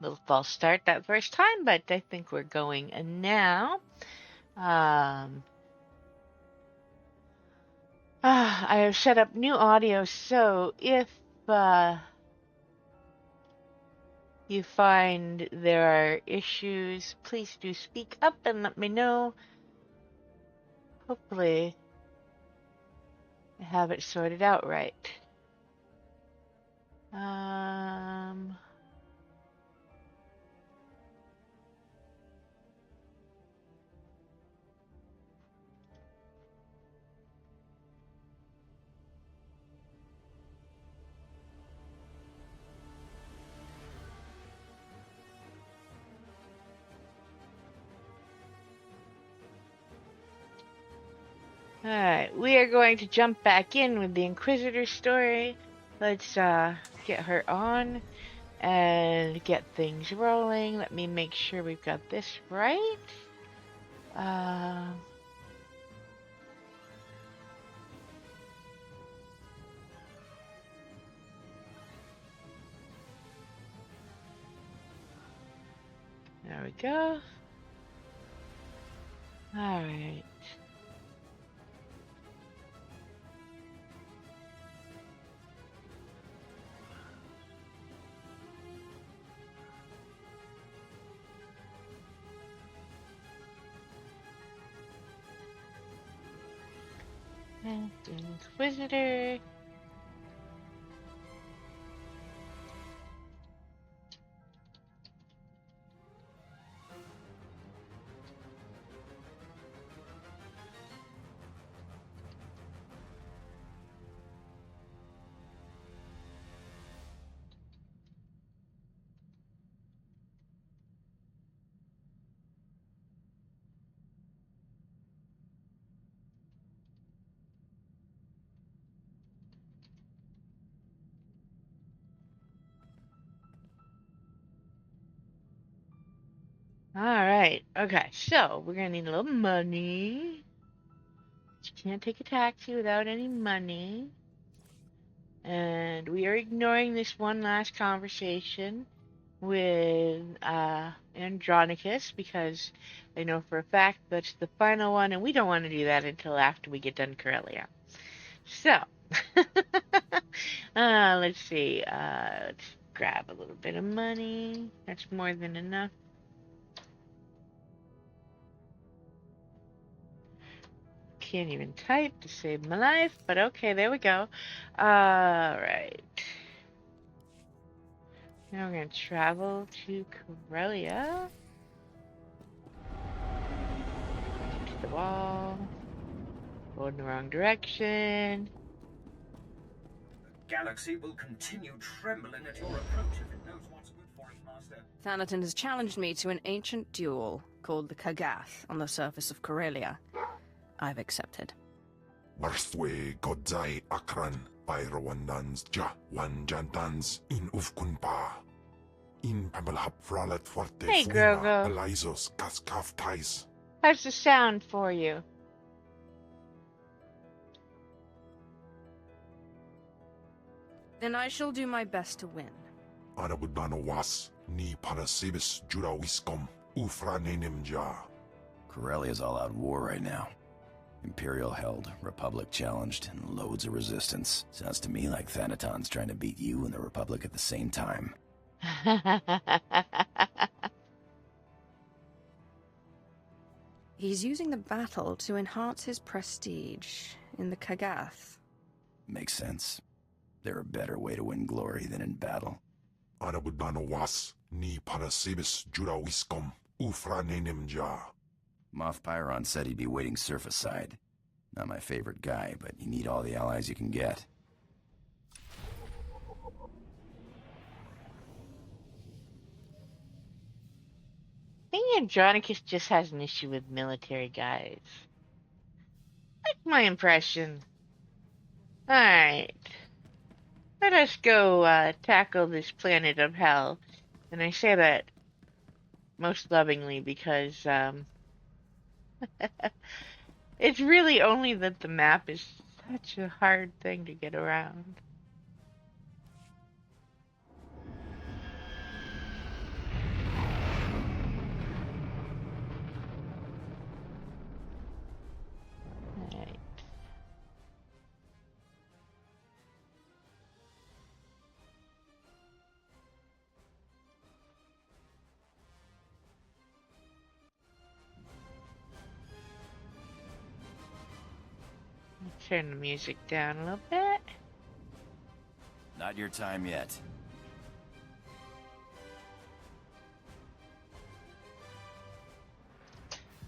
Little false start that first time, but I think we're going now. I have set up new audio, so if you find there are issues, please do speak up and let me know. Hopefully, I have it sorted out right. Alright, we are going to jump back in with the Inquisitor story. Let's get her on and get things rolling. Let me make sure we've got this right. There we go. Alright. And Inquisitor. Alright, okay, so we're gonna need a little money. You can't take a taxi without any money. And we are ignoring this one last conversation with Andronicus because I know for a fact that's the final one, and we don't want to do that until after we get done Corellia. So, let's see. Let's grab a little bit of money. That's more than enough. Can't even type to save my life, but okay, there we go. Alright. Now we're going to travel to Corellia. To the wall. Go in the wrong direction. The galaxy will continue trembling at your approach if it knows what's good for it, Master. Thanaton has challenged me to an ancient duel called the Kagath on the surface of Corellia. I've accepted. Marthwe Godzai Akran Pyrawandans Ja Wanjantans in Ufkunpa. In Pamalhap Fralat Forte Hey, Grogo. Elizos Kaskaf Tais. How's the sound for you? Then I shall do my best to win. Anabudano was ni Parasibis Jura Wiscom Ufranenim Ja. Corellia's all out war right now. Imperial held, Republic challenged, and loads of resistance. Sounds to me like Thanaton's trying to beat you and the Republic at the same time. He's using the battle to enhance his prestige in the Kagath. Makes sense. There's a better way to win glory than in battle. Anabudano was ni Parasibis Jura Wiscom Ufranenim Ja. Moff Pyron said he'd be waiting surface side. Not my favorite guy, but you need all the allies you can get. I think Andronicus just has an issue with military guys. That's my impression. Alright. Let us go tackle this planet of hell. And I say that most lovingly because it's really only that the map is such a hard thing to get around. turn the music down a little bit. Not your time yet.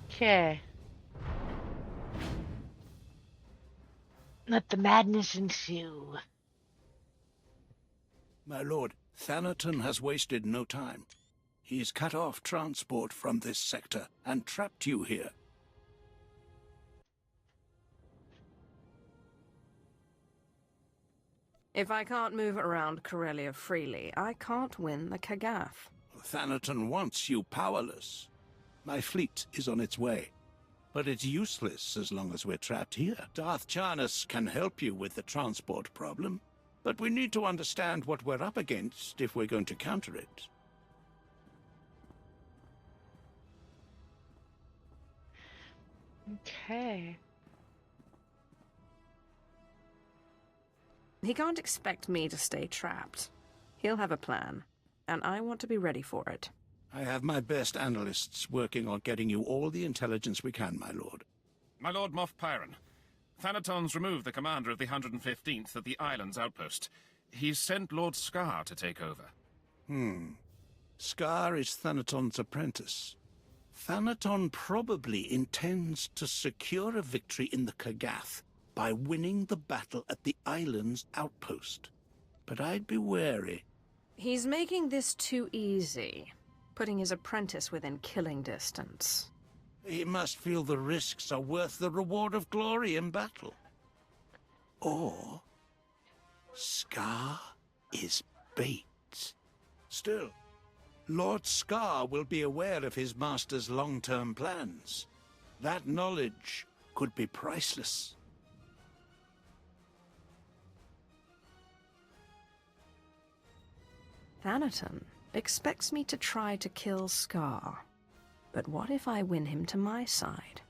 Okay. Let the madness ensue. My lord, Thanaton has wasted no time. He's cut off transport from this sector and trapped you here. If I can't move around Corellia freely, I can't win the Kagath. Thanaton wants you powerless. My fleet is on its way. But it's useless as long as we're trapped here. Darth Charnas can help you with the transport problem, but we need to understand what we're up against if we're going to counter it. Okay. He can't expect me to stay trapped. He'll have a plan, and I want to be ready for it. I have my best analysts working on getting you all the intelligence we can, my lord. My lord Moff Pyron, Thanaton's removed the commander of the 115th at the island's outpost. He's sent Lord Scar to take over. Scar is Thanaton's apprentice. Thanaton probably intends to secure a victory in the Kagath by winning the battle at the island's outpost. But I'd be wary. He's making this too easy, putting his apprentice within killing distance. He must feel the risks are worth the reward of glory in battle. Or Scar is bait. Still, Lord Scar will be aware of his master's long-term plans. That knowledge could be priceless. Thanaton expects me to try to kill Scar. But what if I win him to my side?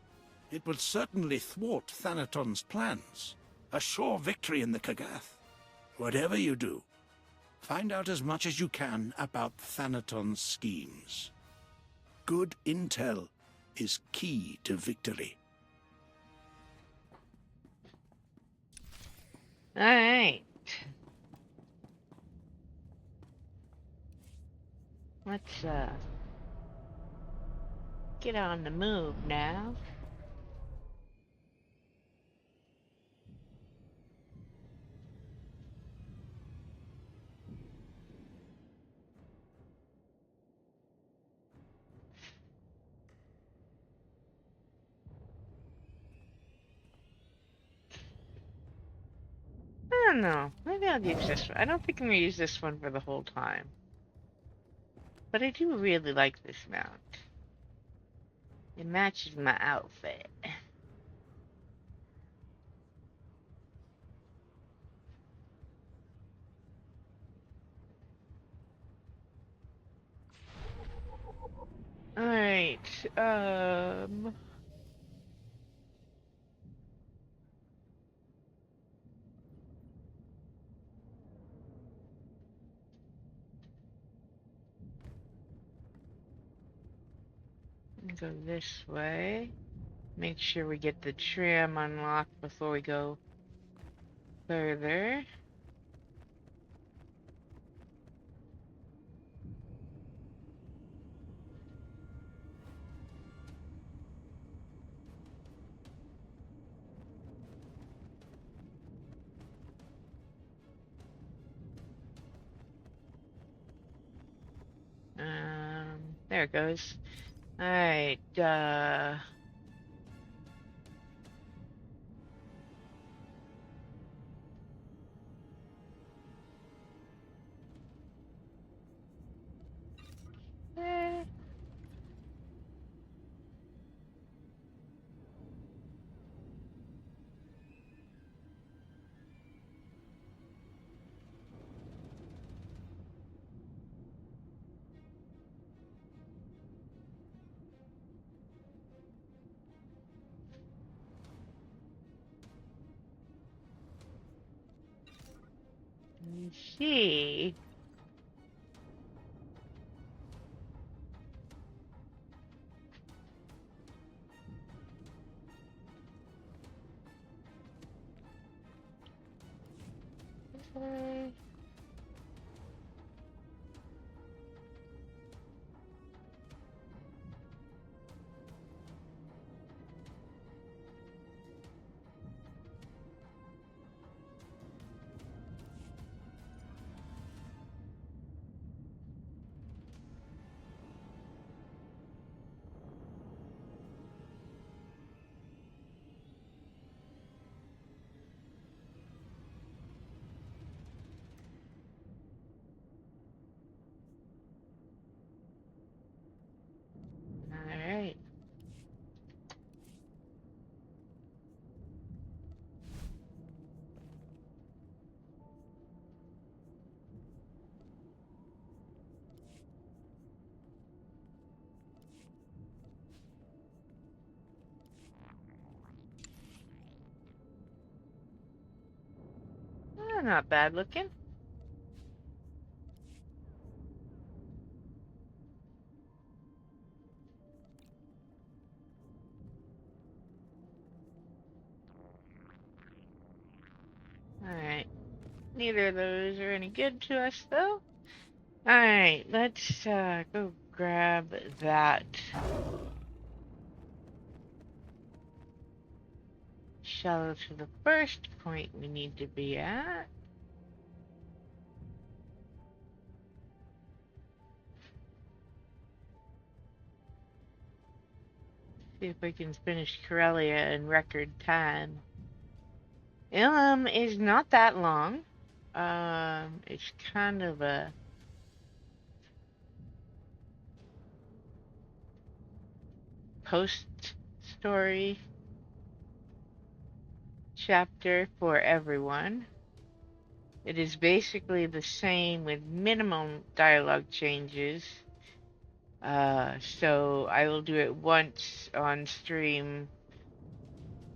It will certainly thwart Thanaton's plans. A sure victory in the Kagath. Whatever you do, find out as much as you can about Thanaton's schemes. Good intel is key to victory. All right. Let's get on the move now. I don't know. Maybe I'll use this one. I don't think I'm going to use this one for the whole time. But I do really like this mount. It matches my outfit. Alright, go this way. Make sure we get the trim unlocked before we go further. There it goes. Alright, see. Okay. Alright. Not bad looking. Alright. Neither of those are any good to us, though. Alright, let's go grab that shell to the first point we need to be at. See if we can finish Corellia in record time. Illum is not that long. It's kind of a post-story chapter for everyone. It is basically the same with minimum dialogue changes. So I will do it once on stream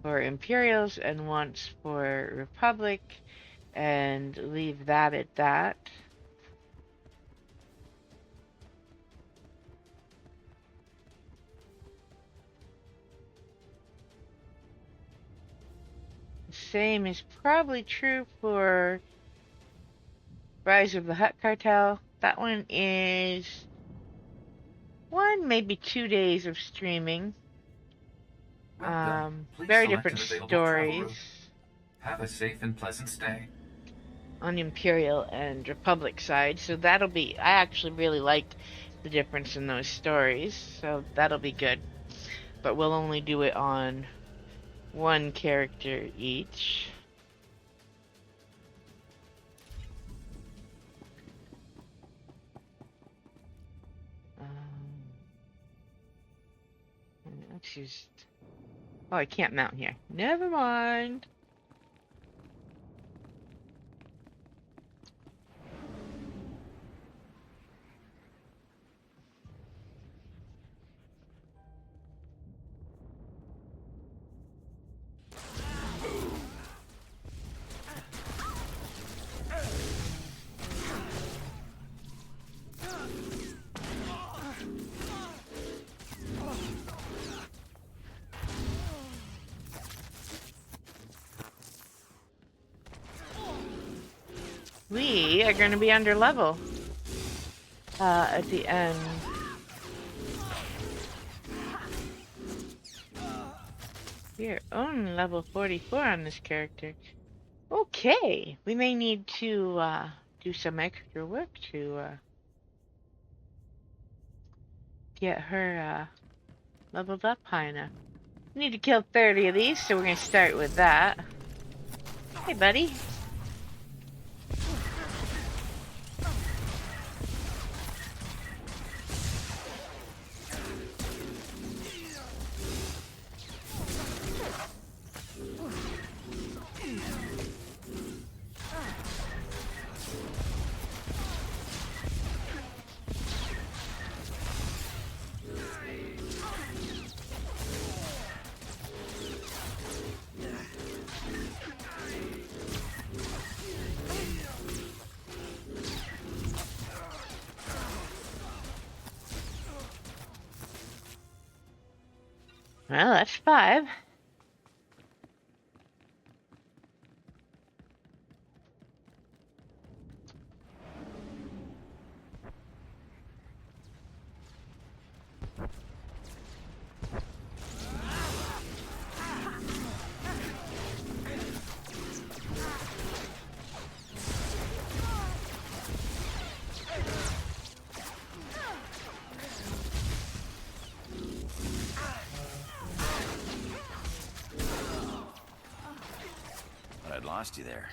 for Imperials and once for Republic, and leave that at that. The same is probably true for Rise of the Hutt Cartel. That one is 1, maybe 2 days of streaming. Well done. Please Very select different an available travel stories route. Have a safe and pleasant stay. on Imperial and Republic side, so that'll be, I actually really liked the difference in those stories, so that'll be good. But we'll only do it on one character each. Let's just... Oh, I can't mount here. Never mind. We are going to be under level at the end. We are only level 44 on this character. Okay, we may need to do some extra work to get her leveled up high enough. We need to kill 30 of these, so we're going to start with that. Hey, buddy. Well, that's 5. But I'd lost you there.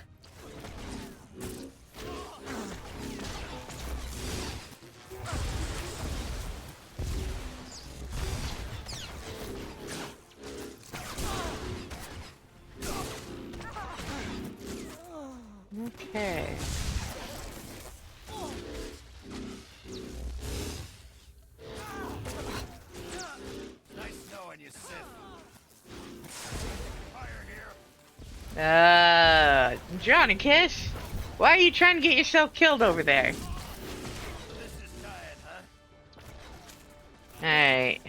Okay. Nice knowing you, Sith. Fire here. John and Kiss? Why are you trying to get yourself killed over there? This is tired, huh? Alright.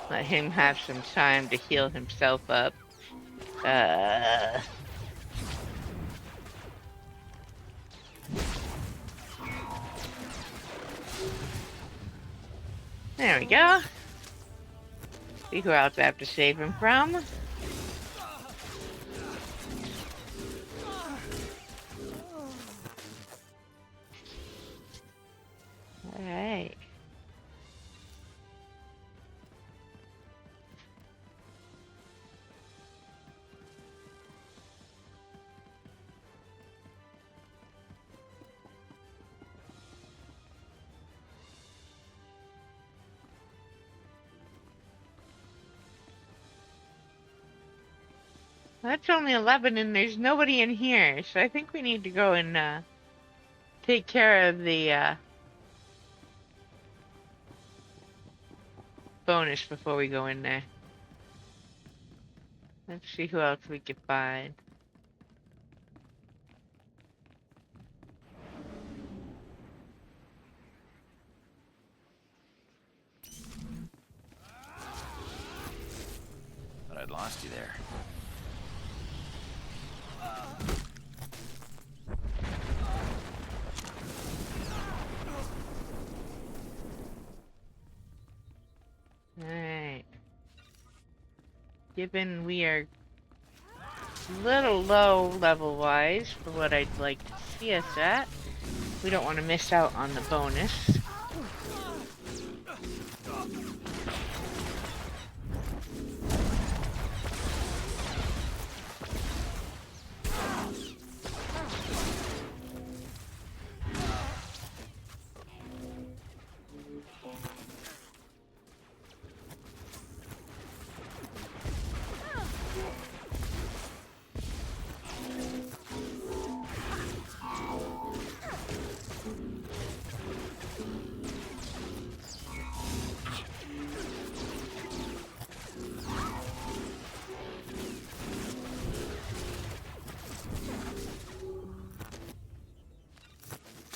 Let him have some time to heal himself up. There we go. See who else I have to save him from. Alright. That's only 11 and there's nobody in here, so I think we need to go and take care of the bonus before we go in there. Let's see who else we can find. But I'd lost you there. Alright. Given we are a little low level-wise for what I'd like to see us at, we don't want to miss out on the bonus.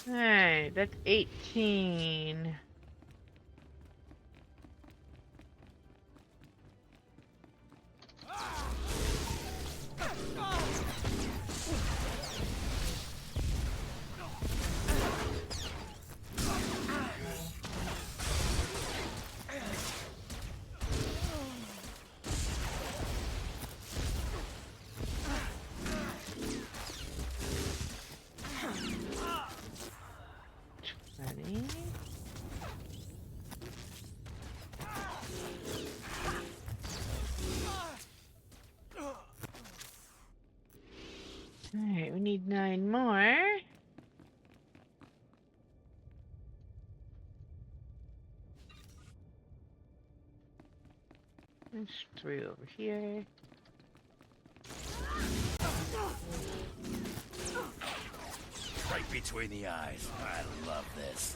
Alright, that's 18. Alright, we need 9 more. There's 3 over here. Right between the eyes. I love this.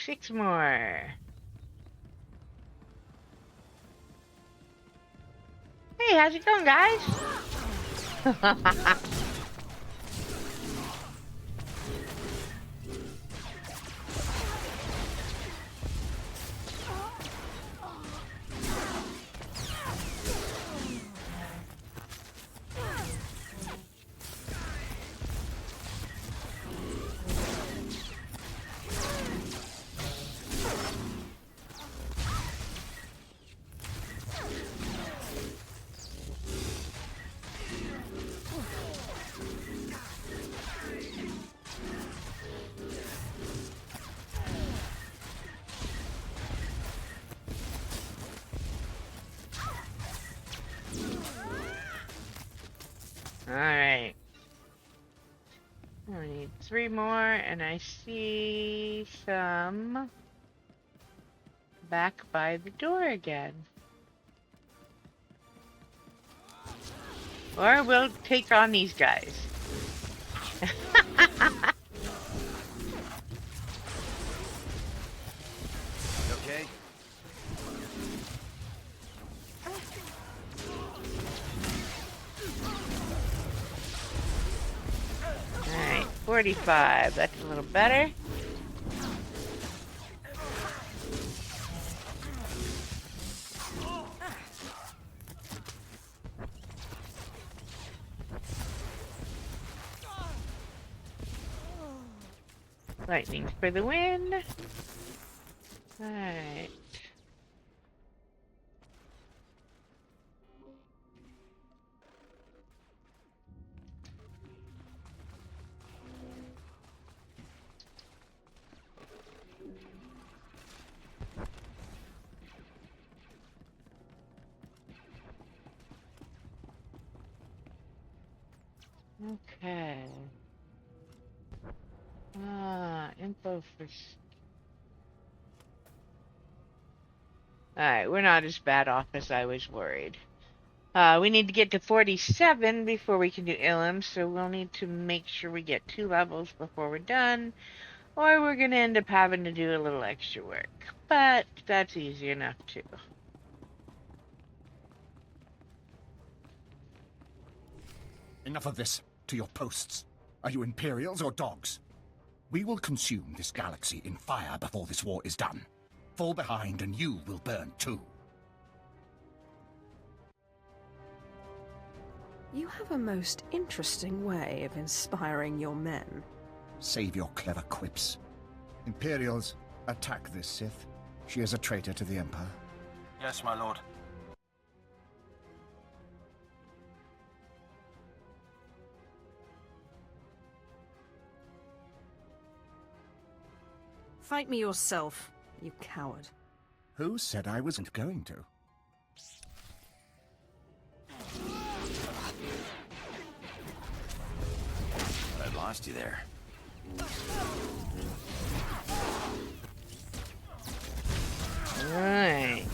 6 more. Hey, how's it going, guys? Alright. We need 3 more, and I see some back by the door again. Or we'll take on these guys. Okay? Alright, 45. That's a little better. Lightning for the win. Alright. Okay. Info for... Alright, we're not as bad off as I was worried. We need to get to 47 before we can do Illum, so we'll need to make sure we get 2 levels before we're done, or we're going to end up having to do a little extra work. But that's easy enough too. Enough of this. To your posts. Are you Imperials or dogs? We will consume this galaxy in fire before this war is done. Fall behind and you will burn too. You have a most interesting way of inspiring your men. Save your clever quips. Imperials, attack this Sith. She is a traitor to the Empire. Yes, my lord. Fight me yourself, you coward. Who said I wasn't going to? I lost you there. Alright.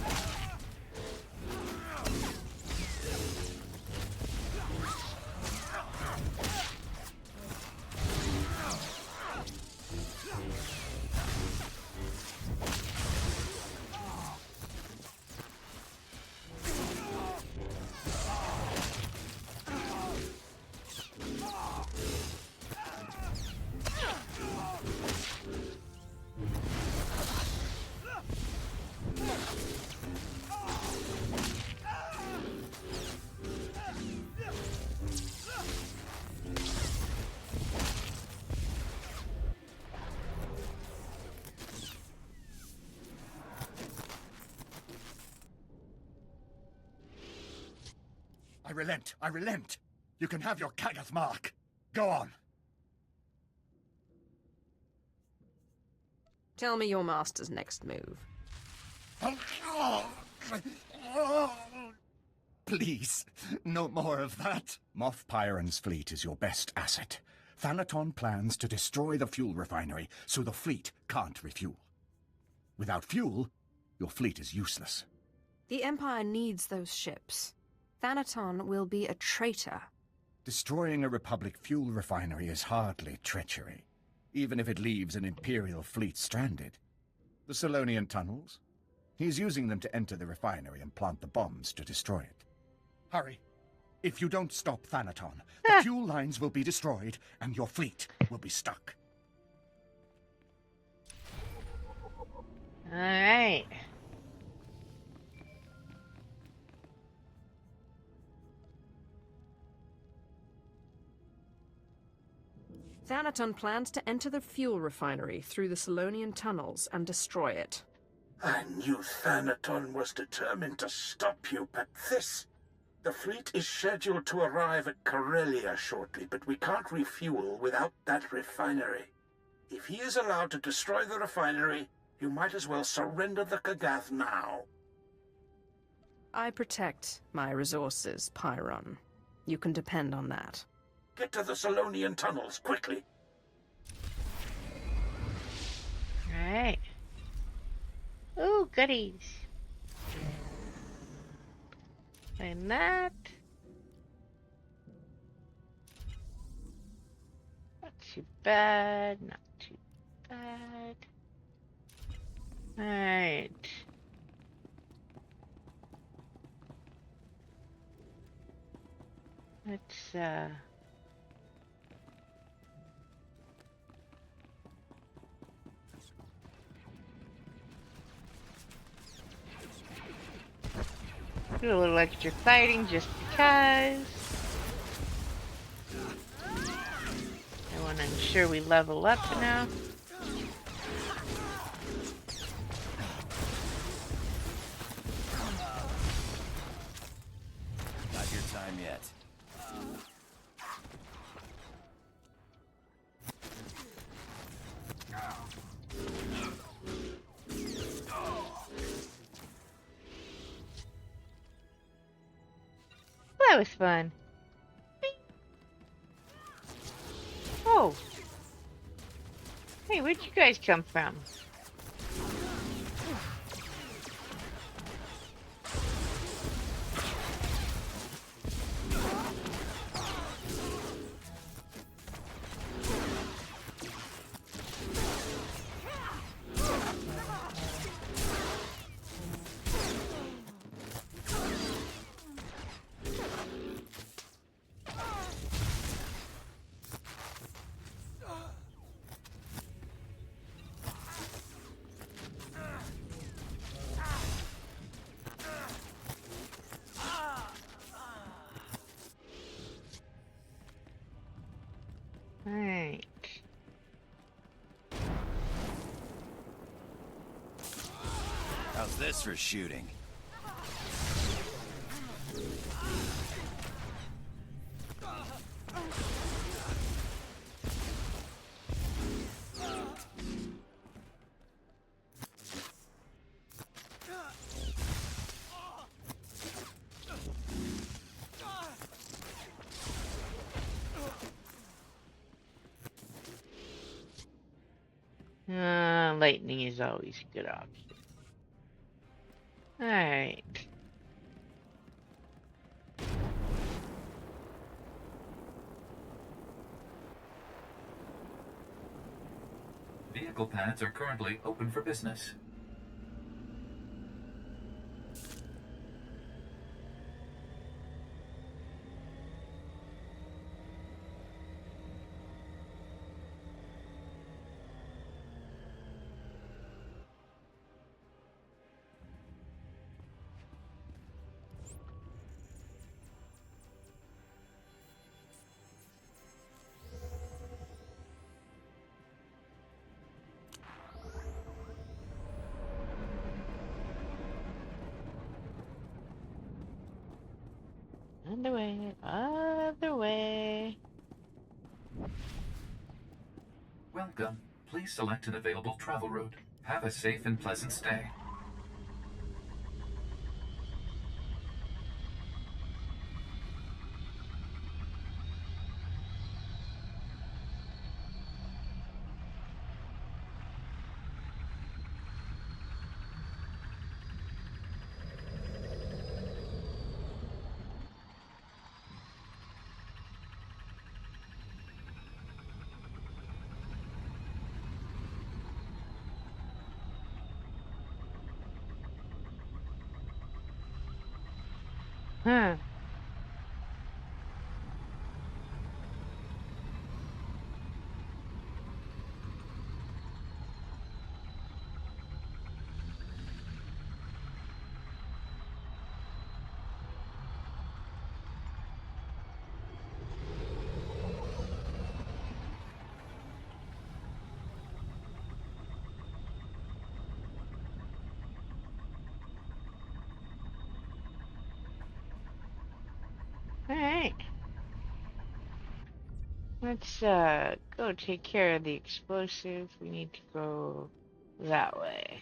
I relent. I relent. You can have your Kagath mark. Go on. Tell me your master's next move. Please, no more of that. Moff Pyron's fleet is your best asset. Thanaton plans to destroy the fuel refinery so the fleet can't refuel. Without fuel, your fleet is useless. The Empire needs those ships. Thanaton will be a traitor. Destroying a Republic fuel refinery is hardly treachery, even if it leaves an Imperial fleet stranded. The Solonian tunnels? He's using them to enter the refinery and plant the bombs to destroy it. Hurry. If you don't stop Thanaton, the fuel lines will be destroyed and your fleet will be stuck. All right. Thanaton plans to enter the fuel refinery through the Solonian tunnels and destroy it. I knew Thanaton was determined to stop you, but this... The fleet is scheduled to arrive at Corellia shortly, but we can't refuel without that refinery. If he is allowed to destroy the refinery, you might as well surrender the Kagath now. I protect my resources, Pyron. You can depend on that. Get to the Solonian tunnels, quickly! All right. Ooh, goodies. And that. Not too bad, not too bad. Alright. Let's, do a little extra fighting just because. I want to ensure we level up now. Not your time yet. That was fun. Oh. Hey, where'd you guys come from? Alright. How's this for shooting? Lightning is always a good option. Alright. Vehicle pads are currently open for business. Other way. Welcome. Please select an available travel route. Have a safe and pleasant stay. Huh. Alright. Let's go take care of the explosive. We need to go that way.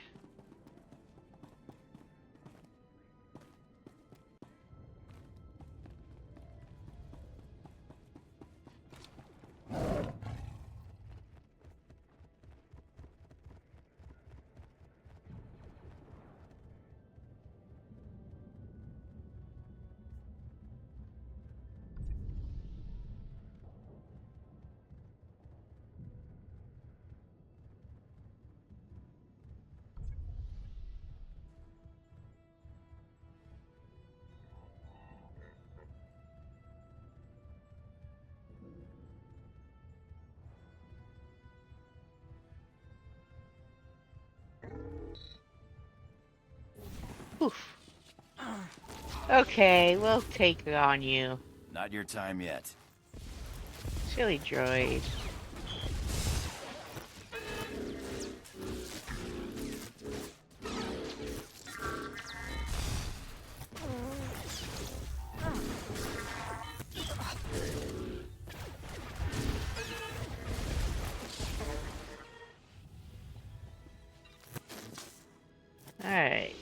Oof. Okay, we'll take it on you. Not your time yet. Silly droid. Alright.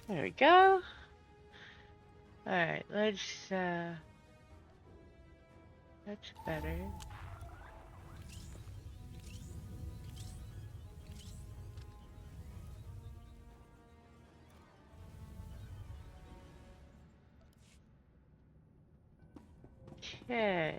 There we go. Alright, that's better. Okay.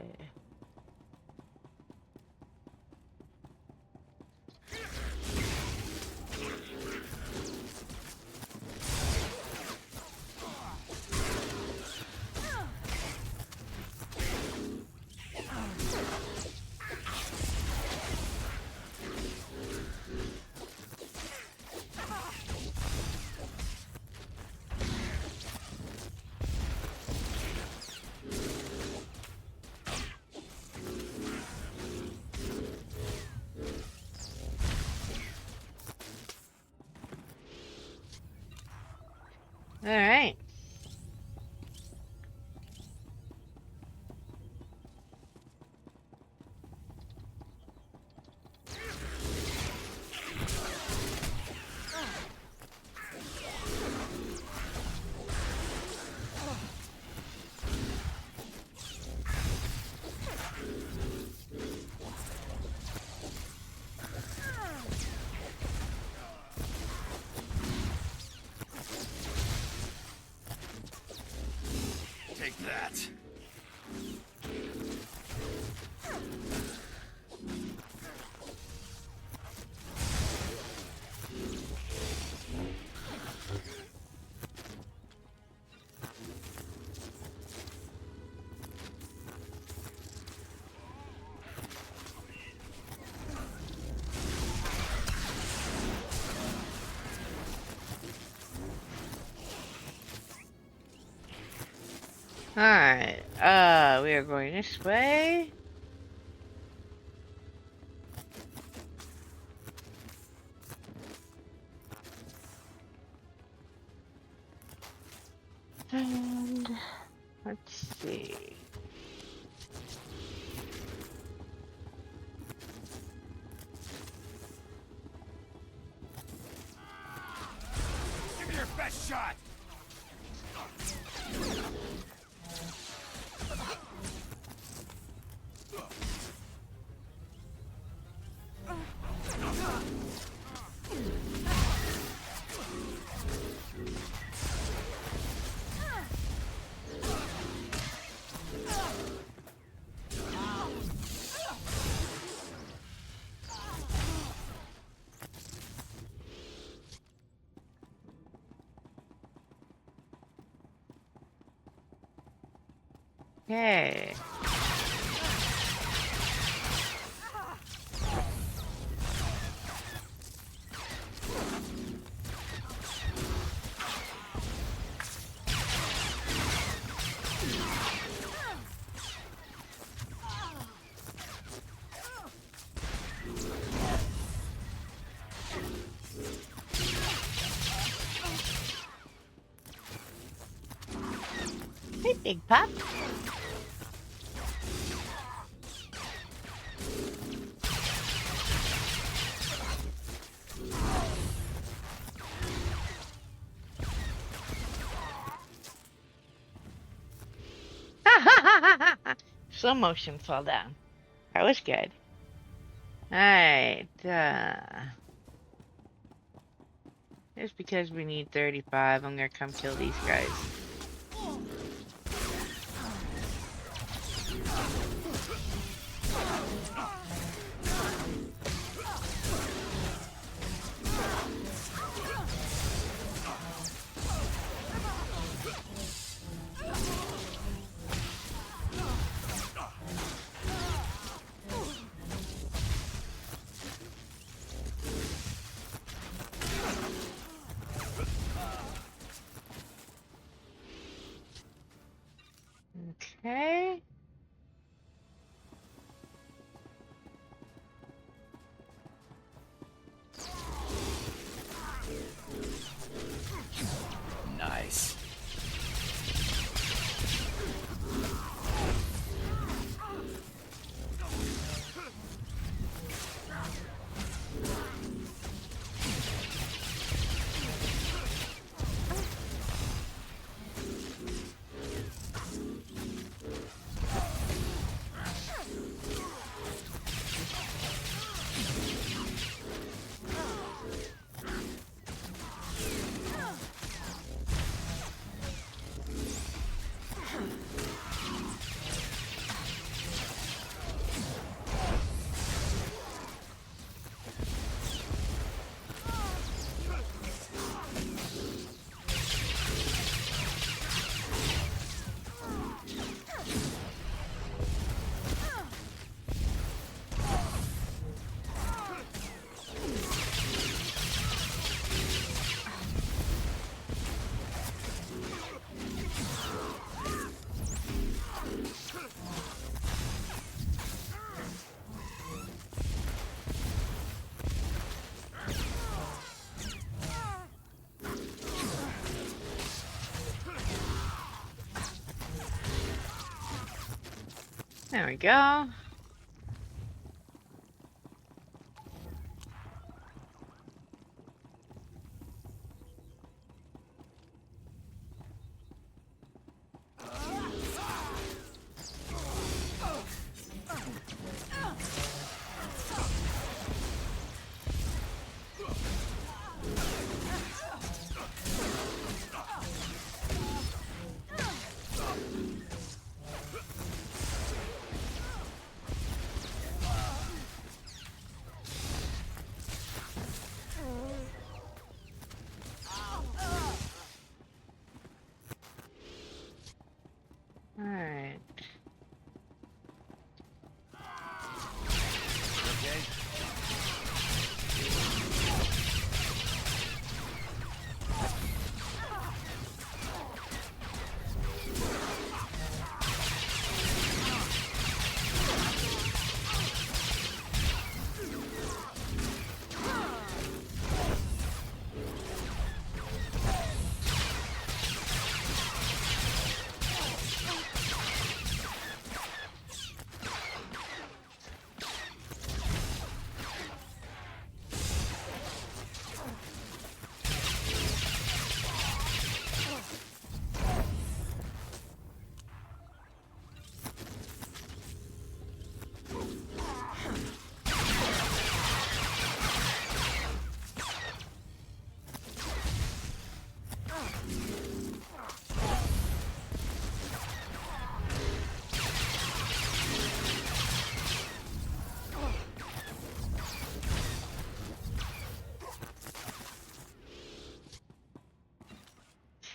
Alright. Take that. Alright, we are going this way. And let's see. Give me your best shot! Okay. Hey, big pup. Slow motion fall down. That was good. Alright, just because we need 35, I'm gonna come kill these guys. Okay. Nice. There we go.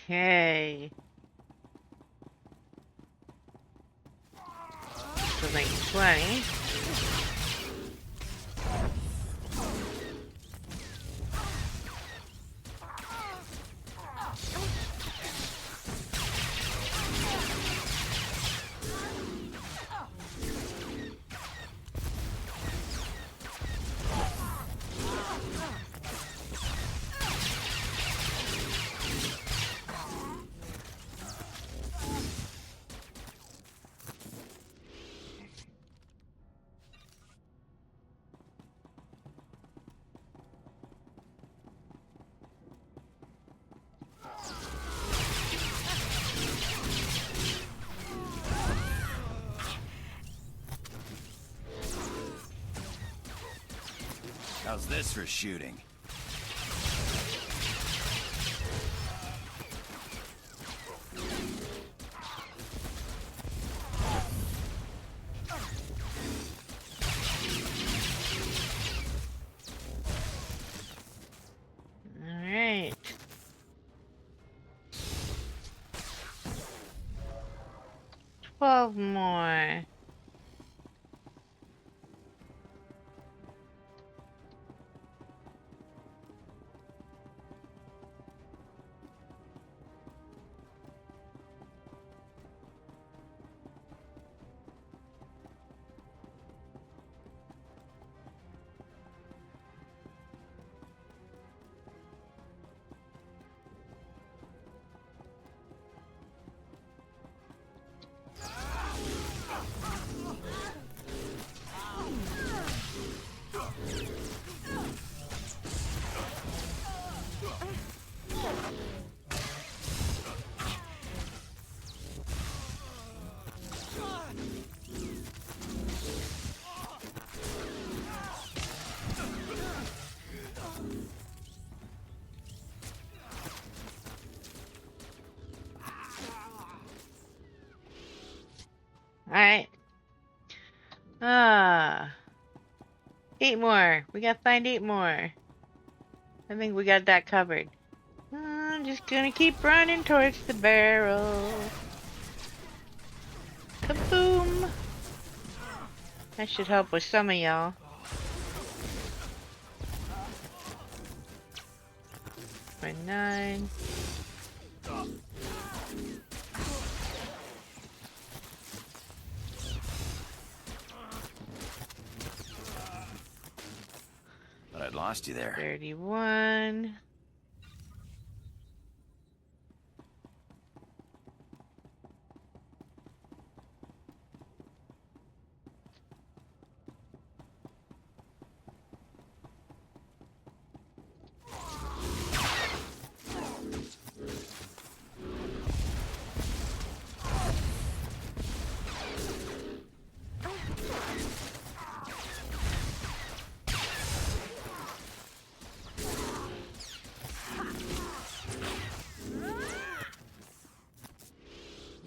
Okay. So like 20. How's this for shooting? Alright. Twelve more. Alright. 8 more. We gotta find 8 more. I think we got that covered. I'm just gonna keep running towards the barrel. Kaboom! That should help with some of y'all. For 9. But I'd lost you there. 31.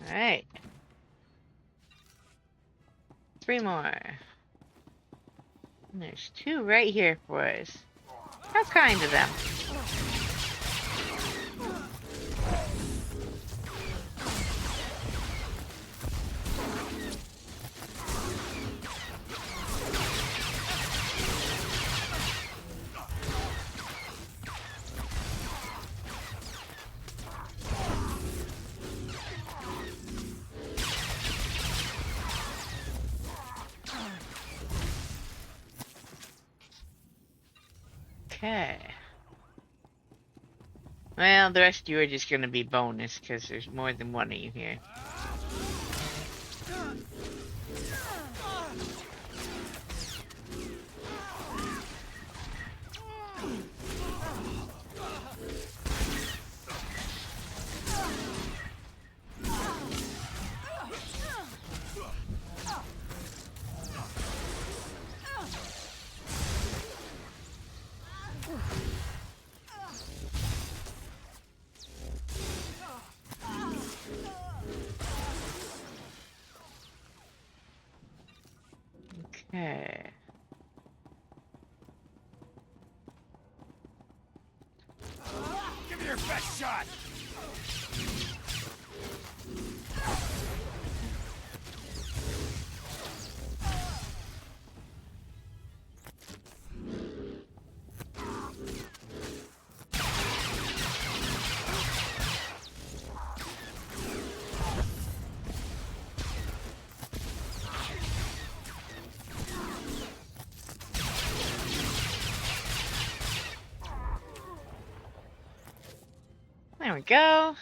Alright. 3 more. And there's 2 right here for us. How kind of them. Okay. Well, the rest of you are just gonna be bonus, because there's more than one of you here. Okay. Give me your best shot! There we go.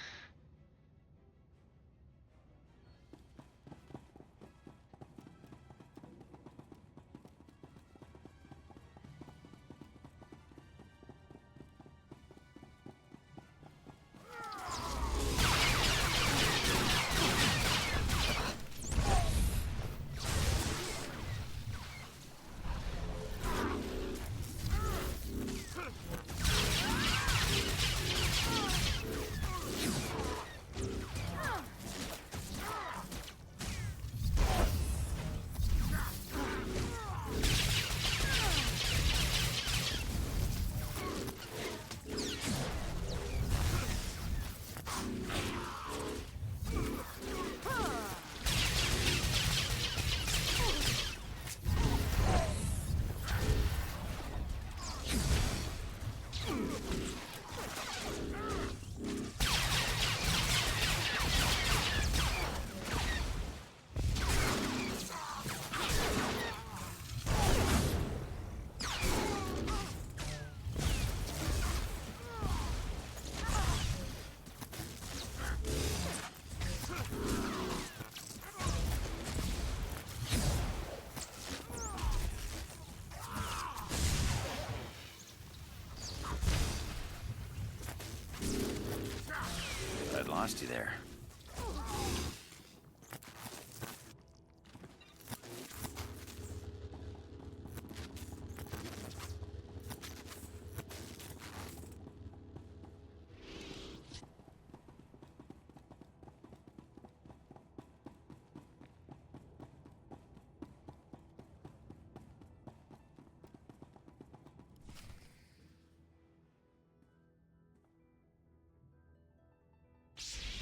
I'd lost you there.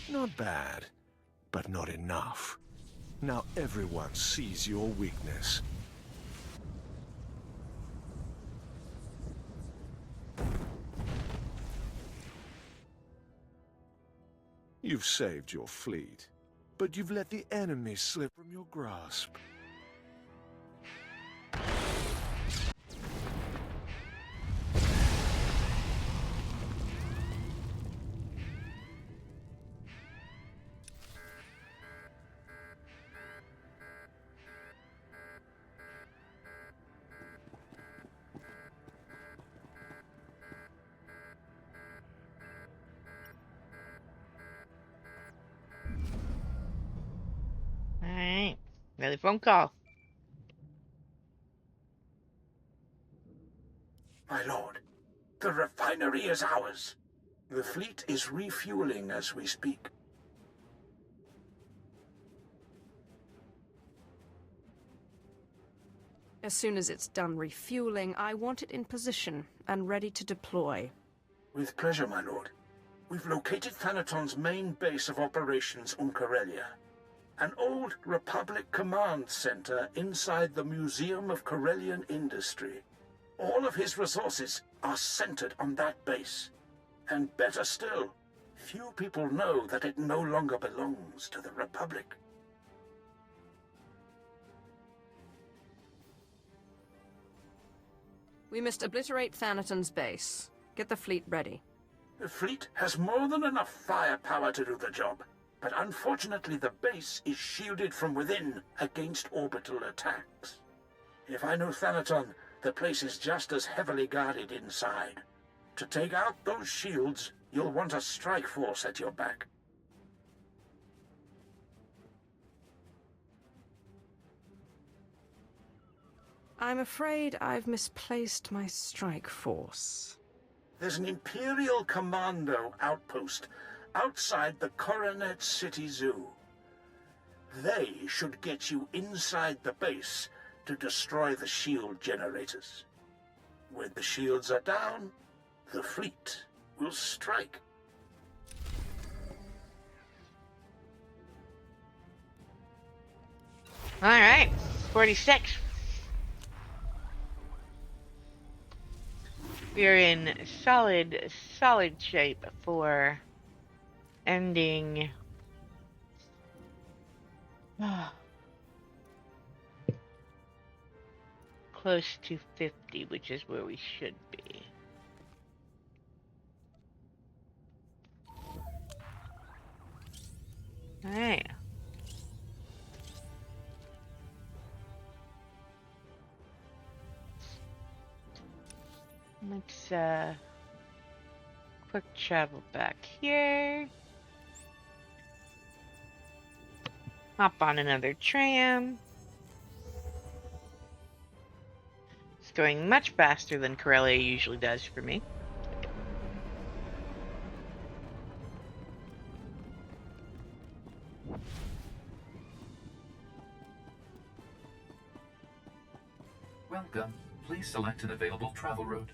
Not bad, but not enough. Now everyone sees your weakness. You've saved your fleet, but you've let the enemy slip from your grasp. Alright. Another phone call. My lord, the refinery is ours. The fleet is refueling as we speak. As soon as it's done refueling, I want it in position and ready to deploy. With pleasure, my lord. We've located Thanaton's main base of operations on Corellia. An old Republic command center inside the Museum of Corellian Industry. All of his resources are centered on that base. And better still, few people know that it no longer belongs to the Republic. We must obliterate Thanaton's base. Get the fleet ready. The fleet has more than enough firepower to do the job, but unfortunately the base is shielded from within against orbital attacks. If I know Thanaton, the place is just as heavily guarded inside. To take out those shields, you'll want a strike force at your back. I'm afraid I've misplaced my strike force. There's an Imperial Commando outpost outside the Coronet City Zoo. They should get you inside the base to destroy the shield generators. When the shields are down, the fleet will strike. All right, 46. We are in solid shape for ending close to 50, which is where we should be. All right. Let's quick travel back here. Hop on another tram. It's going much faster than Corellia usually does for me. Welcome. Please select an available travel road.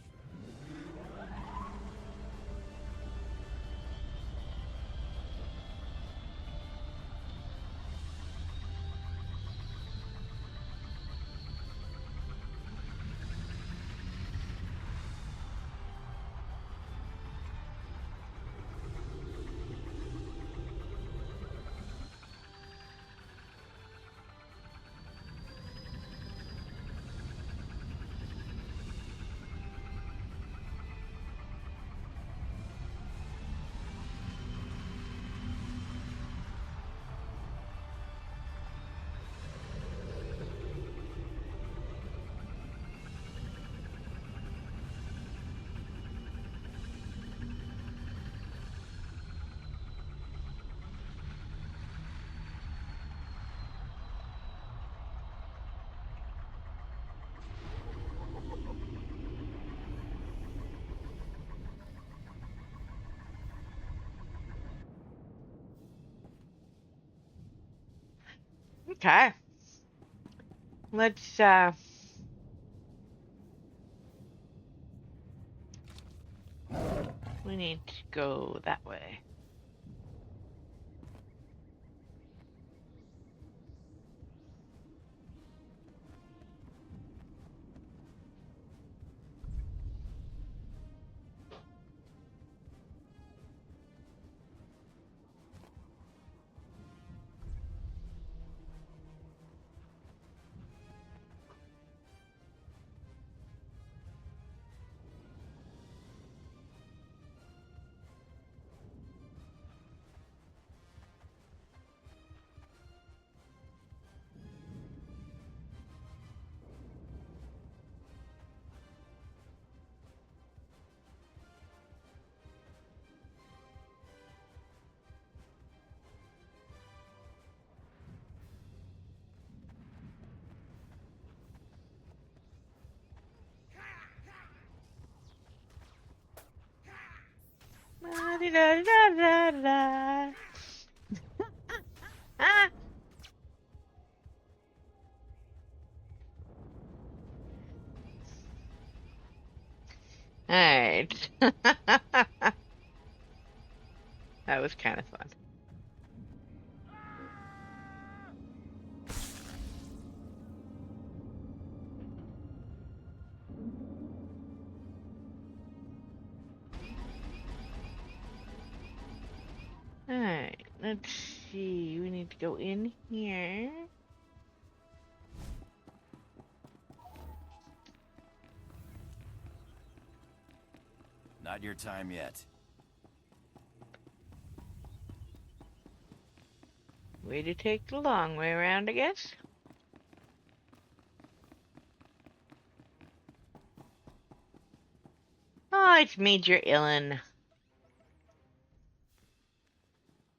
Okay. Let's we need to go that way. Da-da-da-da-da. Ah. All right. That was kind of fun. All right, let's see. We need to go in here. Not your time yet. Way to take the long way around, I guess. Oh, it's Major Illum.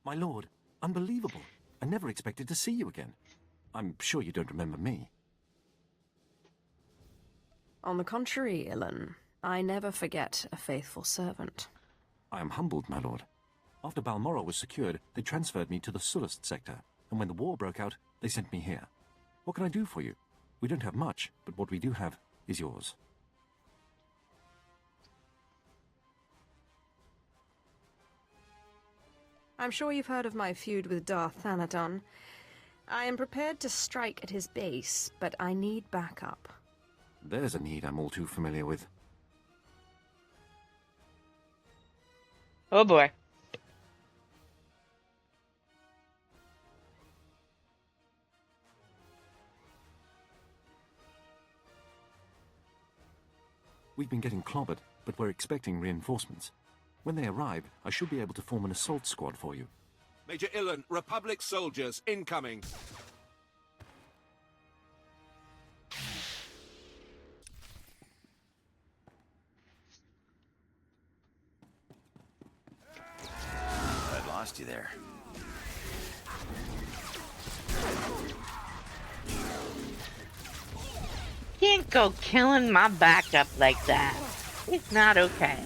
My lord, unbelievable. I never expected to see you again. I'm sure you don't remember me. On the contrary, Illum, I never forget a faithful servant. I am humbled, my lord. After Balmoral was secured, they transferred me to the Sullust sector, and when the war broke out, they sent me here. What can I do for you? We don't have much, but what we do have is yours. I'm sure you've heard of my feud with Darth Thanaton. I am prepared to strike at his base, but I need backup. There's a need I'm all too familiar with. Oh boy. We've been getting clobbered, but we're expecting reinforcements. When they arrive, I should be able to form an assault squad for you. Major Illum, Republic soldiers incoming. I lost you there. Can't go killing my backup like that. It's not okay.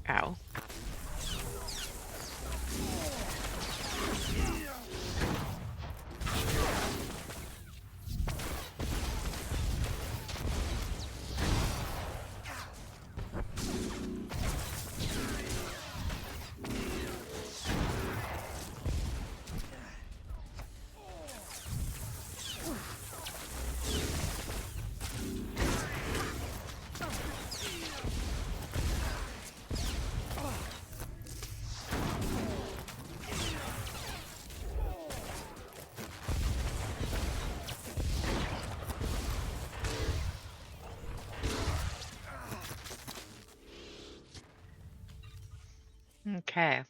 Ow. Okay.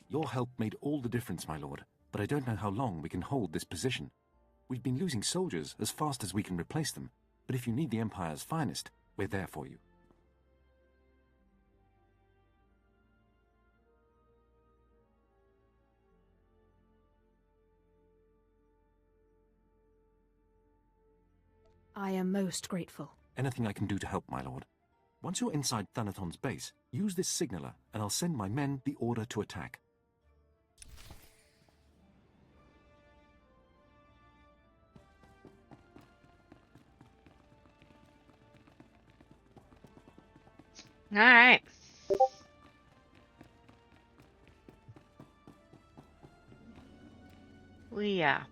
Your help made all the difference, my lord, but I don't know how long we can hold this position. We've been losing soldiers as fast as we can replace them, but if you need the Empire's finest, we're there for you. I am most grateful. Anything I can do to help, my lord. Once you're inside Thanaton's base, use this signaler, and I'll send my men the order to attack. All right. Yeah.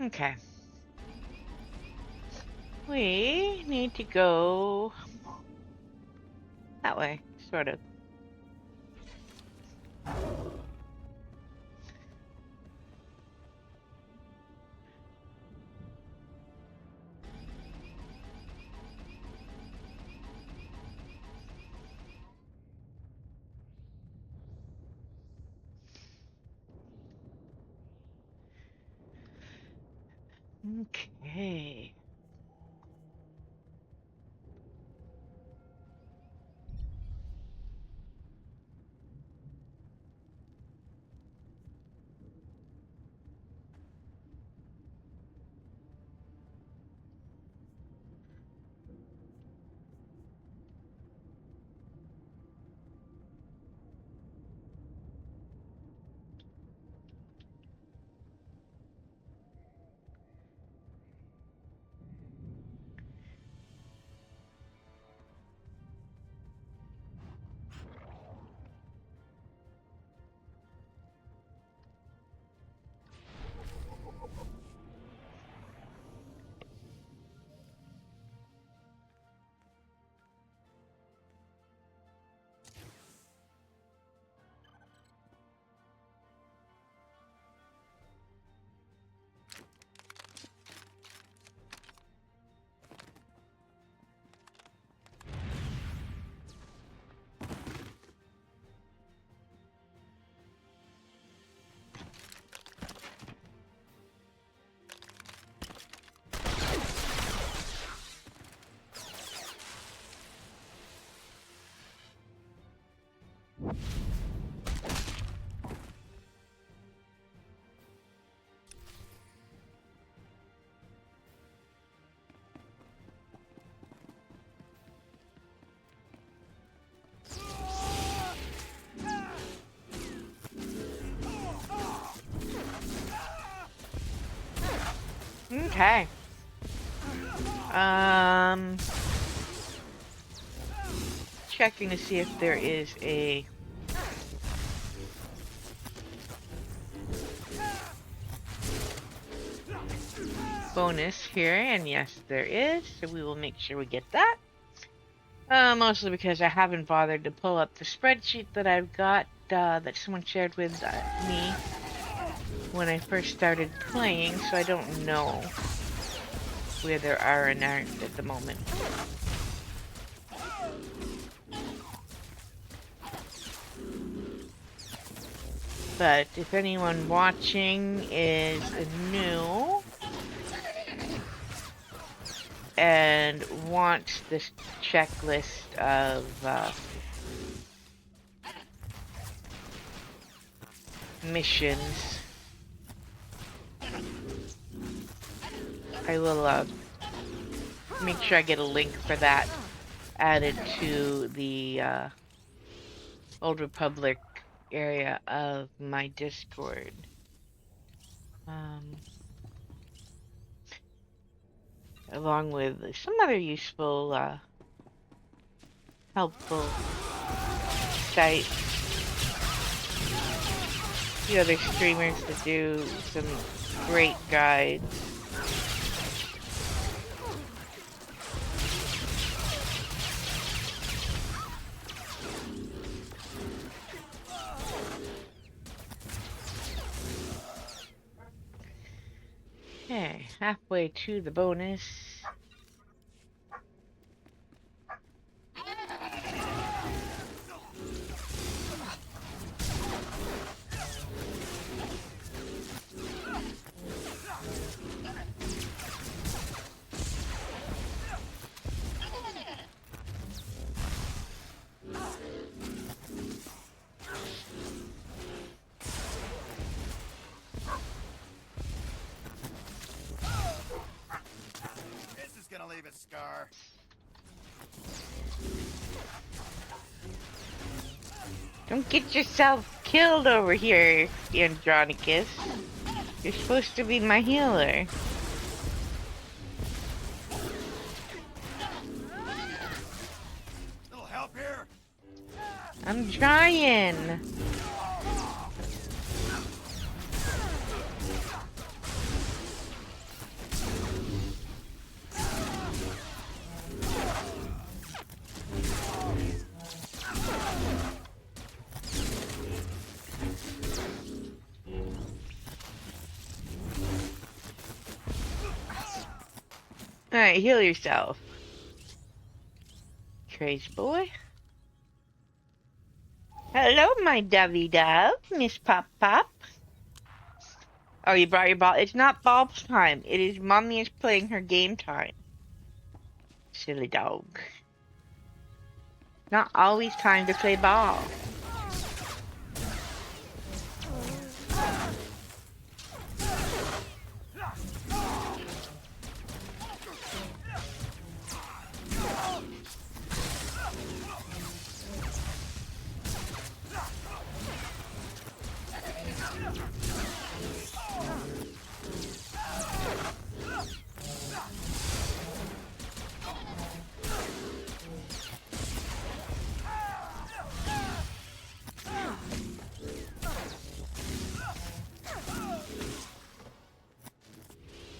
Okay. We need to go that way, sort of. Okay. Okay. Checking to see if there is a bonus here, and yes, there is, so we will make sure we get that. Mostly because I haven't bothered to pull up the spreadsheet that I've got, that someone shared with me when I first started playing, so I don't know where there are and aren't at the moment. But if anyone watching is new and wants this checklist of missions, I will make sure I get a link for that added to the Old Republic area of my Discord. Along with some other useful, helpful sites. A few other streamers that do some great guides. Okay, halfway to the bonus. Leave a scar. Don't get yourself killed over here, Andronicus. You're supposed to be my healer. Little help here. I'm trying. Alright, heal yourself. Crazy boy. Hello, my dovey dove, Miss Pop Pop. Oh, you brought your ball. It's not ball time. It is mommy is playing her game time. Silly dog. Not always time to play ball.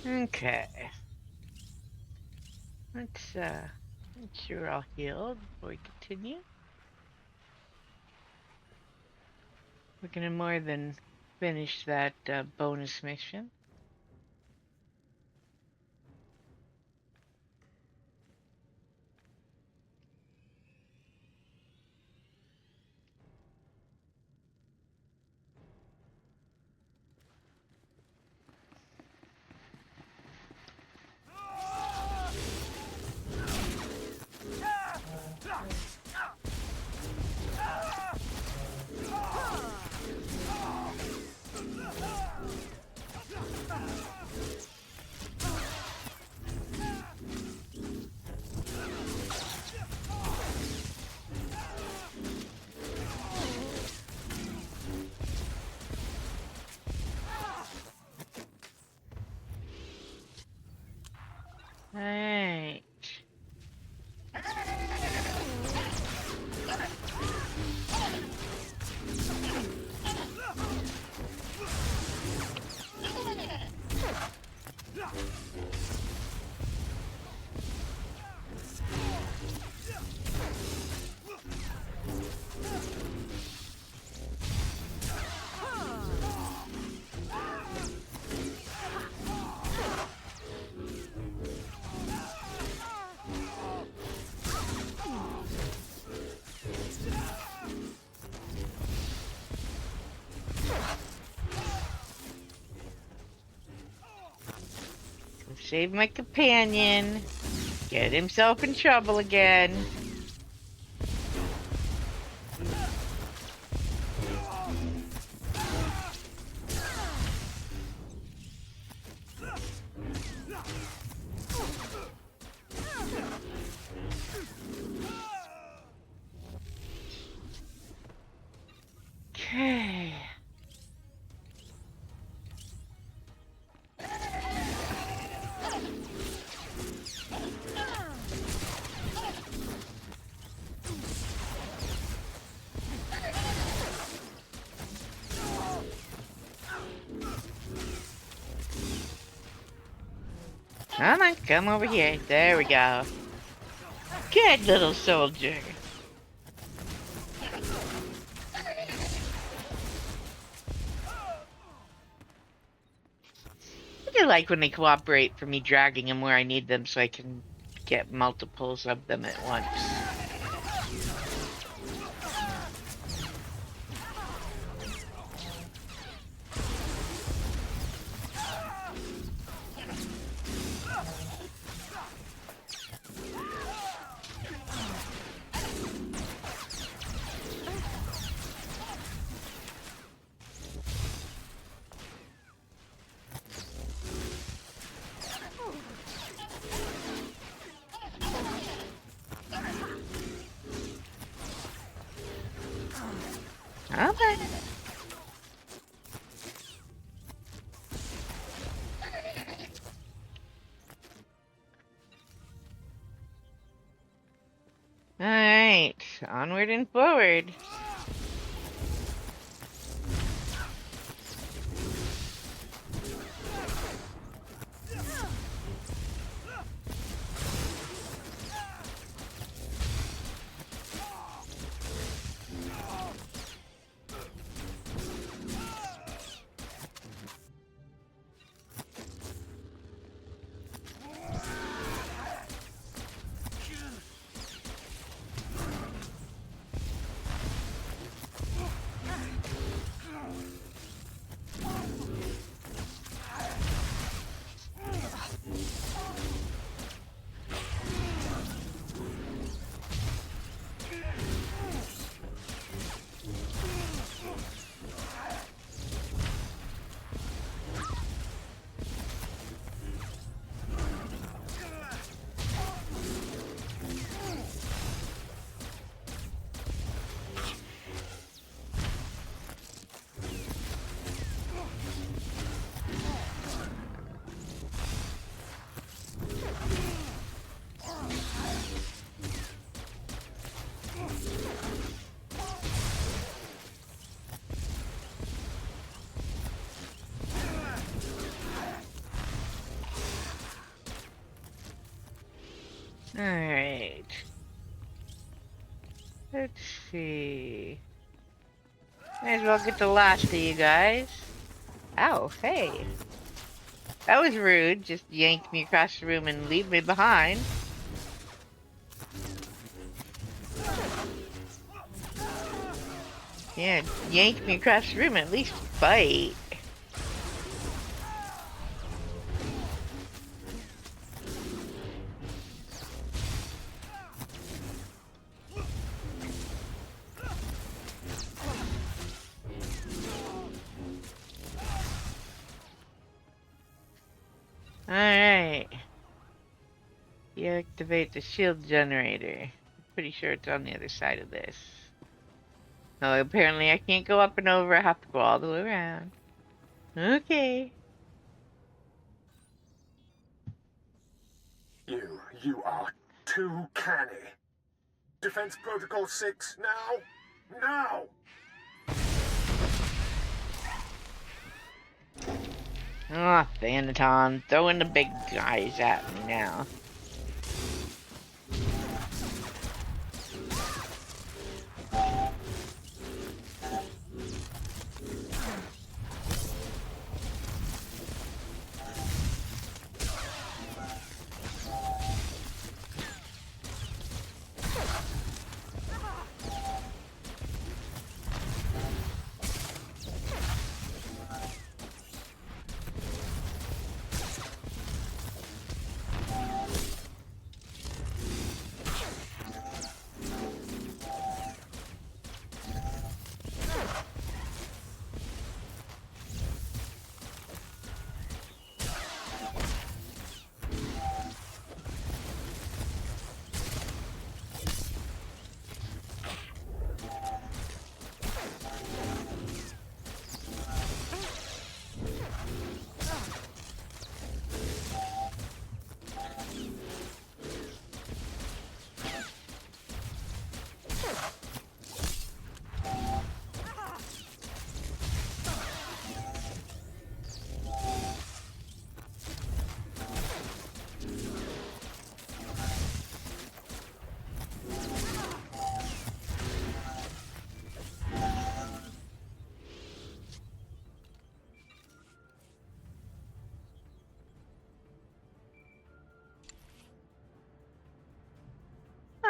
Okay. Let's make sure we're all healed before we continue. We're gonna more than finish that bonus mission. save my companion. Get himself in trouble again. Okay. Come on, come over here. There we go. Good little soldier. I do like when they cooperate for me dragging them where I need them so I can get multiples of them at once. Okay. Alright, onward and forward. Alright. Let's see. Might as well get the last of you guys. Oh, hey. That was rude. Just yank me across the room and leave me behind. Yeah, yank me across the room and at least fight. Alright. Deactivate the shield generator. Pretty sure it's on the other side of this. Oh, apparently I can't go up and over. I have to go all the way around. Okay. You are too canny. Defense Protocol 6 now? Now! Ah, oh, Thanaton, throwing the big guys at me now.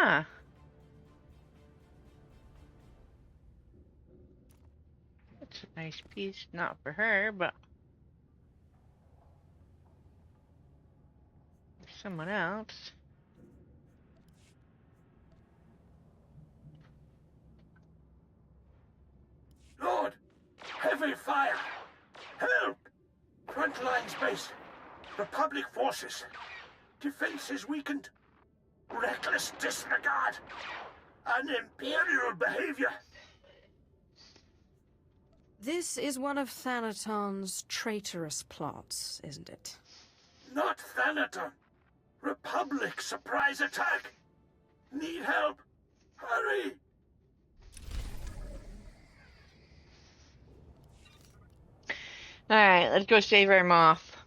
Huh. That's a nice piece. Not for her, but for someone else. Lord! Heavy fire! Help! Front lines base. Republic forces. Defenses weakened. Reckless disregard. An imperial behavior. This is one of Thanaton's traitorous plots, isn't it? Not Thanaton. Republic surprise attack. Need help. Hurry! Alright, let's go save our moth.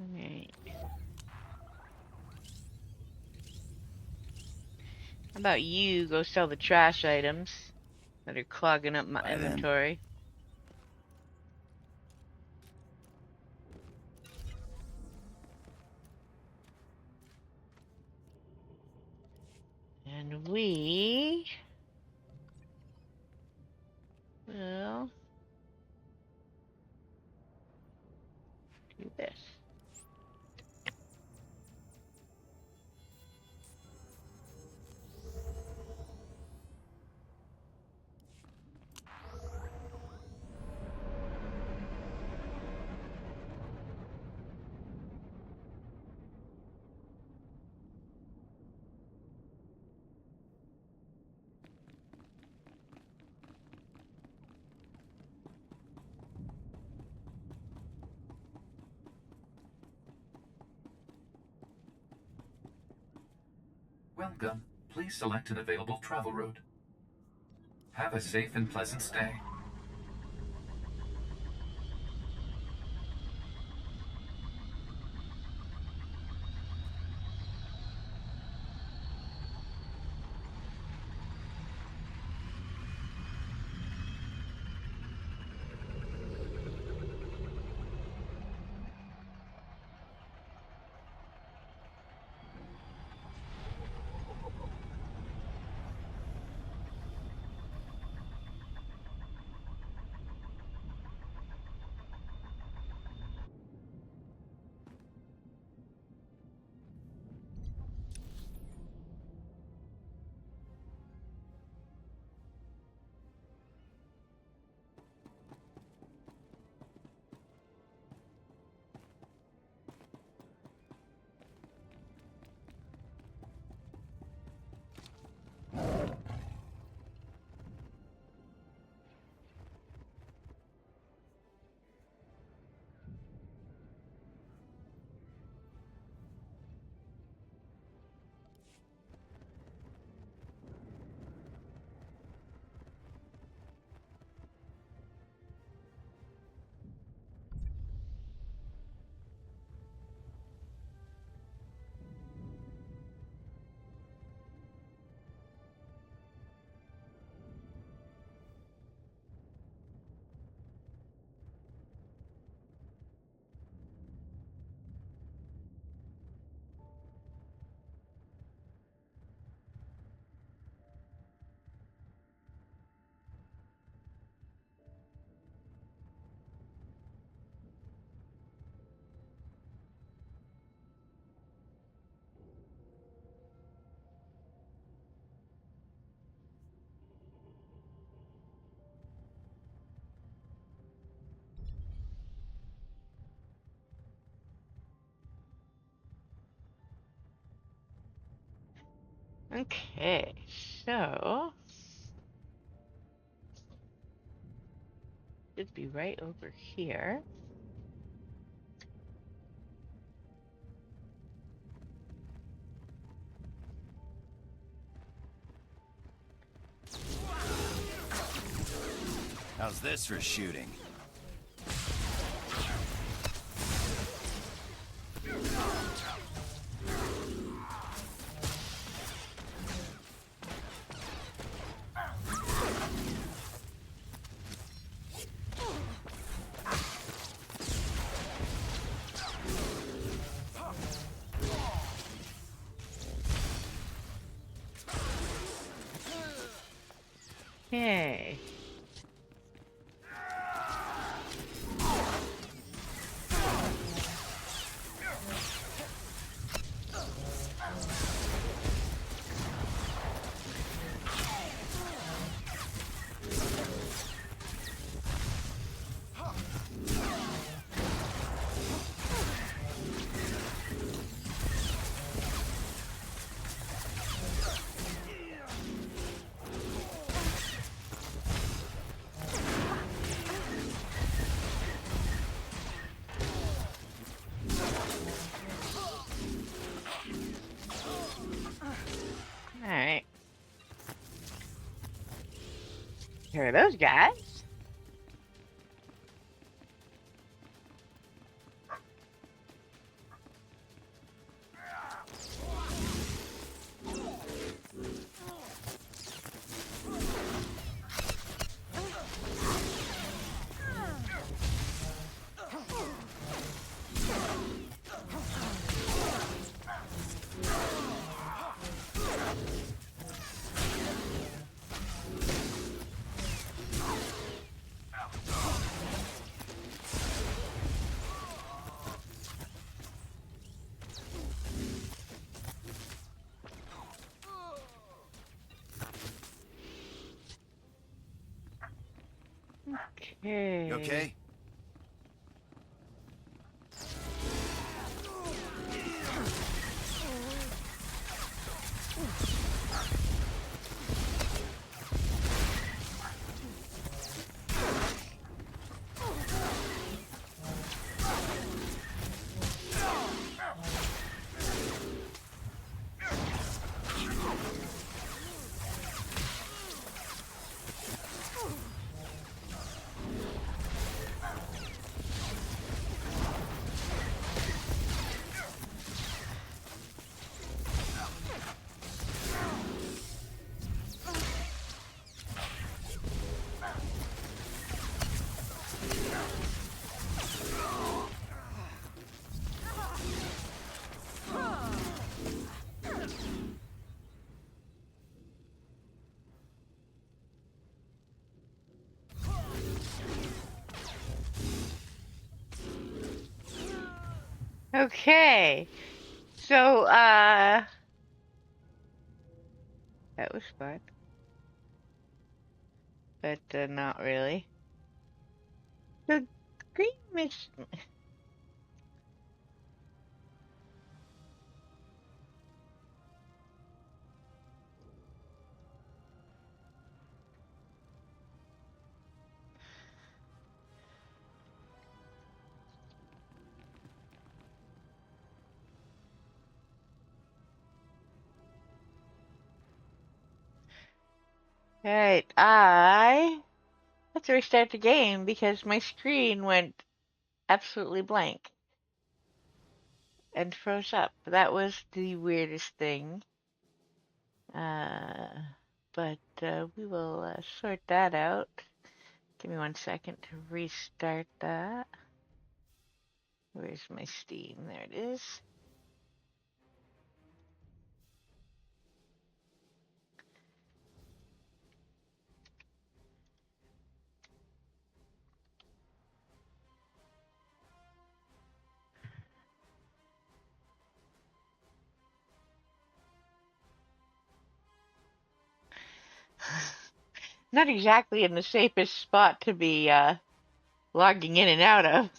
Alright. How about you go sell the trash items that are clogging up my inventory? And we will do this. Welcome. Please select an available travel route. Have a safe and pleasant stay. Okay, so should be right over here. How's this for shooting? Okay. Alright. Here are those guys. Okay. You okay? Okay. So, that was fun. But, not really. The green mist. Alright, I have to restart the game because my screen went absolutely blank and froze up. That was the weirdest thing. But we will sort that out. Give me 1 second to restart that. Where's my Steam? There it is. Not exactly in the safest spot to be logging in and out of.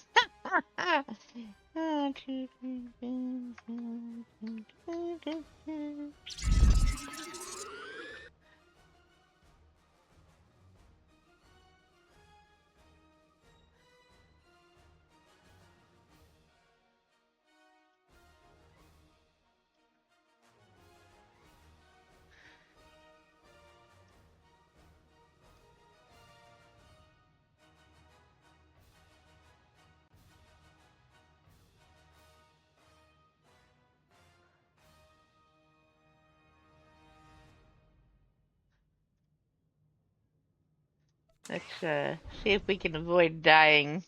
Let's see if we can avoid dying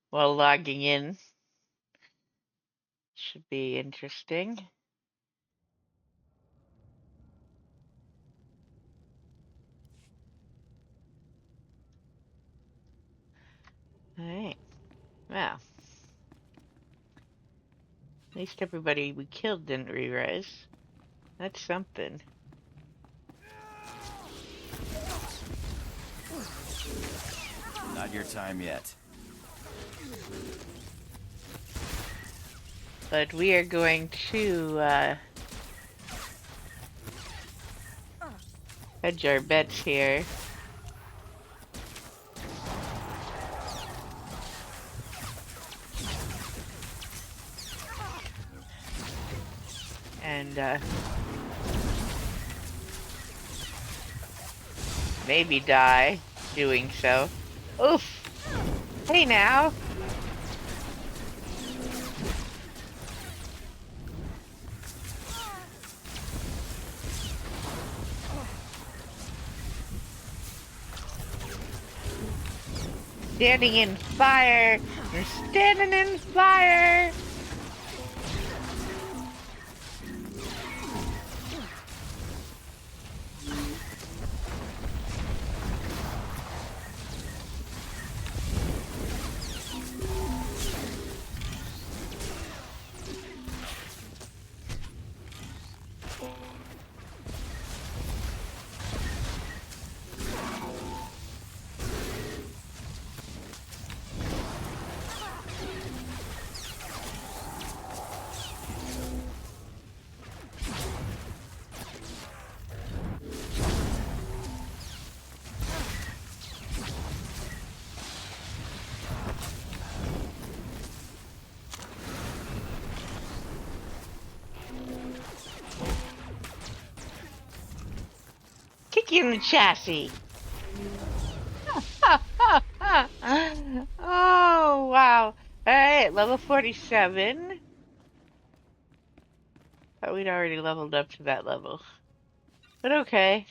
while logging in. Should be interesting. Well, at least everybody we killed didn't re-res. That's something. Not your time yet. But we are going to hedge our bets here. And maybe die doing so. Oof! Hey now! Standing in fire! We're standing in fire! Kick you in the chassis. Oh, wow. Alright, level 47. Thought we'd already leveled up to that level. But okay.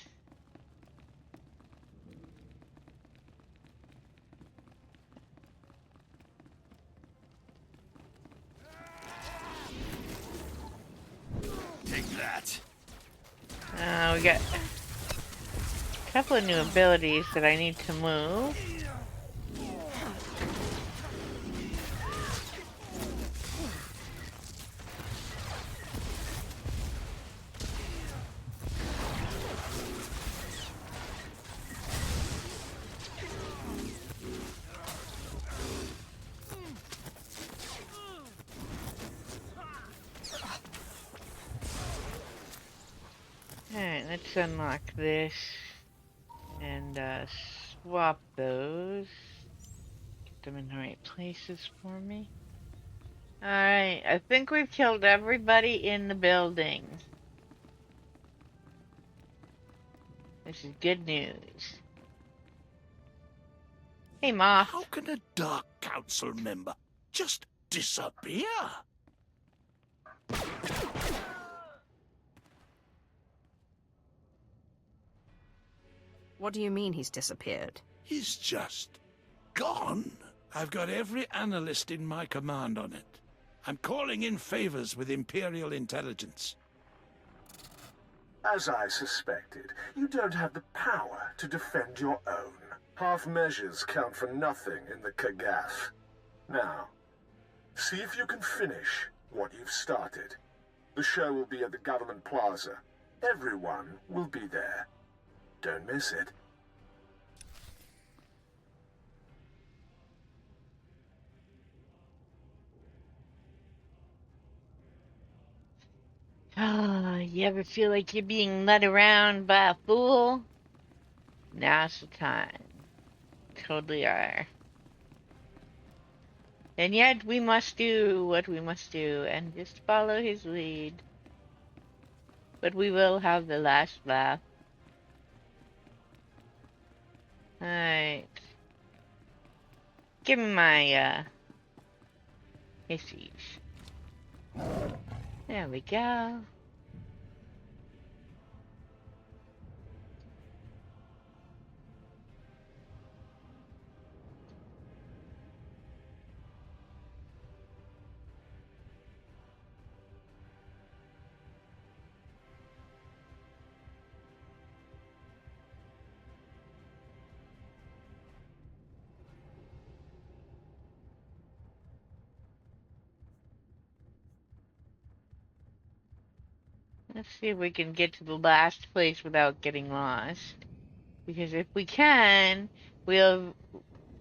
Take that. We got a couple of new abilities that I need to move. Alright, let's unlock this and swap those. Get them in the right places for me. Alright, I think we've killed everybody in the building. This is good news. Hey, Moth. How can a Dark Council member just disappear? What do you mean he's disappeared? He's just gone. I've got every analyst in my command on it. I'm calling in favors with Imperial intelligence. As I suspected, you don't have the power to defend your own. Half measures count for nothing in the Kagath. Now, see if you can finish what you've started. The show will be at the Government Plaza. Everyone will be there. Don't miss it. Ah, you ever feel like you're being led around by a fool? Now's the time. Totally are. And yet we must do what we must do and just follow his lead. But we will have the last laugh. Alright. Give me my, hissies. There we go. Let's see if we can get to the last place without getting lost. Because if we can, we'll,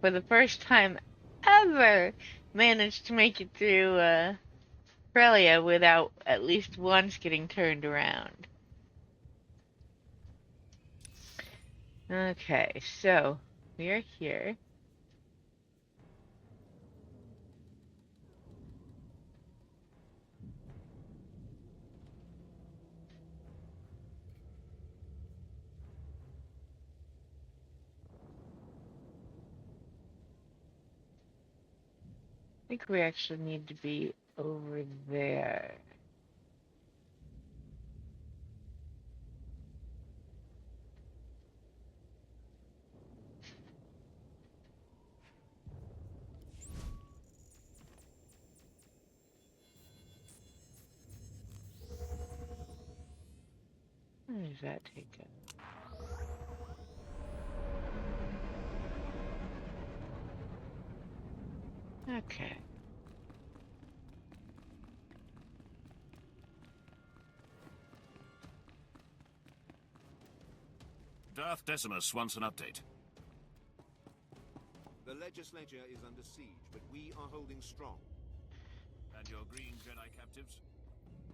for the first time ever, manage to make it through Corellia without at least once getting turned around. Okay, so we are here. I think we actually need to be over there. Where does that take us? Okay. Darth Decimus wants an update. The legislature is under siege, but we are holding strong. And your green Jedi captives?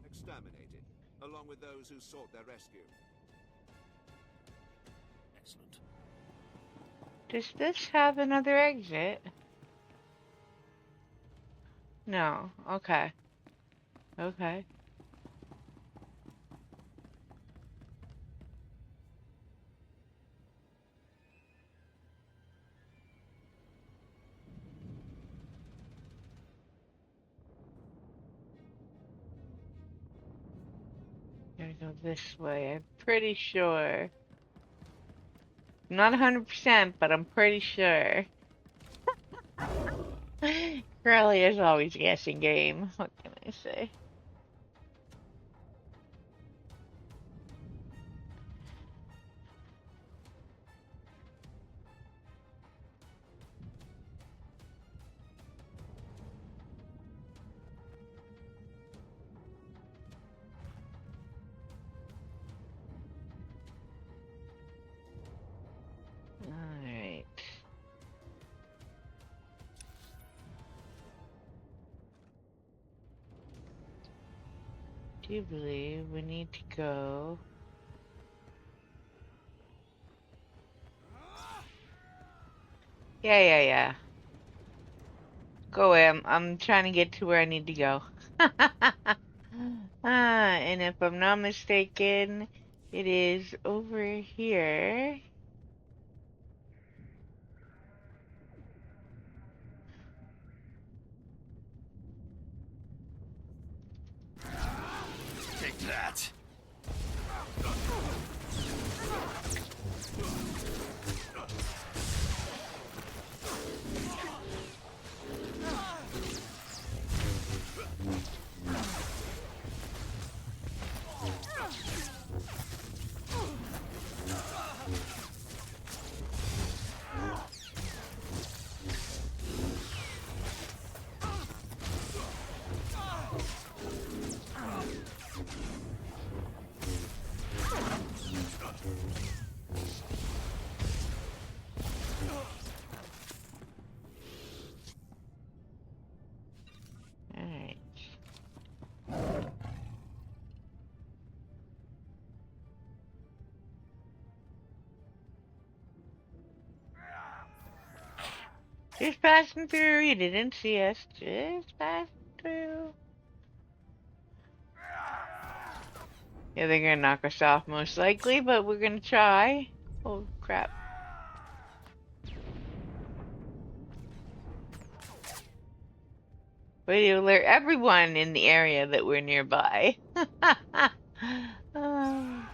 Exterminated, along with those who sought their rescue. Excellent. Does this have another exit? No. Okay. Okay. Gotta go this way. I'm pretty sure. Not 100%, but I'm pretty sure. Curly is always a guessing game. What can I say? Alright. Do you believe we need to go? Yeah. Go away. I'm trying to get to where I need to go. And if I'm not mistaken, it is over here. Take that. Alright. Just passing through. You didn't see us. Just passing through. Yeah, they're gonna knock us off most likely, but we're gonna try. Oh, crap. Way to alert everyone in the area that we're nearby. um.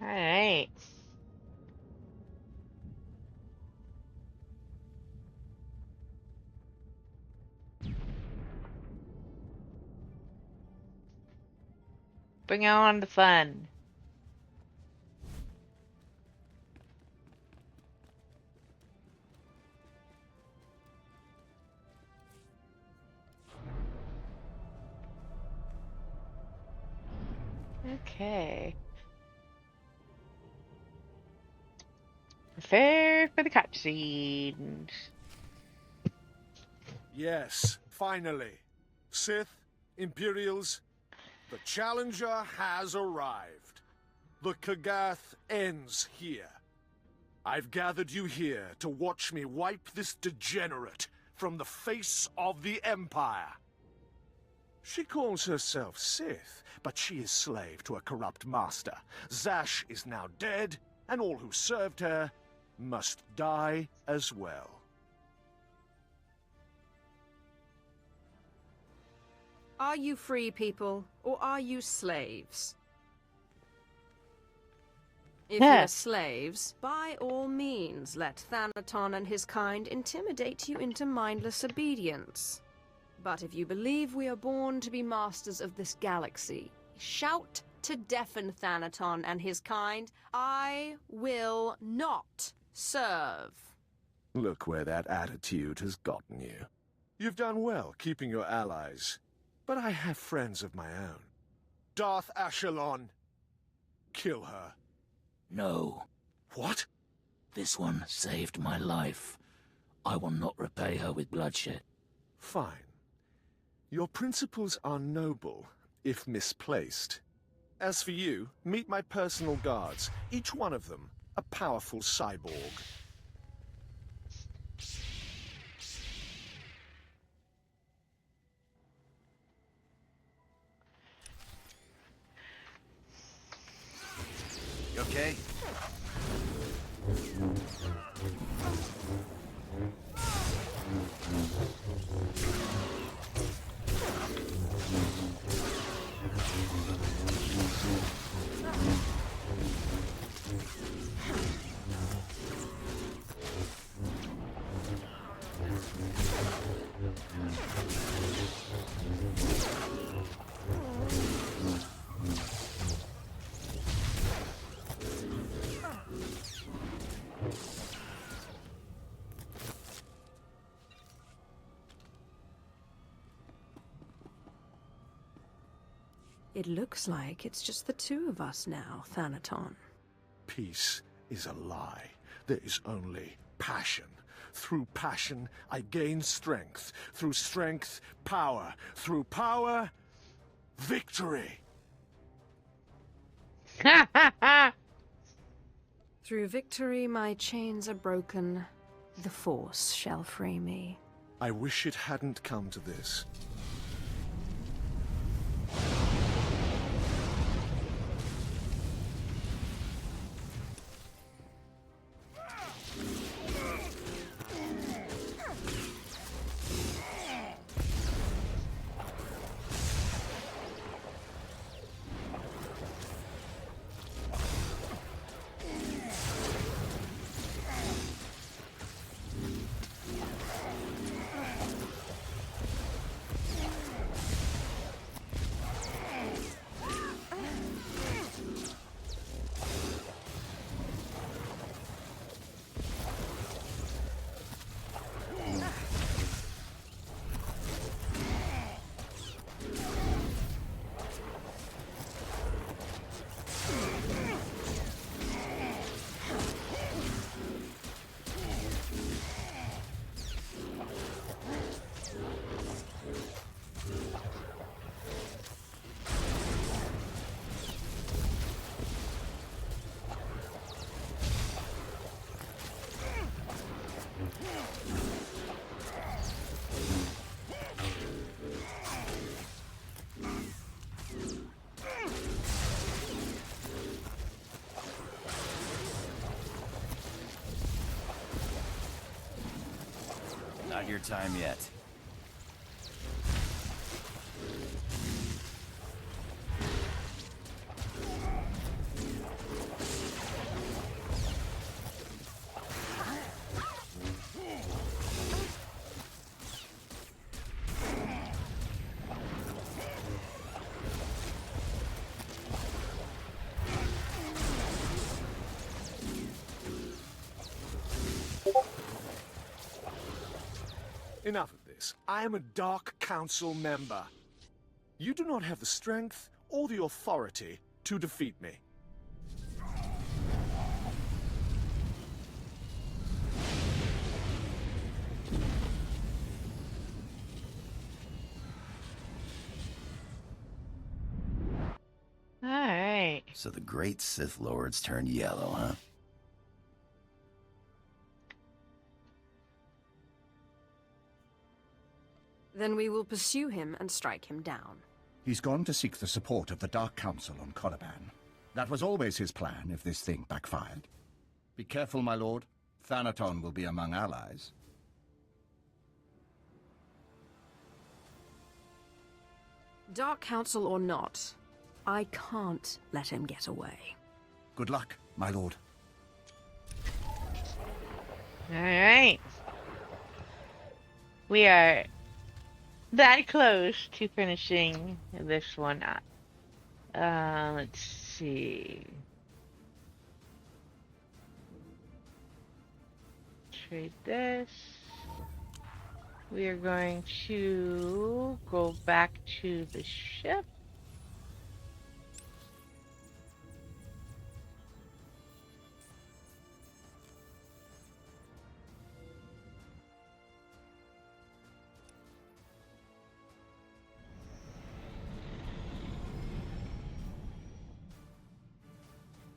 Alright. Bring on the fun. Okay. Prepare for the cutscenes. Yes, finally. Sith, Imperials, the Challenger has arrived. The Kagath ends here. I've gathered you here to watch me wipe this degenerate from the face of the Empire. She calls herself Sith, but she is slave to a corrupt master. Zash is now dead, and all who served her must die as well. Are you free people, or are you slaves? If you're slaves, by all means let Thanaton and his kind intimidate you into mindless obedience. But if you believe we are born to be masters of this galaxy, shout to deafen Thanaton and his kind, I will not serve. Look where that attitude has gotten you. You've done well keeping your allies, but I have friends of my own. Darth Ashalon, kill her. No. What? This one saved my life. I will not repay her with bloodshed. Fine. Your principles are noble, if misplaced. As for you, meet my personal guards, each one of them a powerful cyborg. You okay? It looks like it's just the two of us now, Thanaton. Peace is a lie. There is only passion. Through passion, I gain strength. Through strength, power. Through power, victory. Through victory, my chains are broken. The Force shall free me. I wish it hadn't come to this. Not your time yet. Enough of this. I am a Dark Council member. You do not have the strength or the authority to defeat me. Alright. So the great Sith Lords turned yellow, huh? Then we will pursue him and strike him down. He's gone to seek the support of the Dark Council on Korriban. That was always his plan if this thing backfired. Be careful, my lord. Thanaton will be among allies. Dark Council or not, I can't let him get away. Good luck, my lord. Alright. We are that close to finishing this one up. Let's see. Trade this. We are going to go back to the ship.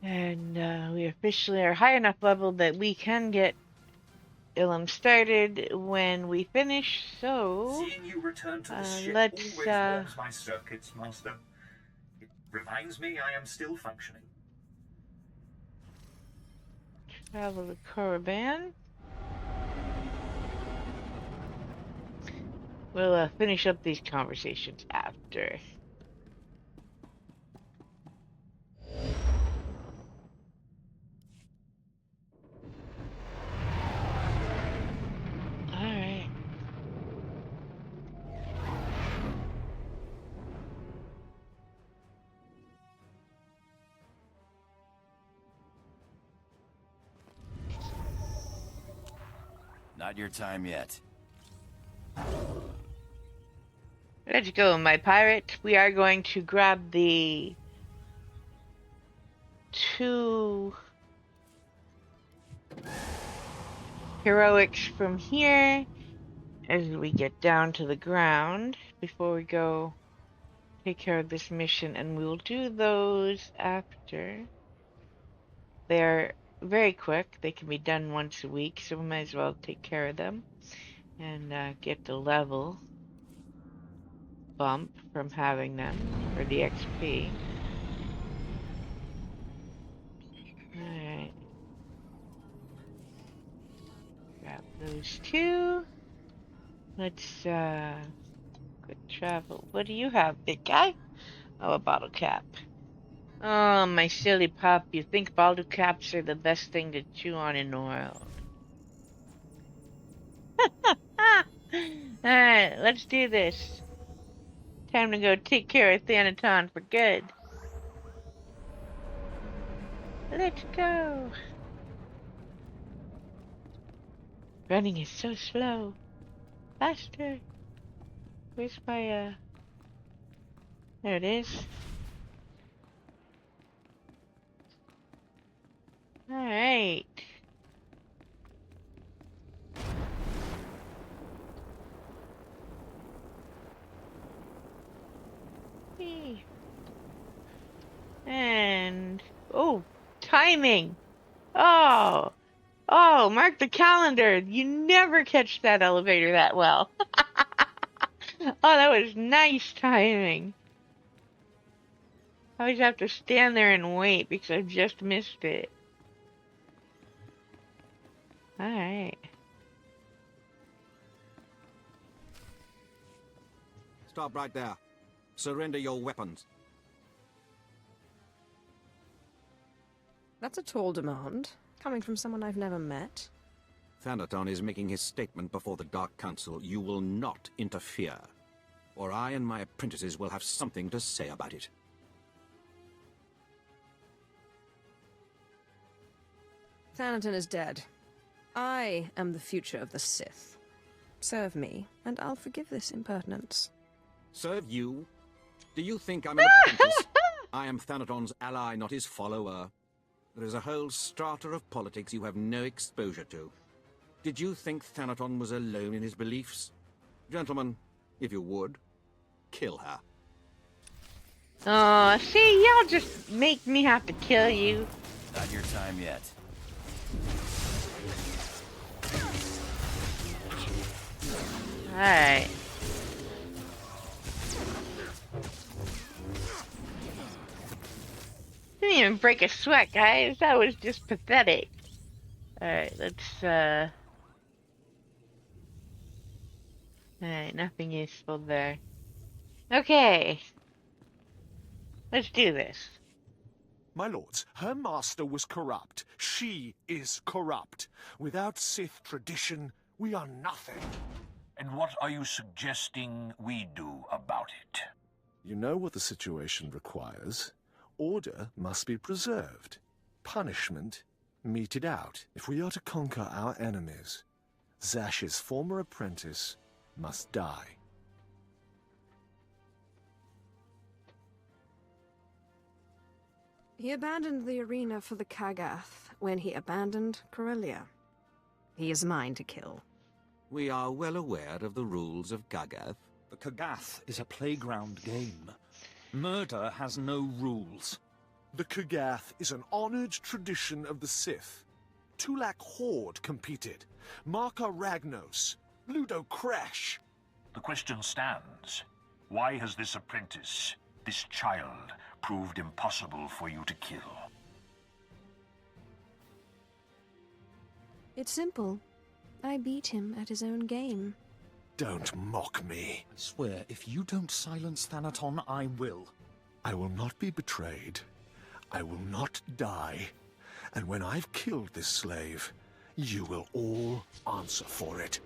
And we officially are high enough level that we can get Illum started when we finish, so Seeing you return to the ship let's always warms my circuits, Master. It reminds me I am still functioning. travel to Korriban. We'll finish up these conversations after. Alright. Not your time yet. Let's go, my pirate. We are going to grab the 2 heroics from here as we get down to the ground before we go take care of this mission, and we will do those after. They're very quick. They can be done once a week, so we might as well take care of them and get the level bump from having them, or the XP. Alright. Grab those 2. Let's quick travel. What do you have, big guy? Oh, a bottle cap. Oh, my silly pup. You think bottle caps are the best thing to chew on in the world. Alright, let's do this. Time to go take care of Thanaton for good. Let's go. Running is so slow. Faster. Where's my, there it is. Alright. And oh, timing. Oh, mark the calendar. You never catch that elevator that well. Oh, that was nice timing. I always have to stand there and wait because I just missed it. Alright. Stop right there. Surrender your weapons. That's a tall demand, coming from someone I've never met. Thanaton is making his statement before the Dark Council. You will not interfere, or I and my apprentices will have something to say about it. Thanaton is dead. I am the future of the Sith. Serve me, and I'll forgive this impertinence. Serve you? Do you think I'm an apprentice? I am Thanaton's ally, not his follower. There is a whole strata of politics you have no exposure to. Did you think Thanaton was alone in his beliefs? Gentlemen, if you would, kill her. Aw, see, y'all just make me have to kill you. Not your time yet. Alright. Didn't even break a sweat, guys. That was just pathetic. Alright, let's, Alright, nothing useful there. Okay. Let's do this. My lords, her master was corrupt. She is corrupt. Without Sith tradition, we are nothing. And what are you suggesting we do about it? You know what the situation requires. Order must be preserved. Punishment meted out. If we are to conquer our enemies, Zash's former apprentice must die. He abandoned the arena for the Kagath when he abandoned Corellia. He is mine to kill. We are well aware of the rules of Kagath. The Kagath is a playground game. Murder has no rules. The Kagath is an honored tradition of the Sith. Tulak Horde competed. Marka Ragnos. Ludo Crash. The question stands. Why has this apprentice, this child, proved impossible for you to kill? It's simple. I beat him at his own game. Don't mock me. I swear, if you don't silence Thanaton, I will. I will not be betrayed. I will not die. And when I've killed this slave, you will all answer for it.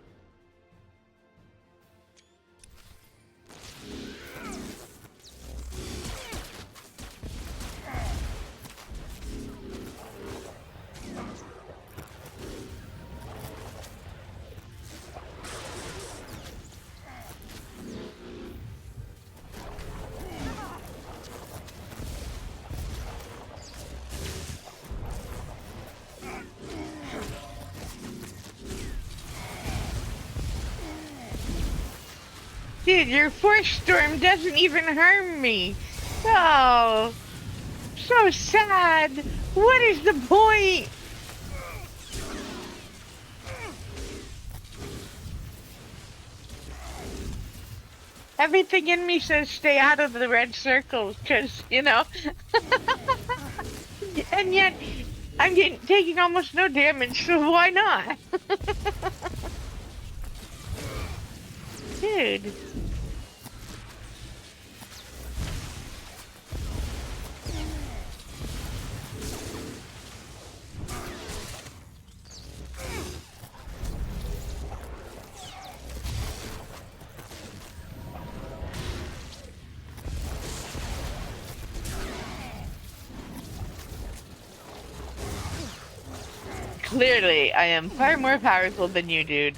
Dude, your force storm doesn't even harm me. Oh, so sad. What is the point? Everything in me says stay out of the red circles, because, you know. And yet, I'm taking almost no damage, so why not? Dude. Clearly, I am far more powerful than you, dude.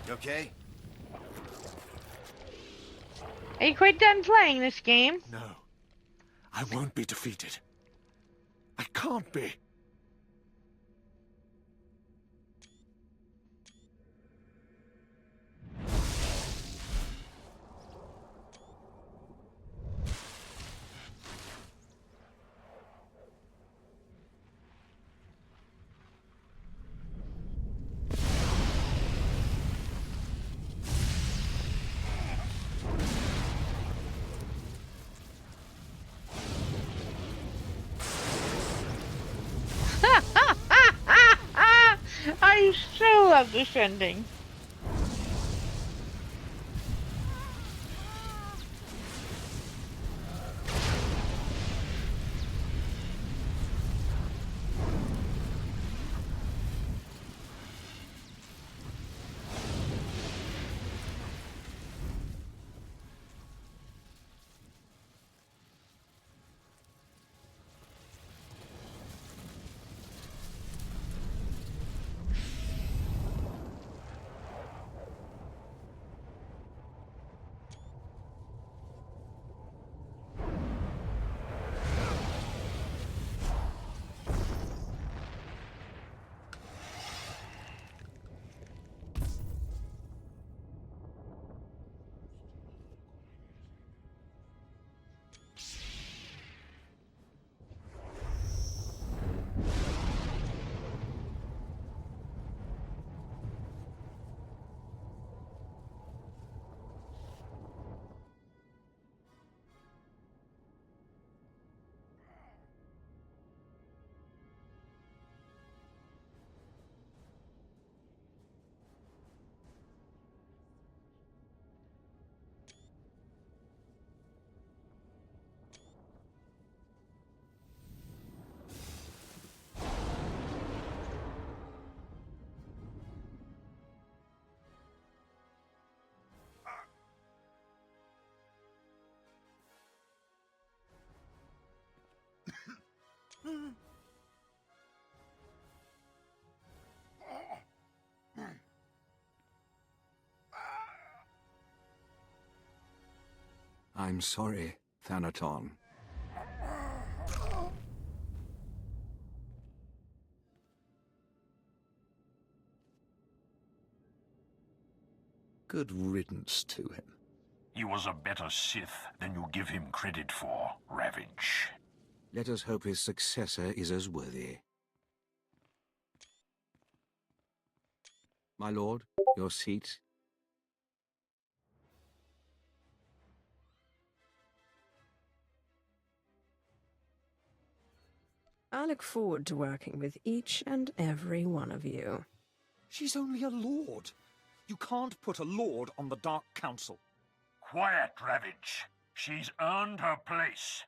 You okay? Are you quite done playing this game? No. I won't be defeated. I can't be. I so love this ending. I'm sorry, Thanaton. Good riddance to him. He was a better Sith than you give him credit for, Ravage. Let us hope his successor is as worthy. My lord, your seat. I look forward to working with each and every one of you. She's only a lord. You can't put a lord on the Dark Council. Quiet, Ravage. She's earned her place.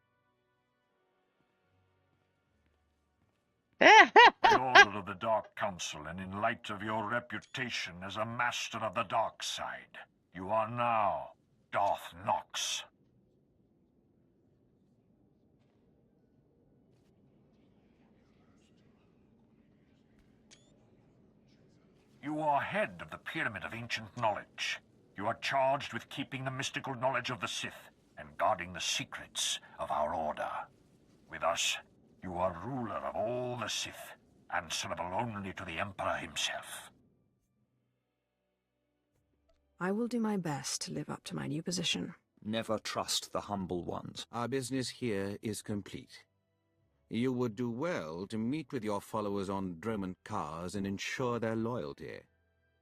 By order of the Dark Council, and in light of your reputation as a master of the dark side, you are now Darth Nox. You are head of the Pyramid of Ancient Knowledge. You are charged with keeping the mystical knowledge of the Sith and guarding the secrets of our order. With us, you are ruler of all the Sith, answerable only to the Emperor himself. I will do my best to live up to my new position. Never trust the humble ones. Our business here is complete. You would do well to meet with your followers on Dromant cars and ensure their loyalty.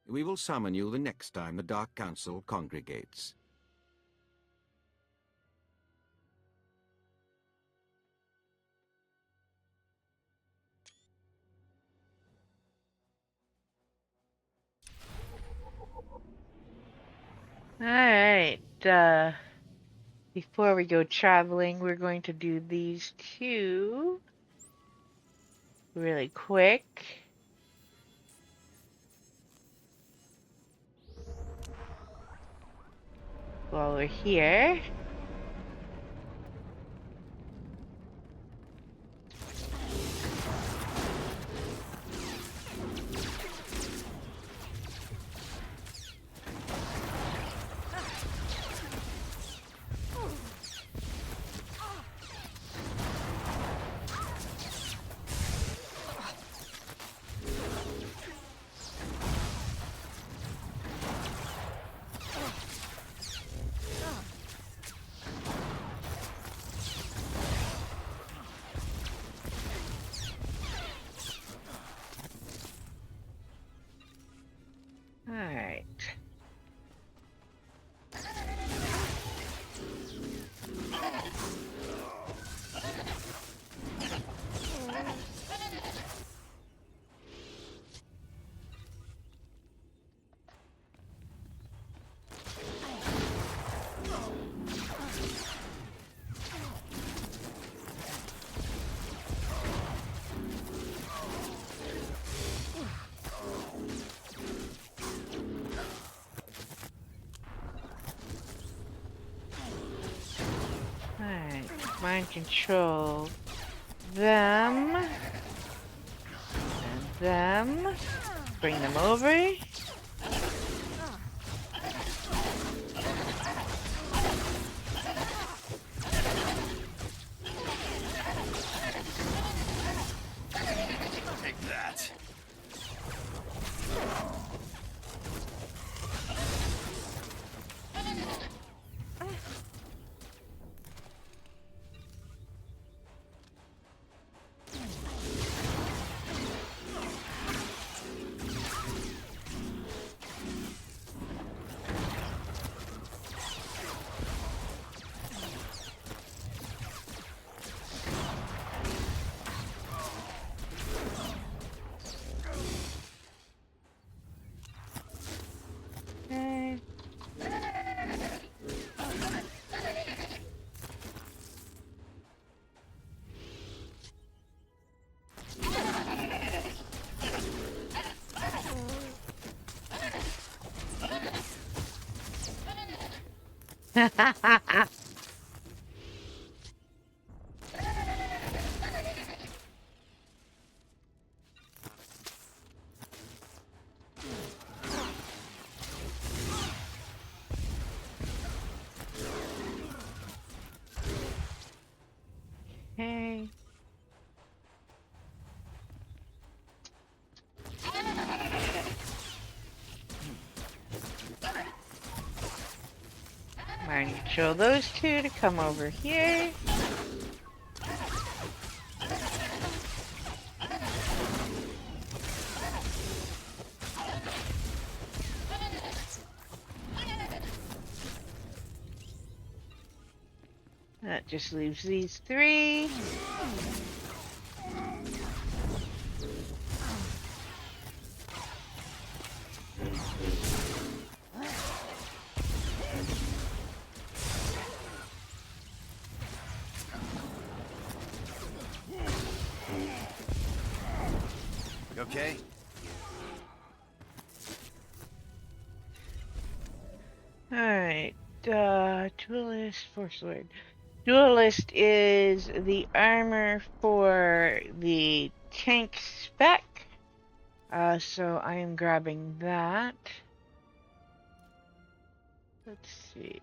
We will summon you the next time the Dark Council congregates. Alright, before we go traveling, we're going to do these two really quick. While we're here. Alright. Mind control them and them. Bring them over. Take that. Trying to control those two to come over here. That just leaves these three. You okay? Alright, Duelist, Force Lord. Duelist is the armor for the tank spec. So I am grabbing that. Let's see.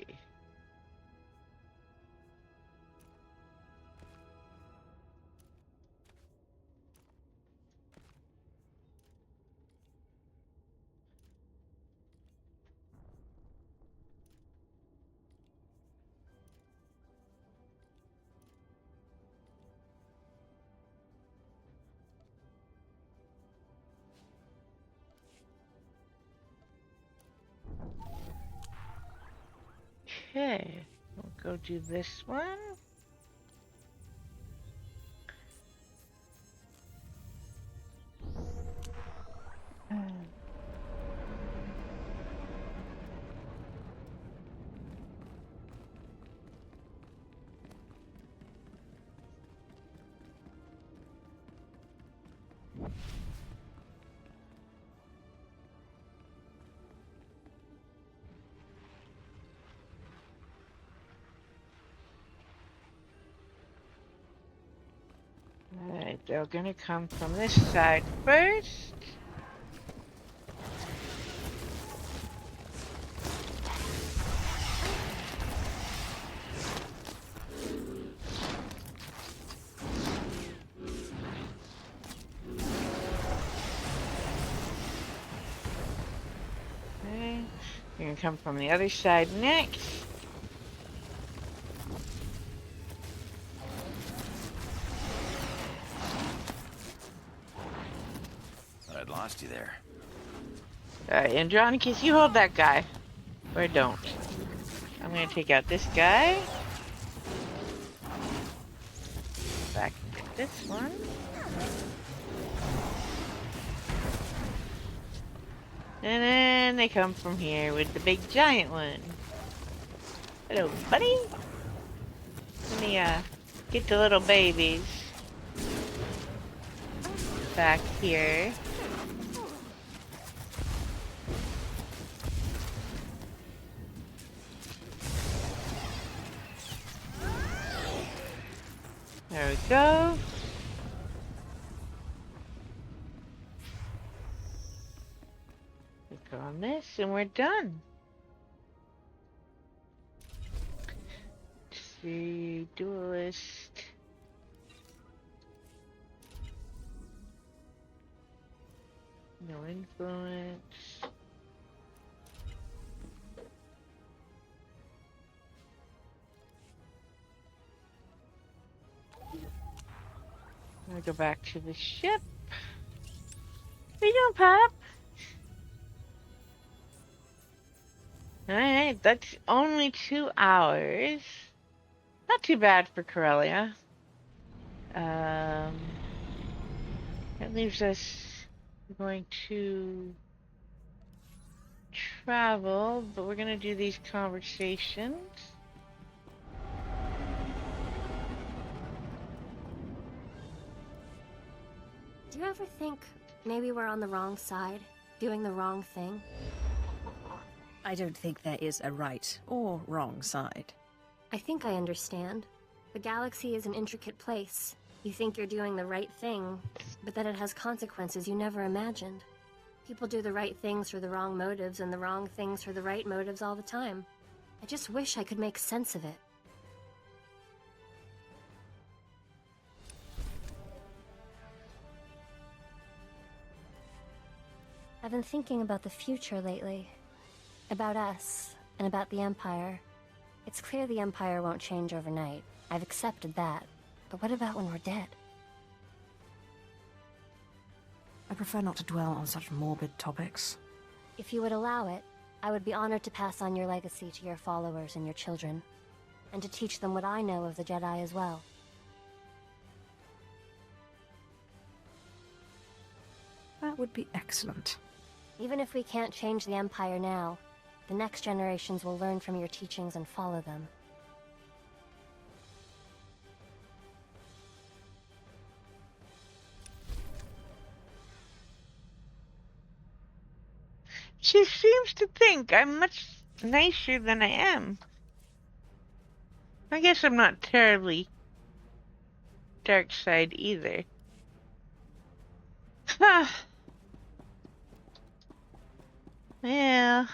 Okay, we'll go do this one. Alright, they're gonna come from this side first. Okay, you're gonna come from the other side next. I'd lost you there. Alright, Andronicus, you hold that guy. Or don't. I'm gonna take out this guy. Back and get this one. And then they come from here with the big giant one. Hello, buddy. Let me get the little babies back here. There we go. Click on this and we're done. Let's see, Duelist. No influence. I'm gonna go back to the ship. What are you doing, Pop? Alright, that's only 2 hours. Not too bad for Corellia. That leaves us going to travel, but we're gonna do these conversations. Do you ever think maybe we're on the wrong side, doing the wrong thing? I don't think there is a right or wrong side. I think I understand. The galaxy is an intricate place. You think you're doing the right thing, but then it has consequences you never imagined. People do the right things for the wrong motives and the wrong things for the right motives all the time. I just wish I could make sense of it. I've been thinking about the future lately. About us, and about the Empire. It's clear the Empire won't change overnight. I've accepted that. But what about when we're dead? I prefer not to dwell on such morbid topics. If you would allow it, I would be honored to pass on your legacy to your followers and your children, and to teach them what I know of the Jedi as well. That would be excellent. Even if we can't change the Empire now, the next generations will learn from your teachings and follow them. She seems to think I'm much nicer than I am. I guess I'm not terribly dark side either. Huh. Yeah.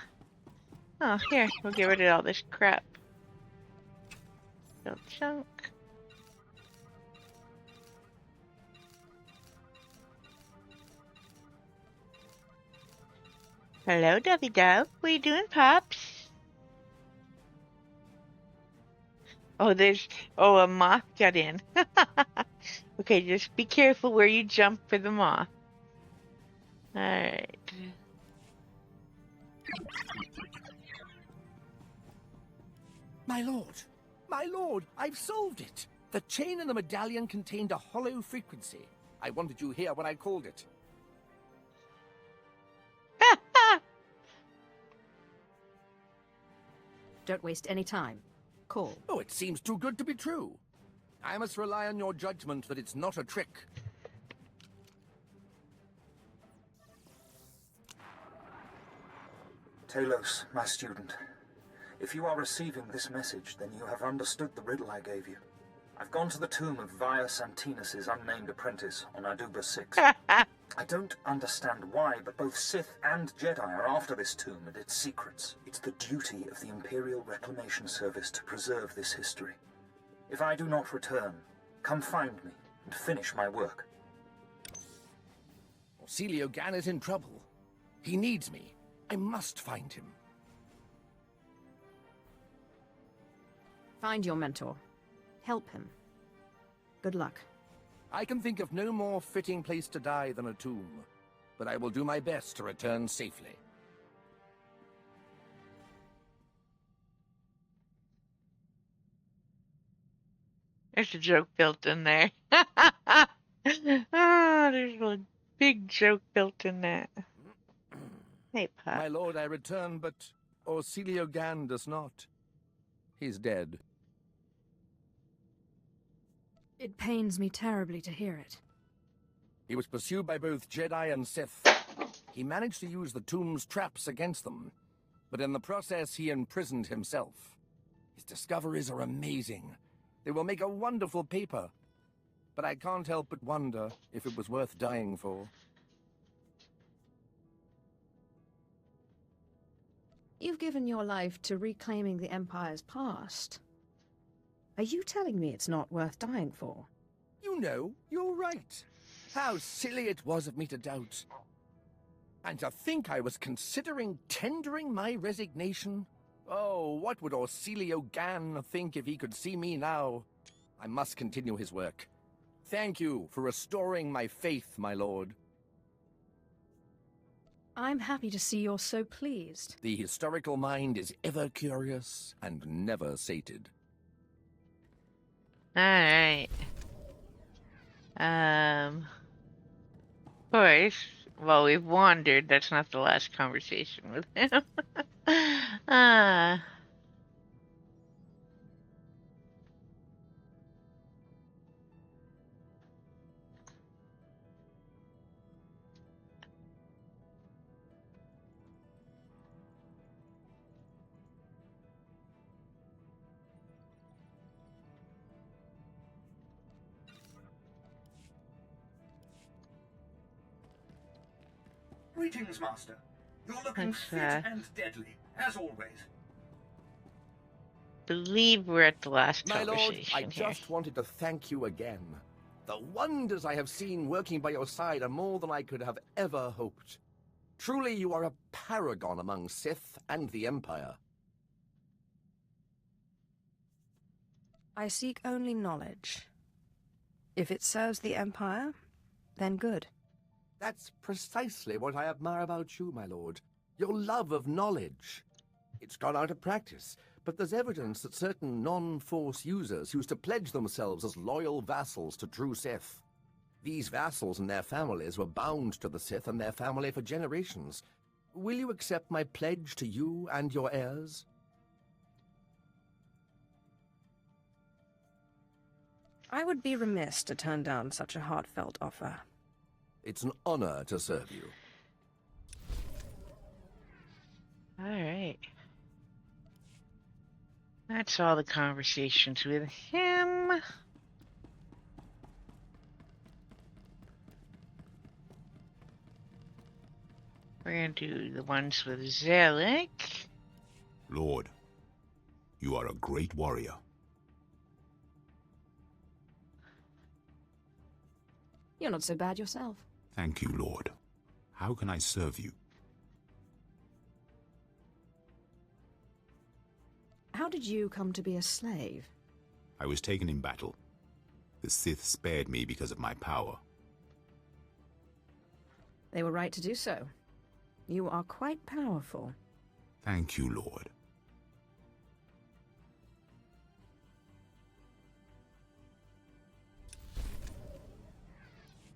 Oh, here, we'll get rid of all this crap. Build chunk. Hello, Dovey Dove. What are you doing, Pops? Oh, a moth got in. Okay, just be careful where you jump for the moth. Alright. My lord, I've solved it. The chain in the medallion contained a hollow frequency. I wanted you here when I called it. Don't waste any time. Call. Oh, it seems too good to be true. I must rely on your judgment that it's not a trick. Talos, my student. If you are receiving this message, then you have understood the riddle I gave you. I've gone to the tomb of Via Santinus' unnamed apprentice on Aduba 6. I don't understand why, but both Sith and Jedi are after this tomb and its secrets. It's the duty of the Imperial Reclamation Service to preserve this history. If I do not return, come find me and finish my work. Orsilio Gan is in trouble. He needs me. I must find him. Find your mentor. Help him. Good luck. I can think of no more fitting place to die than a tomb, but I will do my best to return safely. There's a joke built in there. Ah, there's a big joke built in that. Hey, Pop. My lord, I return, but Orsilio Gan does not. He's dead. It pains me terribly to hear it. He was pursued by both Jedi and Sith. He managed to use the tomb's traps against them, but in the process he imprisoned himself. His discoveries are amazing. They will make a wonderful paper, but I can't help but wonder if it was worth dying for. You've given your life to reclaiming the Empire's past. Are you telling me it's not worth dying for? You know, you're right. How silly it was of me to doubt. And to think I was considering tendering my resignation? Oh, what would Orsilio Gan think if he could see me now? I must continue his work. Thank you for restoring my faith, my lord. I'm happy to see you're so pleased. The historical mind is ever curious and never sated. Alright. Of course, well, we've wandered. That's not the last conversation with him. Greetings, Master. You're looking fit and deadly, as always. Believe we're at the last My conversation lord, I here. just wanted to thank you again. The wonders I have seen working by your side are more than I could have ever hoped. Truly, you are a paragon among Sith and the Empire. I seek only knowledge. If it serves the Empire, then good. That's precisely what I admire about you, my lord. Your love of knowledge. It's gone out of practice, but there's evidence that certain non-Force users used to pledge themselves as loyal vassals to true Sith. These vassals and their families were bound to the Sith and their family for generations. Will you accept my pledge to you and your heirs? I would be remiss to turn down such a heartfelt offer. It's an honor to serve you. All right. That's all the conversations with him. We're going to do the ones with Zelig. Lord, you are a great warrior. You're not so bad yourself. Thank you, Lord. How can I serve you? How did you come to be a slave? I was taken in battle. The Sith spared me because of my power. They were right to do so. You are quite powerful. Thank you, Lord.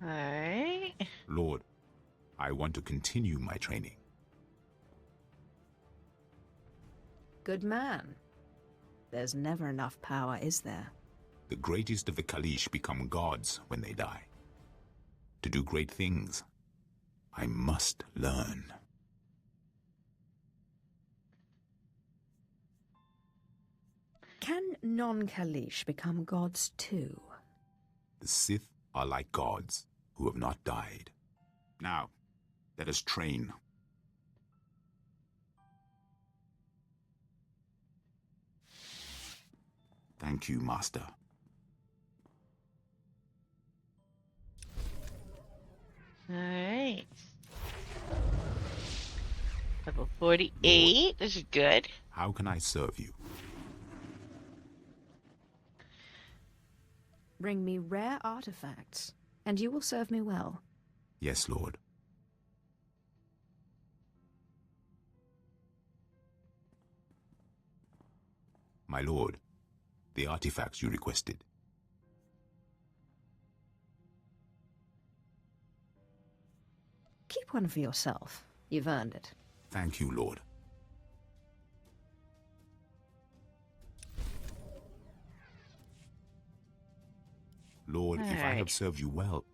Alright. Lord, I want to continue my training. Good man. There's never enough power, is there? The greatest of the Kalish become gods when they die. To do great things, I must learn. Can non-Kalish become gods too? The Sith are like gods who have not died. Now, let us train. Thank you, Master. Alright. Level 48. Lord, this is good. How can I serve you? Bring me rare artifacts, and you will serve me well. Yes, Lord. My lord, the artifacts you requested. Keep one for yourself. You've earned it. Thank you, Lord. Lord, if I have served you well,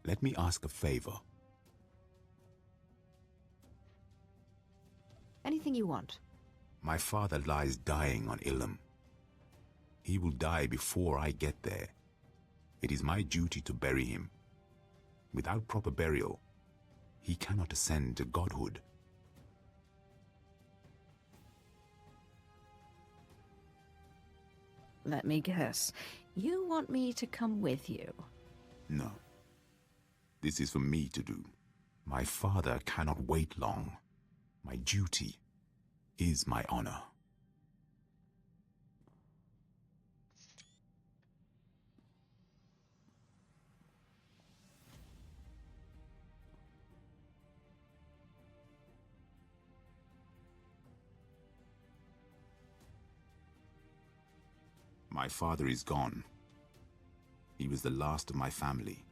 let me ask a favor. Anything you want. My father lies dying on Illum. He will die before I get there. It is my duty to bury him. Without proper burial, he cannot ascend to godhood. Let me guess. You want me to come with you? No. This is for me to do. My father cannot wait long. My duty is my honor. My father is gone. He was the last of my family.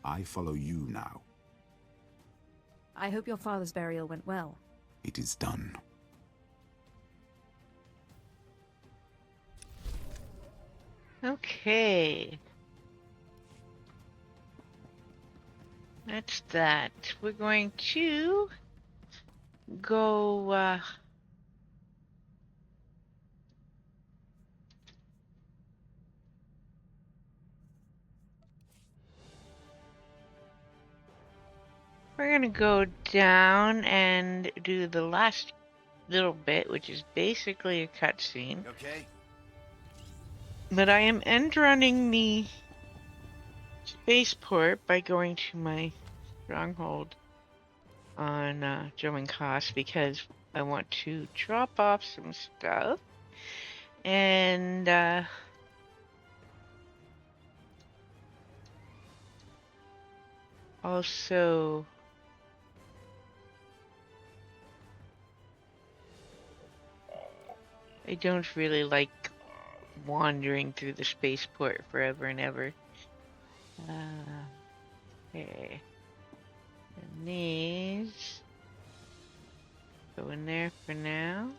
I follow you now. I hope your father's burial went well. It is done. Okay. That's that. We're going to go, we're going to go down and do the last little bit, which is basically a cutscene. Okay. But I am end running the spaceport by going to my stronghold on Joe and Koss because I want to drop off some stuff. And also I don't really like wandering through the spaceport forever and ever. Okay. And these go in there for now.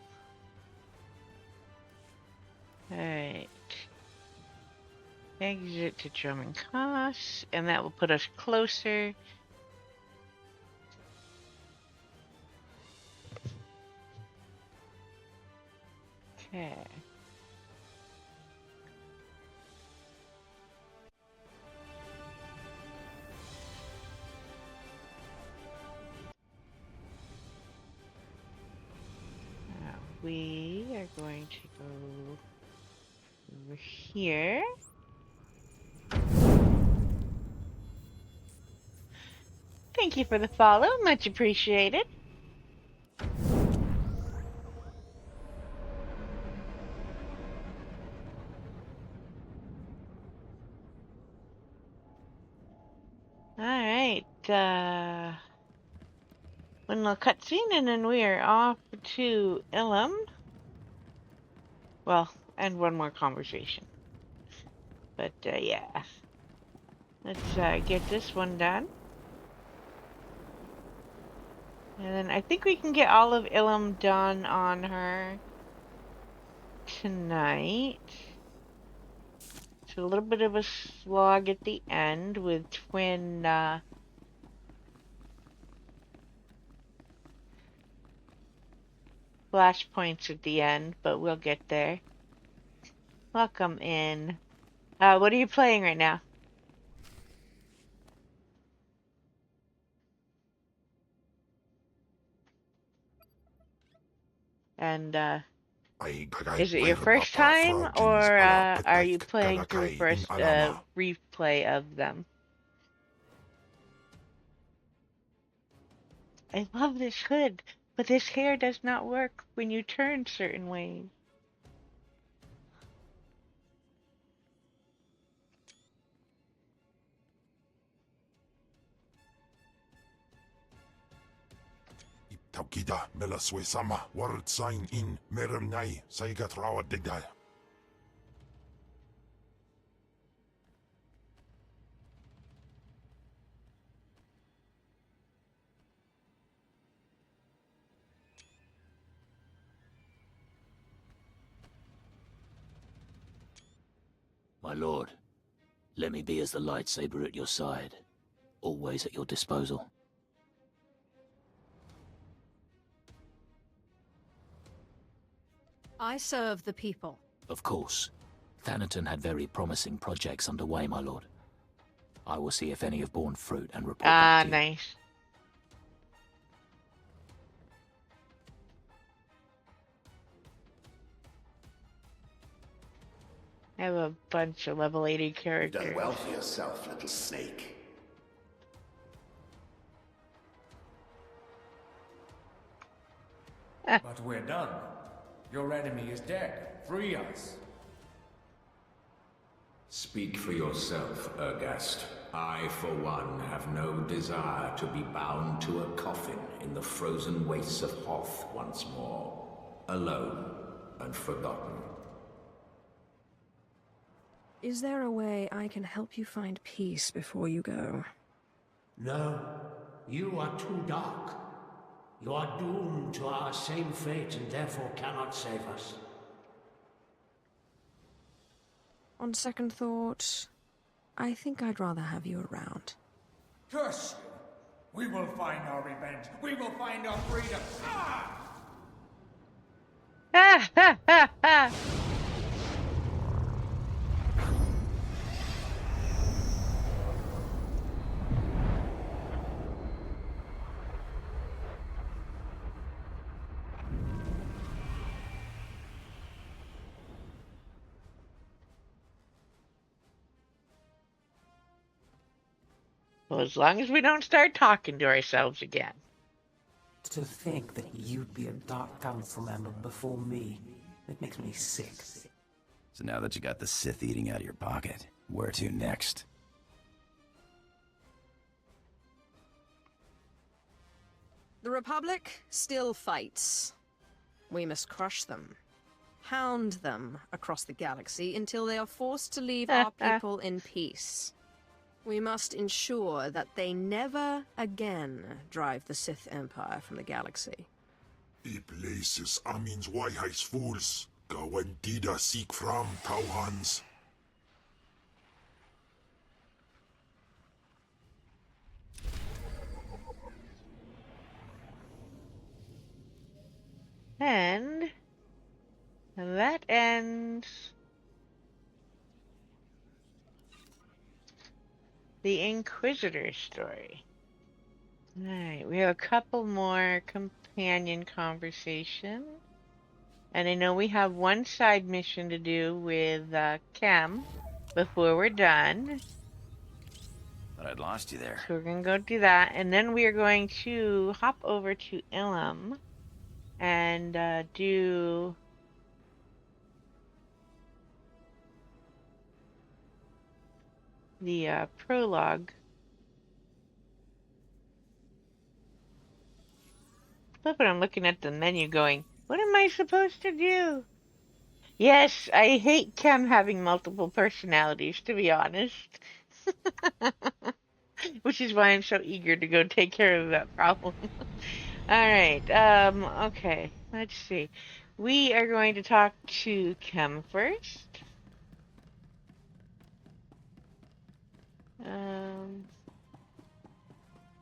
Alright. Exit to Drummond Cost, and that will put us closer. Okay. Now we are going to go over here. Thank you for the follow, much appreciated. Alright, one little cutscene and then we are off to Illum. Well, and one more conversation. But, yeah. Let's, get this one done. And then I think we can get all of Illum done on her tonight. So a little bit of a slog at the end with twin, flashpoints at the end, but we'll get there. Welcome in. What are you playing right now? And, is it your first time, or are you playing through the first replay of them? I love this hood, but this hair does not work when you turn certain ways. Taukida melaswe sama word sign in meremnai saigat rawa digdai. My lord, let me be as the lightsaber at your side, always at your disposal. I serve the people. Of course. Thanaton had very promising projects underway, my lord. I will see if any have borne fruit and report back to you. Nice. I have a bunch of level 80 characters. You've done well for yourself, little snake. But we're done. Your enemy is dead. Free us. Speak for yourself, Ergast. I, for one, have no desire to be bound to a coffin in the frozen wastes of Hoth once more. Alone and forgotten. Is there a way I can help you find peace before you go? No. You are too dark. You are doomed to our same fate and therefore cannot save us. On second thought, I think I'd rather have you around. Curse you! We will find our revenge. We will find our freedom. Ah! Ha ha ha ha! Well, as long as we don't start talking to ourselves again. To think that you'd be a dark council member before me, it makes me sick. So now that you got the Sith eating out of your pocket, where to next? The Republic still fights. We must crush them. Hound them across the galaxy until they are forced to leave our people in peace. We must ensure that they never again drive the Sith Empire from the galaxy. I places amins wajhais fools. Gawen dida seek from Tauhans. And that ends the Inquisitor story. Alright, we have a couple more companion conversations. And I know we have one side mission to do with Chem before we're done. But I'd lost you there. So we're going to go do that. And then we are going to hop over to Illum and do the prologue. Look what I'm looking at the menu going, what am I supposed to do? Yes, I hate Chem having multiple personalities, to be honest. Which is why I'm so eager to go take care of that problem. Alright, okay, let's see. We are going to talk to Chem first.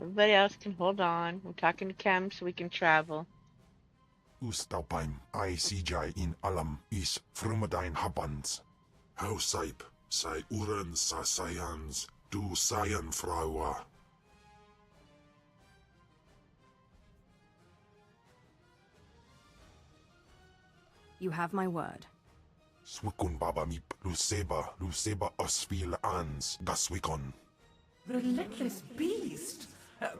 Everybody else can hold on. I'm talking to Chem so we can travel. Ustapaim, I CJ in Alam is Frumadine Habans. Hausaip, Sai Uren Sa Sayans, Du Sayan Fraua. You have my word. Swikun Baba Mip, Luceba Osfil Ans, Gaswikon. Relentless beast!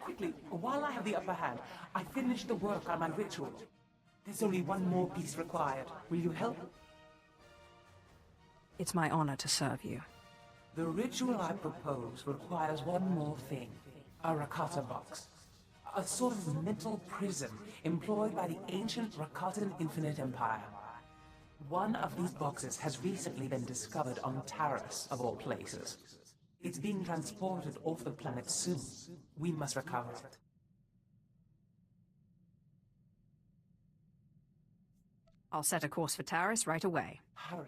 Quickly, while I have the upper hand, I finished the work on my ritual. There's only one more piece required. Will you help? It's my honor to serve you. The ritual I propose requires one more thing. A Rakata box. A sort of mental prison employed by the ancient Rakatan Infinite Empire. One of these boxes has recently been discovered on Taris, of all places. It's being transported off the planet soon. We must recover it. I'll set a course for Taris right away. Hurry.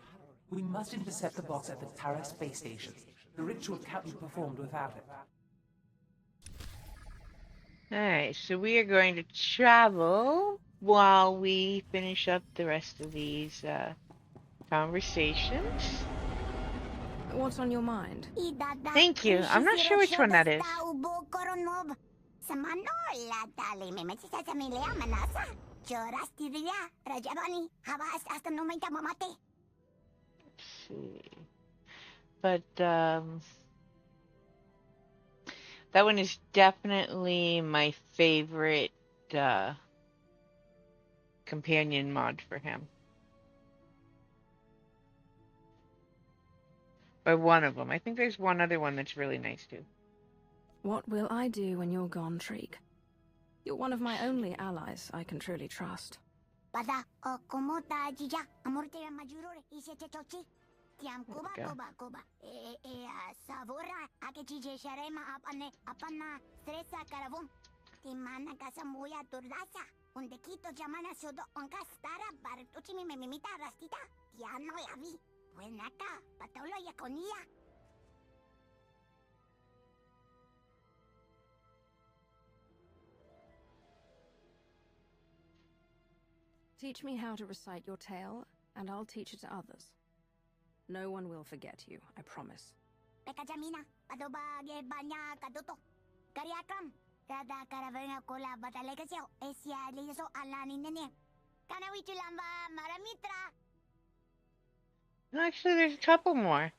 We must intercept the box at the Taris space station. The ritual can't be performed without it. Alright, so we are going to travel while we finish up the rest of these conversations. What's on your mind? Thank you. I'm not sure which one that is. Let's see. But that one is definitely my favorite companion mod for him. Or one of them. I think there's one other one that's really nice too. What will I do when you're gone, Shriek? You're one of my only allies I can truly trust. Teach me how to recite your tale, and I'll teach it to others. No one will forget you, I promise. Actually, there's a couple more.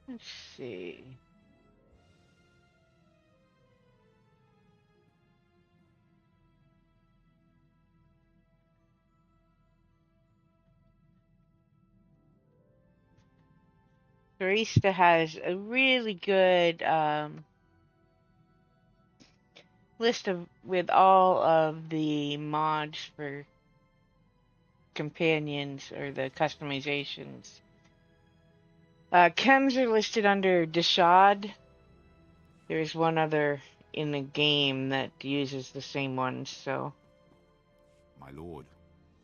Let's see. Barista has a really good list of with all of the mods for companions or the customizations. Chems are listed under Deshad. There's one other in the game that uses the same ones, so. My lord,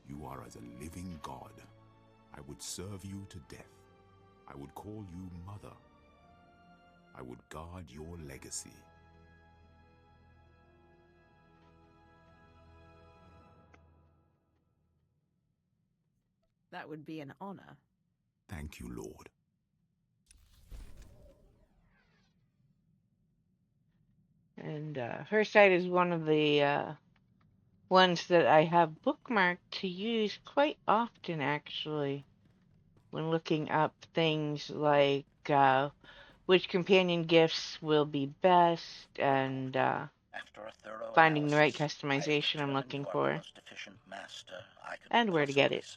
you are as a living god. I would serve you to death. I would call you mother. I would guard your legacy. That would be an honor. Thank you, Lord. And her site is one of the ones that I have bookmarked to use quite often, actually, when looking up things like which companion gifts will be best and finding the right customization I'm looking for, and where to get it.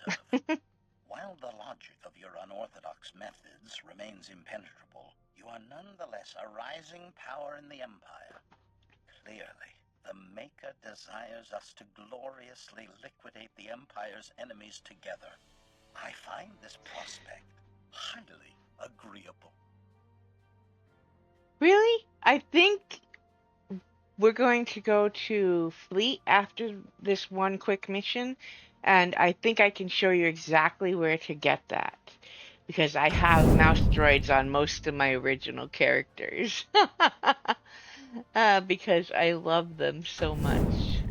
While the logic of your unorthodox methods remains impenetrable, you are nonetheless a rising power in the Empire. Clearly, the Maker desires us to gloriously liquidate the Empire's enemies together. I find this prospect highly agreeable. Really? I think we're going to go to Fleet after this one quick mission, and I think I can show you exactly where to get that, because I have mouse droids on most of my original characters. Because I love them so much.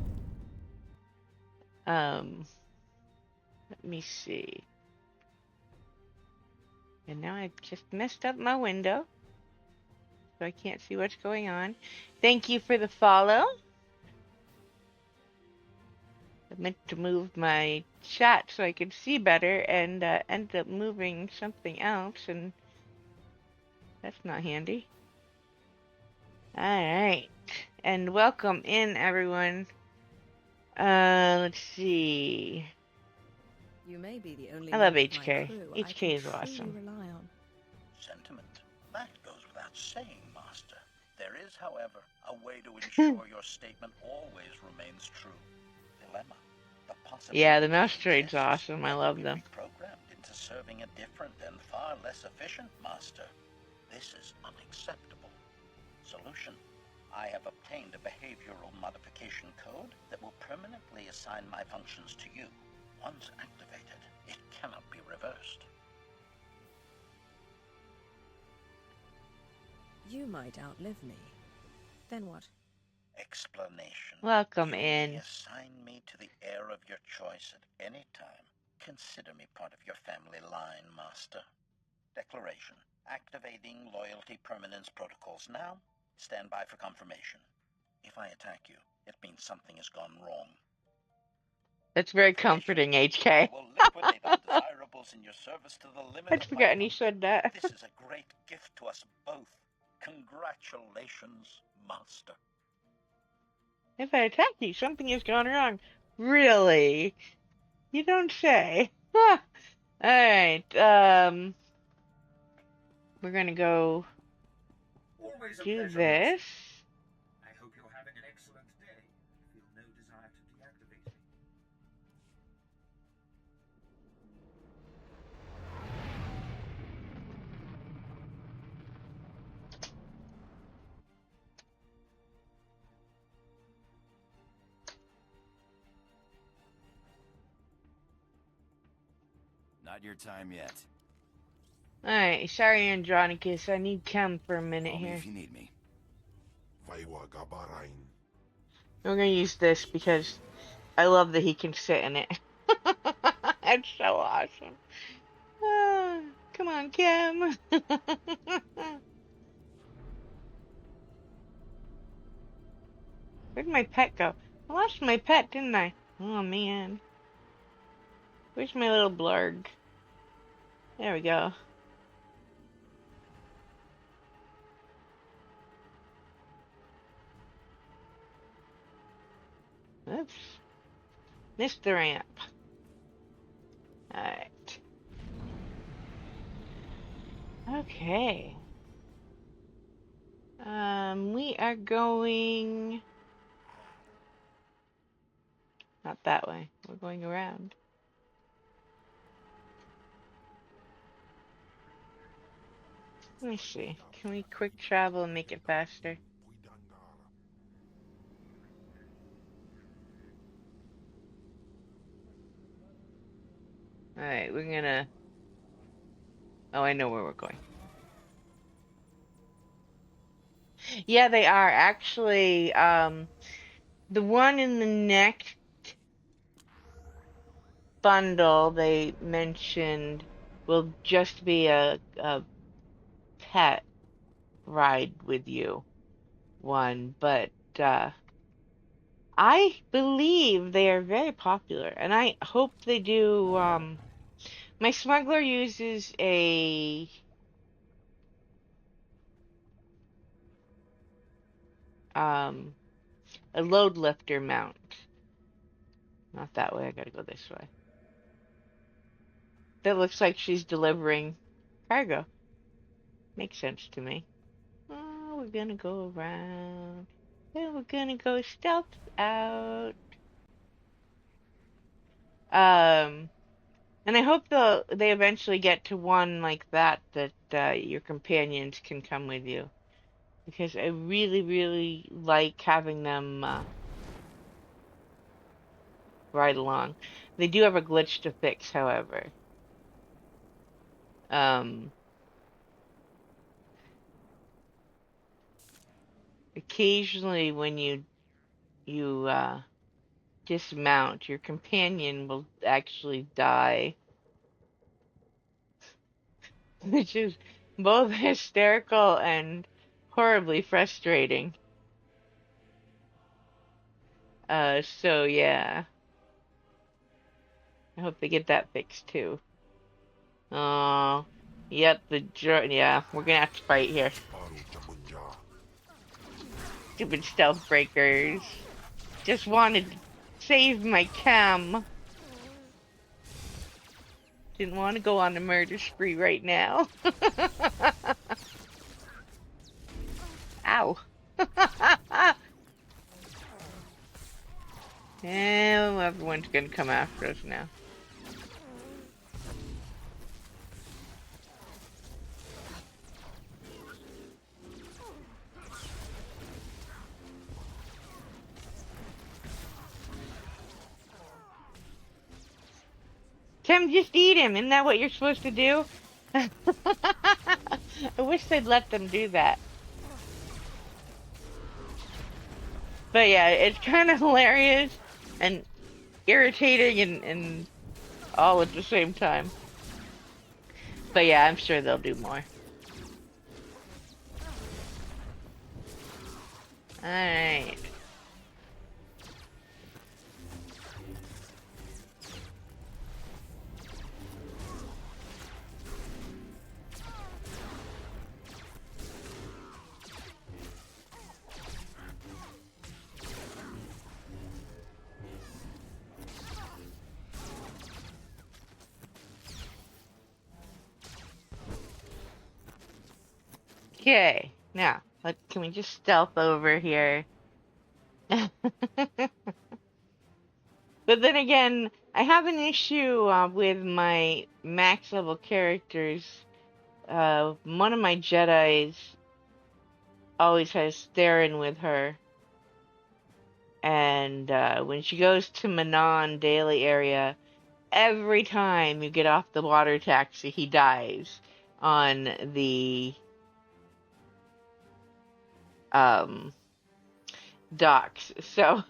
Let me see. And now I just messed up my window, so I can't see what's going on. Thank you for the follow. I meant to move my chat so I could see better, and ended up moving something else, and that's not handy. Alright, and welcome in, everyone. Let's see. You may be the only I love member of my HK. crew HK is I can awesome. truly rely on. Sentiment. That goes without saying, Master. There is, however, a way to ensure your statement always remains true. Dilemma. The possibility Yeah, the mouse droid's awesome. I love them. programmed into serving a different and far less efficient master. This is unacceptable. Solution. I have obtained a behavioral modification code that will permanently assign my functions to you. Once activated, it cannot be reversed. You might outlive me. Then what? Explanation. Welcome you in. May assign me to the heir of your choice at any time. Consider me part of your family line, Master. Declaration. Activating loyalty permanence protocols now. Stand by for confirmation. If I attack you, it means something has gone wrong. That's very comforting, HK. I will liquidate undesirables in your service to the limit I'd of forgotten my you said that. This is a great gift to us both. Congratulations, Master. If I attack you, something has gone wrong. Really? You don't say. Huh. Alright, we're gonna go Always a do pleasure, this. I hope you're having an excellent day. Feel no desire to deactivate me. Not your time yet. Alright, sorry Andronicus, I need Chem for a minute Call me here. if you need me. We're gonna use this because I love that he can sit in it. It's so awesome. Ah, come on, Chem. Where'd my pet go? I lost my pet, didn't I? Oh, man. Where's my little blurg? There we go. Oops. Missed the ramp. Alright. Okay. We are going... Not that way. We're going around. Let me see. Can we quick travel and make it faster? Alright, we're gonna... Oh, I know where we're going. Yeah, they are. Actually, the one in the next bundle they mentioned will just be a pet ride with you one, but I believe they are very popular, and I hope they do. My smuggler uses a load lifter mount. Not that way, I gotta go this way. That looks like she's delivering cargo. Makes sense to me. Oh, we're gonna go around. Then we're gonna go stealth out. And I hope they eventually get to one like that your companions can come with you. Because I really, really like having them ride along. They do have a glitch to fix, however. Occasionally when you dismount, your companion will actually die. Which is both hysterical and horribly frustrating. So yeah. I hope they get that fixed too. Oh, yep, yeah, we're gonna have to fight here. Stupid stealth breakers. Just wanted to save my chem. Didn't want to go on a murder spree right now. Ow. Oh, everyone's gonna come after us now. Kim, just eat him. Isn't that what you're supposed to do? I wish they'd let them do that. But yeah, it's kind of hilarious and irritating and all at the same time. But yeah, I'm sure they'll do more. Alright. Okay, now, can we just stealth over here? But then again, I have an issue with my max level characters. One of my Jedis always has Theron with her. And when she goes to Manon Daily area, every time you get off the water taxi, he dies on the docks. So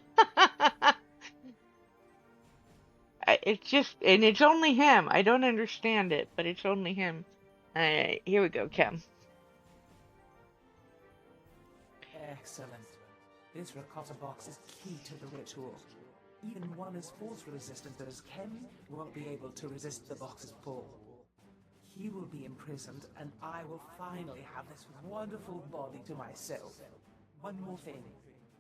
it's just, and it's only him. I don't understand it, but it's only him. Alright, here we go, Kim. Excellent. This ricotta box is key to the ritual. Even one as force resistant as Ken won't be able to resist the box's pull. He will be imprisoned, and I will finally have this wonderful body to myself. One more thing.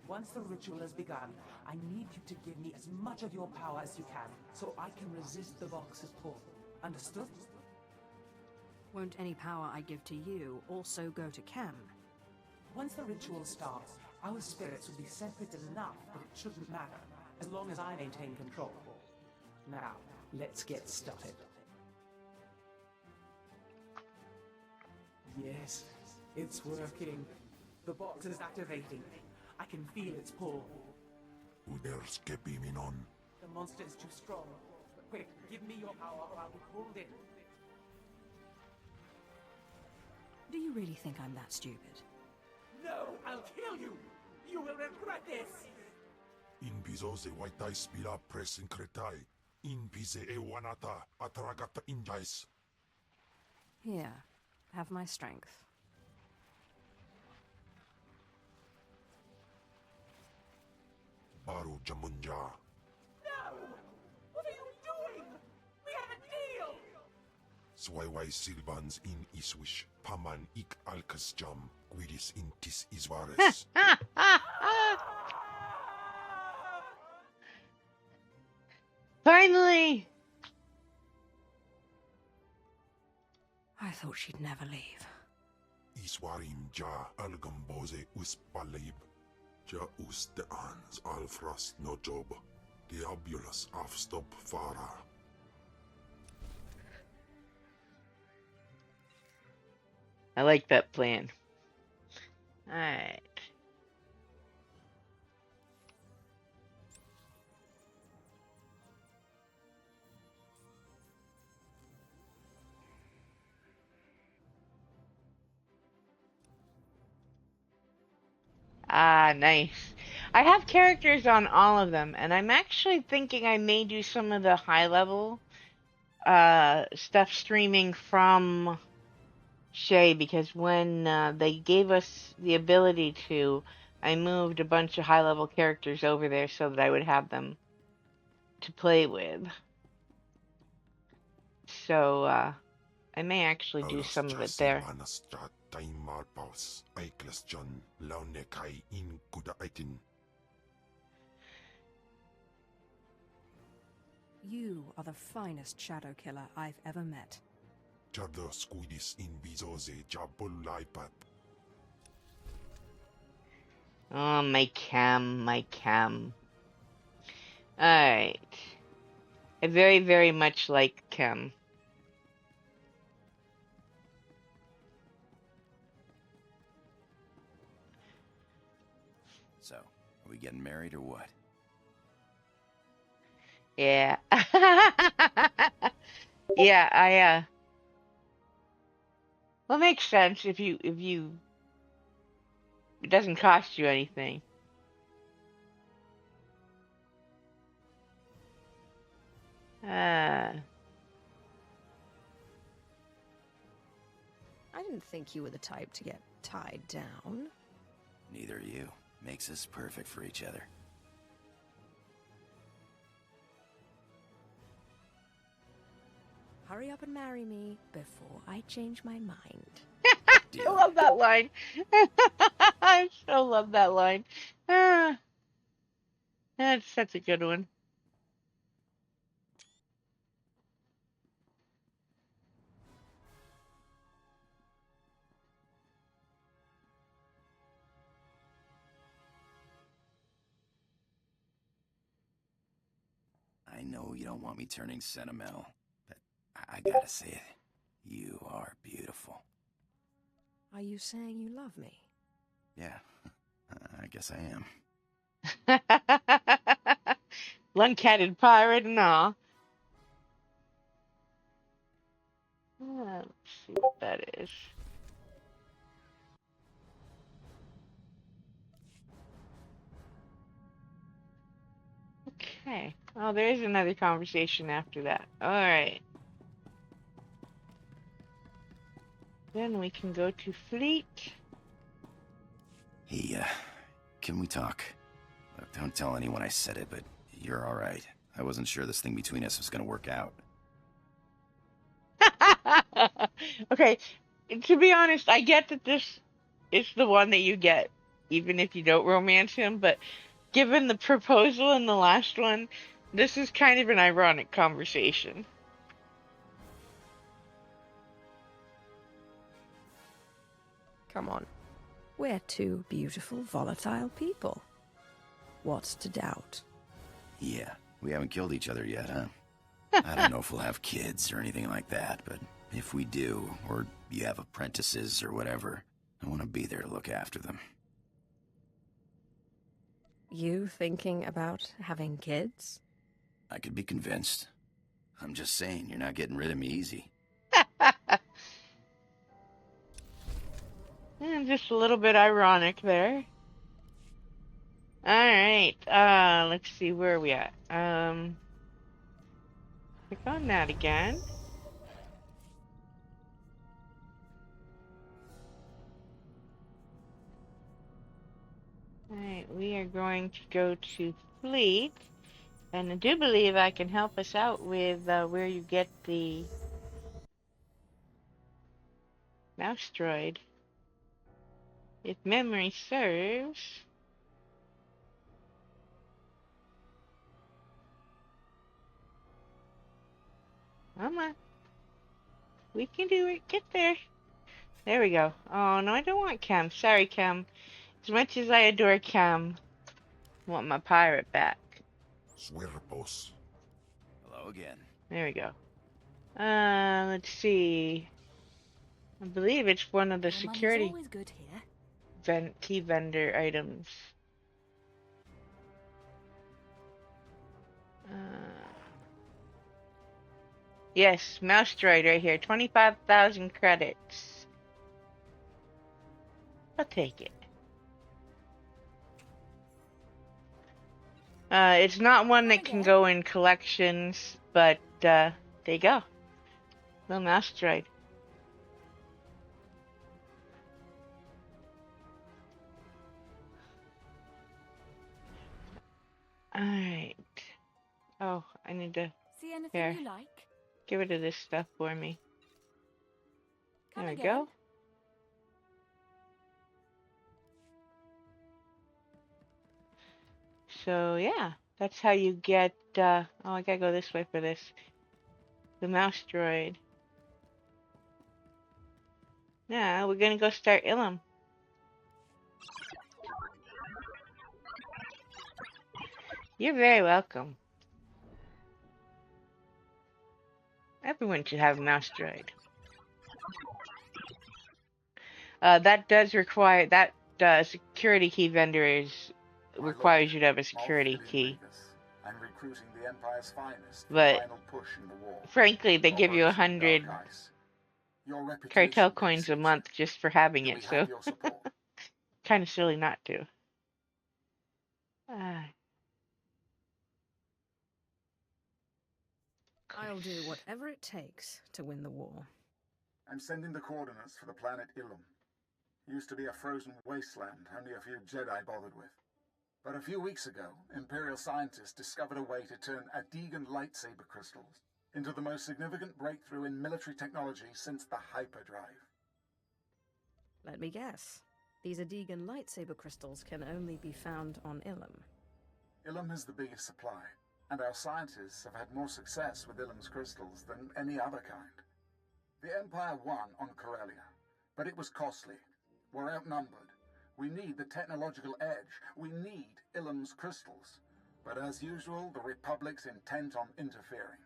Once the ritual has begun, I need you to give me as much of your power as you can, so I can resist the box's pull. Understood? Won't any power I give to you also go to Chem? Once the ritual starts, our spirits will be separate enough that it shouldn't matter, as long as I maintain control. Now, let's get started. Yes, it's working. The box is activating. I can feel its pull. Uder's kepiminon. The monster is too strong. Quick, give me your power or I'll be pulled in. Do you really think I'm that stupid? No, I'll kill you! You will regret this! In piso se waitai spila presin kretai. In pise e wanata atragata injais. Here, have my strength. Baru jamunja. No! What are you doing? We have a deal! Swaiwai silbans in iswish. Paman ik alkas jam. Guidis intis isvares. Finally! I thought she'd never leave. Iswarim ja algamboze uspalib. Ja uste ans alfras no job. Diabulus afstop fara. I like that plan. Alright. Ah, nice. I have characters on all of them, and I'm actually thinking I may do some of the high-level stuff streaming from Shay, because when they gave us the ability to, I moved a bunch of high-level characters over there so that I would have them to play with. So, I may actually do some of it there. You are the finest shadow killer I've ever met. Oh, my chem. Alright. I very, very much like chem. So, are we getting married or what? Yeah. Yeah, well, it makes sense if you, it doesn't cost you anything. I didn't think you were the type to get tied down. Neither are you. Makes us perfect for each other. Hurry up and marry me before I change my mind. I love that line. I so love that line. That's such a good one. I know you don't want me turning sentimental, but I gotta say it. You are beautiful. Are you saying you love me? Yeah, I guess I am. Lung-catted pirate and all. Let's see what that is. Okay. Oh, there is another conversation after that. Alright. Then we can go to Fleet. Hey, can we talk? Look, don't tell anyone I said it, but you're alright. I wasn't sure this thing between us was gonna work out. Okay, to be honest, I get that this is the one that you get even if you don't romance him, but given the proposal in the last one, this is kind of an ironic conversation. Come on. We're two beautiful, volatile people. What's to doubt? Yeah, we haven't killed each other yet, huh? I don't know if we'll have kids or anything like that, but if we do, or you have apprentices or whatever, I want to be there to look after them. You thinking about having kids? I could be convinced. I'm just saying, you're not getting rid of me easy. Just a little bit ironic there. Alright, let's see, where are we at? Click on that again. Alright, we are going to go to Fleet, and I do believe I can help us out with where you get the mouse droid. If memory serves. Come on. We can do it. Get there. There we go. Oh, no, I don't want Cam. Sorry, Cam. As much as I adore Cam, I want my pirate back. Suerpos. Hello again. There we go. Let's see. I believe it's one of the security key vendor items. Yes, mouse droid right here. 25,000 credits. I'll take it. It's not one that can go in collections, but there you go. Little mouse droid. Alright. Oh, I need to... See anything Here. you like? Give rid of this stuff for me. Come There we again. go. So, yeah. That's how you get... oh, I gotta go this way for this. The mouse droid. Now, we're gonna go start Illum. You're very welcome. Everyone should have a mouse droid. That does require... That security key vendor requires you to have a security key. I'm recruiting the Empire's finest. But, Final push in the war. frankly, they give you 100 Your reputation cartel coins a month just for having Do it, we so... have your support? kind of silly not to. I'll do whatever it takes to win the war. I'm sending the coordinates for the planet Illum. Used to be a frozen wasteland only a few Jedi bothered with. But a few weeks ago, Imperial scientists discovered a way to turn Adegan lightsaber crystals into the most significant breakthrough in military technology since the hyperdrive. Let me guess. These Adegan lightsaber crystals can only be found on Illum. Illum has the biggest supply, and our scientists have had more success with Illum's crystals than any other kind. The Empire won on Corellia, but it was costly. We're outnumbered. We need the technological edge. We need Illum's crystals. But as usual, the Republic's intent on interfering.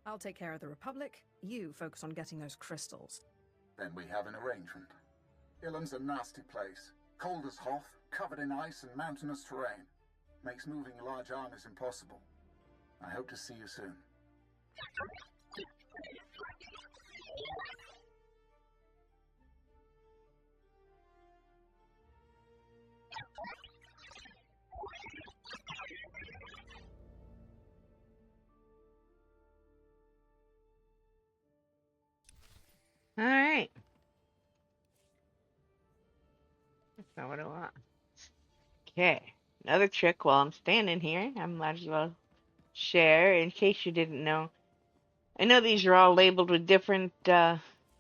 I'll take care of the Republic. You focus on getting those crystals. Then we have an arrangement. Illum's a nasty place. Cold as Hoth, covered in ice and mountainous terrain. Makes moving large armies impossible. I hope to see you soon. Alright. That's not what I want. Okay. Another trick while I'm standing here. I might as well share in case you didn't know. I know these are all labeled with different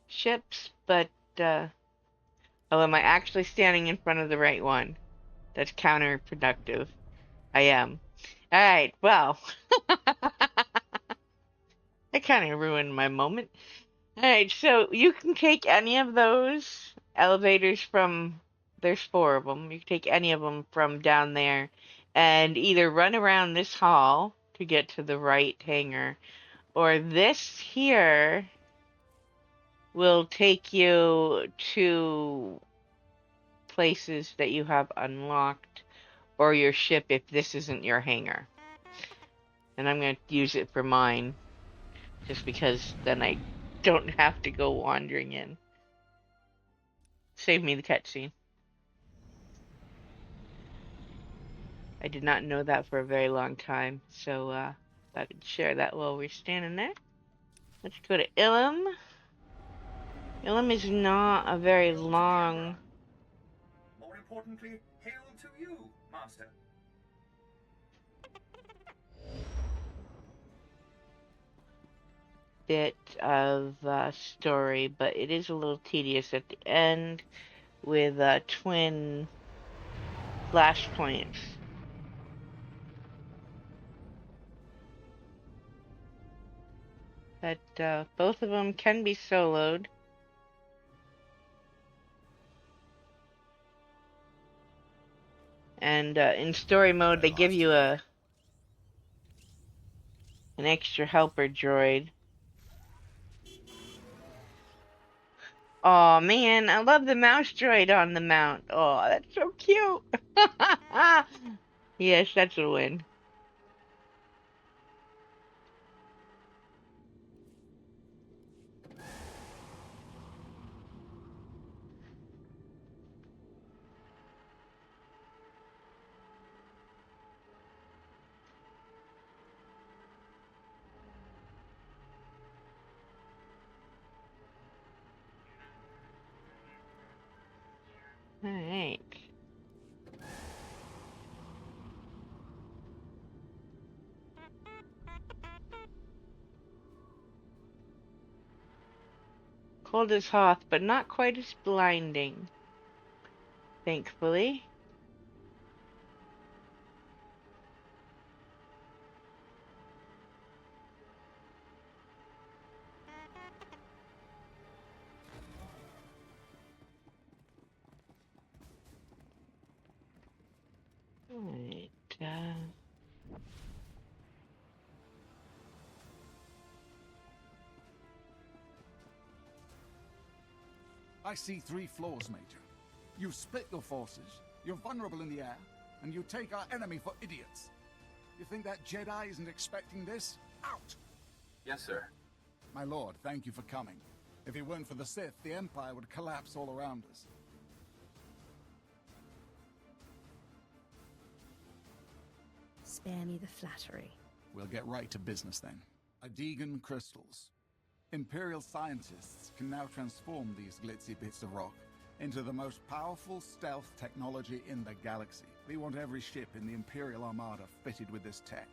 ships, but Oh, am I actually standing in front of the right one? That's counterproductive. I am. Alright, well. I kind of ruined my moment. Alright, so you can take any of those elevators from... There's 4 of them. You can take any of them from down there and either run around this hall to get to the right hangar, or this here will take you to places that you have unlocked, or your ship if this isn't your hangar. And I'm going to use it for mine, just because then I don't have to go wandering in. Save me the cutscene. I did not know that for a very long time, so I could share that while we're standing there. Let's go to Illum. Illum is not a very long... More importantly, hail to you, Master. bit of story, but it is a little tedious at the end with twin flashpoints. But both of them can be soloed. And in story mode, they give you an extra helper droid. Oh man, I love the mouse droid on the mount. Oh, that's so cute. Yes, that's a win. All right. Cold as Hoth, but not quite as blinding. Thankfully. Alright, I see 3 flaws, Major. You split your forces, you're vulnerable in the air, and you take our enemy for idiots. You think that Jedi isn't expecting this? Out! Yes, sir. My lord, thank you for coming. If it weren't for the Sith, the Empire would collapse all around us. Spare me the flattery. We'll get right to business then. Adegan crystals. Imperial scientists can now transform these glitzy bits of rock into the most powerful stealth technology in the galaxy. We want every ship in the Imperial Armada fitted with this tech.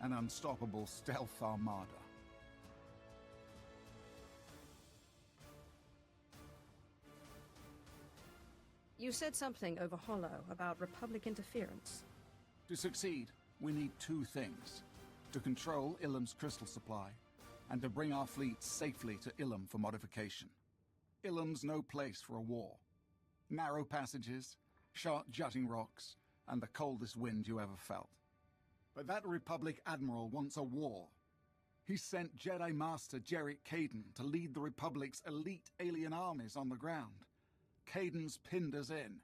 An unstoppable stealth armada. You said something over Hollow about Republic interference. To succeed, we need 2 things. To control Illum's crystal supply, and to bring our fleet safely to Illum for modification. Illum's no place for a war. Narrow passages, sharp jutting rocks, and the coldest wind you ever felt. But that Republic Admiral wants a war. He sent Jedi Master Jarek Kaden to lead the Republic's elite alien armies on the ground. Kaden's pinned us in.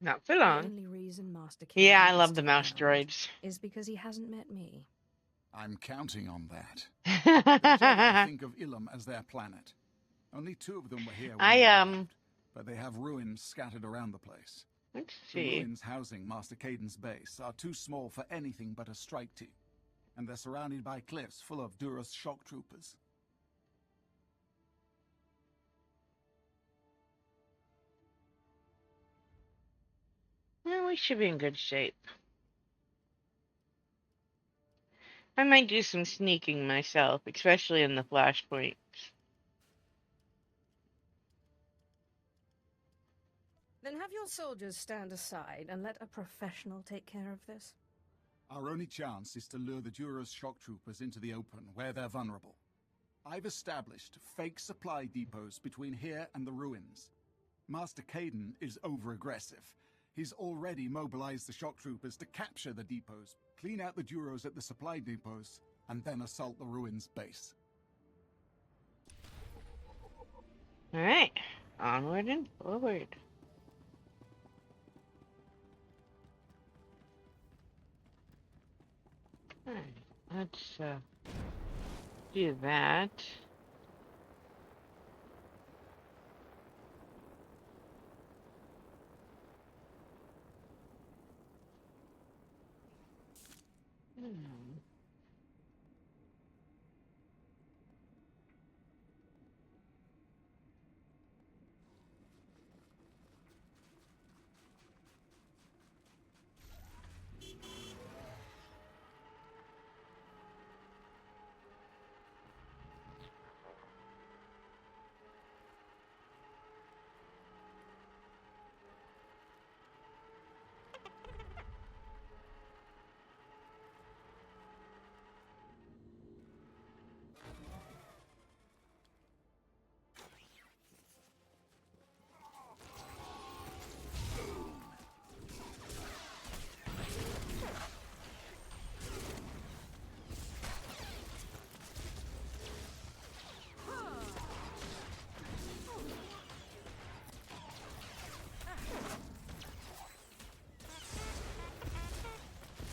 Not for The long. only reason Master Yeah, I Kaden love is the still mouse around droids. is because he hasn't met me. I'm counting on that. The Jedi think of Illum as their planet. Only 2 of them were here when we arrived, but they have ruins scattered around the place. Let's The see. ruins housing Master Caden's base are too small for anything but a strike team, and they're surrounded by cliffs full of Duras shock troopers. Well, we should be in good shape. I might do some sneaking myself, especially in the flashpoint. Then have your soldiers stand aside and let a professional take care of this. Our only chance is to lure the Duras shock troopers into the open, where they're vulnerable. I've established fake supply depots between here and the ruins. Master Caden is over-aggressive. He's already mobilized the shock troopers to capture the depots, clean out the Duros at the supply depots, and then assault the ruins base. Alright, onward and forward. Alright, let's do that.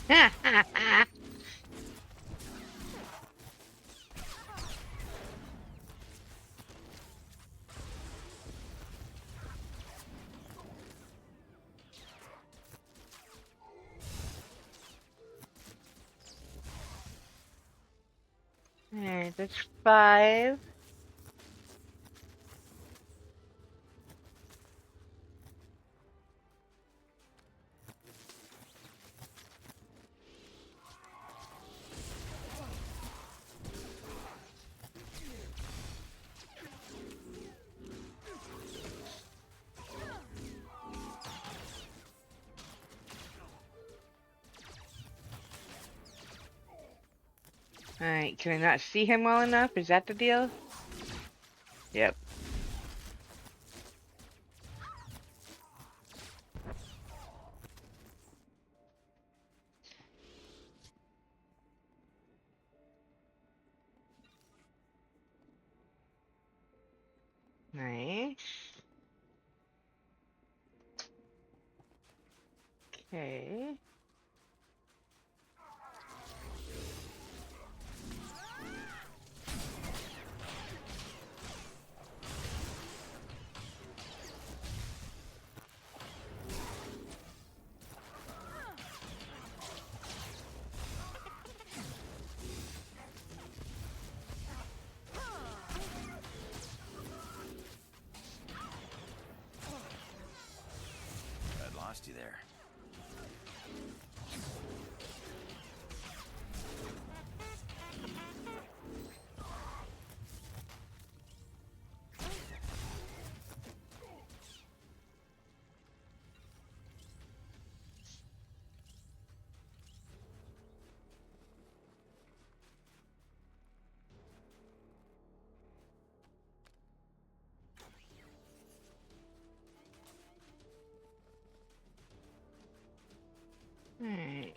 Ha ha ha! Alright, that's 5. Alright, can I not see him well enough? Is that the deal? Yep. Nice. Okay. I lost you there. Alright.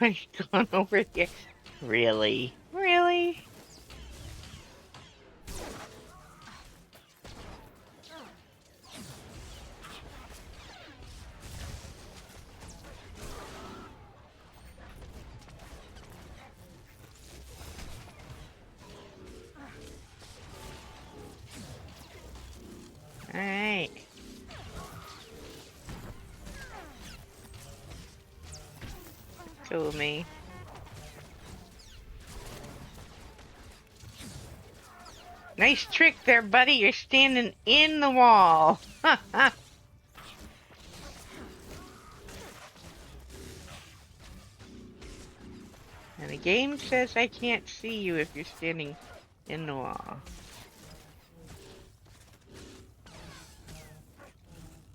Nobody's gone over here. Really? Really? Alright. Go with me. Nice trick there, buddy. You're standing in the wall. And the game says I can't see you if you're standing in the wall.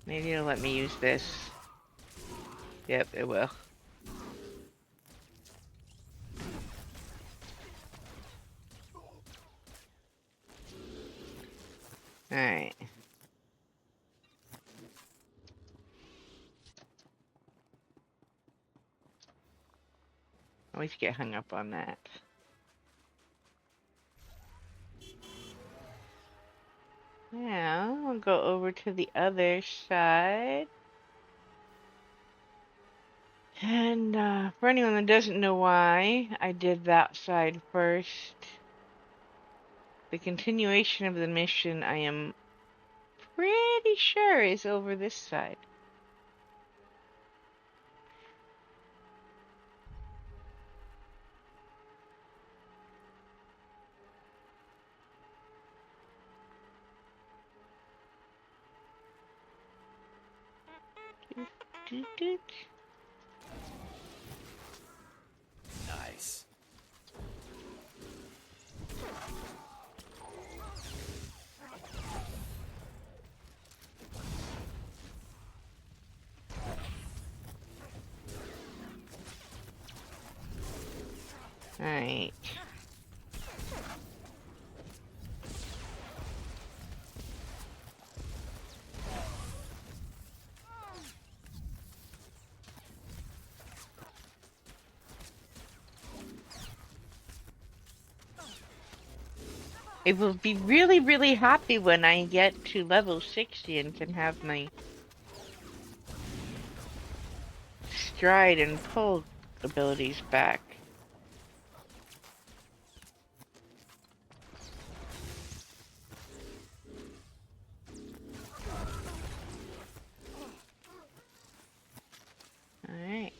Maybe it'll let me use this. Yep, it will. Alright. Always get hung up on that. Now, we'll go over to the other side. And for anyone that doesn't know why I did that side first, the continuation of the mission I am pretty sure is over this side. Doot, doot. Nice. Alright. I will be really, really happy when I get to level 60 and can have my stride and pull abilities back. Alright.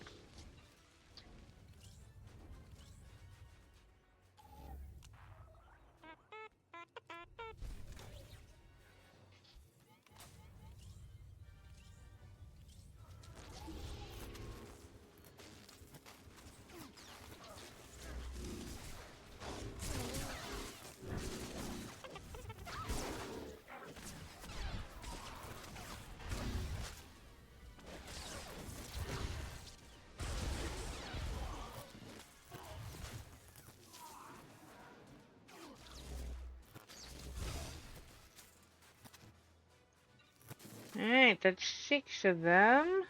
Alright, that's 6 of them.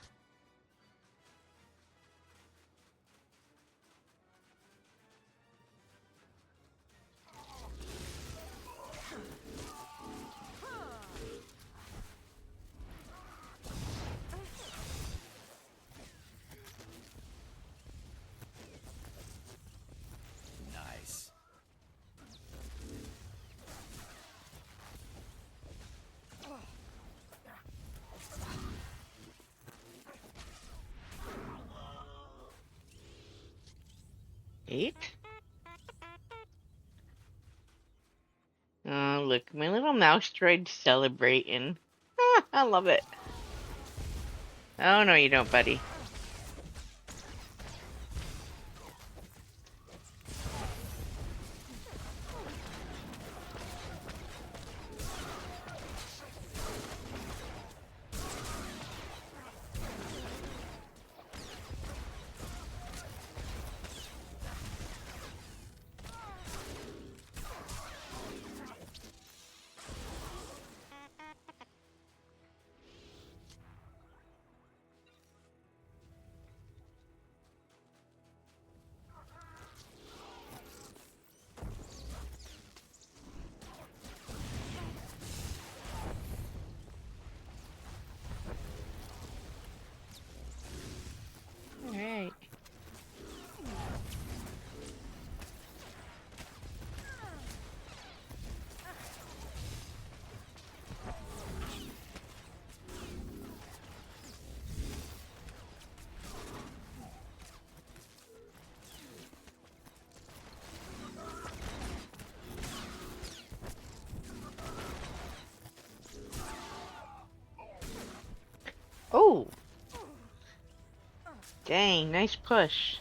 Nice. Eight? Oh, look, my little mouse droid's celebrating. Ah, I love it. Oh, no, you don't, buddy. Oh! Dang, nice push.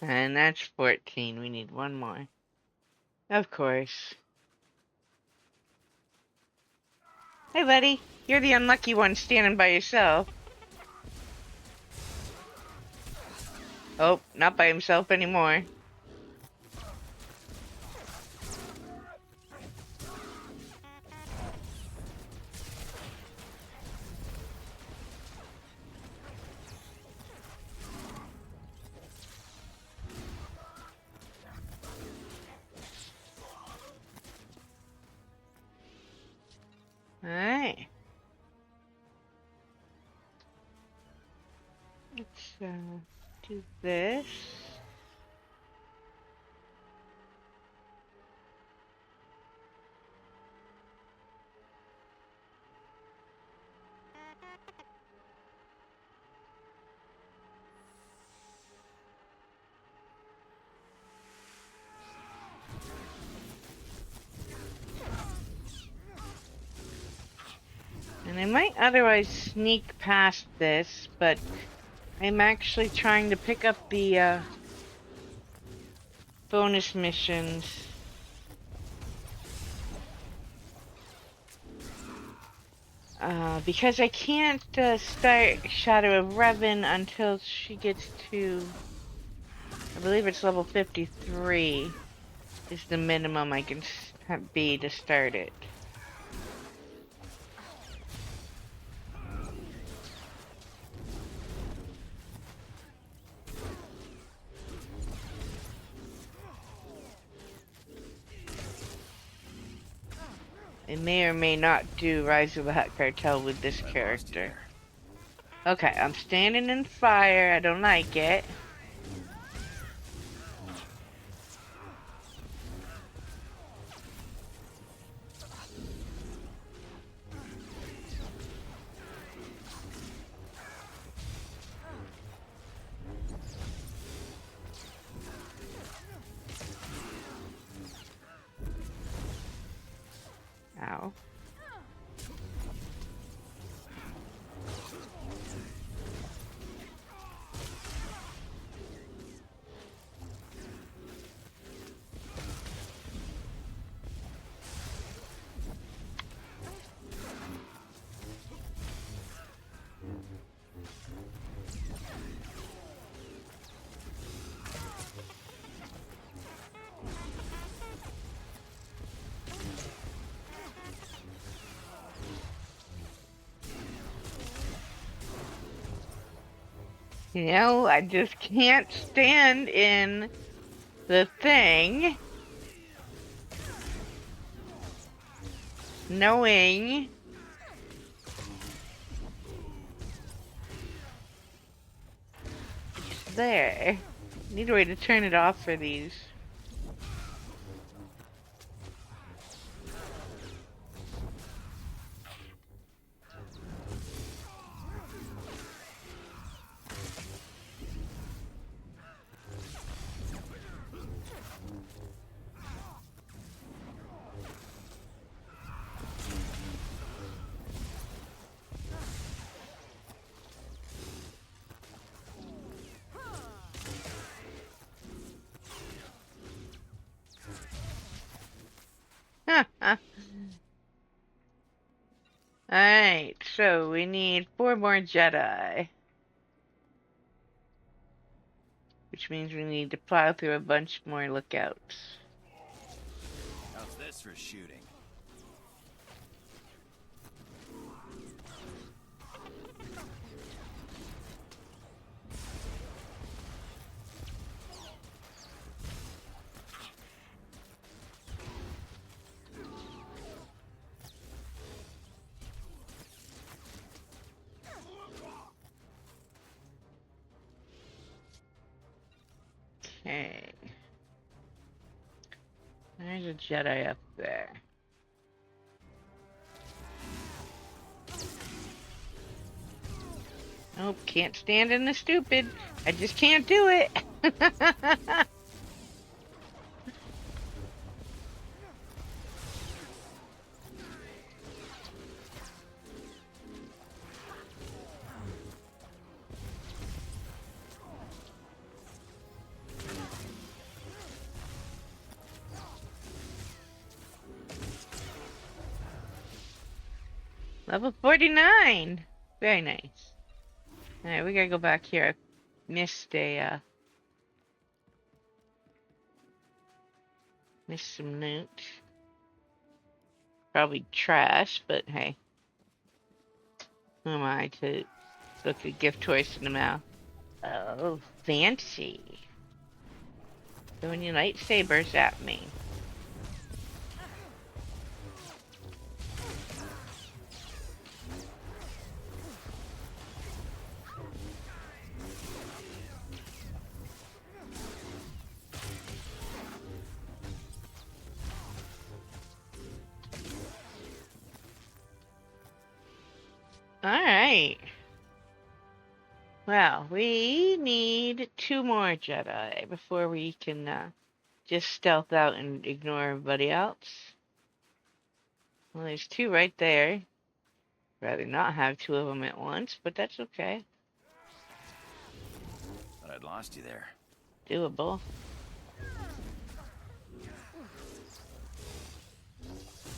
And that's 14. We need one more. Of course. Hey, buddy. You're the unlucky one standing by yourself. Oh, not by himself anymore. Alright. Let's do this. And I might otherwise sneak past this, but I'm actually trying to pick up the bonus missions. Because I can't start Shadow of Revan until she gets to, I believe it's level 53 is the minimum I can be to start it. I may or may not do Rise of the Hutt Cartel with this character. Okay, I'm standing in fire. I don't like it. Ow. You know, I just can't stand in the thing knowing it's there. Need a way to turn it off for these. Alright, so we need 4 more Jedi. Which means we need to plow through a bunch more lookouts. How's this for shooting? Okay. a Jedi up there. Nope, can't stand in the stupid. I just can't do it. Level 49. Very nice. Alright, we gotta go back here. I missed missed some loot. Probably trash, but hey. Who am I to look a gift horse in the mouth? Oh, fancy. Throwing your lightsabers at me. Alright. Well, we need 2 more Jedi before we can just stealth out and ignore everybody else. Well, there's 2 right there. Rather not have 2 of them at once, but that's okay. Thought I'd lost you there. Doable.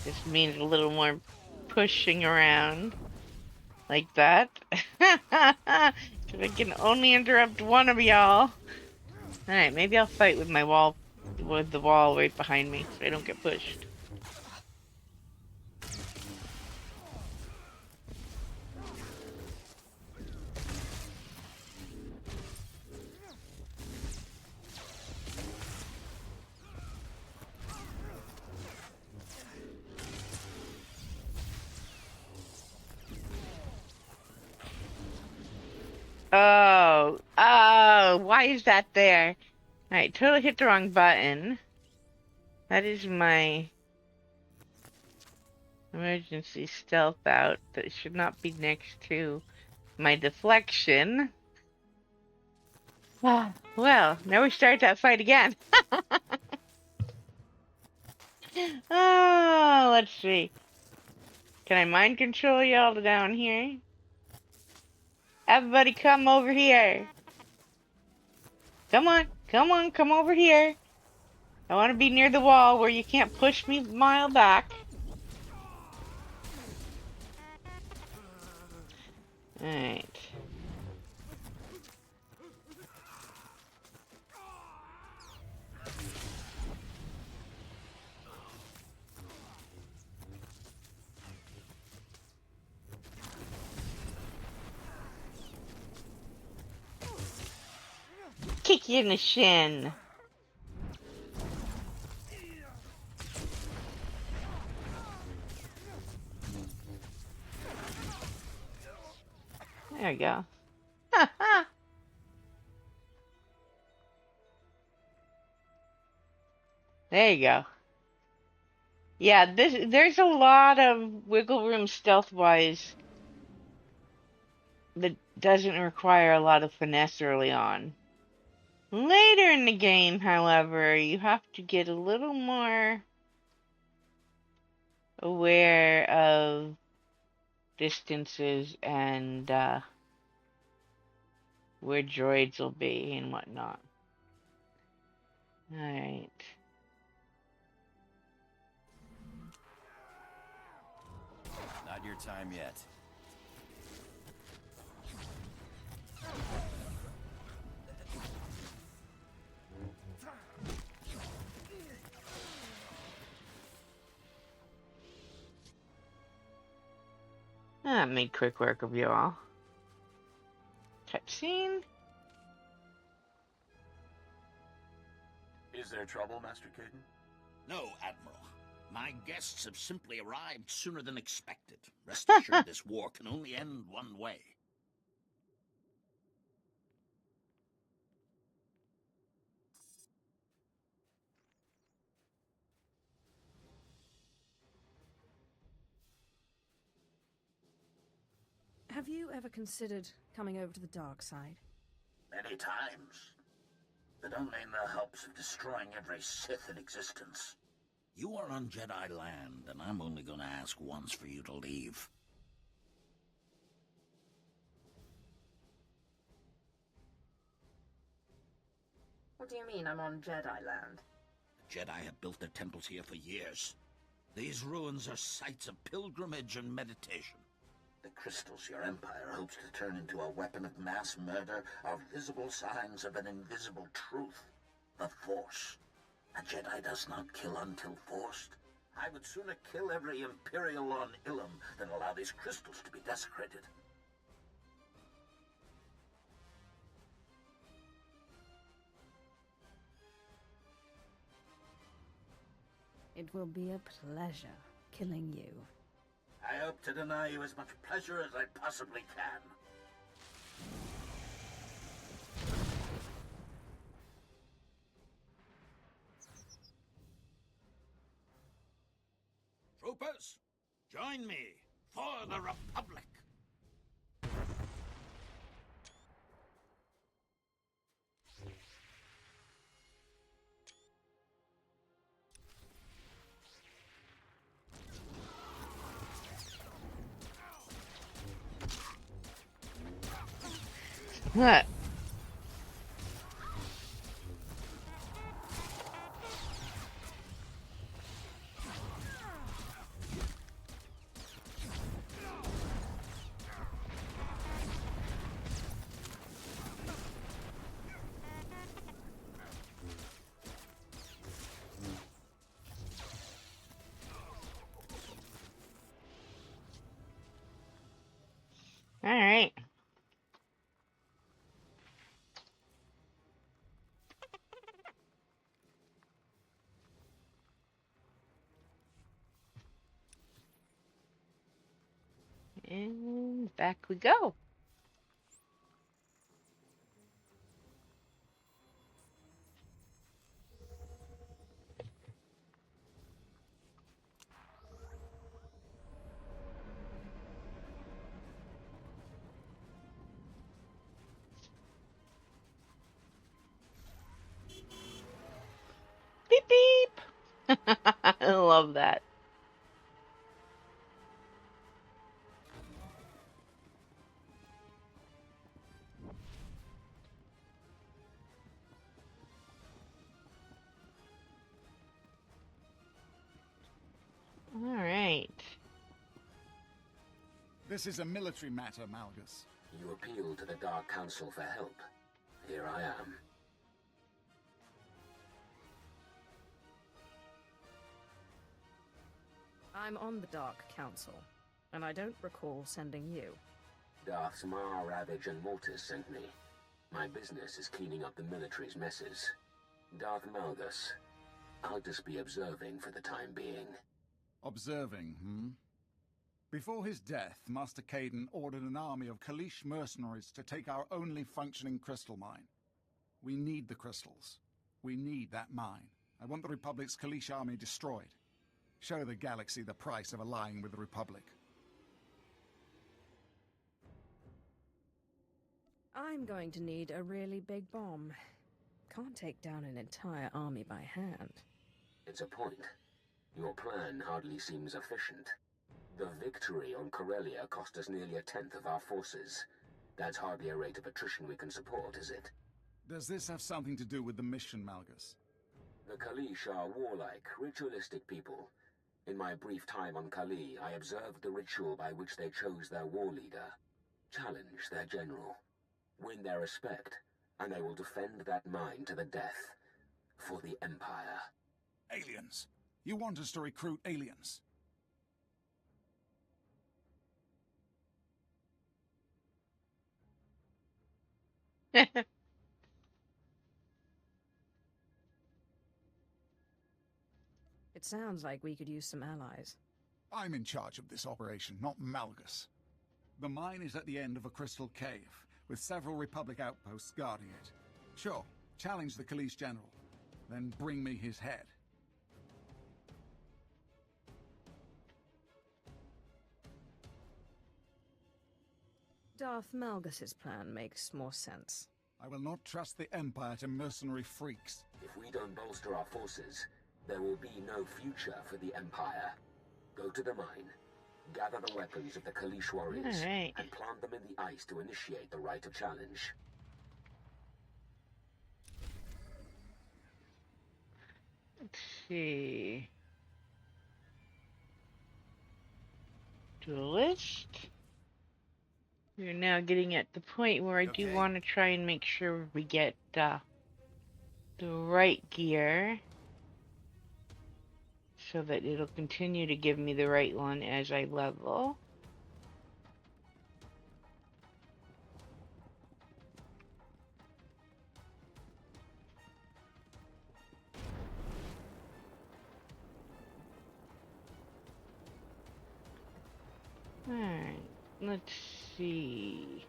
This means a little more pushing around. Like that. If I can only interrupt one of y'all. Alright, maybe I'll fight with my wall, with the wall right behind me, so I don't get pushed. Oh, why is that there? Alright, totally hit the wrong button. That is my emergency stealth out. That should not be next to my deflection. Well, now we start that fight again. Oh, let's see. Can I mind control y'all down here? Everybody come over here. Come on, come on, come over here. I want to be near the wall where you can't push me a mile back. Alright. Kick you in the shin. There we go. There you go. Yeah, there's a lot of wiggle room stealth-wise that doesn't require a lot of finesse early on. Later in the game, however, you have to get a little more aware of distances and where droids will be and whatnot. Alright. Not your time yet. I made quick work of you all. Cutscene? Is there trouble, Master Caden? No, Admiral. My guests have simply arrived sooner than expected. Rest assured this war can only end one way. Have you ever considered coming over to the dark side? Many times. But only in the hopes of destroying every Sith in existence. You are on Jedi land, and I'm only gonna ask once for you to leave. What do you mean I'm on Jedi land? The Jedi have built their temples here for years. These ruins are sites of pilgrimage and meditation. The crystals your empire hopes to turn into a weapon of mass murder are visible signs of an invisible truth. The Force. A Jedi does not kill until forced. I would sooner kill every Imperial on Illum than allow these crystals to be desecrated. It will be a pleasure killing you. I hope to deny you as much pleasure as I possibly can. Troopers, join me for the Republic. What? All right. And back we go. Beep beep. I love that. All right. This is a military matter, Malgus. You appealed to the Dark Council for help. Here I am. I'm on the Dark Council, and I don't recall sending you. Darths Mar, Ravage, and Mortis sent me. My business is cleaning up the military's messes. Darth Malgus, I'll just be observing for the time being. Observing, Before his death, Master Caden ordered an army of Kalish mercenaries to take our only functioning crystal mine. We need the crystals. We need that mine. I want the Republic's Kalish army destroyed. Show the galaxy the price of allying with the Republic. I'm going to need a really big bomb. Can't take down an entire army by hand. It's a point. Your plan hardly seems efficient. The victory on Corellia cost us nearly a tenth of our forces. That's hardly a rate of attrition we can support, is it? Does this have something to do with the mission, Malgus? The Kalish are warlike, ritualistic people. In my brief time on Kali, I observed the ritual by which they chose their war leader. Challenge their general. Win their respect, and they will defend that mine to the death. For the Empire. Aliens. You want us to recruit aliens? It sounds like we could use some allies. I'm in charge of this operation, not Malgus. The mine is at the end of a crystal cave, with several Republic outposts guarding it. Sure, challenge the Kalish General, then bring me his head. Darth Malgus's plan makes more sense. I will not trust the Empire to mercenary freaks. If we don't bolster our forces, there will be no future for the Empire. Go to the mine, gather the weapons of the Kalish warriors, Alright. and plant them in the ice to initiate the rite of challenge. Let's see. Duelist. We're now getting at the point where I do want to try and make sure we get the right gear, so that it'll continue to give me the right one as I level. Alright, let's see.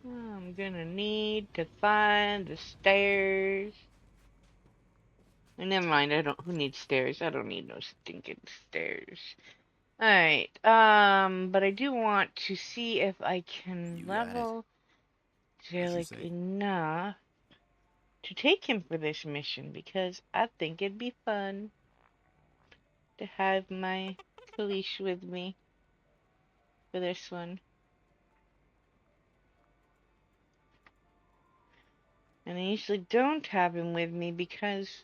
I'm gonna need to find the stairs. Never mind, who needs stairs? I don't need no stinking stairs. Alright, but I do want to see if I can level Zelig enough to take him for this mission, because I think it'd be fun to have my Kalish with me for this one. And I usually don't have him with me because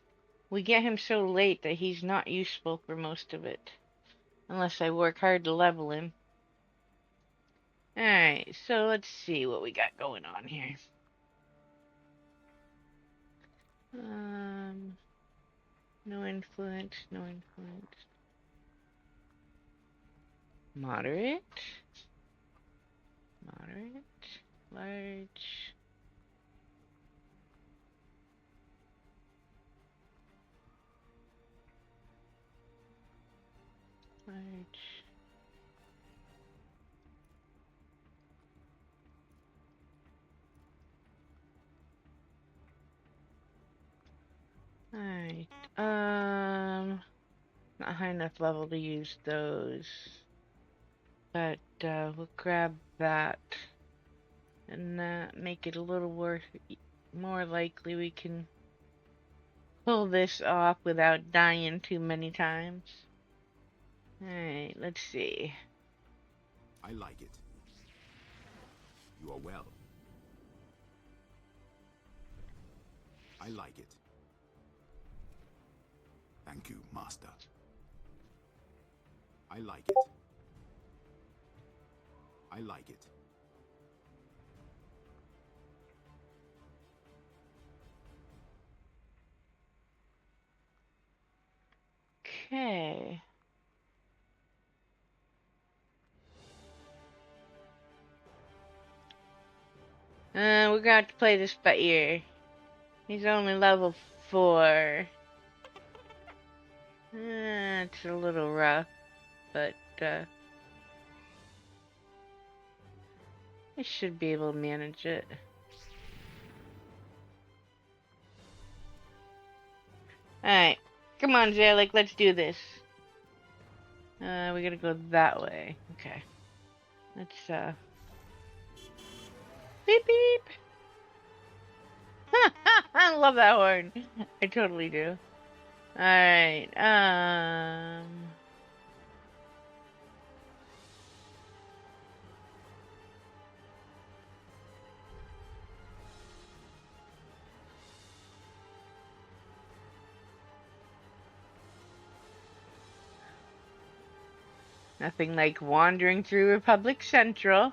we get him so late that he's not useful for most of it. Unless I work hard to level him. Alright, so let's see what we got going on here. No influence, no influence. Moderate. Moderate. Large. Large. Alright, not high enough level to use those, but we'll grab that and make it a little more likely we can pull this off without dying too many times. Alright, let's see. I like it. You are well. I like it. Thank you, Master. I like it. I like it. Okay. We're gonna have to play this by ear. He's only level 4. It's a little rough, but I should be able to manage it. Alright, come on, Zelig, let's do this. We gotta go that way. Okay. Let's, beep beep! I love that horn. I totally do. Alright, nothing like wandering through Republic Central.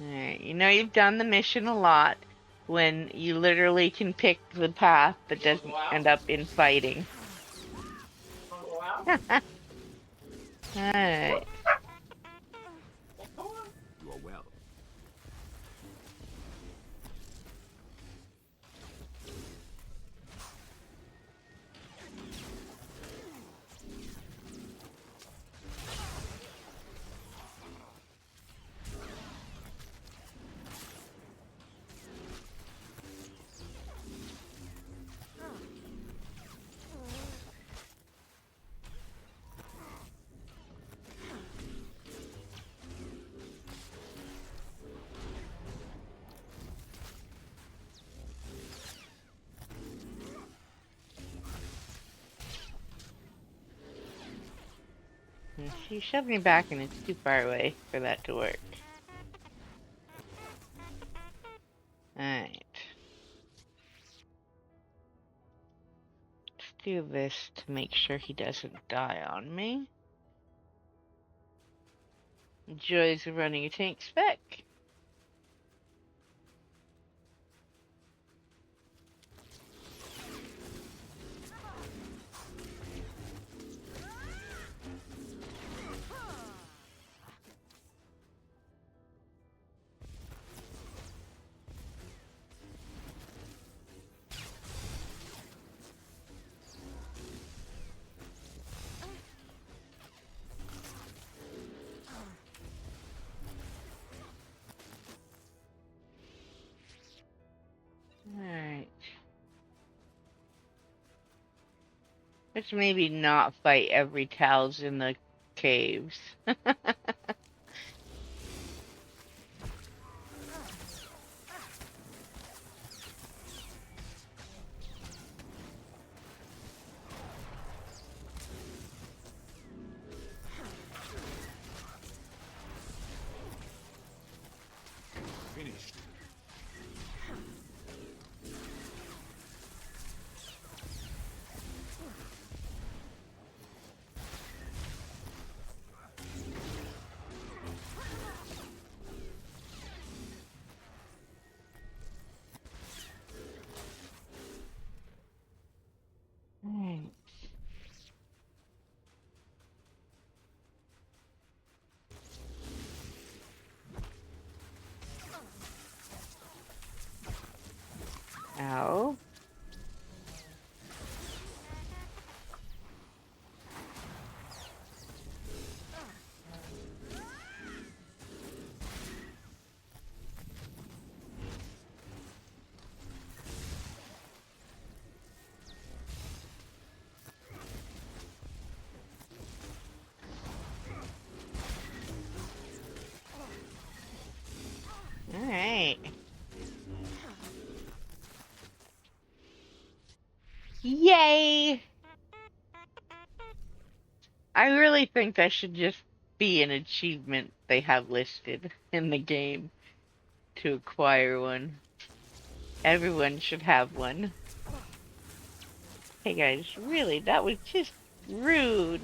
Alright, you know you've done the mission a lot. when you literally can pick the path that doesn't end up in fighting. Alright. You are well. She shoved me back and it's too far away for that to work. Alright. Let's do this to make sure he doesn't die on me. Joys of running a tank spec. Alright. Let's maybe not fight every Tal's in the caves. Finished. Alright. Ow. Alright. Yay! I really think that should just be an achievement they have listed in the game to acquire one. Everyone should have one. Hey guys, really, that was just rude.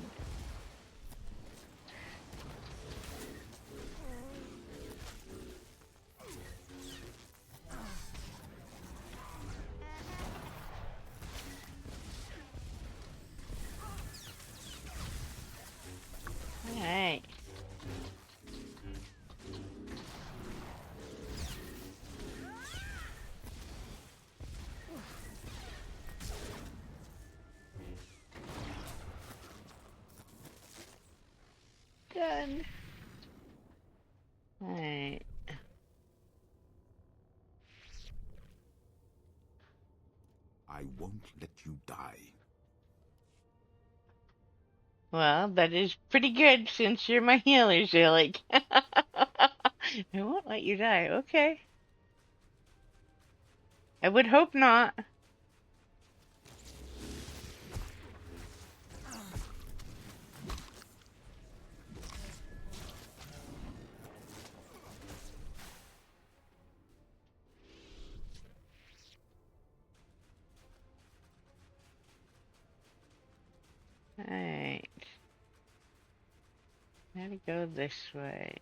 Alright. Done. Alright. I won't let you die. Well, that is pretty good since you're my healer, Zillik. I won't let you die. Okay. I would hope not. Alright. Gotta go this way.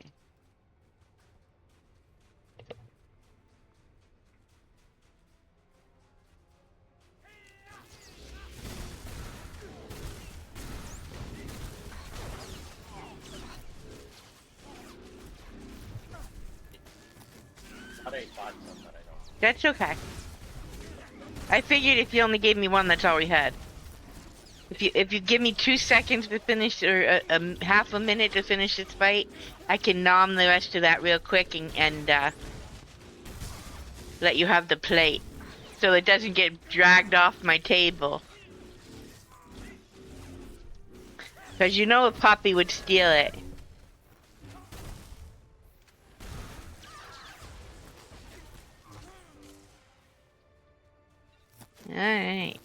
That's okay. I figured if you only gave me one, that's all we had. If you give me 2 seconds to finish, or half a minute to finish this fight, I can nom the rest of that real quick and let you have the plate, so it doesn't get dragged off my table. Because you know a puppy would steal it. Alright.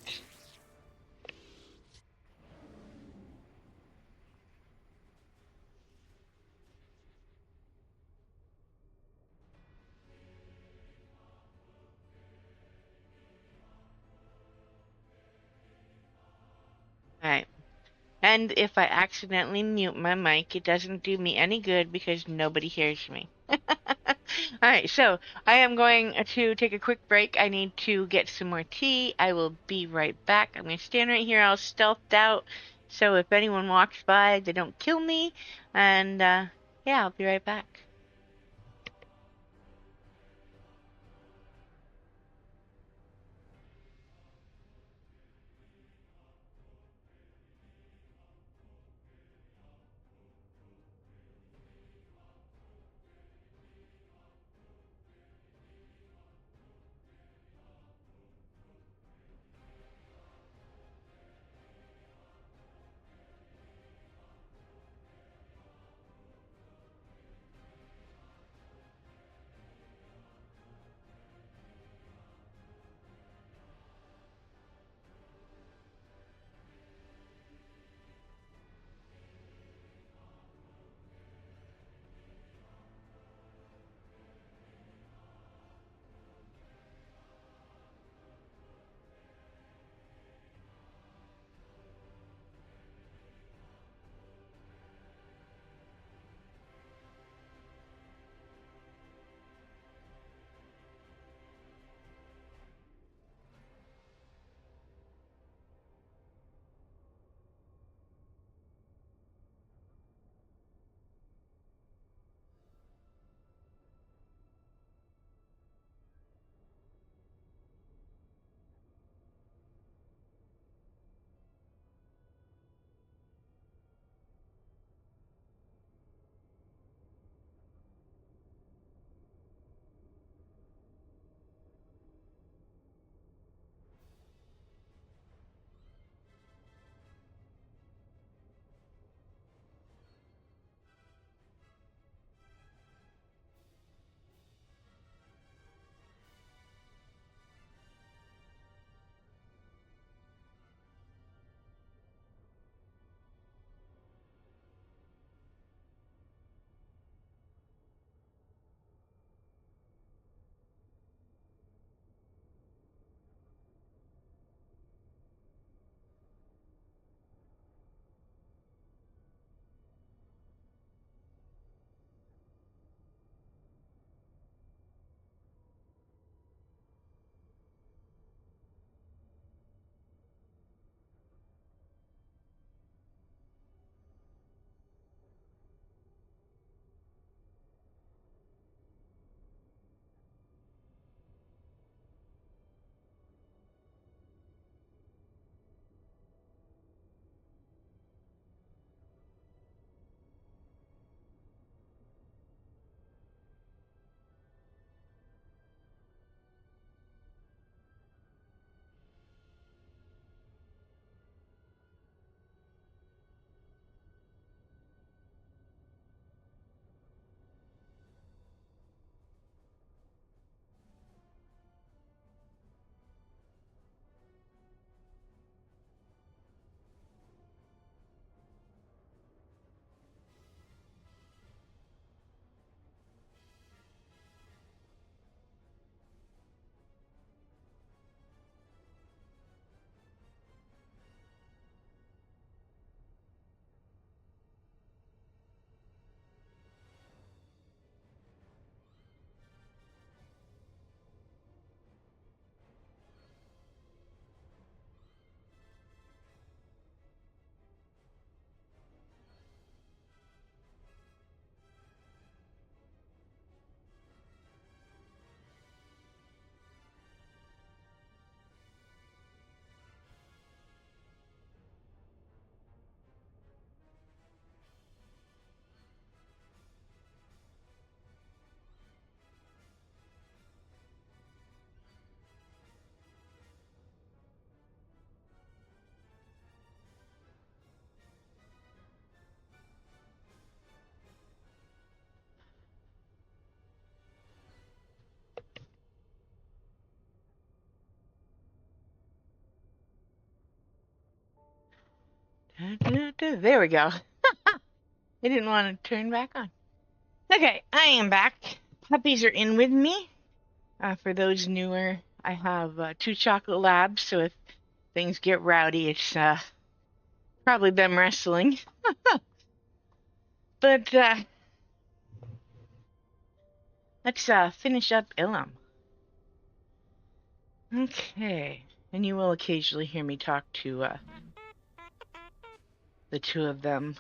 Alright. And if I accidentally mute my mic, it doesn't do me any good because nobody hears me. Alright, so I am going to take a quick break. I need to get some more tea. I will be right back. I'm going to stand right here all stealthed out, so if anyone walks by, they don't kill me. And, yeah, I'll be right back. There we go. I didn't want to turn back on. Okay, I am back. Puppies are in with me. For those newer, I have 2 chocolate labs, so if things get rowdy, it's probably them wrestling. But let's finish up Illum. Okay, and you will occasionally hear me talk to the 2 of them.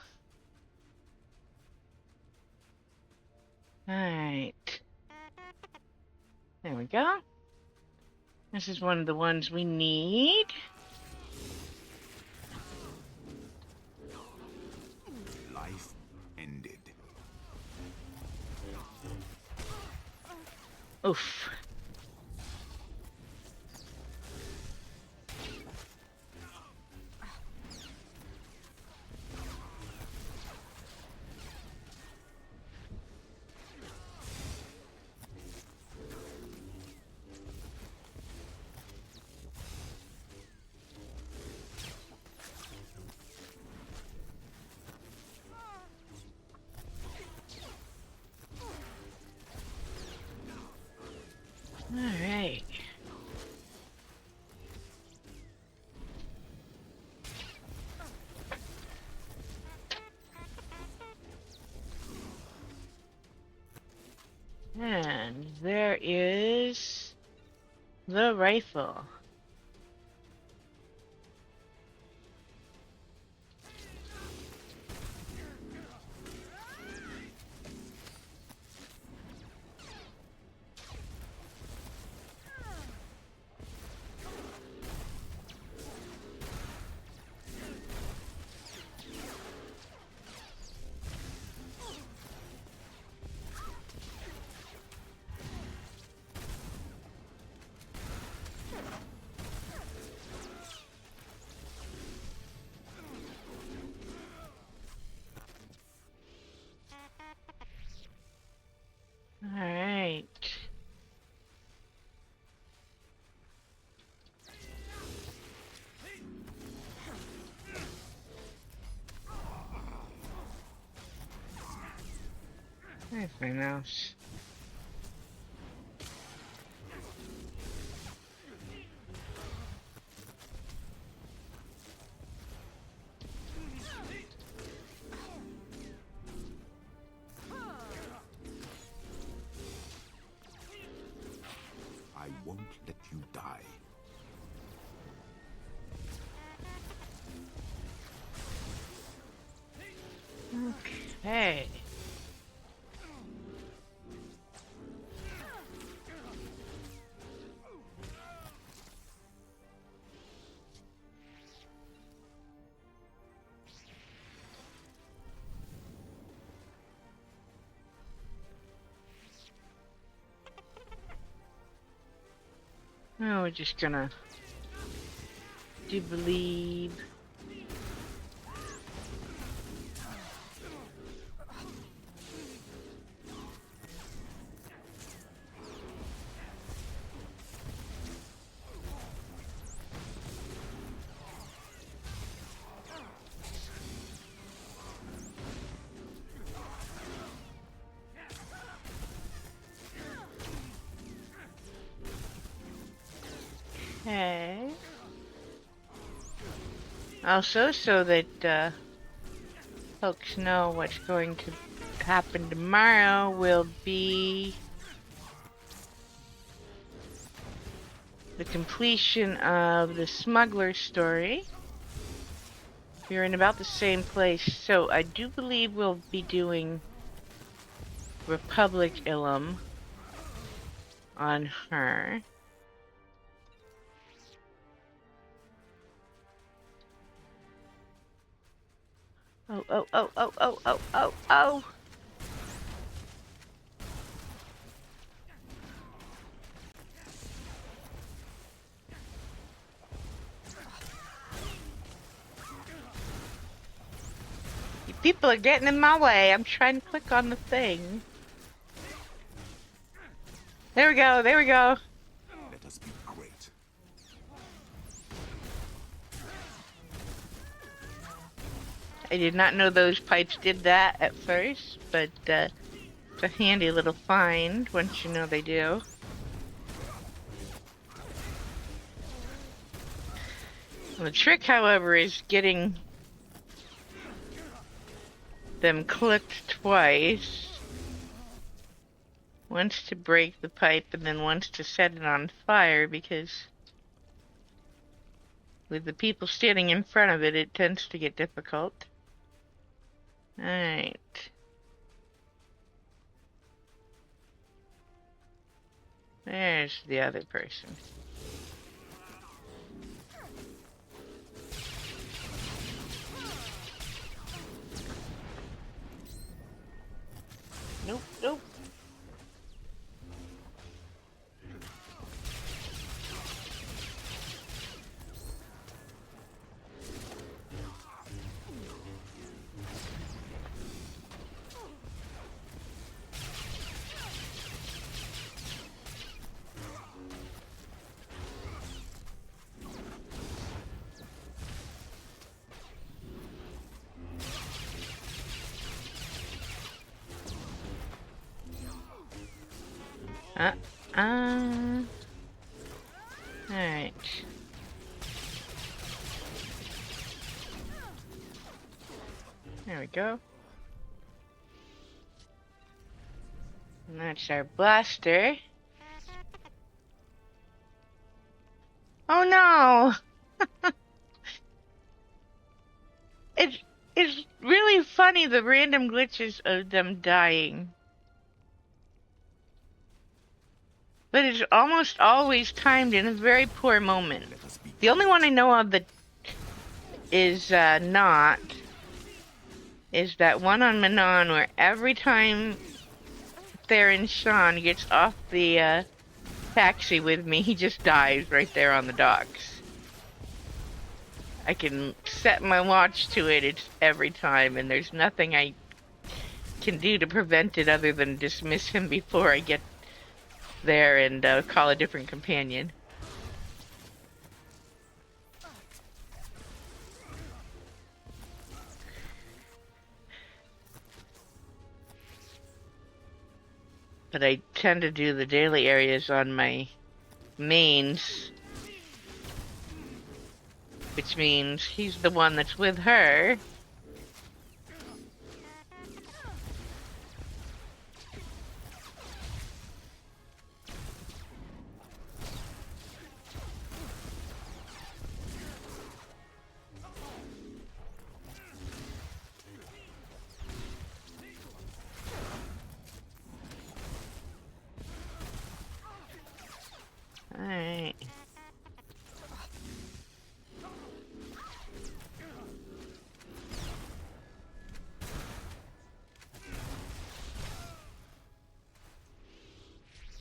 Alright. There we go. This is one of the ones we need. Life ended. Oof. Alright. And there is the rifle. Alright. There's my mouse. I won't let you die. Okay. Oh, we're just gonna do believe. Okay. Also, so that folks know what's going to happen tomorrow, will be the completion of the smuggler story. We're in about the same place, so I do believe we'll be doing Republic Illum on her. Oh. You people are getting in my way. I'm trying to click on the thing. There we go. Let us be great. I did not know those pipes did that at first, but it's a handy little find once you know they do. The trick, however, is getting them clicked twice. Once to break the pipe and then once to set it on fire, because with the people standing in front of it, it tends to get difficult. Alright. There's the other person. Nope, nope. Alright. There we go. And that's our blaster. Oh no! It's really funny, the random glitches of them dying. But it's almost always timed in a very poor moment. The only one I know of that is not is that one on Manon, where every time Theron Sean gets off the taxi with me, he just dies right there on the docks. I can set my watch to it, it's every time, and there's nothing I can do to prevent it other than dismiss him before I get there and call a different companion. But I tend to do the daily areas on my mains, which means he's the one that's with her. Alright.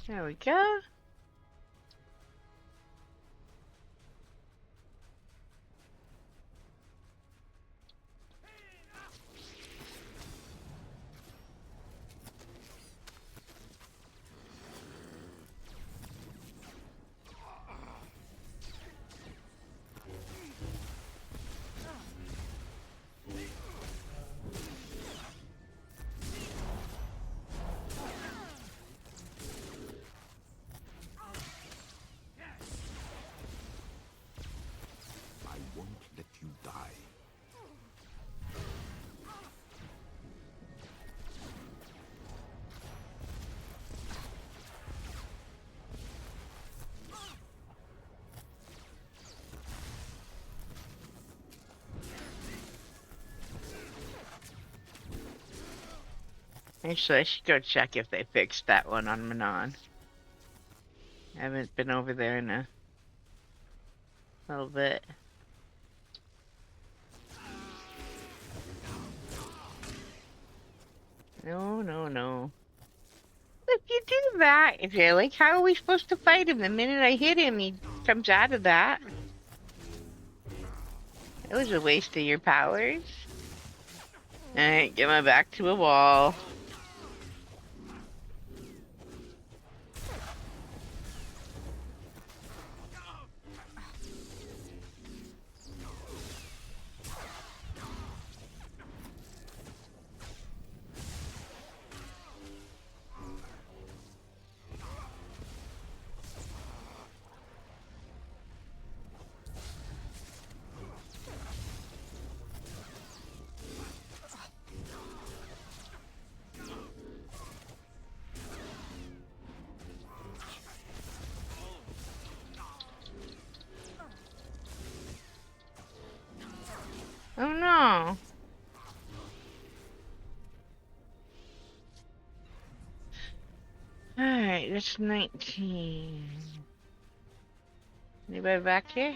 There we go. Actually, I should go check if they fixed that one on Manon. I haven't been over there in a little bit. No, no, no. If you do that, Angelic, how are we supposed to fight him? The minute I hit him, he comes out of that. It was a waste of your powers. Alright, get my back to a wall. it's 19. Anybody back here?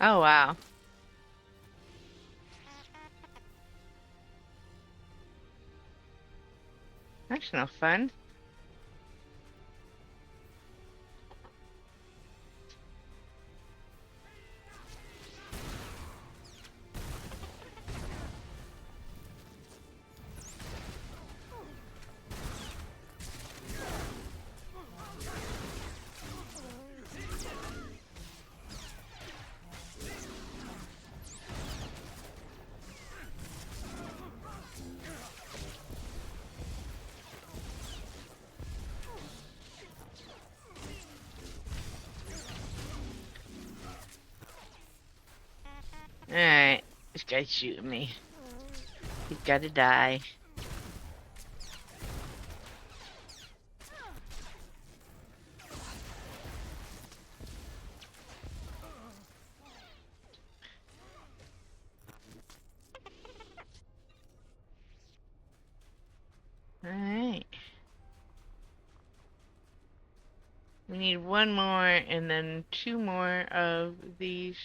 Oh, wow. That's no fun. Alright, this guy's shooting me. He's gotta die. Alright. We need one more and then two more of these.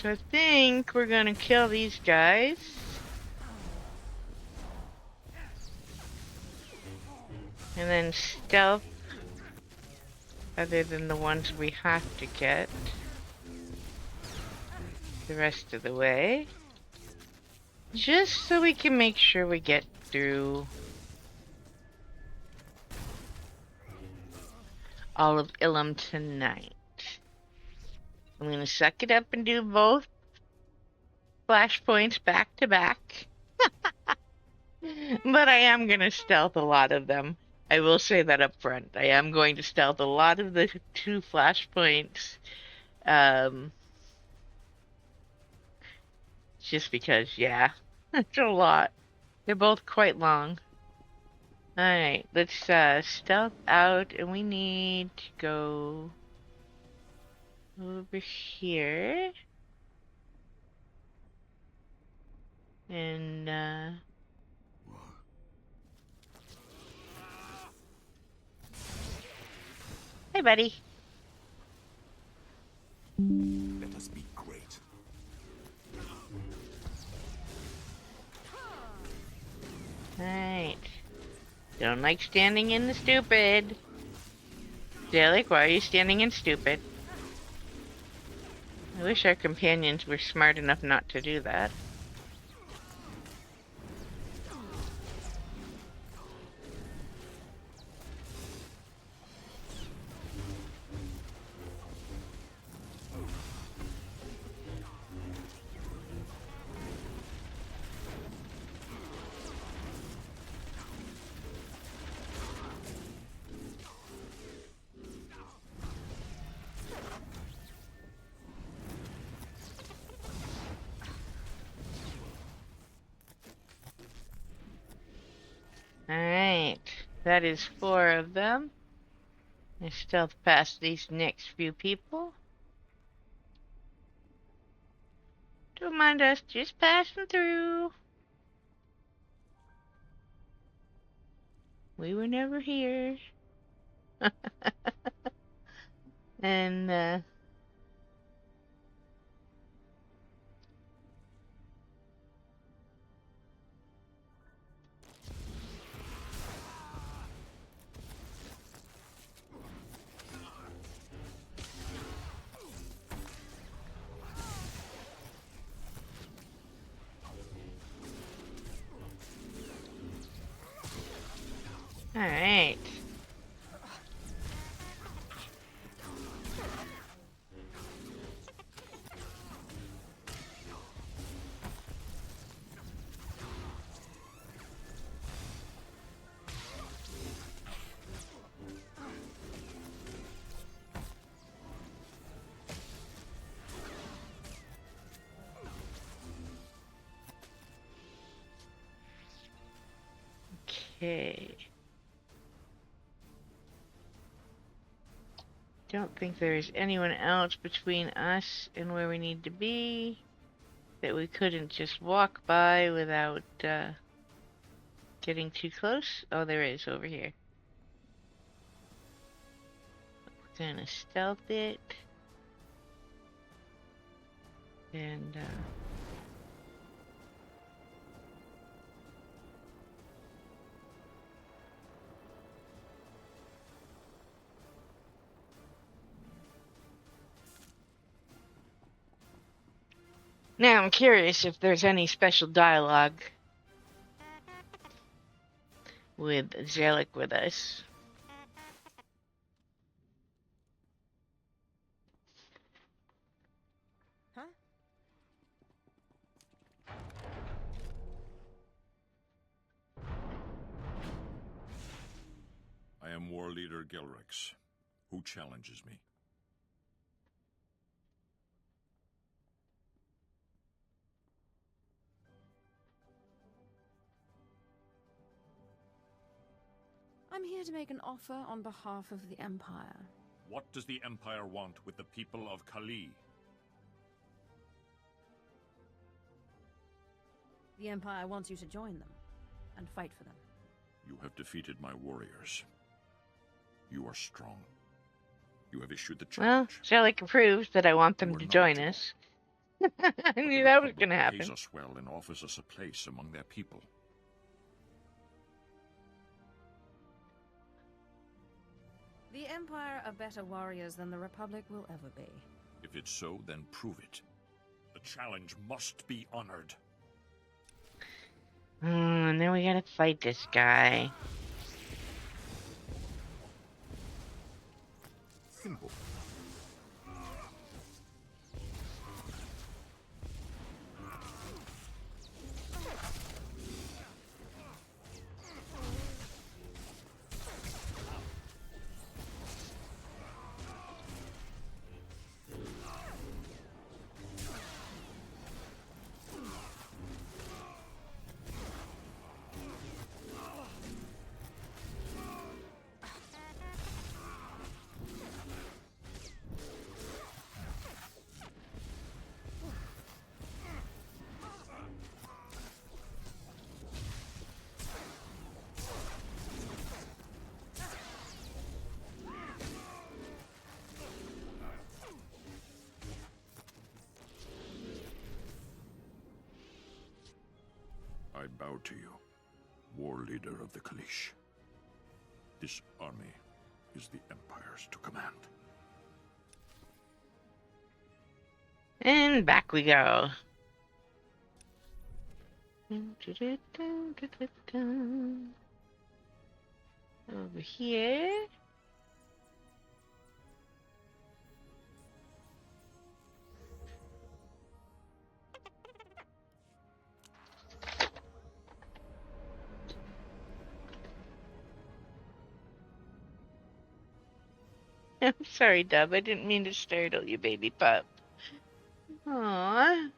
So I think we're gonna kill these guys. And then stealth, other than the ones we have to get, the rest of the way. Just so we can make sure we get through all of Illum tonight. I'm gonna suck it up and do both flashpoints back to back. But I am gonna stealth a lot of them. I will say that up front. I am going to stealth a lot of the two flashpoints. Just because, yeah, it's a lot. They're both quite long. Alright, let's stealth out, and we need to go over here. And, hey, buddy. Let us be great. Alright. Don't like standing in the stupid. Dalek, why are you standing in stupid? I wish our companions were smart enough not to do that. Alright, that is 4 of them. I stealth past these next few people. Don't mind us, just passing through. We were never here. And, alright. Okay. Don't think there's anyone else between us and where we need to be that we couldn't just walk by without getting too close. Oh, there is over here. We're gonna stealth it. And now I'm curious if there's any special dialogue with Zelik with us. Huh? I am War Leader Gilrix. Who challenges me? I'm here to make an offer on behalf of the Empire. What does the Empire want with the people of Kali? The Empire wants you to join them and fight for them. You have defeated my warriors. You are strong. You have issued the Well, challenge. Zelik approves that I want them to join us. I knew that was going to happen. Pays us well and offers us a place among their people. The Empire are better warriors than the Republic will ever be. If it's so, then prove it. The challenge must be honored. And then we gotta fight this guy. Simple. I bow to you, war leader of the Kalish. This army is the Empire's to command. And back we go. Over here. I'm sorry, Dub. I didn't mean to startle you, baby pup. Aww.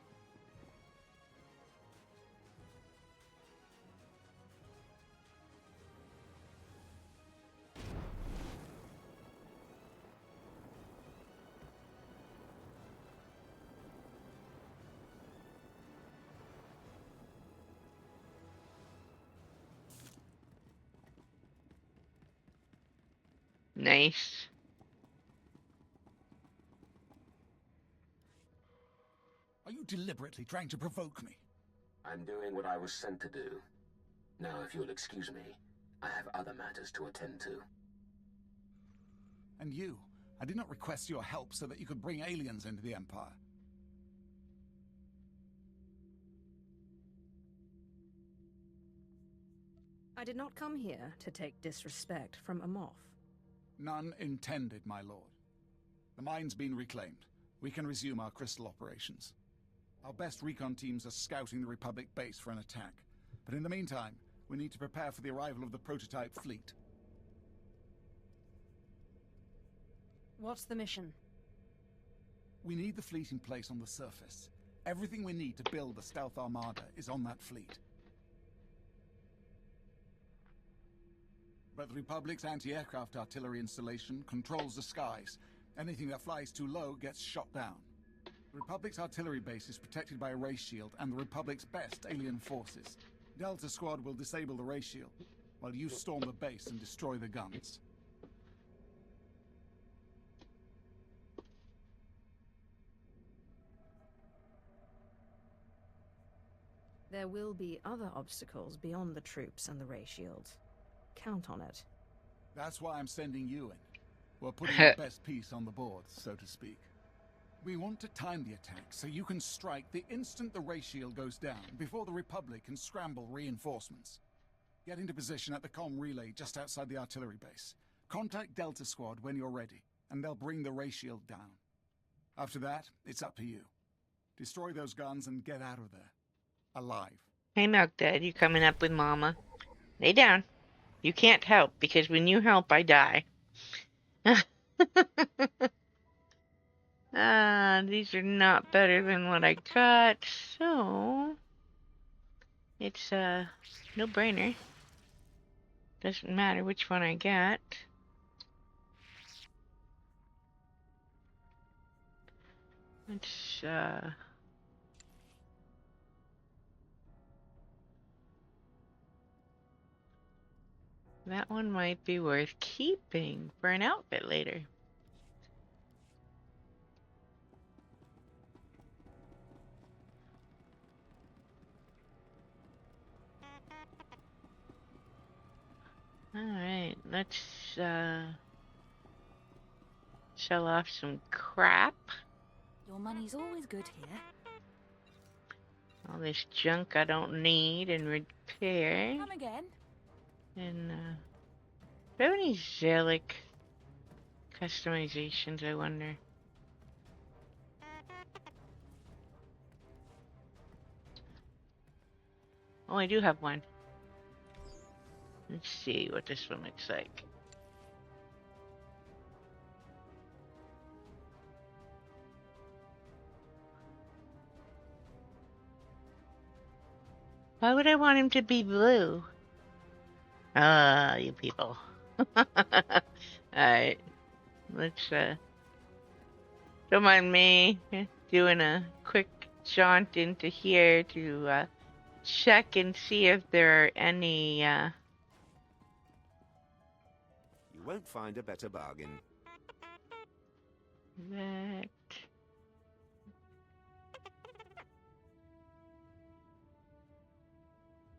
Nice. Are you deliberately trying to provoke me? I'm doing what I was sent to do. Now, if you'll excuse me, I have other matters to attend to. And you? I did not request your help so that you could bring aliens into the Empire. I did not come here to take disrespect from a moth. None intended, my lord. The mine's been reclaimed. We can resume our crystal operations. Our best recon teams are scouting the Republic base for an attack. But in the meantime, we need to prepare for the arrival of the prototype fleet. What's the mission? We need the fleet in place on the surface. Everything we need to build the stealth armada is on that fleet. But the Republic's anti-aircraft artillery installation controls the skies. Anything that flies too low gets shot down. The Republic's artillery base is protected by a ray shield and the Republic's best alien forces. Delta Squad will disable the ray shield, while you storm the base and destroy the guns. There will be other obstacles beyond the troops and the ray shield. Count on it. That's why I'm sending you in. We're putting the best piece on the board, so to speak. We want to time the attack so you can strike the instant the ray shield goes down, before the Republic can scramble reinforcements. Get into position at the comm relay just outside the artillery base. Contact Delta Squad when you're ready, and they'll bring the ray shield down. After that, it's up to you. Destroy those guns and get out of there. Alive. Hey, Milk Dad, you coming up with Mama? Lay down. You can't help, because when you help, I die. These are not better than what I got, so it's a no-brainer. Doesn't matter which one I get. Let's that one might be worth keeping for an outfit later. Alright, let's sell off some crap. Your money's always good here. All this junk I don't need and repair. Come again. And do I have any Zelic customizations, I wonder? Oh, I do have one. Let's see what this one looks like. Why would I want him to be blue? Ah, you people. Alright. Let's, don't mind me doing a quick jaunt into here to, check and see if there are any, You won't find a better bargain. That...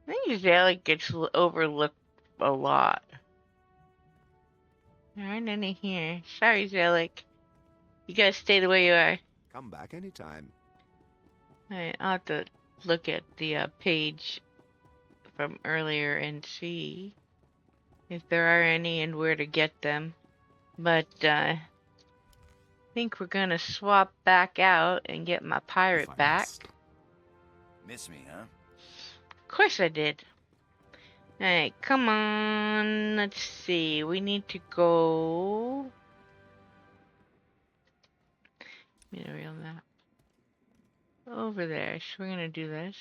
I think Zelig gets overlooked a lot. There aren't any here. Sorry, Zelig. You gotta stay the way you are. Come back anytime. Alright, I'll have to look at the page from earlier and see if there are any and where to get them. But I think we're gonna swap back out and get my pirate back. Miss me, huh? Of course I did. Alright, come on. Let's see. We need to go. Need a real map. Over there. So we're gonna do this.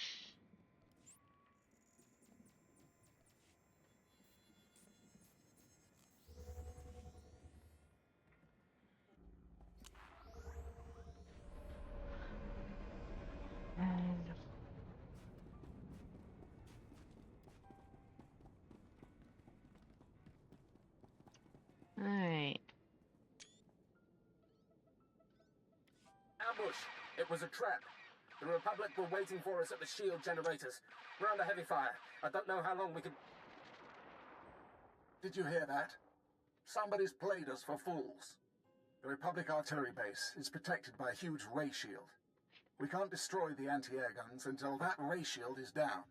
And alright. Ambush! It was a trap. The Republic were waiting for us at the shield generators. We're under heavy fire. I don't know how long we can... Did you hear that? Somebody's played us for fools. The Republic artillery base is protected by a huge ray shield. We can't destroy the anti-air guns until that ray shield is down.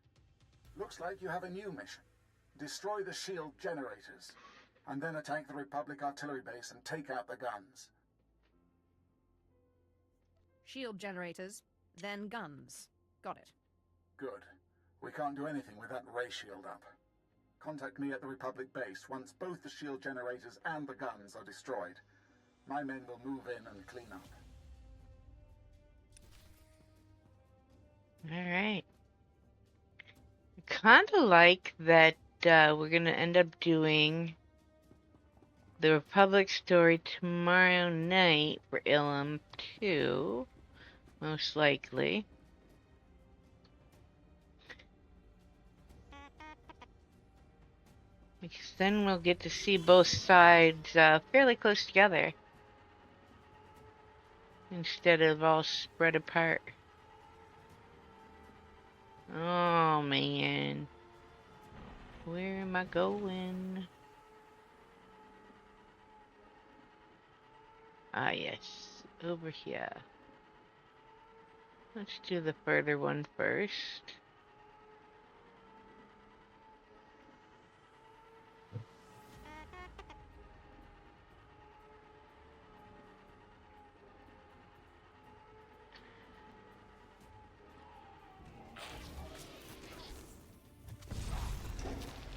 Looks like you have a new mission. Destroy the shield generators, and then attack the Republic artillery base and take out the guns. Shield generators, then guns. Got it. Good. We can't do anything with that ray shield up. Contact me at the Republic base once both the shield generators and the guns are destroyed. My men will move in and clean up. Alright. I kinda like that we're gonna end up doing the Republic story tomorrow night for Illum 2, most likely. Because then we'll get to see both sides fairly close together, instead of all spread apart. Oh man. Where am I going? Ah yes, over here. Let's do the further one first.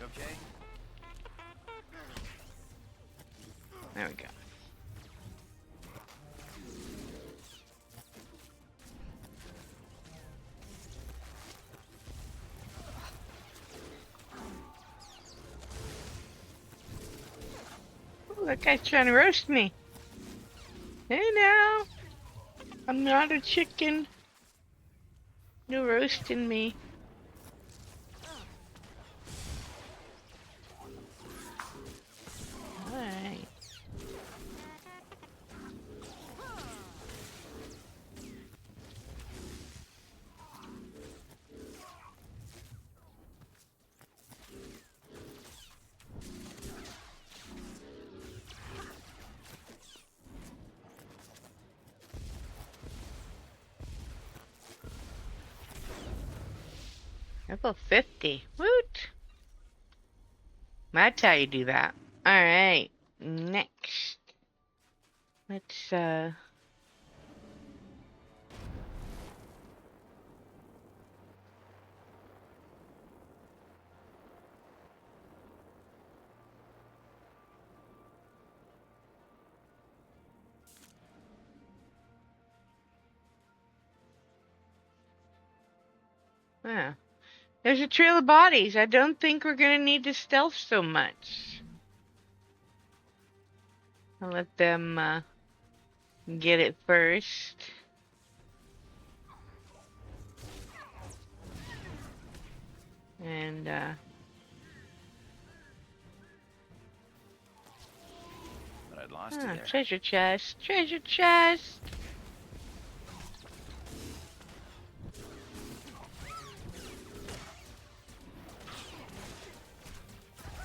Okay. There we go. Ooh, that guy's trying to roast me. Hey now, I'm not a chicken. No roasting me. Alright. Level 50. Woot! That's how you do that. Alright. Next. Let's, yeah. There's a trail of bodies. I don't think we're gonna need to stealth so much. I'll let them, get it first. And, But I'd lost you there. treasure chest. Treasure chest!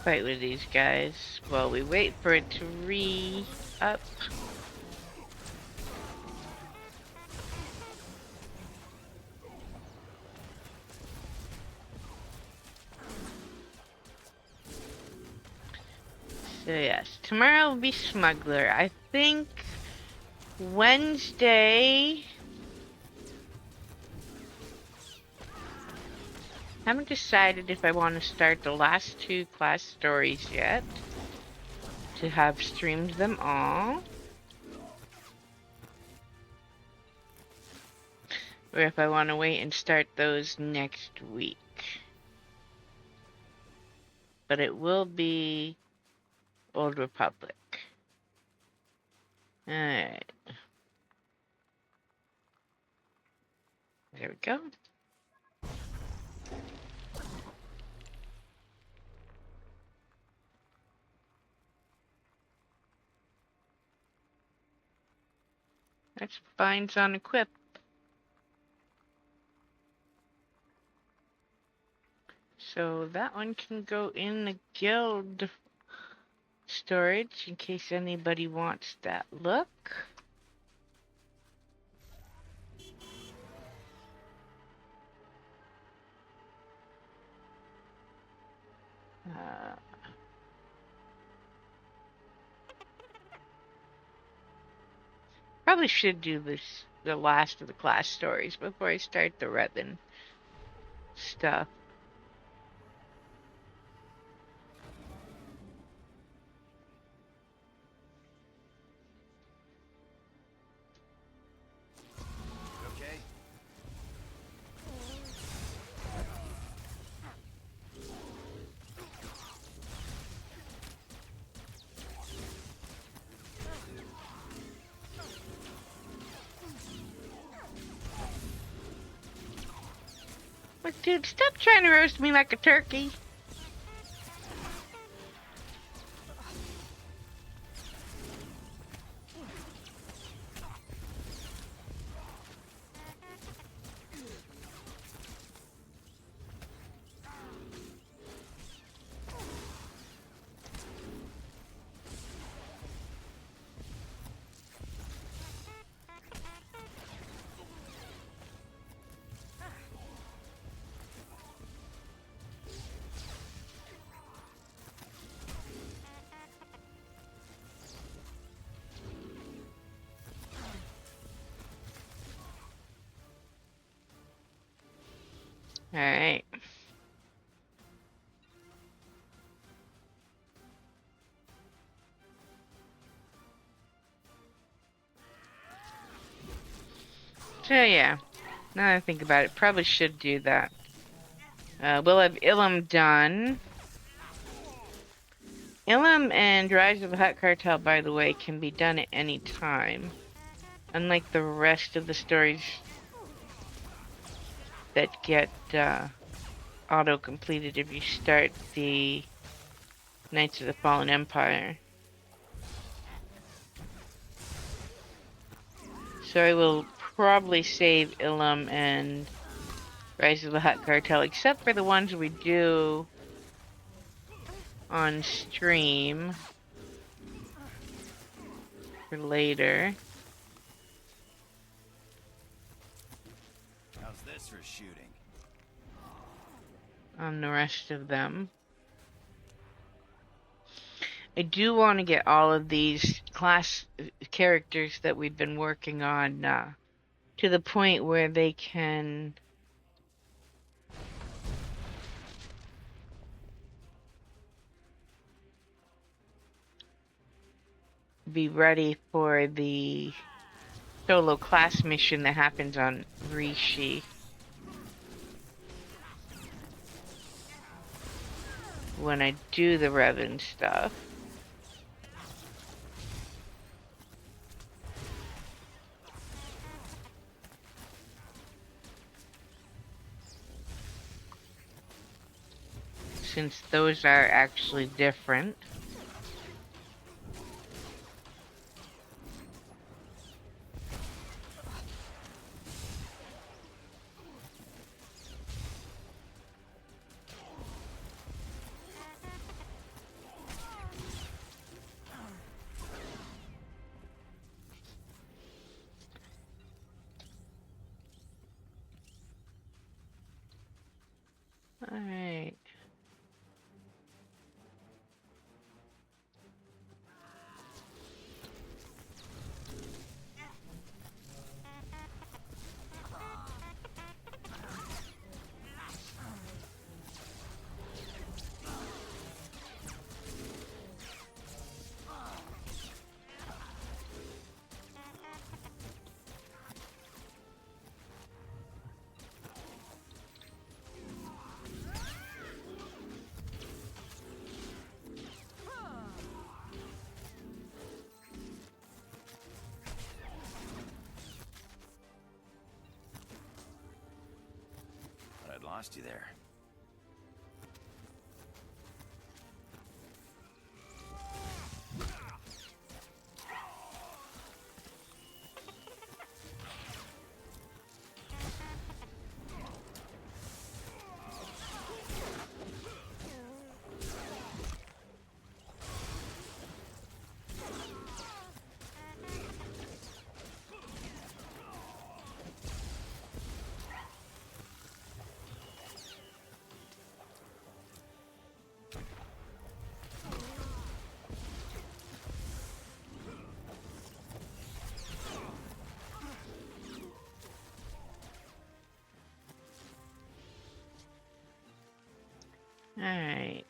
Fight with these guys while we wait for it to re-up. So yes, tomorrow will be Smuggler. I think Wednesday... Haven't decided if I want to start the last 2 class stories yet, to have streamed them all, or if I want to wait and start those next week. But it will be Old Republic. Alright. There we go. That's binds on equip. So that one can go in the guild storage in case anybody wants that look. Probably should do this, the last of the class stories before I start the Revan stuff. Okay. Look, dude, stop trying to roast me like a turkey. Alright. So yeah, now that I think about it, probably should do that. We'll have Illum done. Illum and Rise of the Hutt Cartel, by the way, can be done at any time. Unlike the rest of the stories that get auto-completed if you start the Knights of the Fallen Empire. So I will probably save Illum and Rise of the Hutt Cartel, except for the ones we do on stream for later. How's this for shooting? On the rest of them. I do want to get all of these class characters that we've been working on to the point where they can be ready for the solo class mission that happens on Rishi. When I do the Revan stuff. Since those are actually different. All right. I'd lost you there. All right.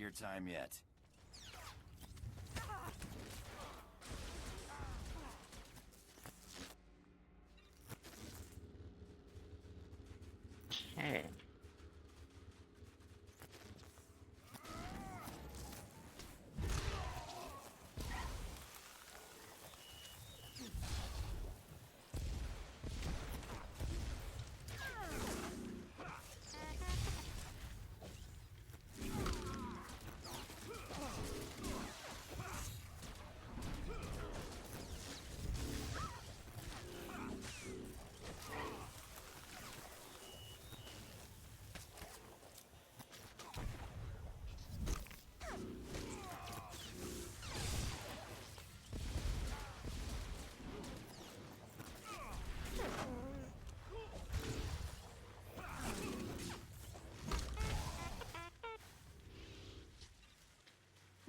your time yet. Okay.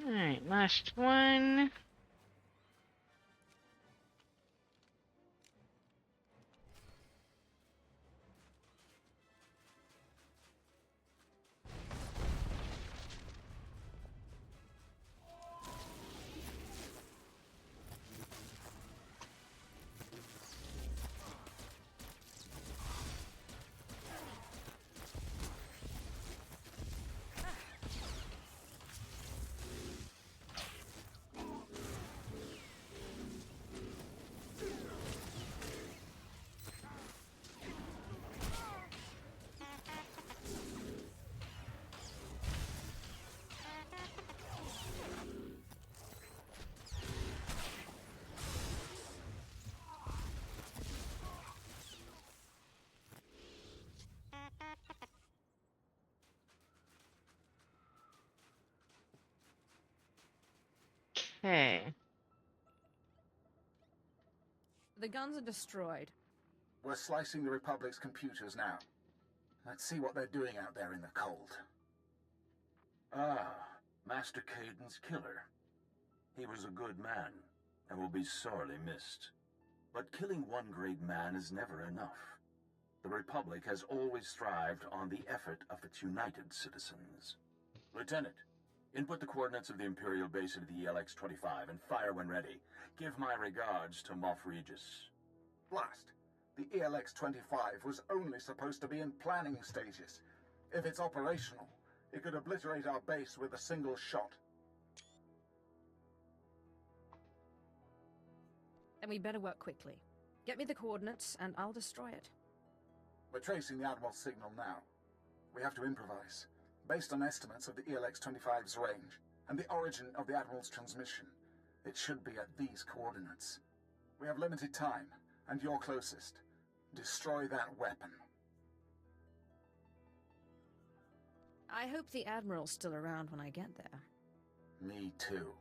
Alright, last one. Okay. The guns are destroyed. We're slicing the Republic's computers now. Let's see what they're doing out there in the cold. Ah, Master Caden's killer. He was a good man, and will be sorely missed. But killing one great man is never enough. The Republic has always thrived on the effort of its united citizens. Lieutenant, input the coordinates of the Imperial base into the ELX-25 and fire when ready. Give my regards to Moff Regis. Blast. The ELX-25 was only supposed to be in planning stages. If it's operational, it could obliterate our base with a single shot. Then we better work quickly. Get me the coordinates, and I'll destroy it. We're tracing the Admiral's signal now. We have to improvise, based on estimates of the ELX-25's range and the origin of the Admiral's transmission. It should be at these coordinates. We have limited time, and you're closest. Destroy that weapon. I hope the Admiral's still around when I get there. Me too.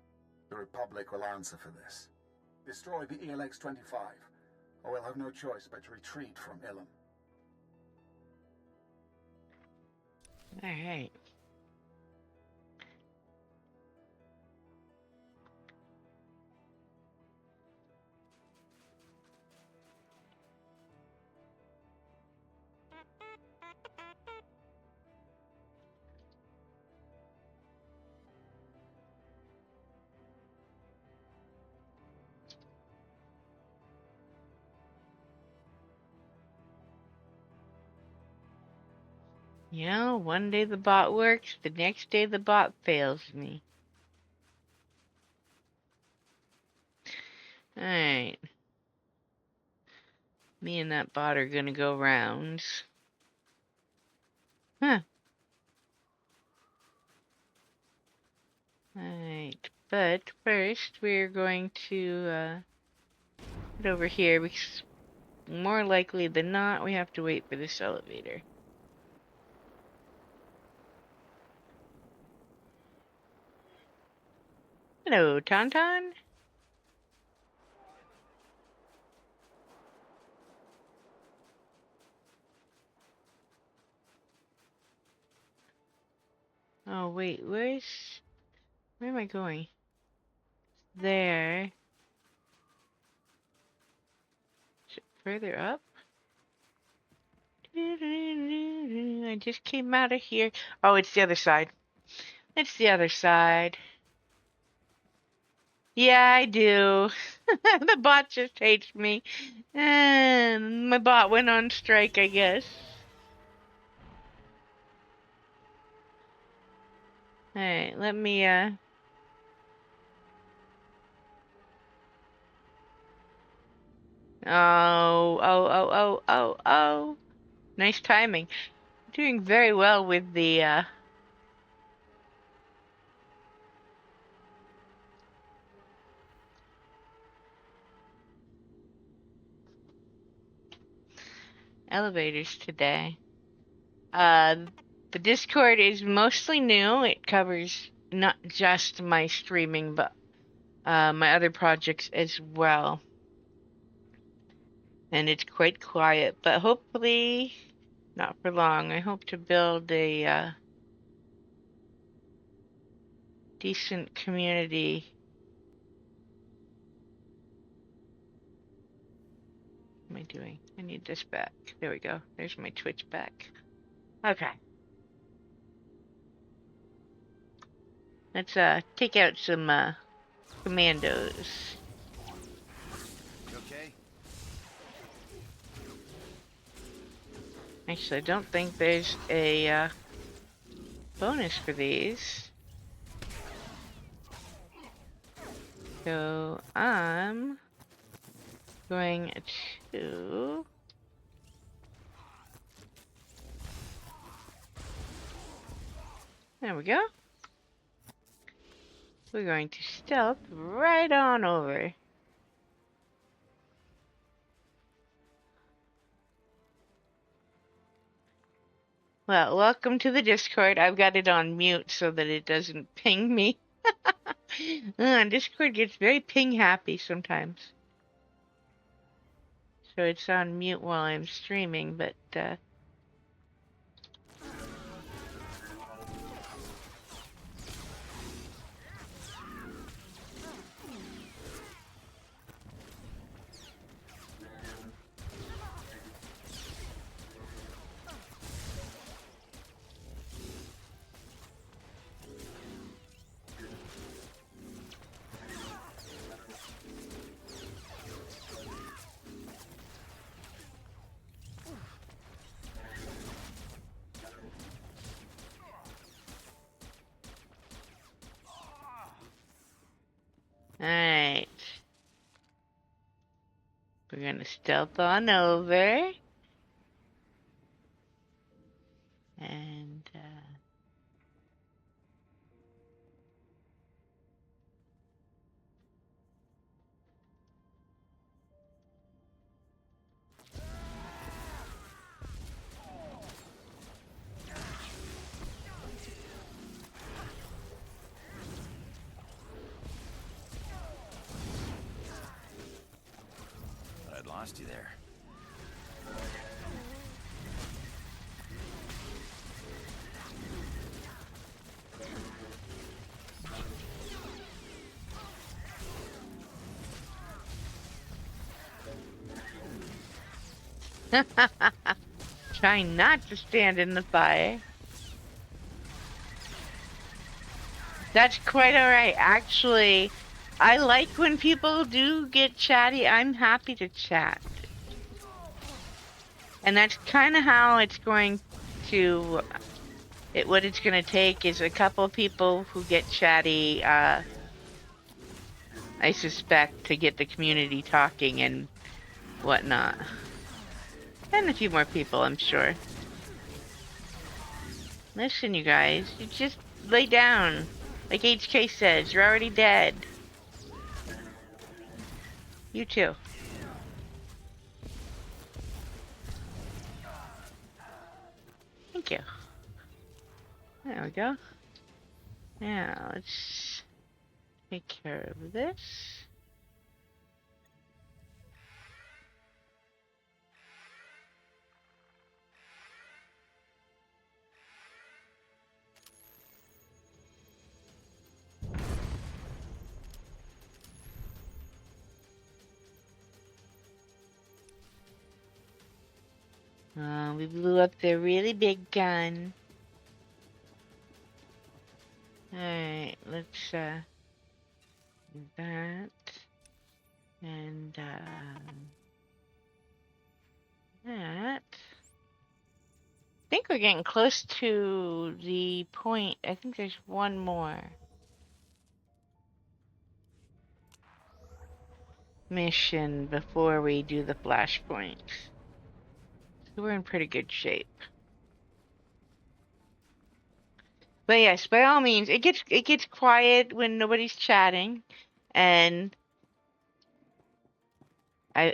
The Republic will answer for this. Destroy the ELX-25, or we'll have no choice but to retreat from Illum. Alright. You know, one day the bot works, the next day the bot fails me. Alright. Me and that bot are gonna go rounds. Huh. Alright, but first we're going to head over here because more likely than not we have to wait for this elevator. Hello, Tauntaun. Oh wait, where am I going? There. Is it further up? I just came out of here. Oh, it's the other side. It's the other side. Yeah, I do. The bot just hates me. And my bot went on strike, I guess. Alright, let me, Oh. Nice timing. Doing very well with the, elevators today. The Discord is mostly new. It covers not just my streaming, but my other projects as well. And it's quite quiet, but hopefully not for long. I hope to build a decent community. What am I doing? I need this back. There we go. There's my Twitch back. Okay. Let's take out some commandos. You okay? Actually, I don't think there's a bonus for these. So I'm going to there we go. We're going to stealth right on over. Well, welcome to the Discord. I've got it on mute so that it doesn't ping me. Discord gets very ping happy sometimes. So it's on mute while I'm streaming, but alright. We're gonna stealth on over. And I'd lost you there. trying not to stand in the fire. That's quite alright. Actually, I like when people do get chatty. I'm happy to chat. And that's kind of how it's going to... what it's going to take is a couple people who get chatty, I suspect, to get the community talking and whatnot. And a few more people, I'm sure. Listen, you guys, you just lay down. Like HK says, you're already dead. You too. Thank you. There we go. Now, let's take care of this. We blew up their really big gun. Alright, let's do that. And that. I think we're getting close to the point. I think there's one more mission before we do the flashpoint. So we're in pretty good shape. But yes, by all means, it gets quiet when nobody's chatting, and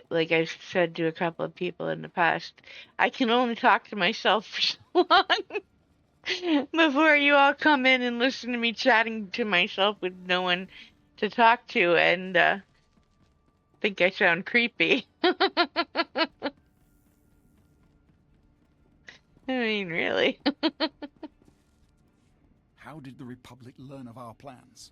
like I've said to a couple of people in the past, I can only talk to myself for so long before you all come in and listen to me chatting to myself with no one to talk to, and think I sound creepy. I mean, really. How did the Republic learn of our plans?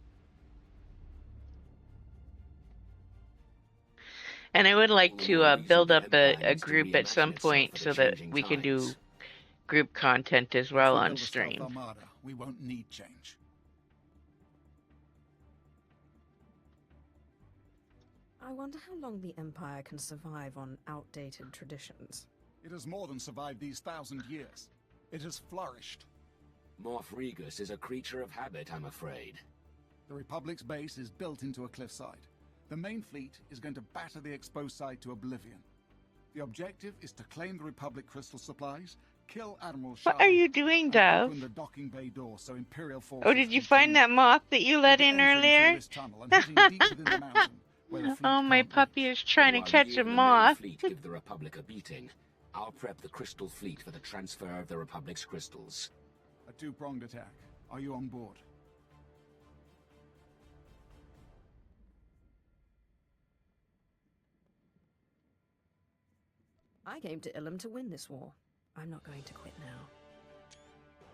And I would like to build up a group at some point so that we can do group content as well on stream. Armada, we won't need change. I wonder how long the Empire can survive on outdated traditions. It has more than survived these 1,000 years. It has flourished. Moff Regus is a creature of habit, I'm afraid. The Republic's base is built into a cliffside. The main fleet is going to batter the exposed side to oblivion. The objective is to claim the Republic crystal supplies, kill Admiral Shah. What are you doing, Dove? Open the docking bay door so Imperial forces. Oh, did you find that moth that you let in earlier? Oh, my puppy is trying to catch a moth. Give the Republic a beating. I'll prep the crystal fleet for the transfer of the Republic's crystals. A two-pronged attack. Are you on board? I came to Illum to win this war. I'm not going to quit now.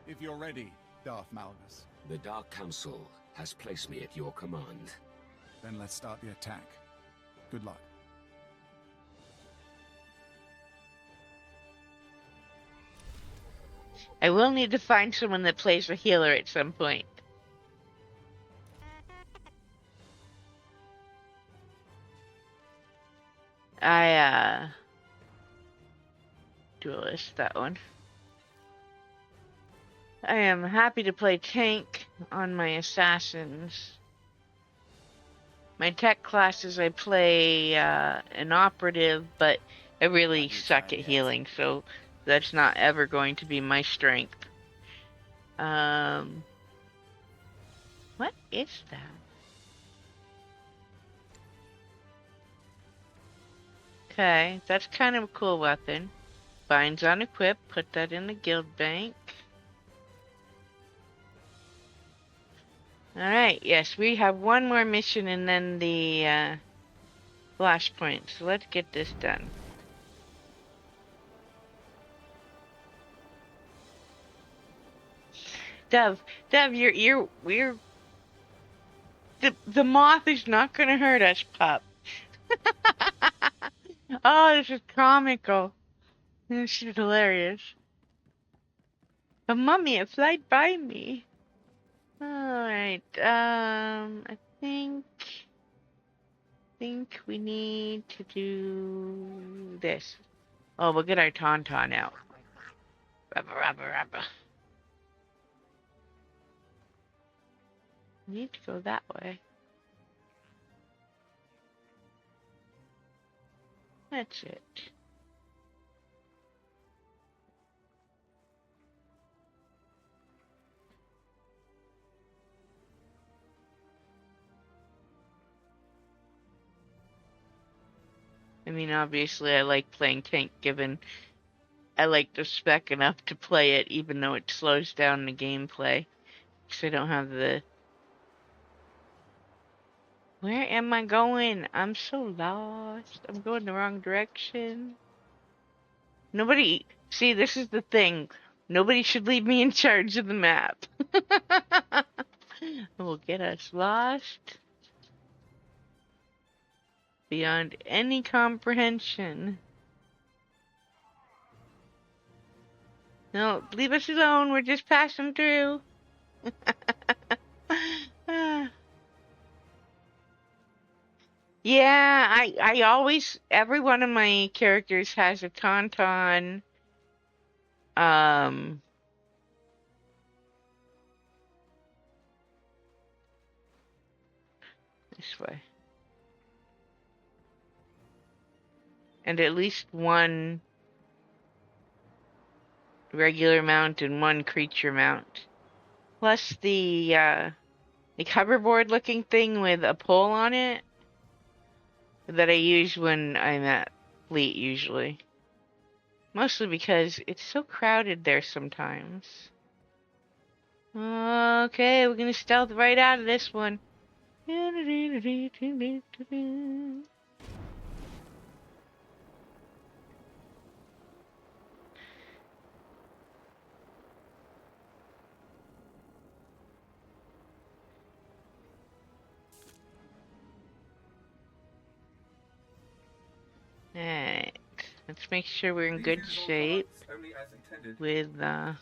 If you're ready, Darth Malgus. The Dark Council has placed me at your command. Then let's start the attack. Good luck. I will need to find someone that plays a healer at some point. Duelist, that one. I am happy to play tank on my assassins. My tech classes, I play an operative, but I really suck at healing, so that's not ever going to be my strength. What is that? Okay, that's kind of a cool weapon. Binds on equip, put that in the guild bank. Alright, yes, we have one more mission and then the flashpoint, so let's get this done. Dove, we're the moth is not gonna hurt us, pup. Oh, this is comical. This is hilarious. But mummy, it flied by me. Alright, I think we need to do this. Oh, we'll get our tauntaun out. Rabba. We need to go that way. That's it. I mean, obviously I like playing tank given I like the spec enough to play it even though it slows down the gameplay. Because I don't have the... Where am I going? I'm so lost. I'm going the wrong direction. Nobody... See, this is the thing. Nobody should leave me in charge of the map. It will get us lost beyond any comprehension. No, leave us alone. We're just passing through. Yeah, I always, every one of my characters has a tauntaun. This way. And at least one regular mount and one creature mount. Plus the hoverboard looking thing with a pole on it that I use when I'm at fleet usually. Mostly because it's so crowded there sometimes. Okay, we're gonna stealth right out of this one. Alright, let's make sure we're in good shape with that.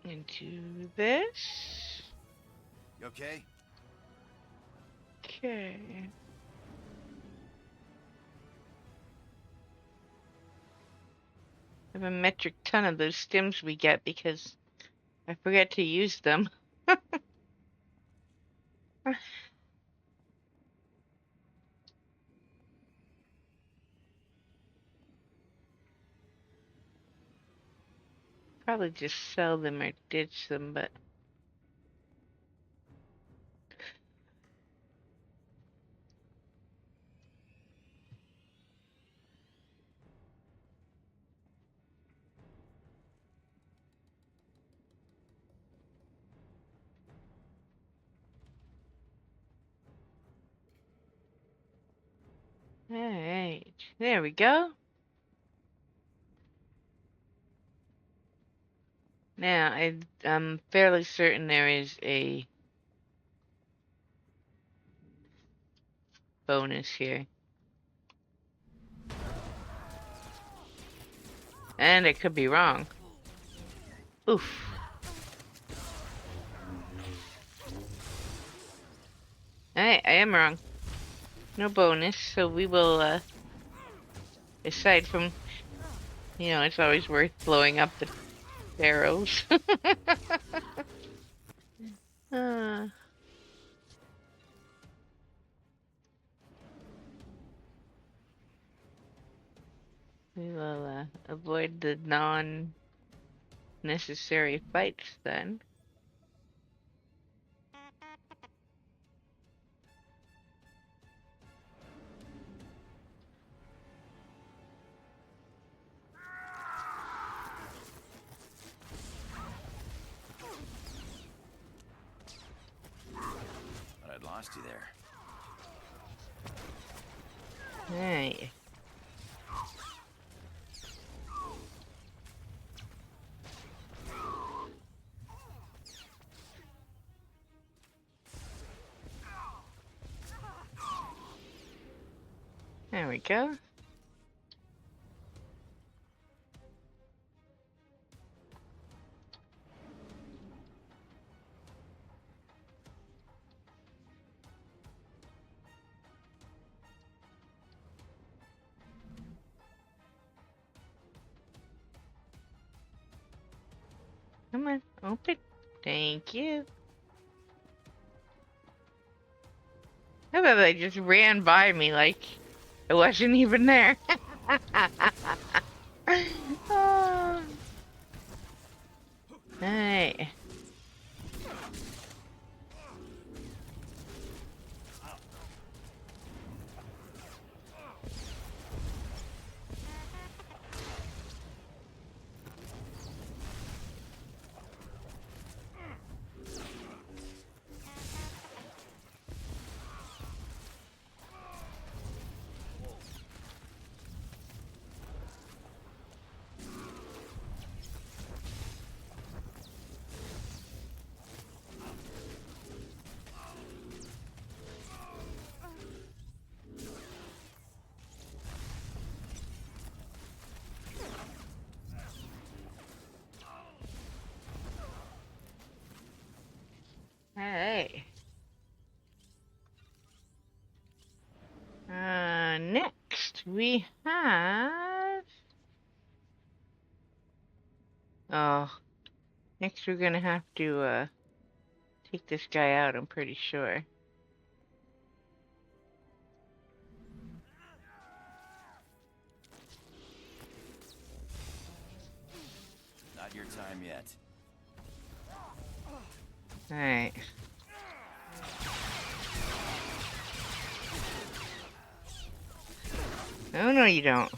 Into this. You okay? Okay. I have a metric ton of those stims we get because I forget to use them. Probably just sell them or ditch them, but alright, there we go. Now, I'm fairly certain there is a bonus here. And I could be wrong. Oof. I am wrong. No bonus, so we will, aside from, you know, it's always worth blowing up the barrels. We will, avoid the non-necessary fights then. But I'd lost you there. Hey. There we go. Come on, open. Thank you. How about they just ran by me like I wasn't even there? Oh. Hey. we have... Oh, next we're gonna have to, take this guy out, I'm pretty sure. Not your time yet. Alright. Oh, no, you don't.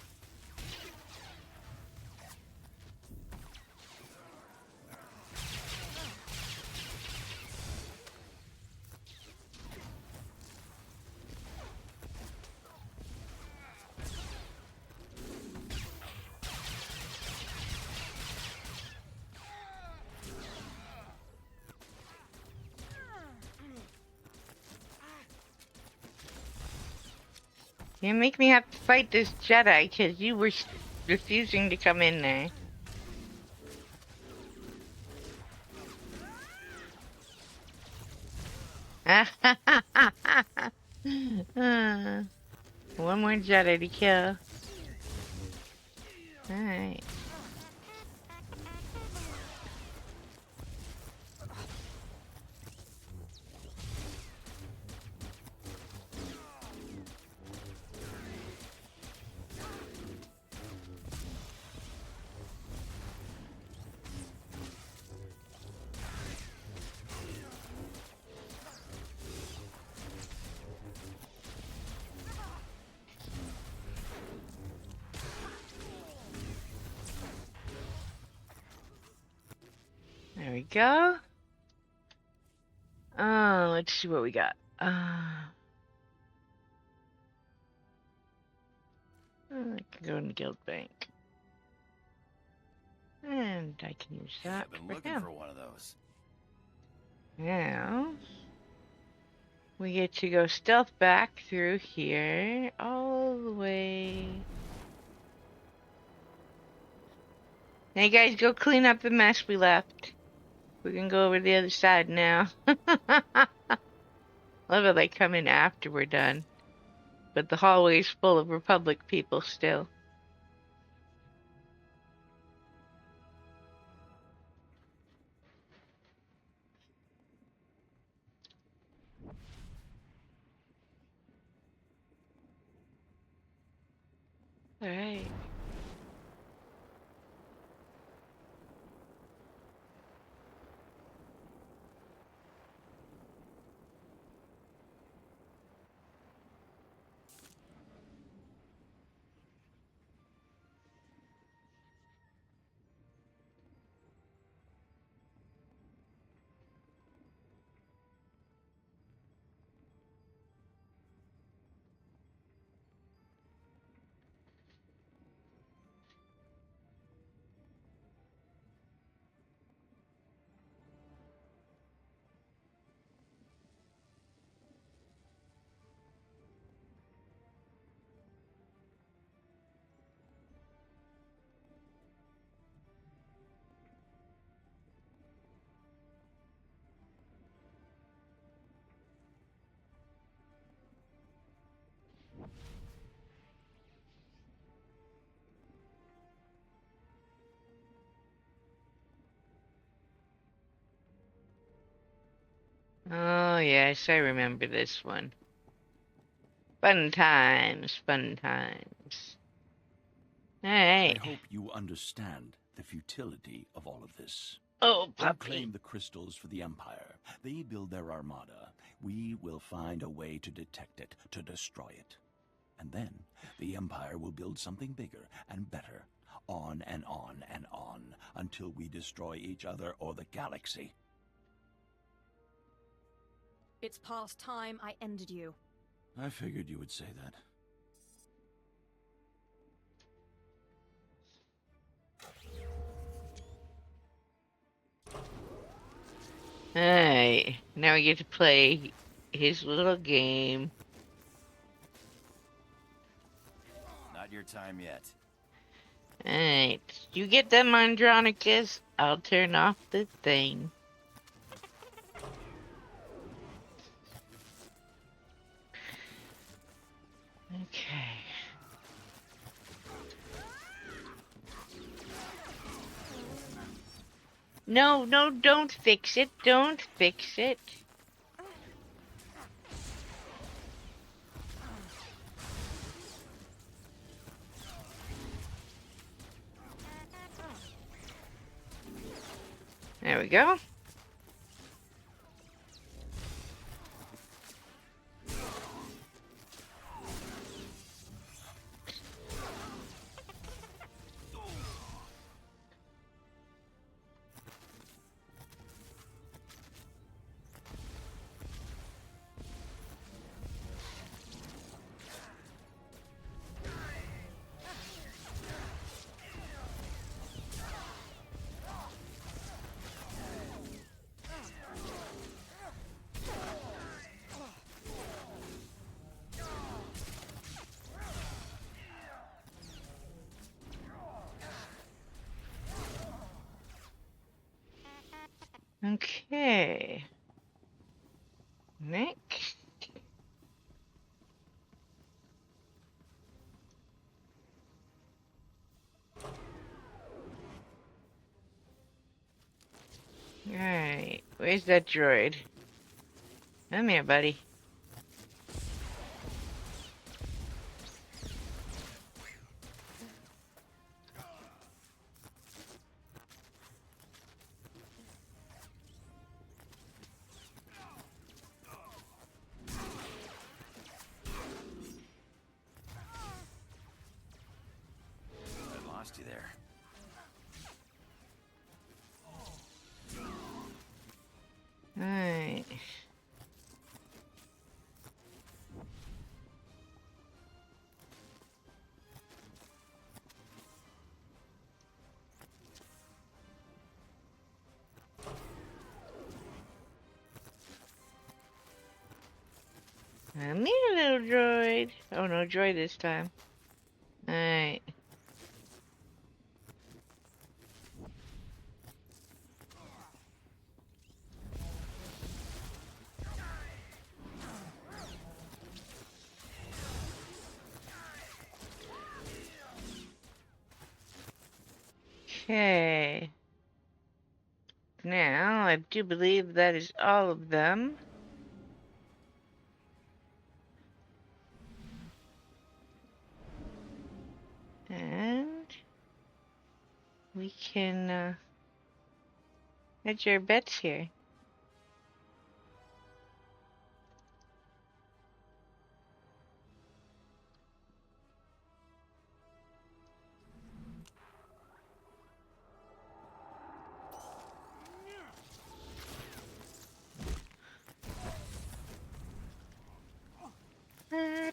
You make me have to fight this Jedi because you were refusing to come in there. One more Jedi to kill. Alright. There we go. Let's see what we got. I can go in the guild bank. And I can use that. I've been looking for one of those. Now, we get to go stealth back through here, all the way. Hey guys, go clean up the mess we left. We can go over the other side now. Love it, they come in after we're done. But the hallway's full of Republic people still. Alright. Oh, yes, I remember this one. Fun times, fun times. Alright. I hope you understand the futility of all of this. Oh, They puppy. claim the crystals for the Empire. They build their armada. We will find a way to detect it, to destroy it. And then the Empire will build something bigger and better. On and on and on, until we destroy each other or the galaxy. It's past time I ended you. I figured you would say that. Alright, now we get to play his little game. Not your time yet. Alright, you get them Andronicus, I'll turn off the thing. Okay. No, no, don't fix it. Don't fix it. There we go. Okay. Next. Alright. Where's that droid? Come here, buddy. I lost you there. Alright. I'm here, little droid. Oh, no droid this time. Alright. Okay. Now, I do believe that is all of them. And we can hedge our bets here.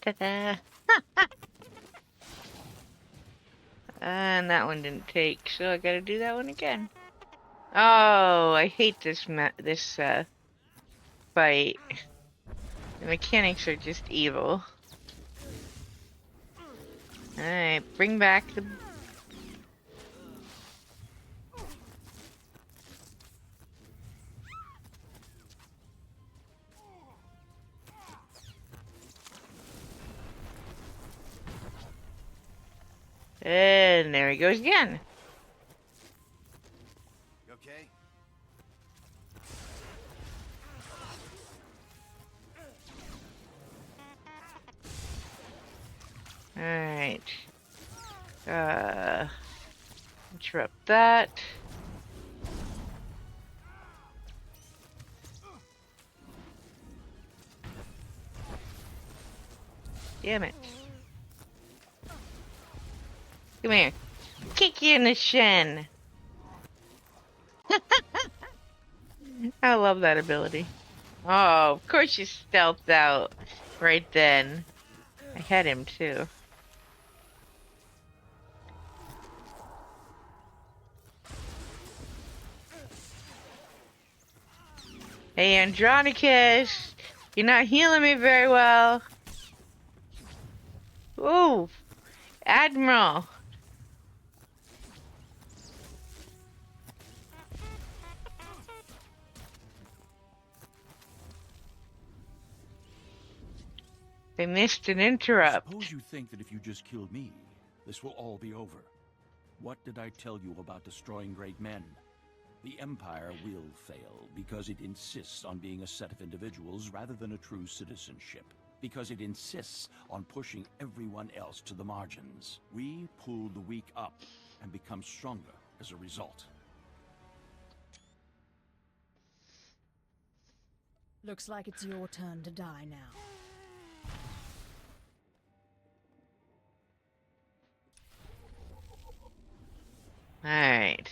Da-da. And that one didn't take, so I gotta do that one again. Oh, I hate this fight. The mechanics are just evil. Alright, bring back the... And there he goes again. You okay? Alright. Interrupt that. Damn it. Come here. Kick you in the shin. I love that ability. Oh, of course you stealthed out right then. I had him too. Hey, Andronicus, you're not healing me very well. Ooh, Admiral. They missed an interrupt. Suppose you think that if you just killed me, this will all be over. What did I tell you about destroying great men? The Empire will fail because it insists on being a set of individuals rather than a true citizenship. Because it insists on pushing everyone else to the margins. We pull the weak up and become stronger as a result. Looks like it's your turn to die now. Alright.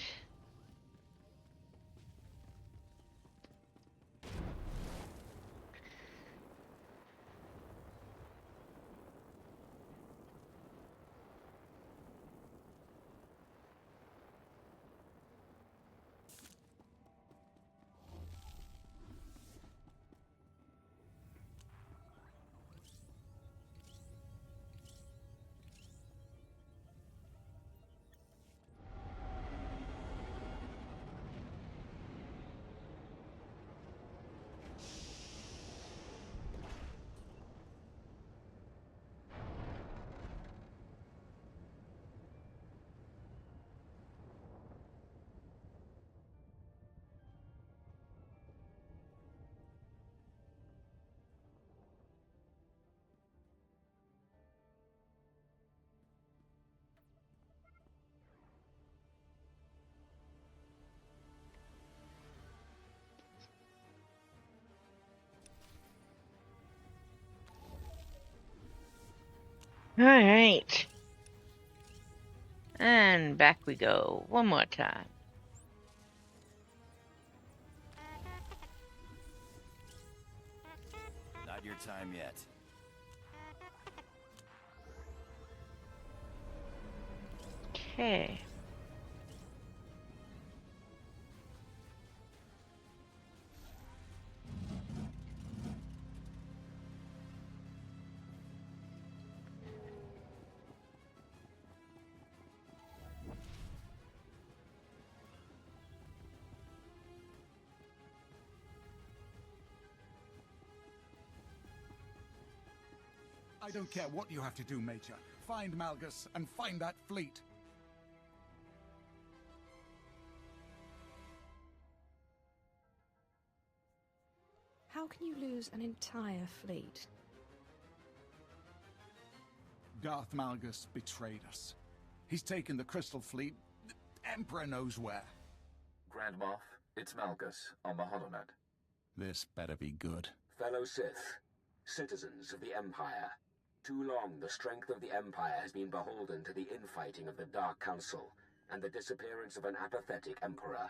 Alright. And back we go. One more time. Not your time yet. Okay. I don't care what you have to do, Major. Find Malgus and find that fleet. How can you lose an entire fleet? Darth Malgus betrayed us. He's taken the Crystal Fleet, the Emperor knows where. Grand Moff, it's Malgus on the holonet. This better be good. Fellow Sith, citizens of the Empire, too long the strength of the Empire has been beholden to the infighting of the Dark Council and the disappearance of an apathetic Emperor.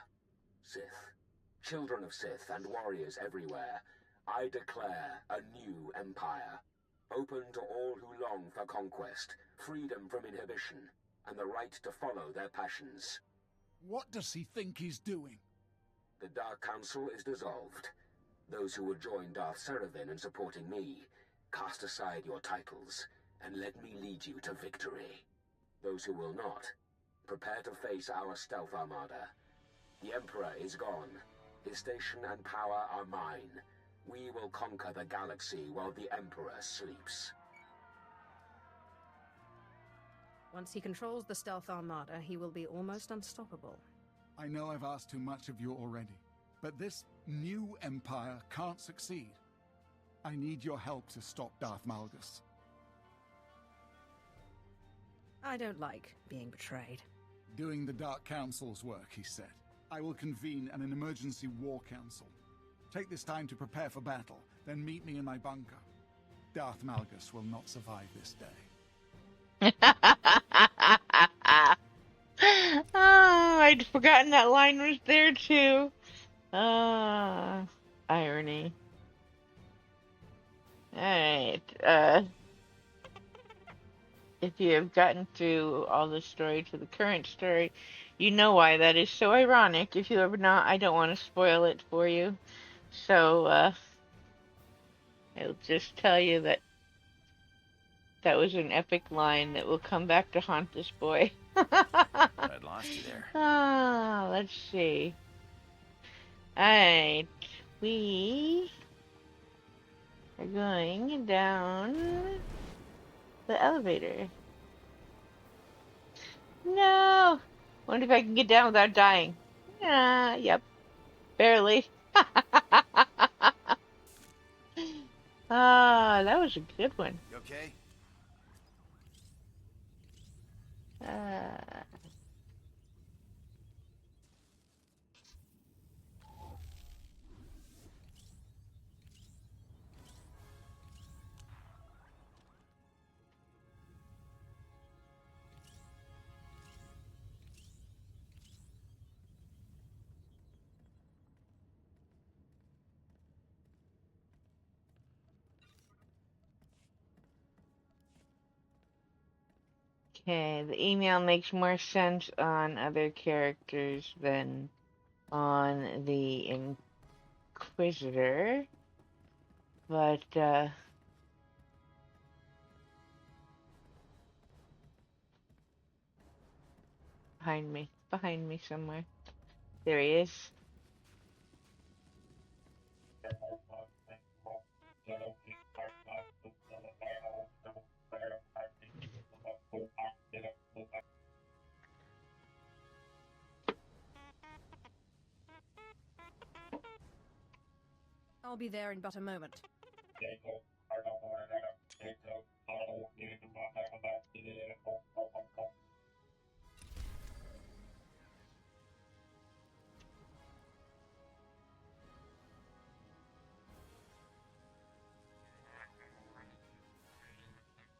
Sith, children of Sith and warriors everywhere, I declare a new Empire, open to all who long for conquest, freedom from inhibition, and the right to follow their passions. What does he think he's doing? The Dark Council is dissolved. Those who would join Darth Seraphon in supporting me, cast aside your titles, and let me lead you to victory. Those who will not, prepare to face our stealth armada. The Emperor is gone. His station and power are mine. We will conquer the galaxy while the Emperor sleeps. Once he controls the stealth armada, he will be almost unstoppable. I know I've asked too much of you already, but this new Empire can't succeed. I need your help to stop Darth Malgus. I don't like being betrayed. Doing the Dark Council's work, he said. I will convene an emergency war council. Take this time to prepare for battle, then meet me in my bunker. Darth Malgus will not survive this day. Oh, I'd forgotten that line was there too. Irony. Alright, if you have gotten through all the story to the current story, you know why that is so ironic. If you have not, I don't want to spoil it for you. So, I'll just tell you that that was an epic line that will come back to haunt this boy. I lost you there. Let's see. Alright, we are going down the elevator. No! Wonder if I can get down without dying. Yep. Barely. Ah, that was a good one. You okay? Uh, okay, the email makes more sense on other characters than on the Inquisitor, but, behind me somewhere. There he is. I'll be there in but a moment.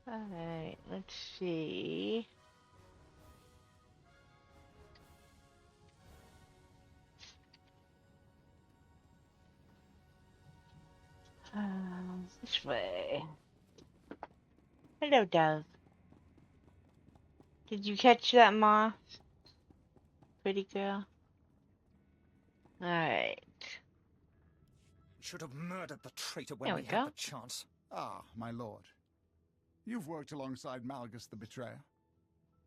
Alright, let's see. This way. Hello, dove. Did you catch that moth? Pretty girl. Alright. Should have murdered the traitor when There we we had go. the chance. Ah, my lord. You've worked alongside Malgus the Betrayer.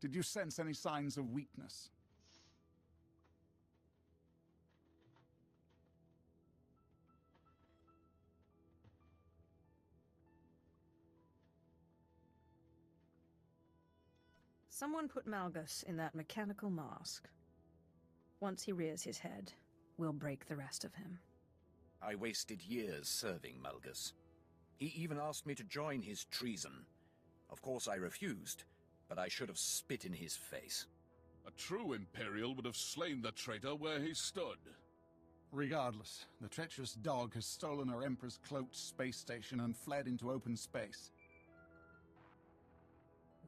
Did you sense any signs of weakness? Someone put Malgus in that mechanical mask. Once he rears his head, we'll break the rest of him. I wasted years serving Malgus. He even asked me to join his treason. Of course I refused, but I should have spit in his face. A true Imperial would have slain the traitor where he stood. Regardless, the treacherous dog has stolen our Emperor's cloaked space station and fled into open space.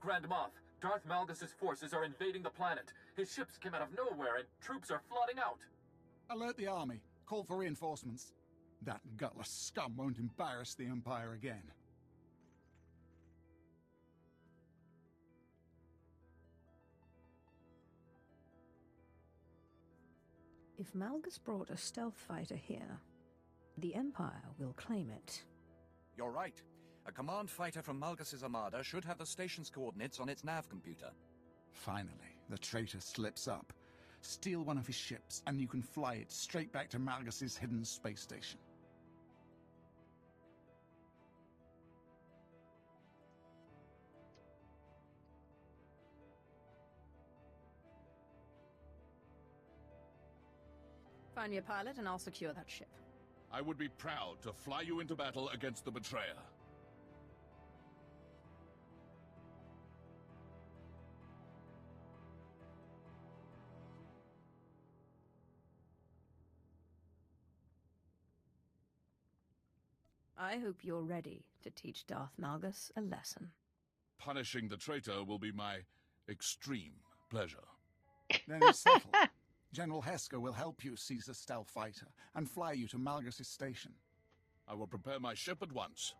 Grand Moff, Darth Malgus' forces are invading the planet. His ships came out of nowhere and troops are flooding out. Alert the army. Call for reinforcements. That gutless scum won't embarrass the Empire again. If Malgus brought a stealth fighter here, the Empire will claim it. You're right. A command fighter from Malgus' armada should have the station's coordinates on its nav computer. Finally, the traitor slips up. Steal one of his ships, and you can fly it straight back to Malgus' hidden space station. Find me a pilot and I'll secure that ship. I would be proud to fly you into battle against the Betrayer. I hope you're ready to teach Darth Malgus a lesson. Punishing the traitor will be my extreme pleasure. Then it's settled. General Hesko will help you seize a stealth fighter and fly you to Malgus' station. I will prepare my ship at once.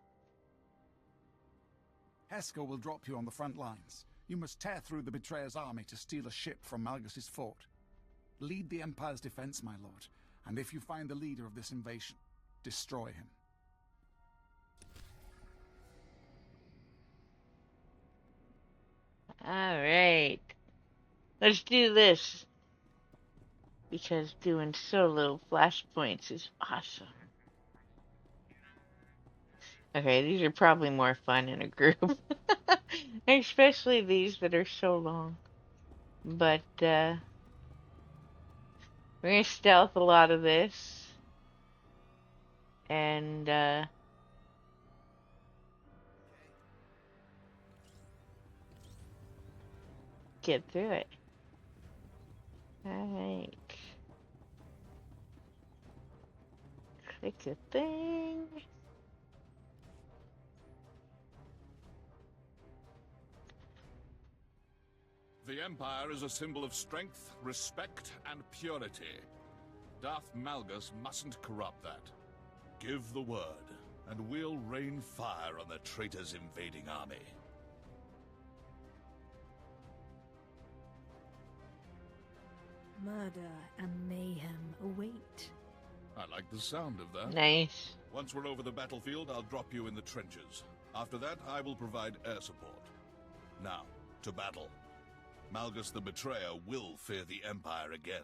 Hesko will drop you on the front lines. You must tear through the Betrayer's army to steal a ship from Malgus' fort. Lead the Empire's defense, my lord, and if you find the leader of this invasion, destroy him. Alright. Let's do this. Because doing solo flashpoints is awesome. Okay, these are probably more fun in a group. Especially these that are so long. But, We're gonna stealth a lot of this. And, get through it. Alright. Click a thing. The Empire is a symbol of strength, respect, and purity. Darth Malgus mustn't corrupt that. Give the word, and we'll rain fire on the traitor's invading army. Murder and mayhem await. I like the sound of that. Nice. Once we're over the battlefield, I'll drop you in the trenches. After that, I will provide air support. Now, to battle. Malgus the Betrayer will fear the Empire again.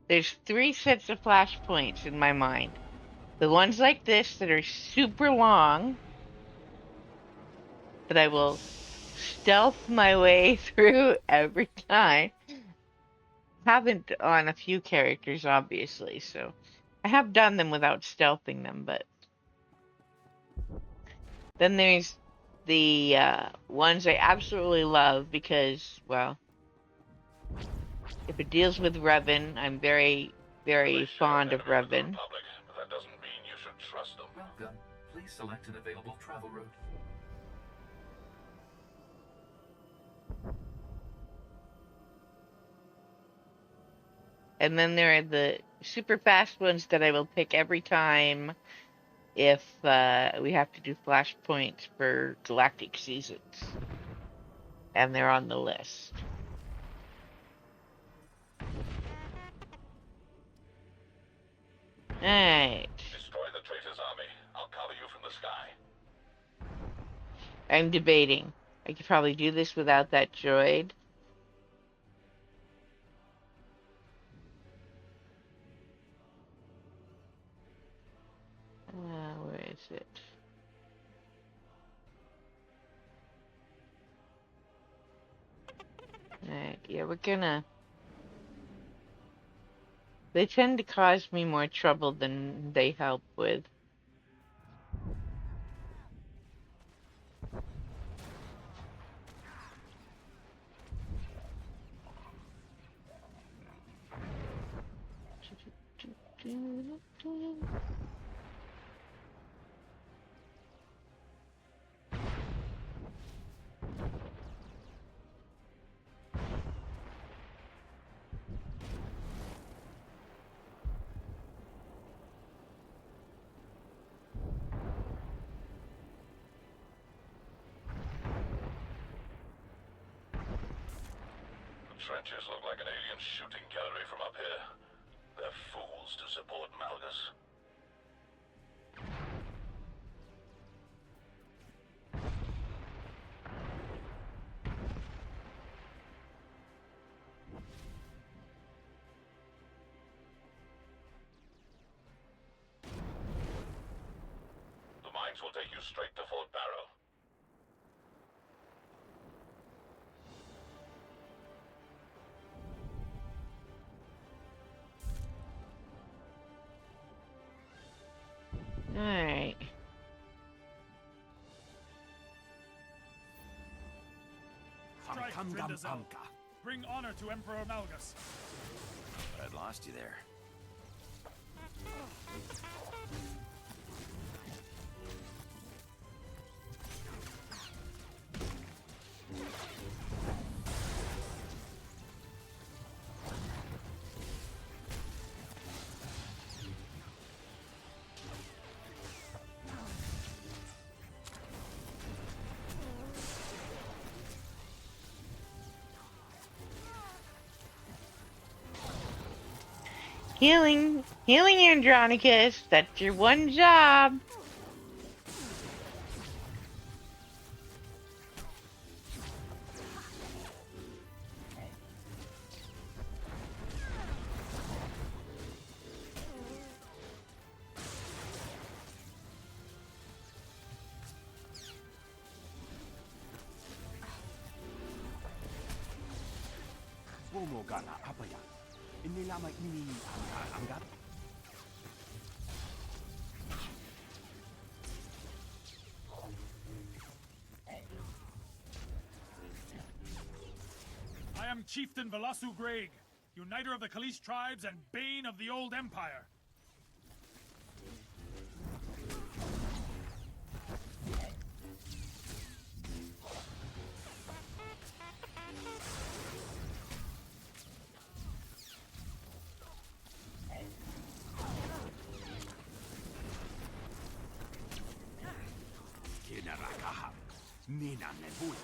There's 3 sets of flashpoints in my mind. The ones like this that are super long, that I will stealth my way through every time. Haven't on a few characters, obviously, so I have done them without stealthing them, but then there's the ones I absolutely love because, well, if it deals with Revan, I'm very, very fond of Revan. But that doesn't mean you should trust them. Welcome. Please select an available travel route. And then there are the super fast ones that I will pick every time if we have to do flashpoints for galactic seasons. And they're on the list. Alright. Destroy the traitor's army. I'll cover you from the sky. I'm debating. I could probably do this without that droid. Where is it? Alright, yeah, we're gonna... They tend to cause me more trouble than they help with. Trenches look like an alien shooting gallery from up here. They're fools to support Malgus. The mines will take you straight to Fort Barrow. Alright. Strike, Trindazel. Bring honor to Emperor Malgus. But I'd lost you there. Healing Andronicus, that's your one job. Bumugala apa yan? Inilamay ni Angat? I am Chieftain Velasu Greg, uniter of the Khalees tribes and bane of the old empire. Kinarakahap, Nina Nebul.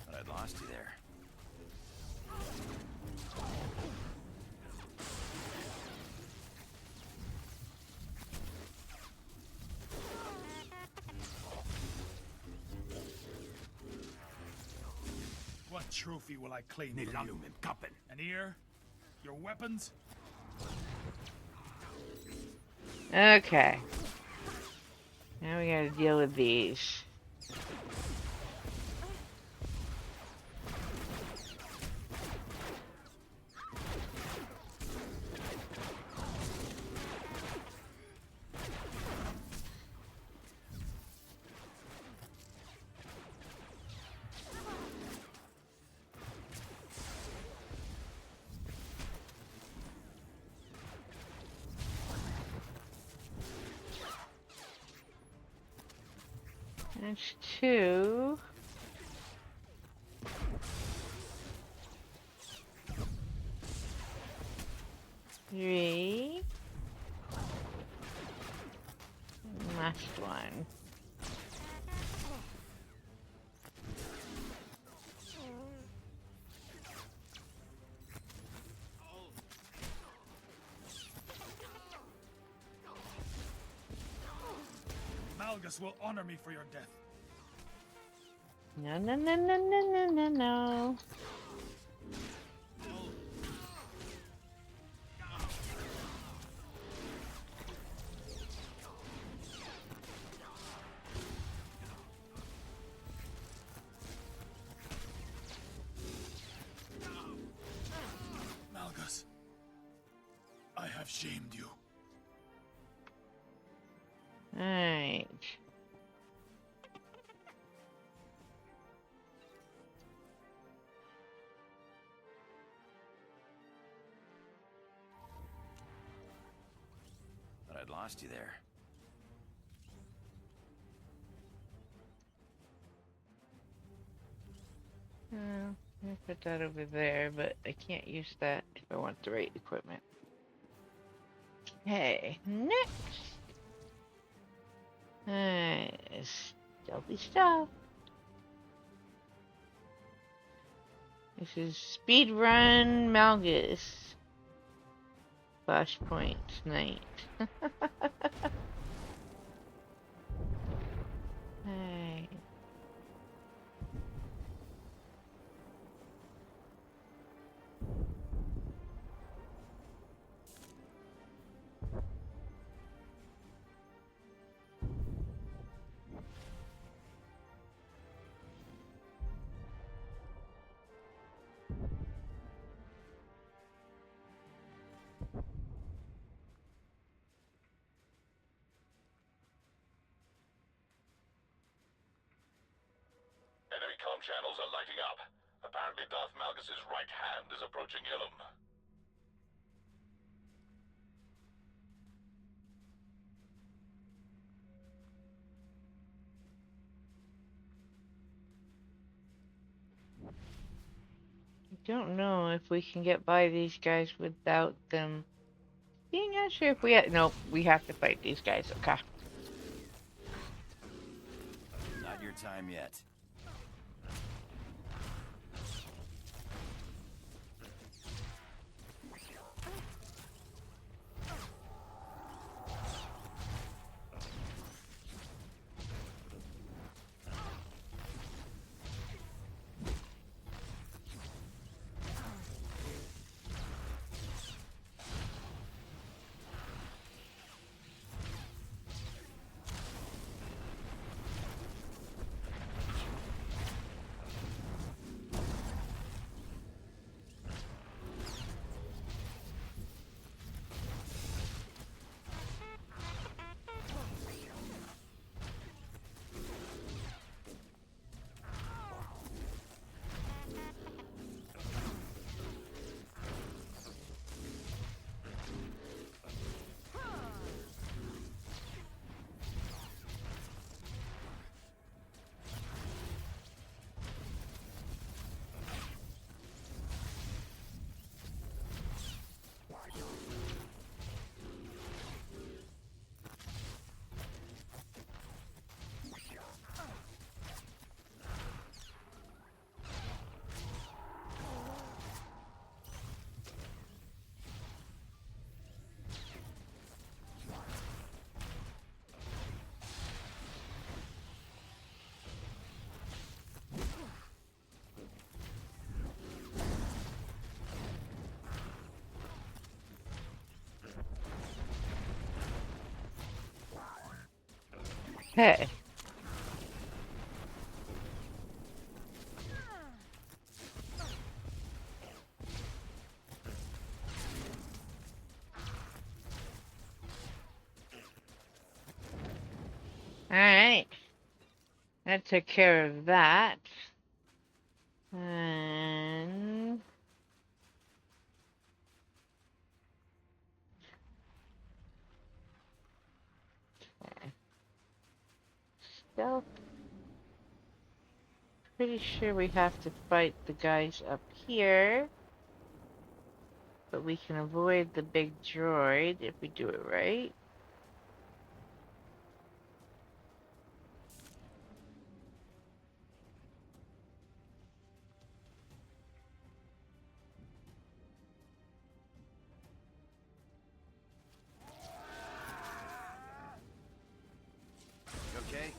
But I'd lost you there. What trophy will I claim from you? Kappen. An ear? Your weapons? Okay. Now we gotta deal with these. That's 2. Three. And last one. Malgus will honor me for your death. No, no, no, no, no, no, no, no. Malgus, I have shamed you. Alright. But I'd lost you there. Well, I put that over there, but I can't use that if I want the right equipment. Hey, next! Stealthy stuff. This is Speedrun Malgus. Flashpoint Night. Hey. Enemy comm channels are lighting up. Apparently Darth Malgus' right hand is approaching Illum. I don't know if we can get by these guys without them. Yeah, not sure if we nope, we have to fight these guys, okay. Not your time yet. Okay. Alright. That took care of that. And... okay. Stealth. Pretty sure we have to fight the guys up here. But we can avoid the big droid if we do it right. You okay?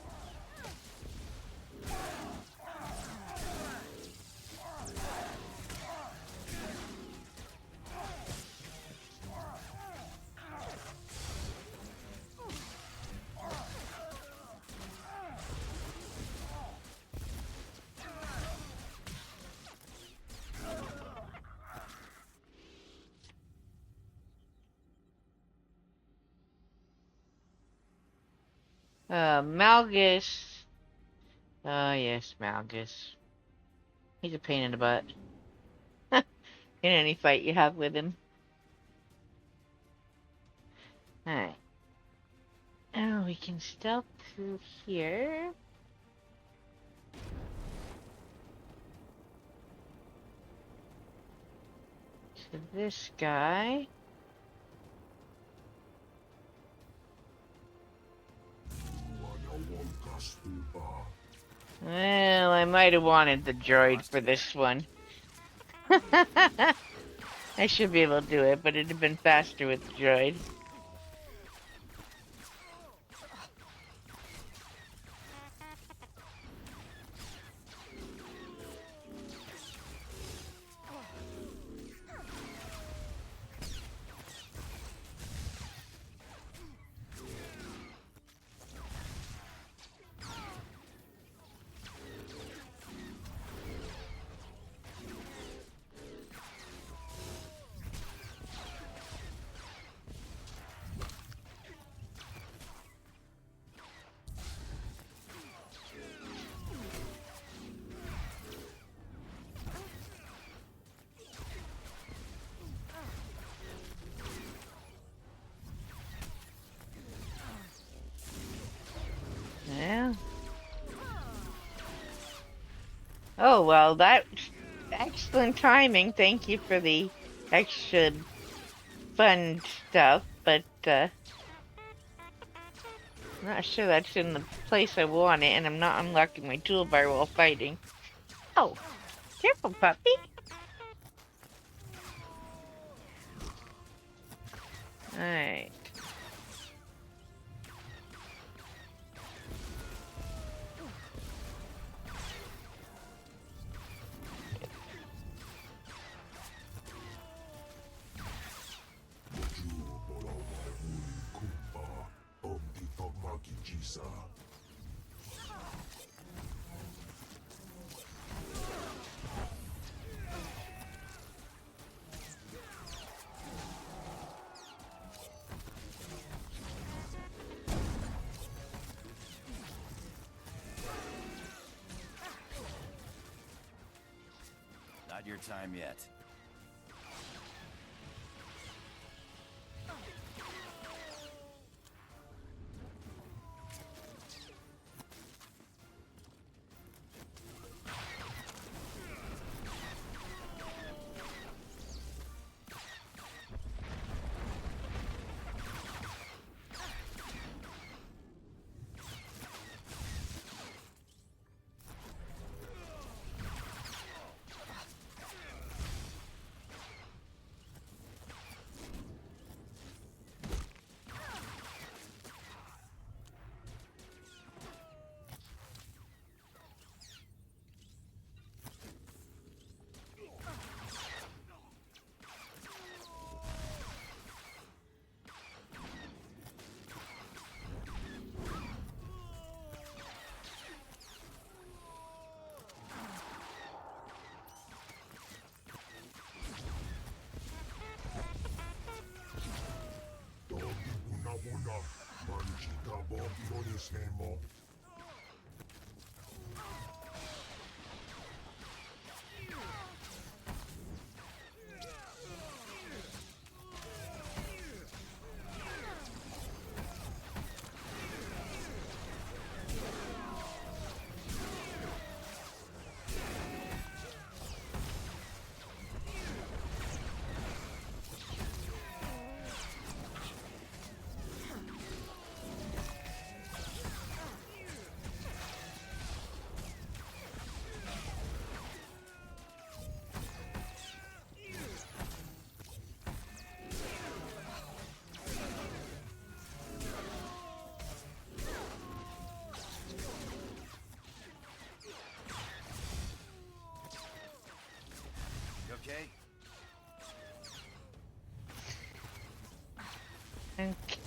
Malgus. Oh, yes, Malgus. He's a pain in the butt. In any fight you have with him. Alright. Oh, we can stealth through here. To this guy. Well, I might have wanted the droid for this one. I should be able to do it, but it'd have been faster with the droid. Yeah. Oh, well, that's excellent timing. Thank you for the extra fun stuff, but I'm not sure that's in the place I want it, and I'm not unlocking my toolbar while fighting. Oh, careful, puppy. Alright. Not your time yet. mo. Okay?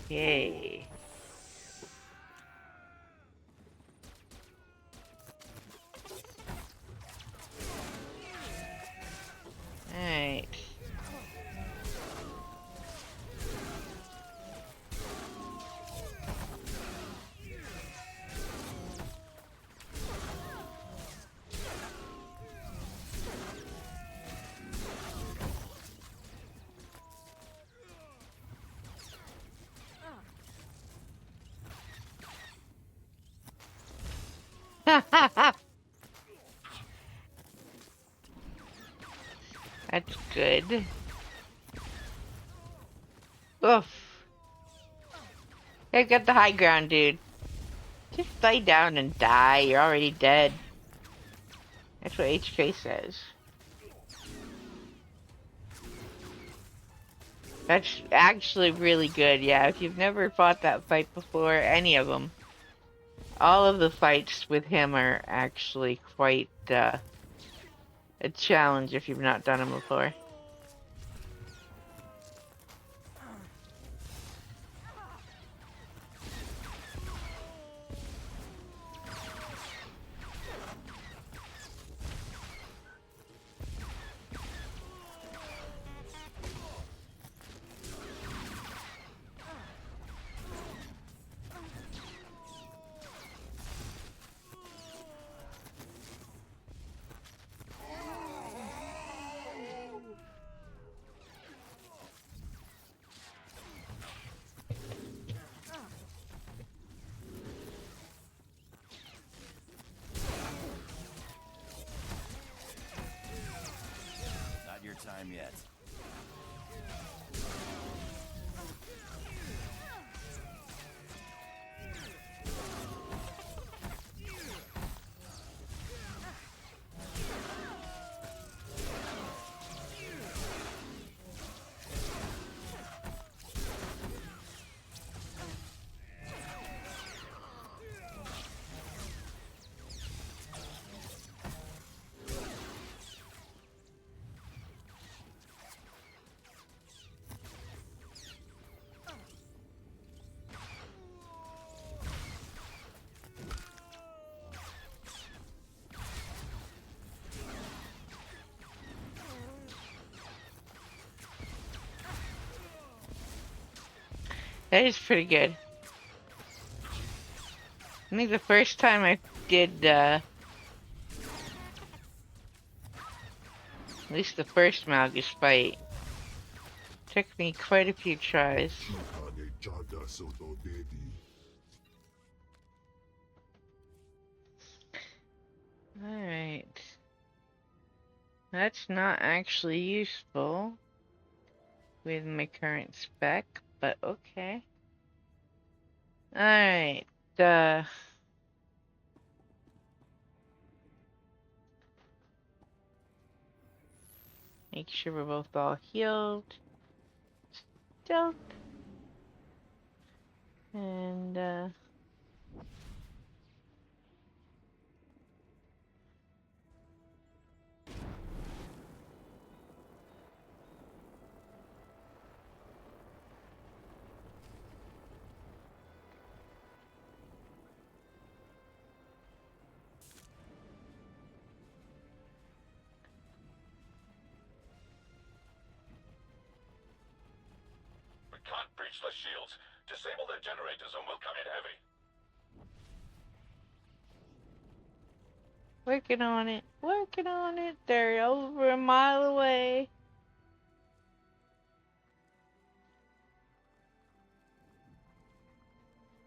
Okay. Alright. That's good. Oof. They've got the high ground, dude. Just lay down and die. You're already dead. That's what HK says. That's actually really good, yeah. If you've never fought that fight before, any of them, all of the fights with him are actually quite a challenge if you've not done them before. Not your time yet. That is pretty good. I think the first time I did, at least the first Malgus fight, took me quite a few tries. Alright. That's not actually useful with my current spec, but okay. Alright, make sure we're both all healed. Stealth. And, We can't breach the shields. Disable the generators and we'll come in heavy. Working on it. Working on it. They're over a mile away.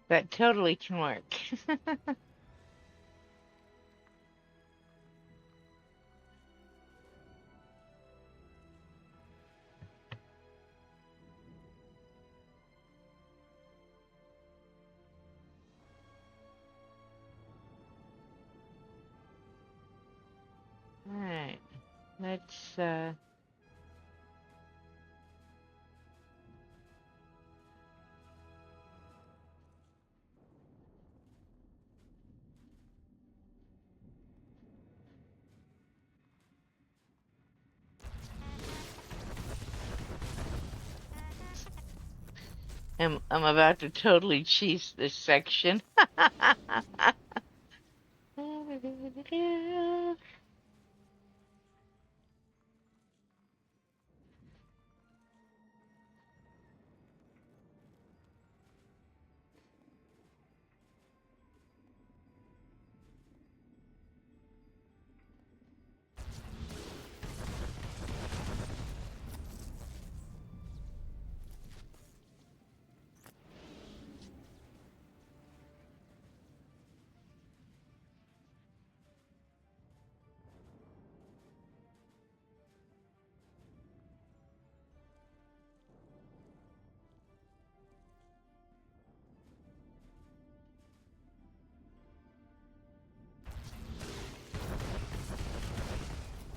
That totally can work. Alright. Let's, I'm about to totally cheese this section.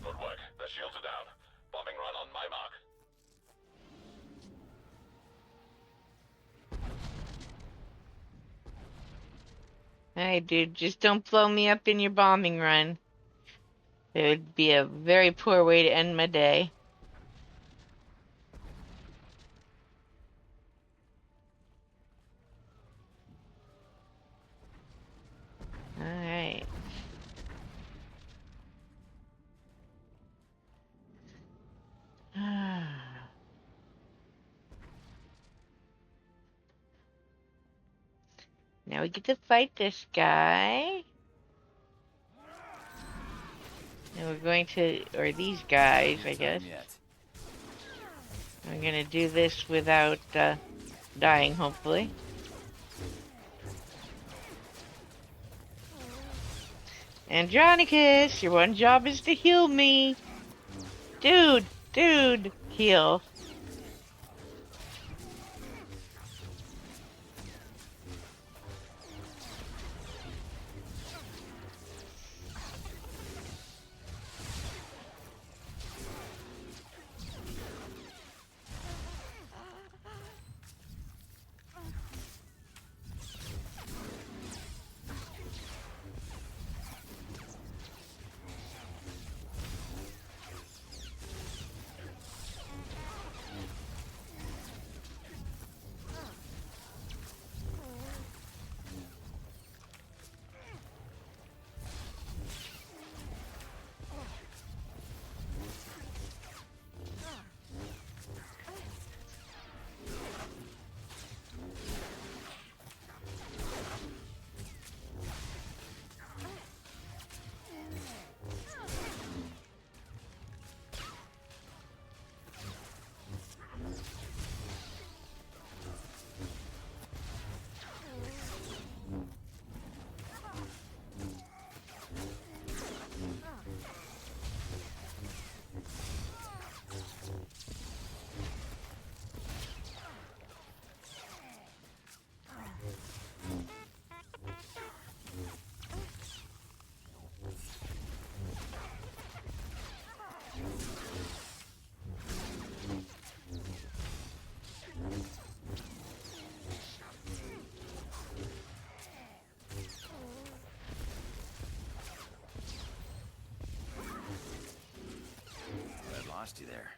Good work. The shields are down. Bombing run on my mark. Hey, dude, just don't blow me up in your bombing run. It would be a very poor way to end my day. Alright. Now we get to fight this guy. And we're going to, or these guys, I guess. I'm gonna do this without dying, hopefully. Andronicus, your one job is to heal me. Dude, heal. Lost you there.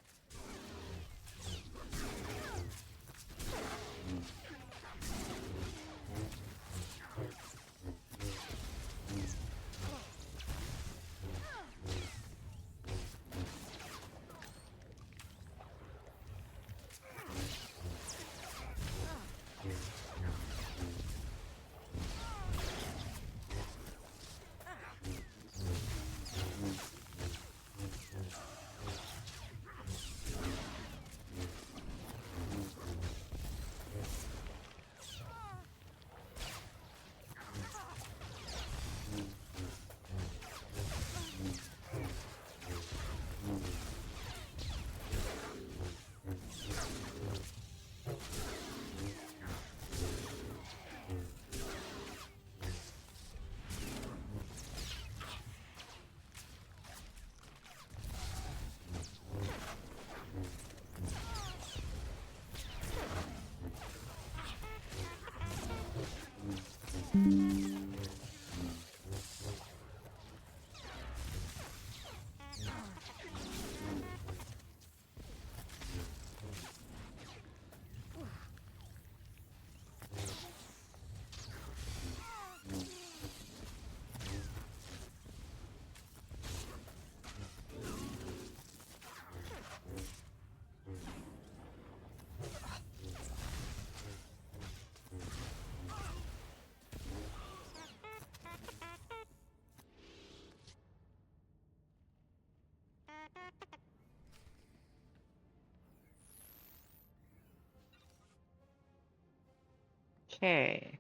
Okay.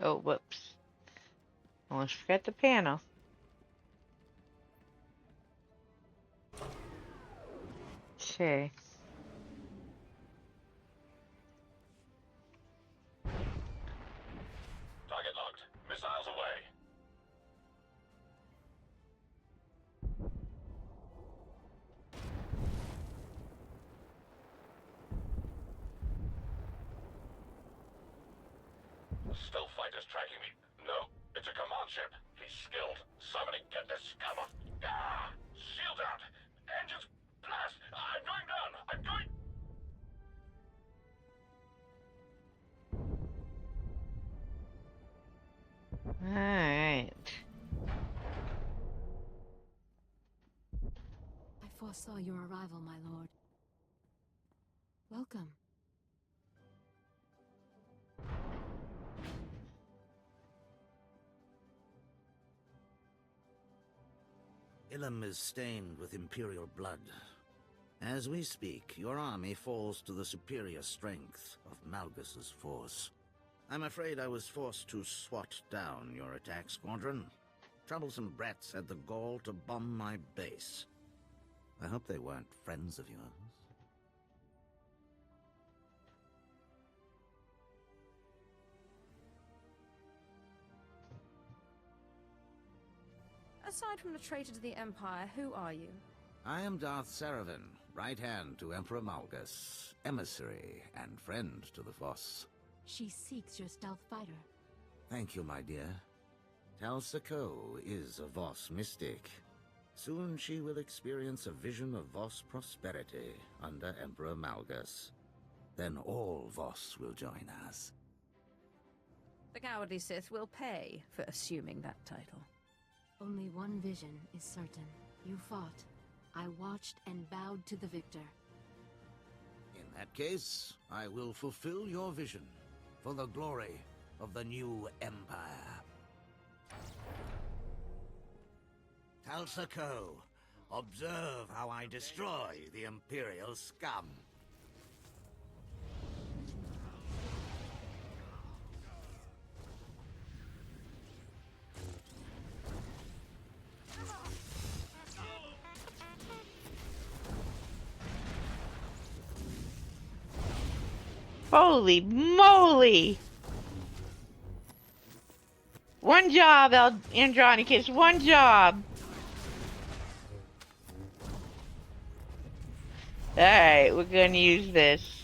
Oh, whoops. Almost forgot the panel. Okay. Target locked. Missiles away. Stealth fighter's tracking me. No, it's a command ship. He's skilled. Somebody get this scum off. Ah! Shield out! Engines blast! I'm going down! I'm going... Alright. I foresaw your arrival, my lord. Welcome. Illum is stained with Imperial blood. As we speak, your army falls to the superior strength of Malgus's force. I'm afraid I was forced to swat down your attack squadron. Troublesome brats had the gall to bomb my base. I hope they weren't friends of yours. Aside from the traitor to the Empire, who are you? I am Darth Saravan, right hand to Emperor Malgus, emissary and friend to the Voss. She seeks your stealth fighter. Thank you, my dear. Tal Sako is a Voss mystic. Soon she will experience a vision of Voss prosperity under Emperor Malgus. Then all Voss will join us. The cowardly Sith will pay for assuming that title. Only one vision is certain. You fought. I watched and bowed to the victor. In that case, I will fulfill your vision for the glory of the new Empire. Tal Sako, observe how I destroy the Imperial scum. Holy moly! One job, Andronicus, one job! Alright, we're gonna use this.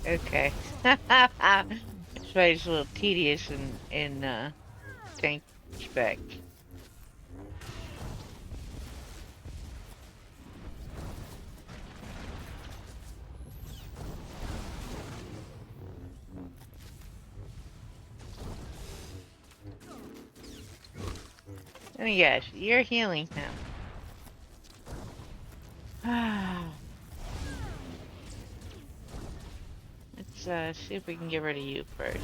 Okay. This fight's a little tedious in tank spec. Let me guess, you're healing him. Let's see if we can get rid of you first.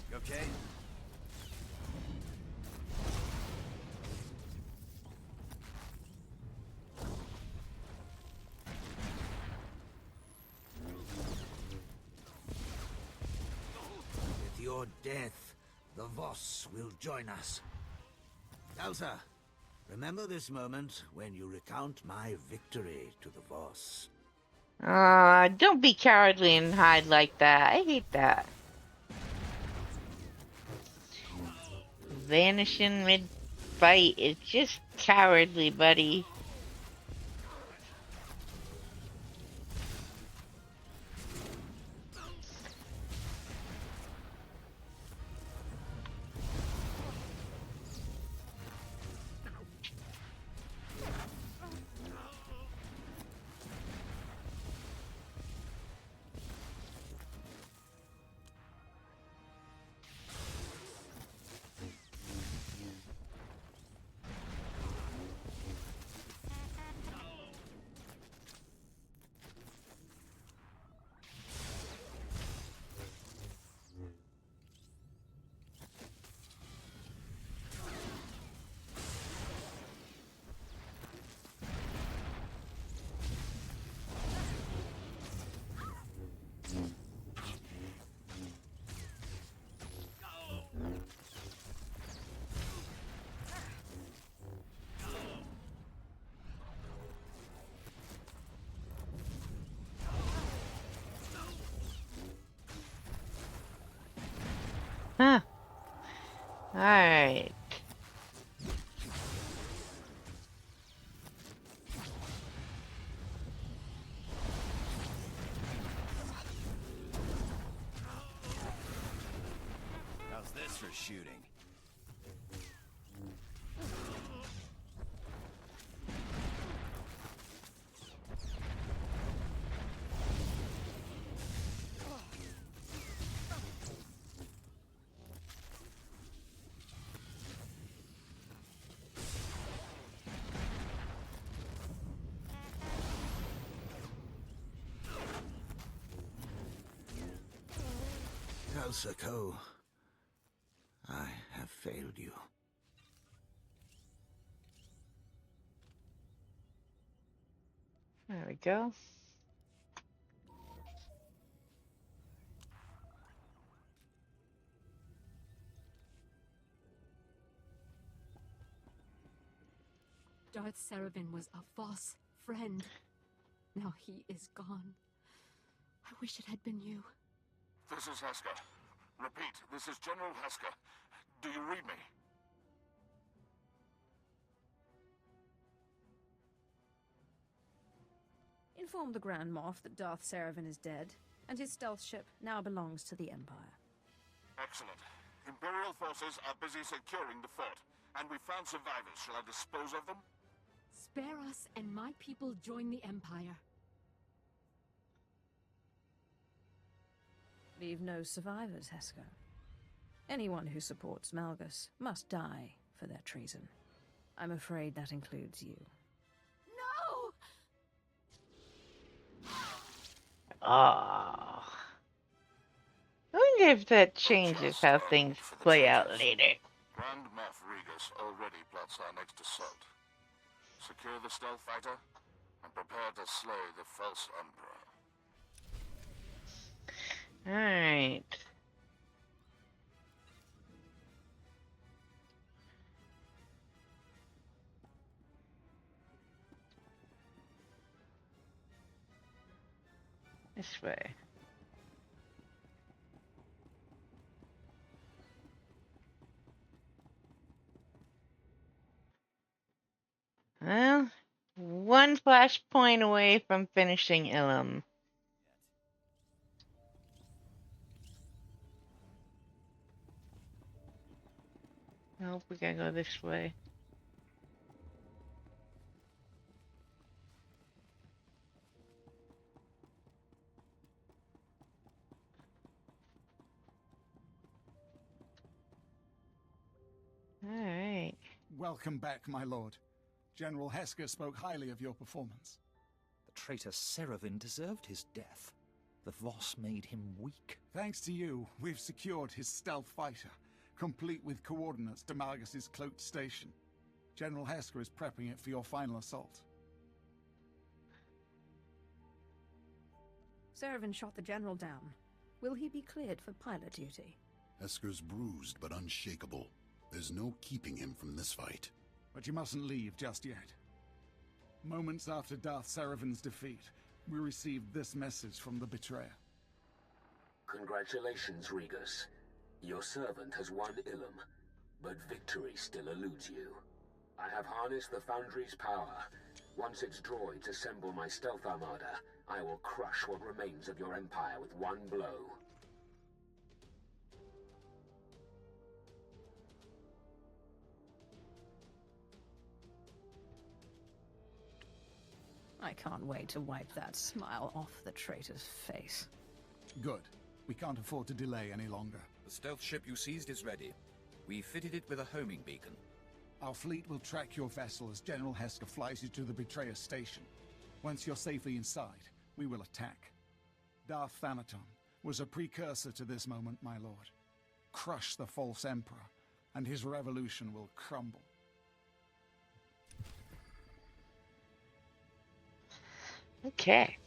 You okay? With your death, the Voss will join us. Elsa, remember this moment when you recount my victory to the Voss. Don't be cowardly and hide like that. I hate that. Vanishing mid-fight is just cowardly, buddy. Huh. Alright. How's this for shooting? Elsa Ko, I have failed you. There we go. Darth Seravan was a false friend. Now he is gone. I wish it had been you. This is Heska. Repeat, this is General Heska. Do you read me? Inform the Grand Moff that Darth Seravan is dead, and his stealth ship now belongs to the Empire. Excellent. Imperial forces are busy securing the fort, and we found survivors. Shall I dispose of them? Spare us and my people join the Empire. Leave no survivors, Heska. Anyone who supports Malgus must die for their treason. I'm afraid that includes you. No! Ah. I wonder if that changes how things play out later. Grand Moff Regus already plots our next assault. Secure the stealth fighter, and prepare to slay the false Emperor. Alright. This way. Well, one flashpoint away from finishing Illum. Nope, we gotta go this way. Alright. Welcome back, my lord. General Hesker spoke highly of your performance. The traitor Seravin deserved his death. The Voss made him weak. Thanks to you, we've secured his stealth fighter, complete with coordinates to Malgus's cloaked station. General Hesker is prepping it for your final assault. Seravin shot the general down. Will he be cleared for pilot duty? Hesker's bruised but unshakable. There's no keeping him from this fight. But you mustn't leave just yet. Moments after Darth Seravin's defeat, we received this message from the betrayer. Congratulations, Regus. Your servant has won Illum, but victory still eludes you. I have harnessed the Foundry's power. Once its droids assemble my stealth armada, I will crush what remains of your empire with one blow. I can't wait to wipe that smile off the traitor's face. Good. We can't afford to delay any longer. The stealth ship you seized is ready. We fitted it with a homing beacon. Our fleet will track your vessel as General Hesker flies you to the betrayer's station. Once you're safely inside, we will attack. Darth Thanaton was a precursor to this moment, my lord. Crush the false emperor, and his revolution will crumble. Okay.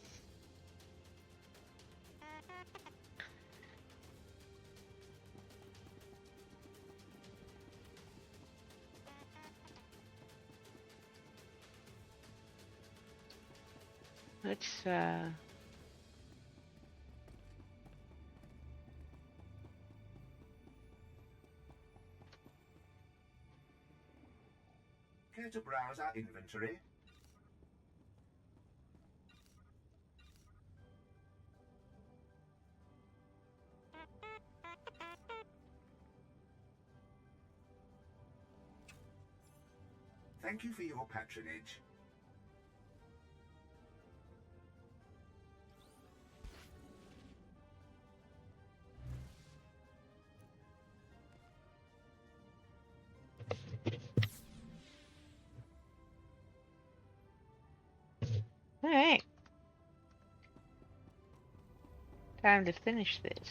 Let's Care to browse our inventory? Thank you for your patronage. All right. Time to finish this.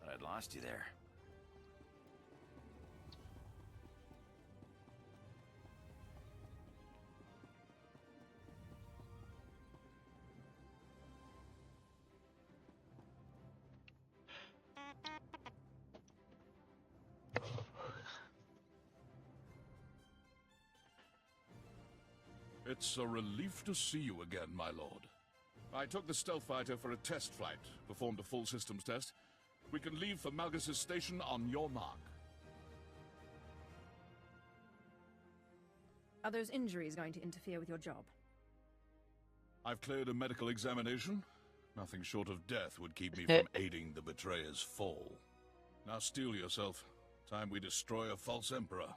Thought I'd lost you there. It's a relief to see you again, my lord. I took the stealth fighter for a test flight, performed a full systems test. We can leave for Malgus's station on your mark. Are those injuries going to interfere with your job? I've cleared a medical examination. Nothing short of death would keep me from aiding the betrayer's fall. Now steel yourself. Time we destroy a false emperor.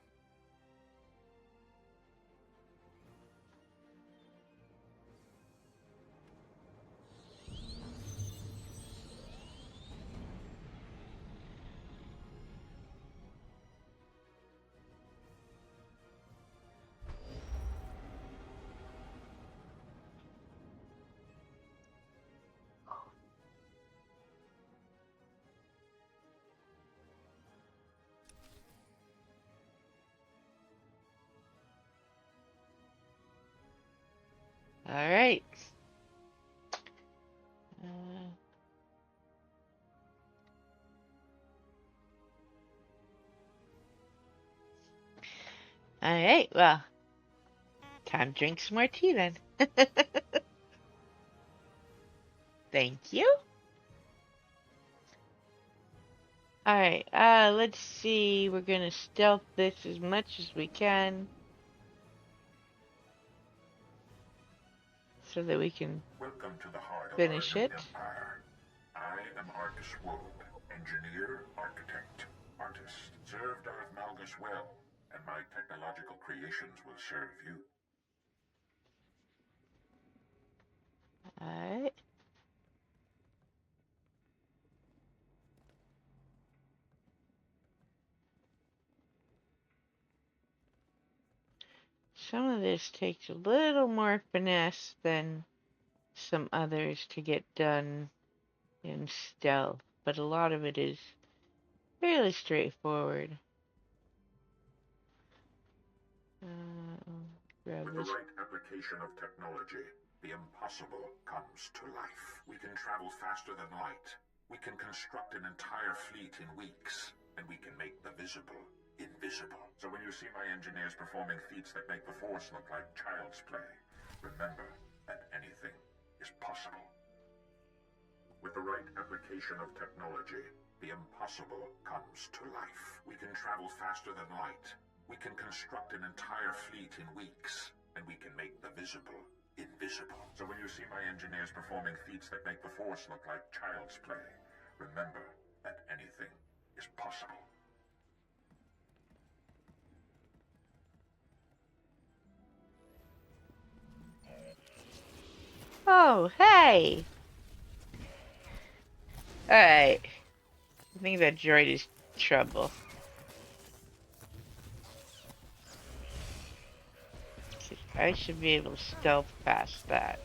Alright, well, time to drink some more tea then. Thank you. Alright, let's see. We're gonna stealth this as much as we can, so that we can Welcome to the heart of finish our new it. empire. I am Arcus Woad, engineer, architect, artist. Serve Darth Malgus well, and my technological creations will serve you. Alright. Some of this takes a little more finesse than some others to get done in stealth, but a lot of it is fairly straightforward. Grab With this. the right application of technology, the impossible comes to life. We can travel faster than light. We can construct an entire fleet in weeks, and we can make the visible invisible. So when you see my engineers performing feats that make the Force look like child's play, remember that anything is possible. With the right application of technology, the impossible comes to life. We can travel faster than light. We can construct an entire fleet in weeks, and we can make the visible invisible. So when you see my engineers performing feats that make the Force look like child's play, remember that anything is possible. Oh, hey! Alright. I think that droid is trouble. I should be able to stealth past that.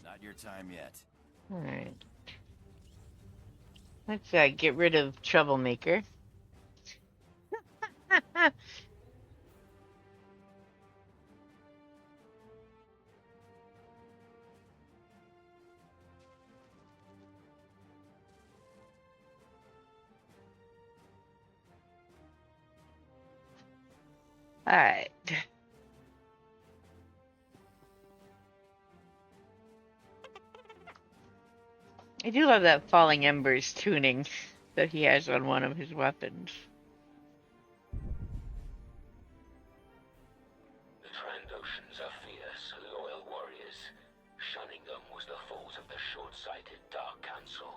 Not your time yet. Alright. Let's get rid of Troublemaker. Alright. I do love that Falling Embers tuning that he has on one of his weapons. The Trandoshans are fierce, loyal warriors. Shunning them was the fault of the short-sighted Dark Council.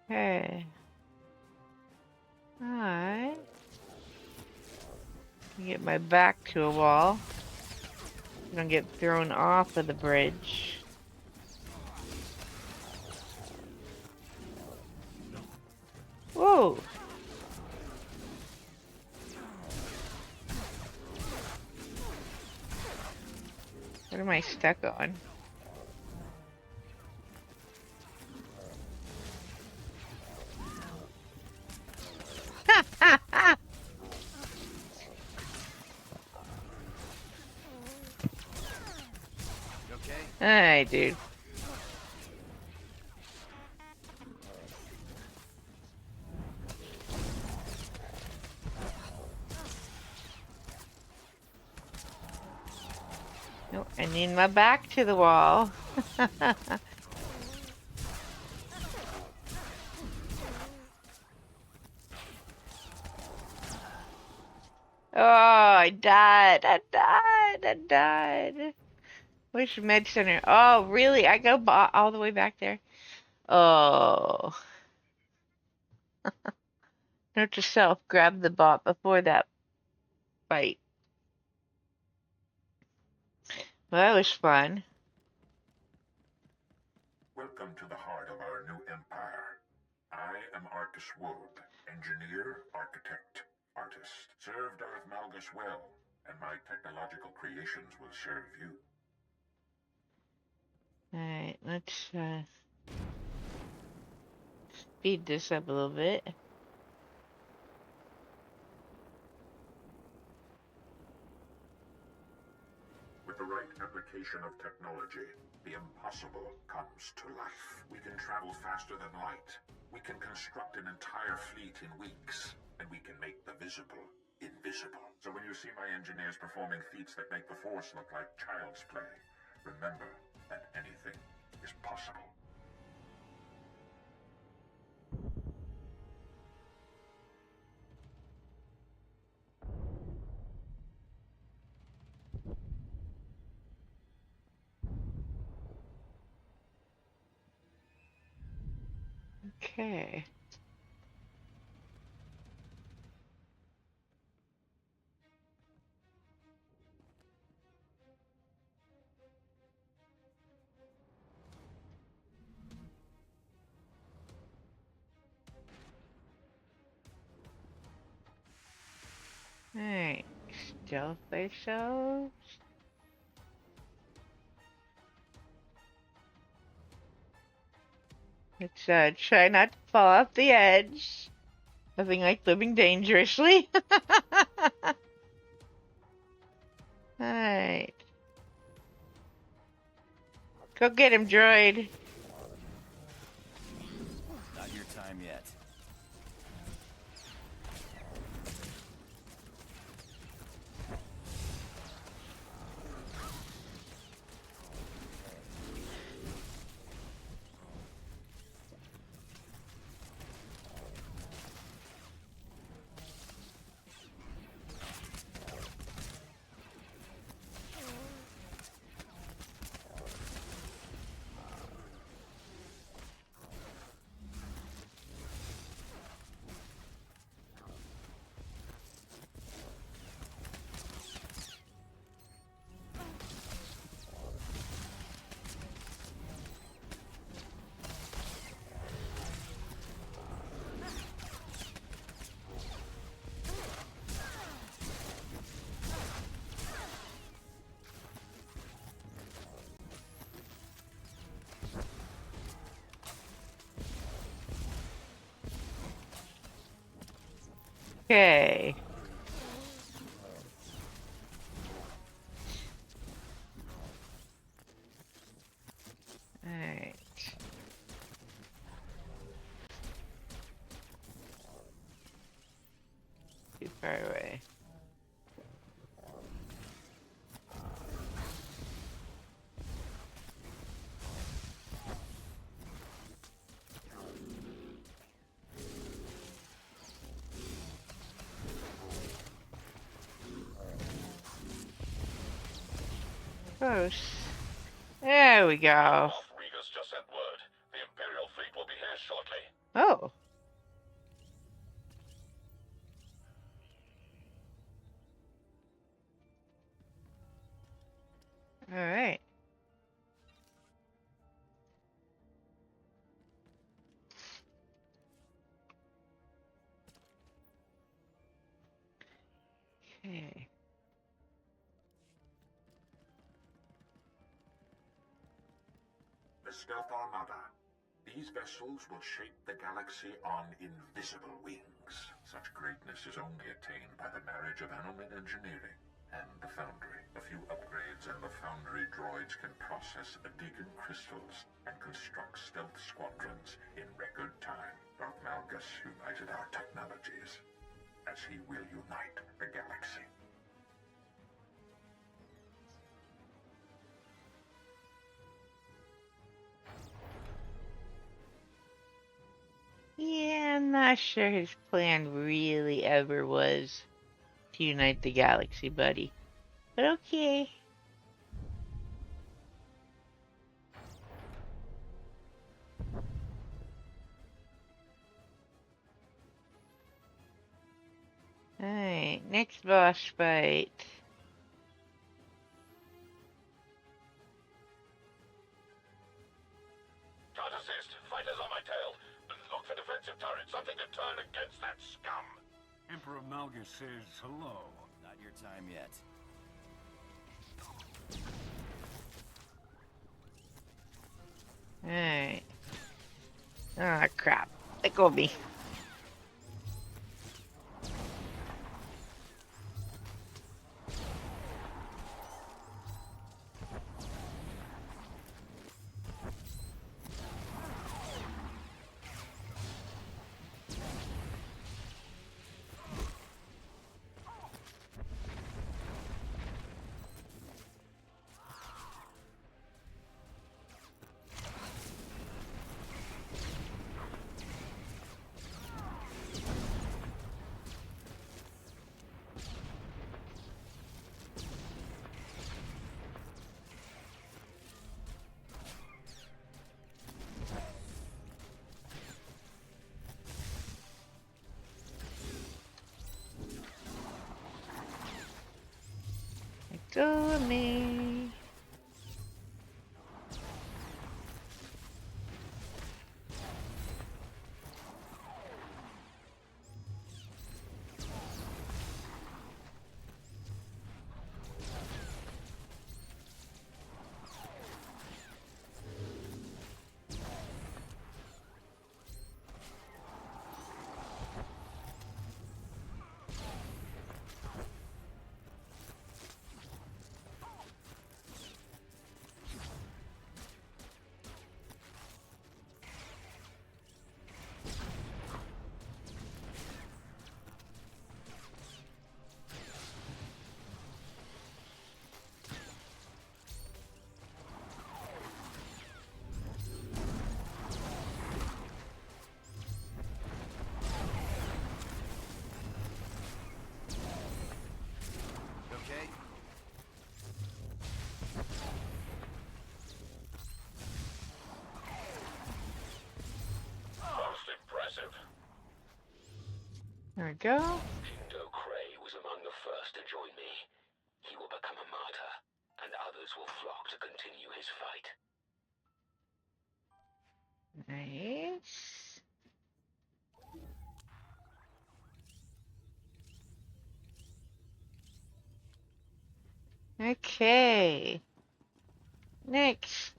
Okay. Alright. Get my back to a wall. I don't get thrown off of the bridge. Whoa! What am I stuck on? Alright, dude. Nope, I need my back to the wall. Oh, I died. I died. I died. Which med center? Oh, really? I go all the way back there? Oh. Note to self, grab the bot before that fight. Well, that was fun. Welcome to the heart of our new empire. I am Arcus Wold, engineer, architect, artist. Serve Darth Malgus well, and my technological creations will serve you. Alright, let's speed this up a little bit. With the right application of technology, the impossible comes to life. We can travel faster than light. We can construct an entire fleet in weeks, and we can make the visible invisible. So when you see my engineers performing feats that make the Force look like child's play, remember that anything is possible. Okay. Alright, stealth ourselves. Let's try not to fall off the edge. Nothing like living dangerously. Alright. Go get him, droid. Not your time yet. Okay. Alright. Too far away. Close. There we go. Regus just sent word. The Imperial fleet will be here shortly. Oh. All right. Okay. The Stealth Armada. These vessels will shape the galaxy on invisible wings. Such greatness is only attained by the marriage of animal engineering and the Foundry. A few upgrades and the Foundry droids can process Adigan crystals and construct stealth squadrons in record time. Darth Malgus united our technologies, as he will unite the galaxy. Yeah, I'm not sure his plan really ever was to unite the galaxy, buddy. But okay. Alright, next boss fight. Can't assist. Fighters on my tail. Look for defensive turrets. Something to turn against that scum. Emperor Malgus says hello. Not your time yet. Alright. Ah, crap. Let go of me. Let go of me. Okay? Most impressive. There we go. Kindo Cray was among the first to join me. He will become a martyr, and others will flock to continue his fight. Nice. Okay. Next.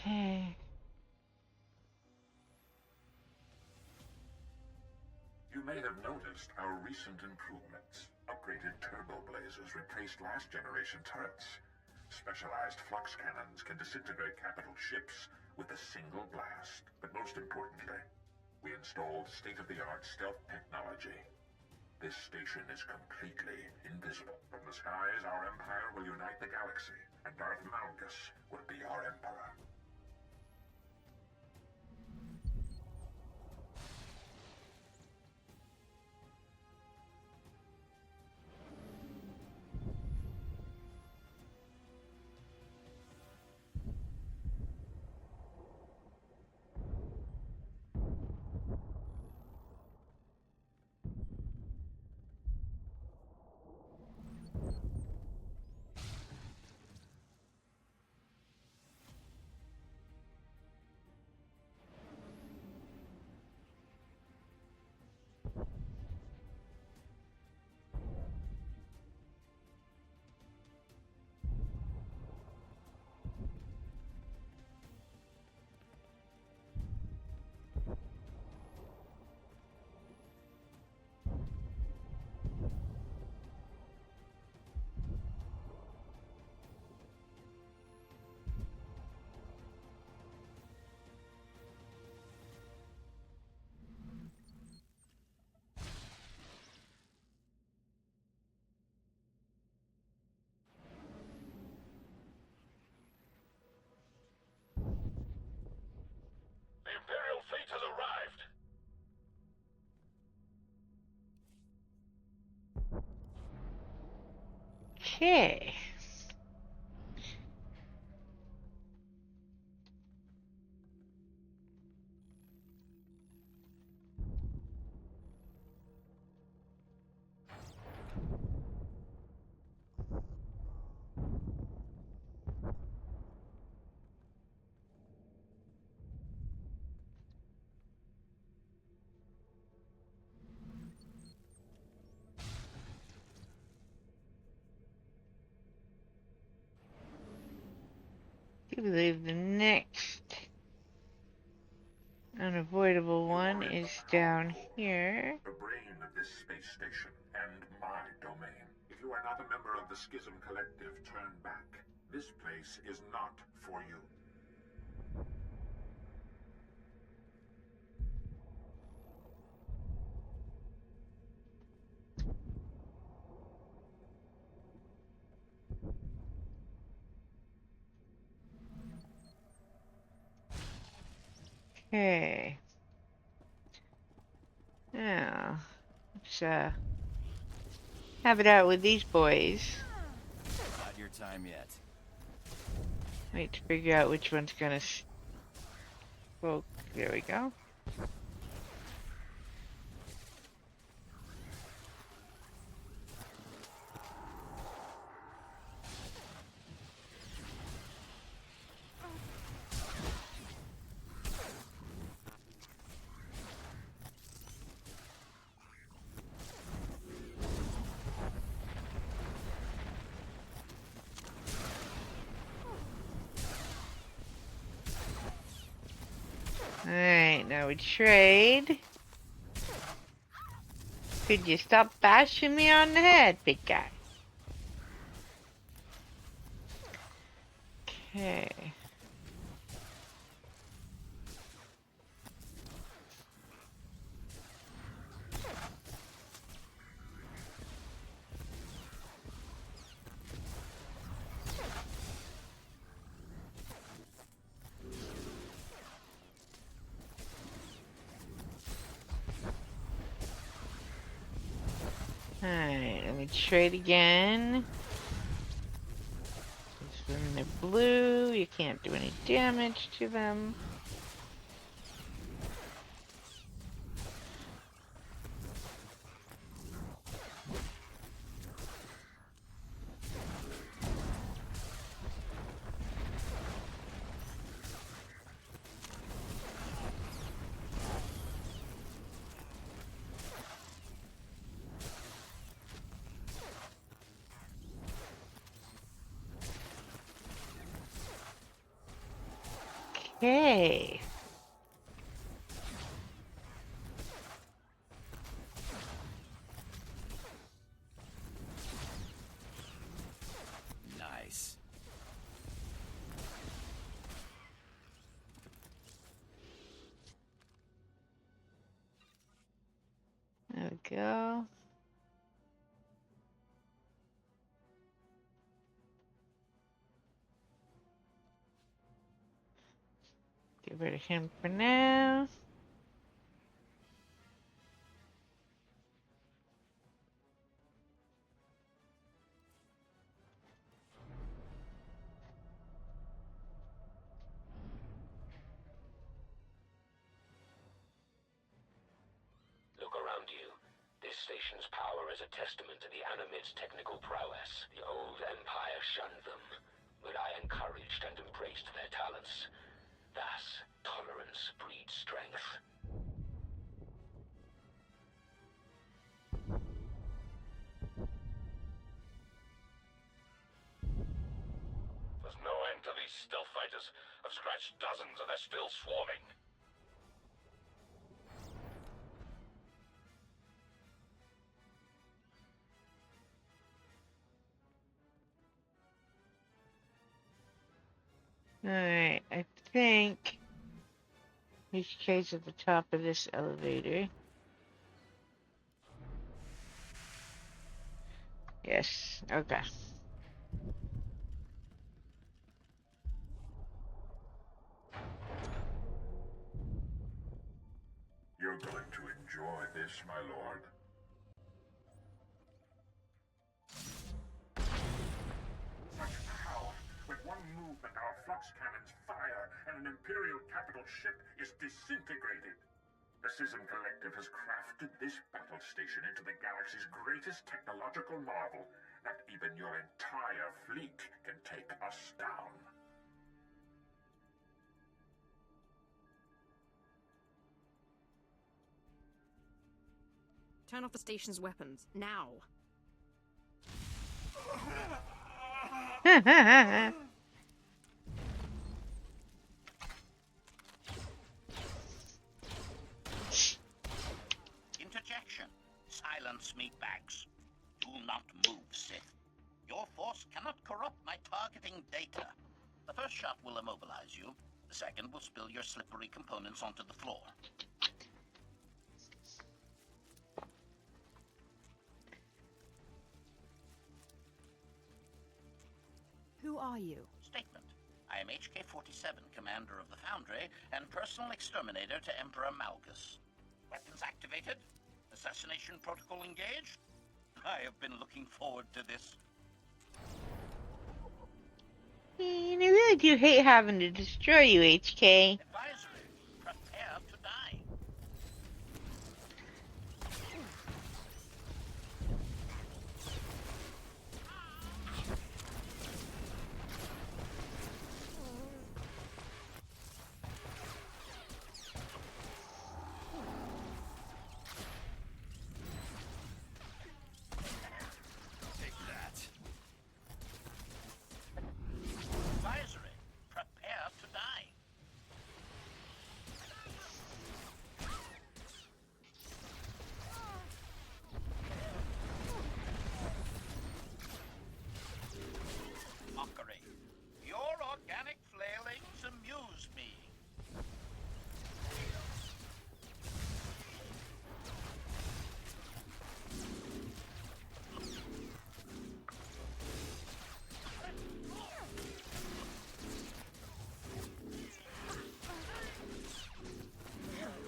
Okay. You may have noticed our recent improvements. Upgraded turbo blazers replaced last generation turrets. Specialized flux cannons can disintegrate capital ships with a single blast. But most importantly, we installed state-of-the-art stealth technology. This station is completely invisible. From the skies, our empire will unite the galaxy, and Darth Malgus will be our emperor. The Imperial fleet has arrived. Okay. I believe the next unavoidable one is down here. The brain of this space station and my domain. If you are not a member of the Schism Collective, turn back. This place is not for you. Okay. Now, let's have it out with these boys. Not your time yet. Wait to figure out which one's gonna. Well, there we go. Alright, now we trade. Could you stop bashing me on the head, big guy? Okay. Alright, let me trade again. When they're blue, you can't do any damage to them. Okay. Nice. There we go. Get rid of him for now. Look around you. This station's power is a testament to the Animid's technical prowess. The old Empire shunned them, but I encouraged and embraced their talents. Thus, tolerance breeds strength. There's no end to these stealth fighters. I've scratched dozens and they're still swarming. Alright, I think HK's at the top of this elevator. Yes, okay. You're going to enjoy this, my lord. Such power! With one movement, our flux cannons fire, and an Imperial capital ship is disintegrated. The Schism Collective has crafted this battle station into the galaxy's greatest technological marvel, that even your entire fleet can take us down. Turn off the station's weapons, now. Interjection. Silence, meatbags. Do not move, Sith. Your force cannot corrupt my targeting data. The first shot will immobilize you. The second will spill your slippery components onto the floor. Who are you? Statement. I am HK-47, commander of the Foundry, and personal exterminator to Emperor Malgus. Weapons activated? Assassination protocol engaged? I have been looking forward to this. And I really do hate having to destroy you, HK. Advisory. Prepare to die. Advisory. Prepare to die. Mockery. Your organic flailings amuse me.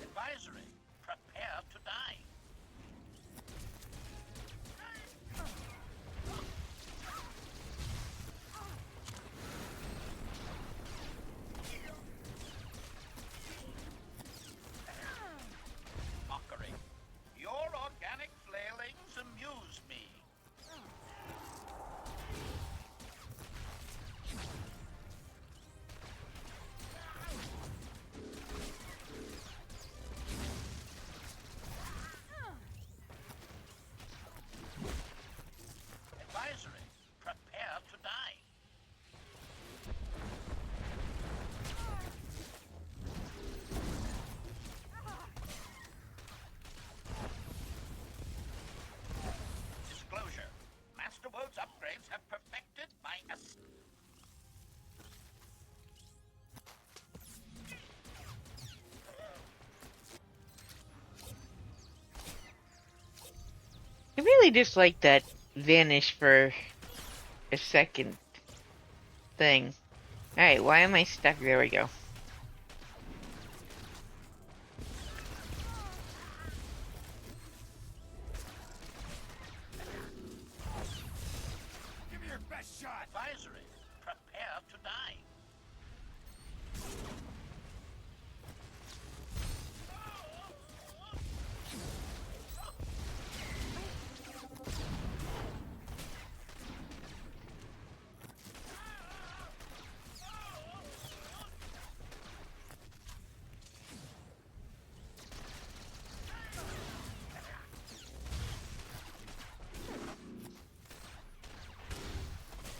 Advisory. Prepare to die. Mockery. Your organic flailings amuse me. Advisory. Prepare to die. Disclosure. Master World's upgrades have perfected my I really just like that vanish for a second thing. Alright, why am I stuck? There we go.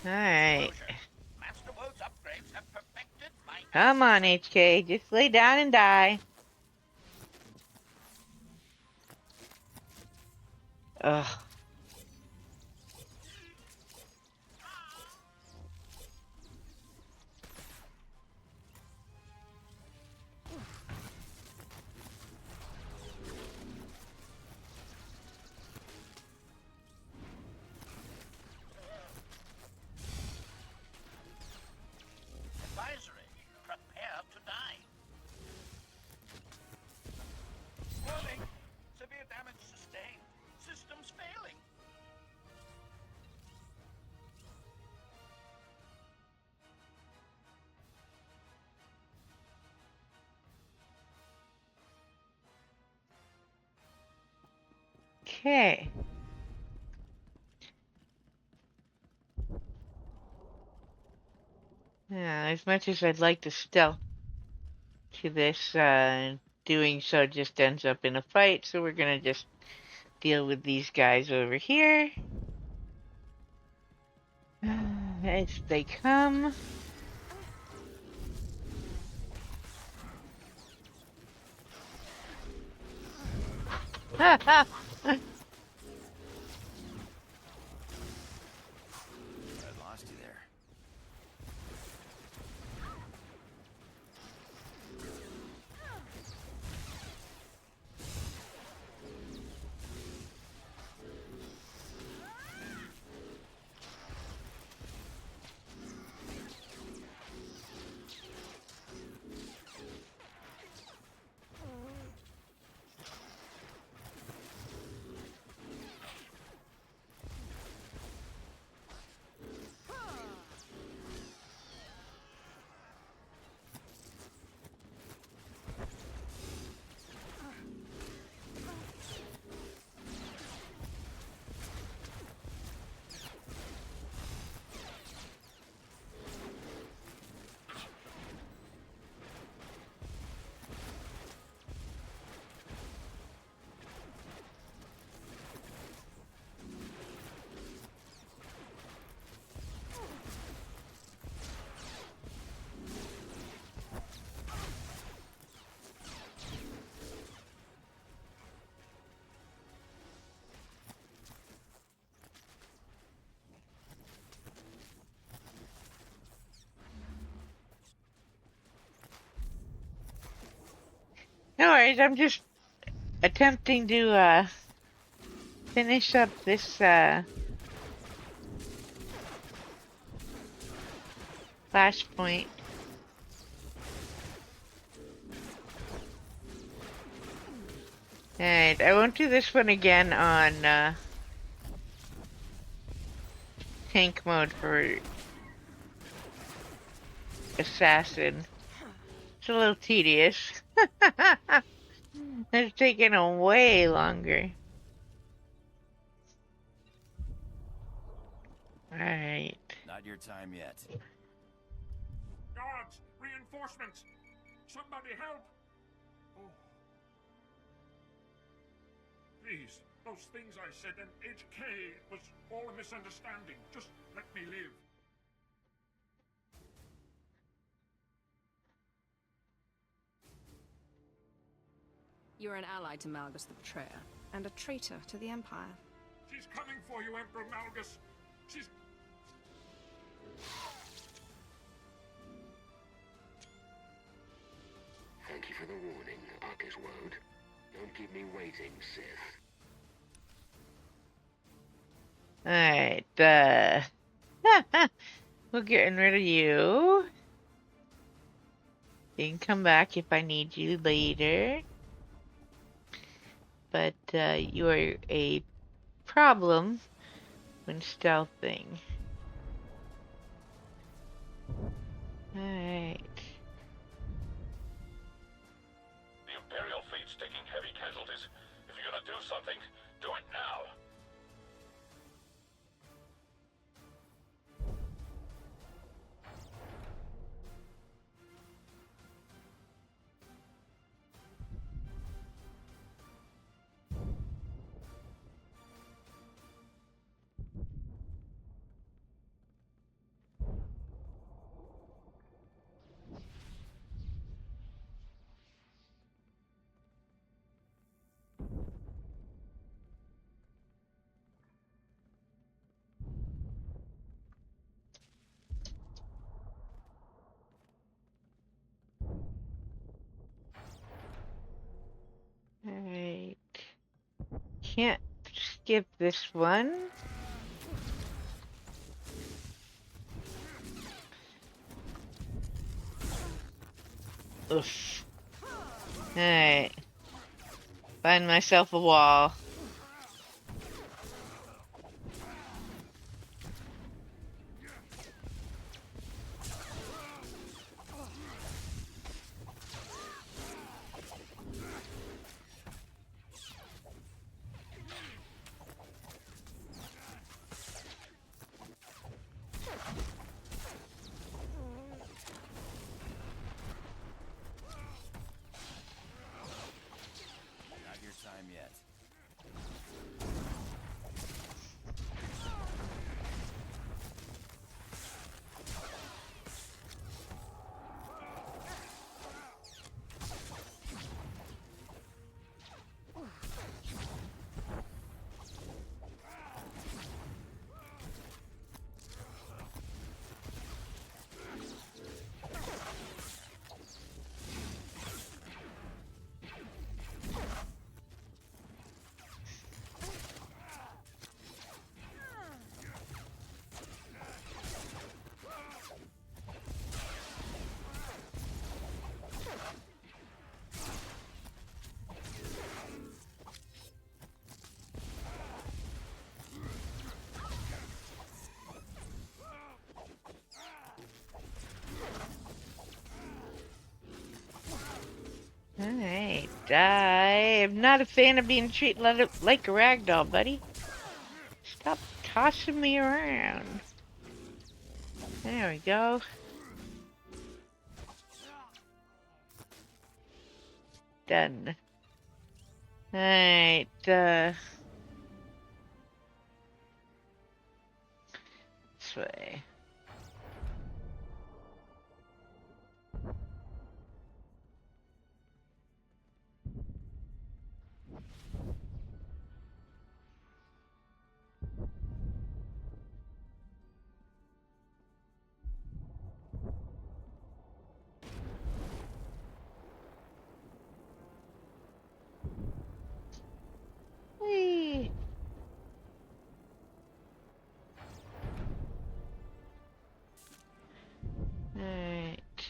Alright. Masterworld's upgrades have perfected my... Come on, HK. Just lay down and die. Ugh. Advisory. Prepare to die. Warning. Severe damage sustained. Systems failing. Okay. Yeah, as much as I'd like to stealth to this, doing so just ends up in a fight, so we're gonna just deal with these guys over here. As they come. Ha ha! I lost you there. No worries, I'm just attempting to, finish up this, flashpoint. Alright, I won't do this one again on, tank mode for assassin. It's a little tedious. It's taking a way longer. Alright. Not your time yet. Guards! Reinforcements! Somebody help! Oh. Please, those things I said and HK was all a misunderstanding. Just let me live. You're an ally to Malgus the Betrayer, and a traitor to the Empire. She's coming for you, Emperor Malgus. She's... Thank you for the warning, Arcus Woad. Don't keep me waiting, Sith. Alright, we're getting rid of you. You can come back if I need you later. But, you are a problem when stealthing. Alright. The Imperial fleet's taking heavy casualties. If you're gonna do something, do it now. can't skip this one. Oof. Alright. Find myself a wall. Not your time yet. Alright, I am not a fan of being treated like a ragdoll, buddy. Stop tossing me around. There we go. Done. Alright, this way. Whee! Alright.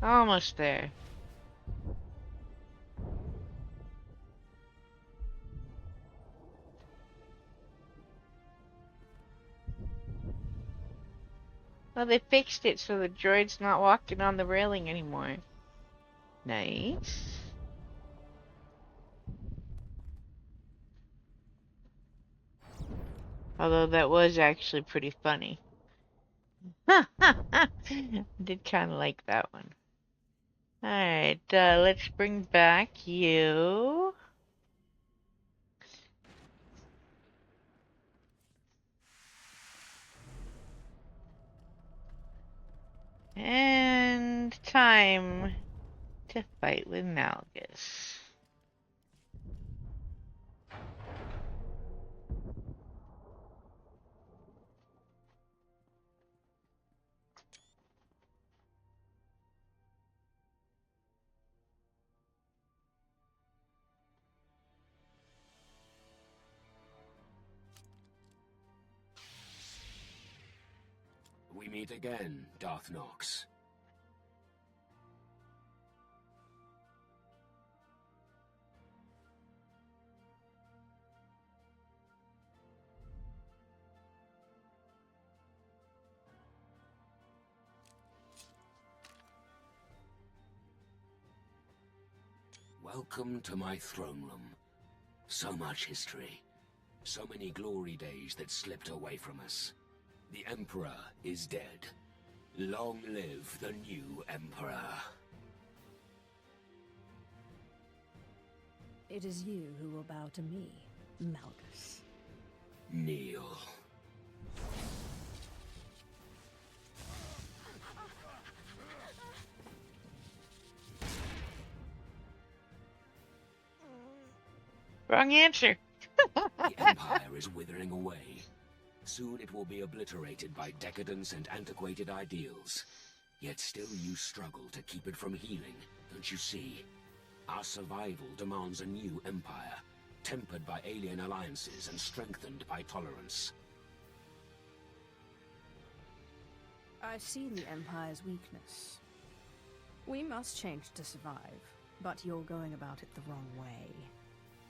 Almost there. Well, they fixed it so the droid's not walking on the railing anymore. Nice. Although that was actually pretty funny. Did kind of like that one. Alright, let's bring back you. And time to fight with Malgus. We meet again, Darth Nox. Welcome to my throne room. So much history. So many glory days that slipped away from us. The Emperor is dead. Long live the new Emperor. It is you who will bow to me, Malgus. Kneel. Wrong answer. The Empire is withering away. Soon it will be obliterated by decadence and antiquated ideals. Yet still you struggle to keep it from healing, don't you see? Our survival demands a new empire, tempered by alien alliances and strengthened by tolerance. I've seen the Empire's weakness. We must change to survive, but you're going about it the wrong way.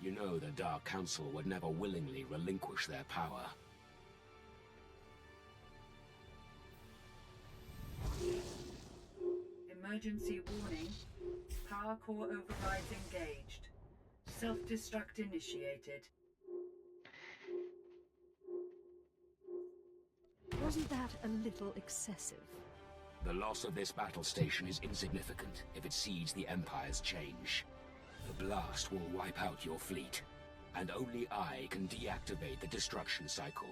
You know the Dark Council would never willingly relinquish their power. Emergency warning. Power core overrides engaged. Self-destruct initiated. Wasn't that a little excessive? The loss of this battle station is insignificant if it seeds the Empire's change. The blast will wipe out your fleet, and only I can deactivate the destruction cycle.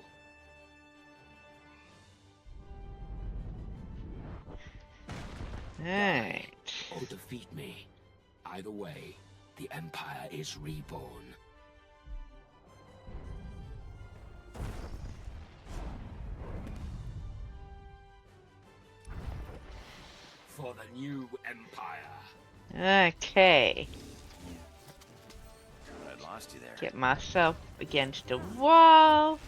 Alright. Or defeat me. Either way, the Empire is reborn. For the new Empire. Okay. I lost you there. Get myself against a wall.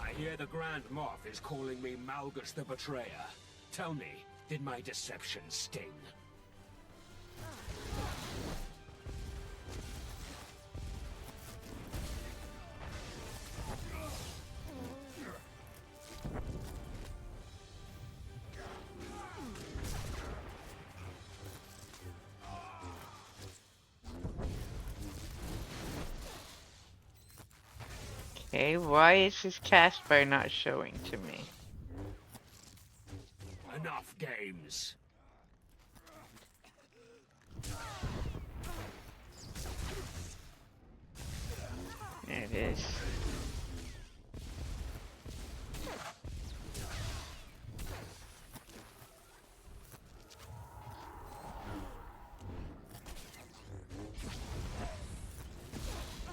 I hear the Grand Moff is calling me Malgus the Betrayer. Tell me, did my deception sting? Okay, why is this cast bar not showing to me? Enough games. There it is.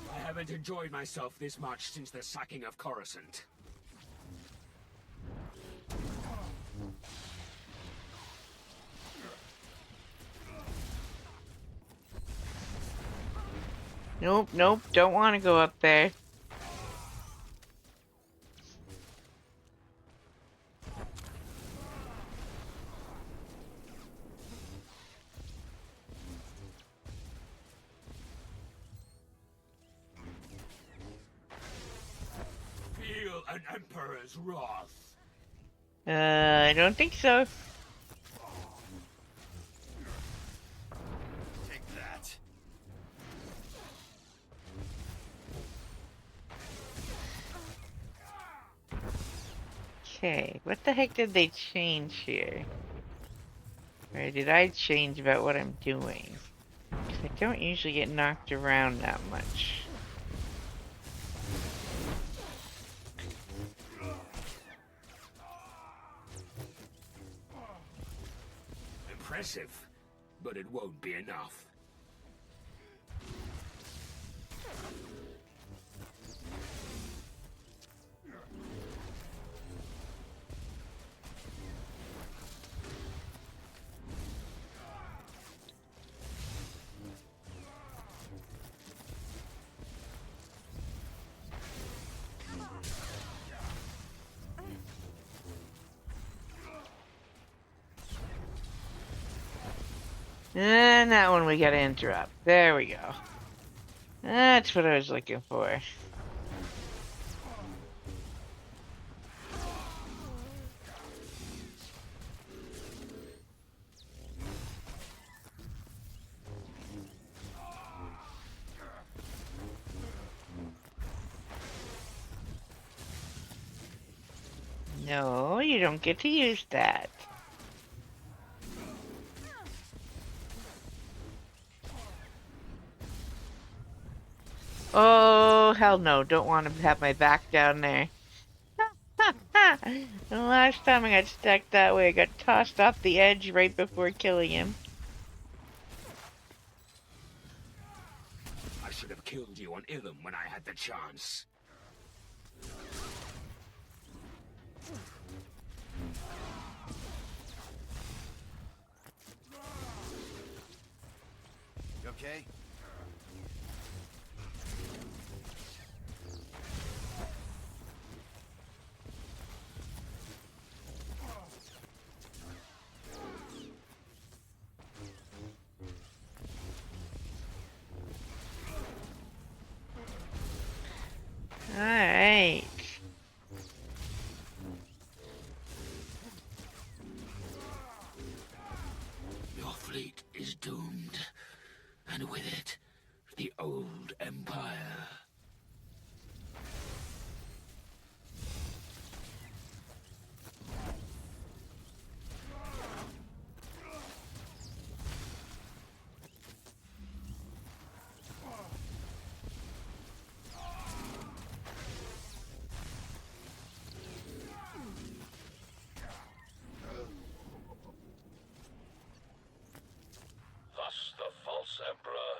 I haven't enjoyed myself this much since the sacking of Coruscant. Nope, nope, don't want to go up there. Feel an Emperor's wrath. I don't think so. Take that. Okay, what the heck did they change here? Or did I change about what I'm doing? 'Cause I don't usually get knocked around that much. Impressive, but it won't be enough. And that one we gotta interrupt. There we go. That's what I was looking for. No, you don't get to use that. Oh, hell no. Don't want to have my back down there. And the last time I got stuck that way, I got tossed off the edge right before killing him. I should have killed you on Illum when I had the chance. You okay? Alright. Your fleet is doomed, and with it, the old empire. Thus the false emperor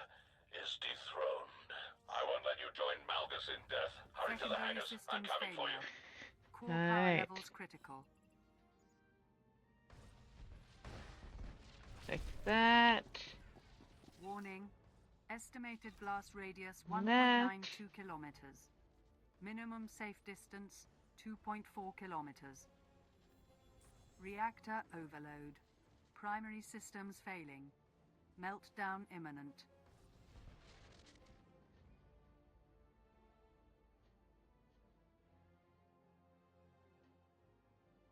is dethroned. I won't let you join Malgus in death. Hurry to the Secondary hangars. I'm systems coming for you. failure. Core power Alright. levels critical. Like that. Warning. Estimated blast radius That. 1.92 kilometers. Minimum safe distance 2.4 kilometers. Reactor overload. Primary systems failing. Meltdown imminent.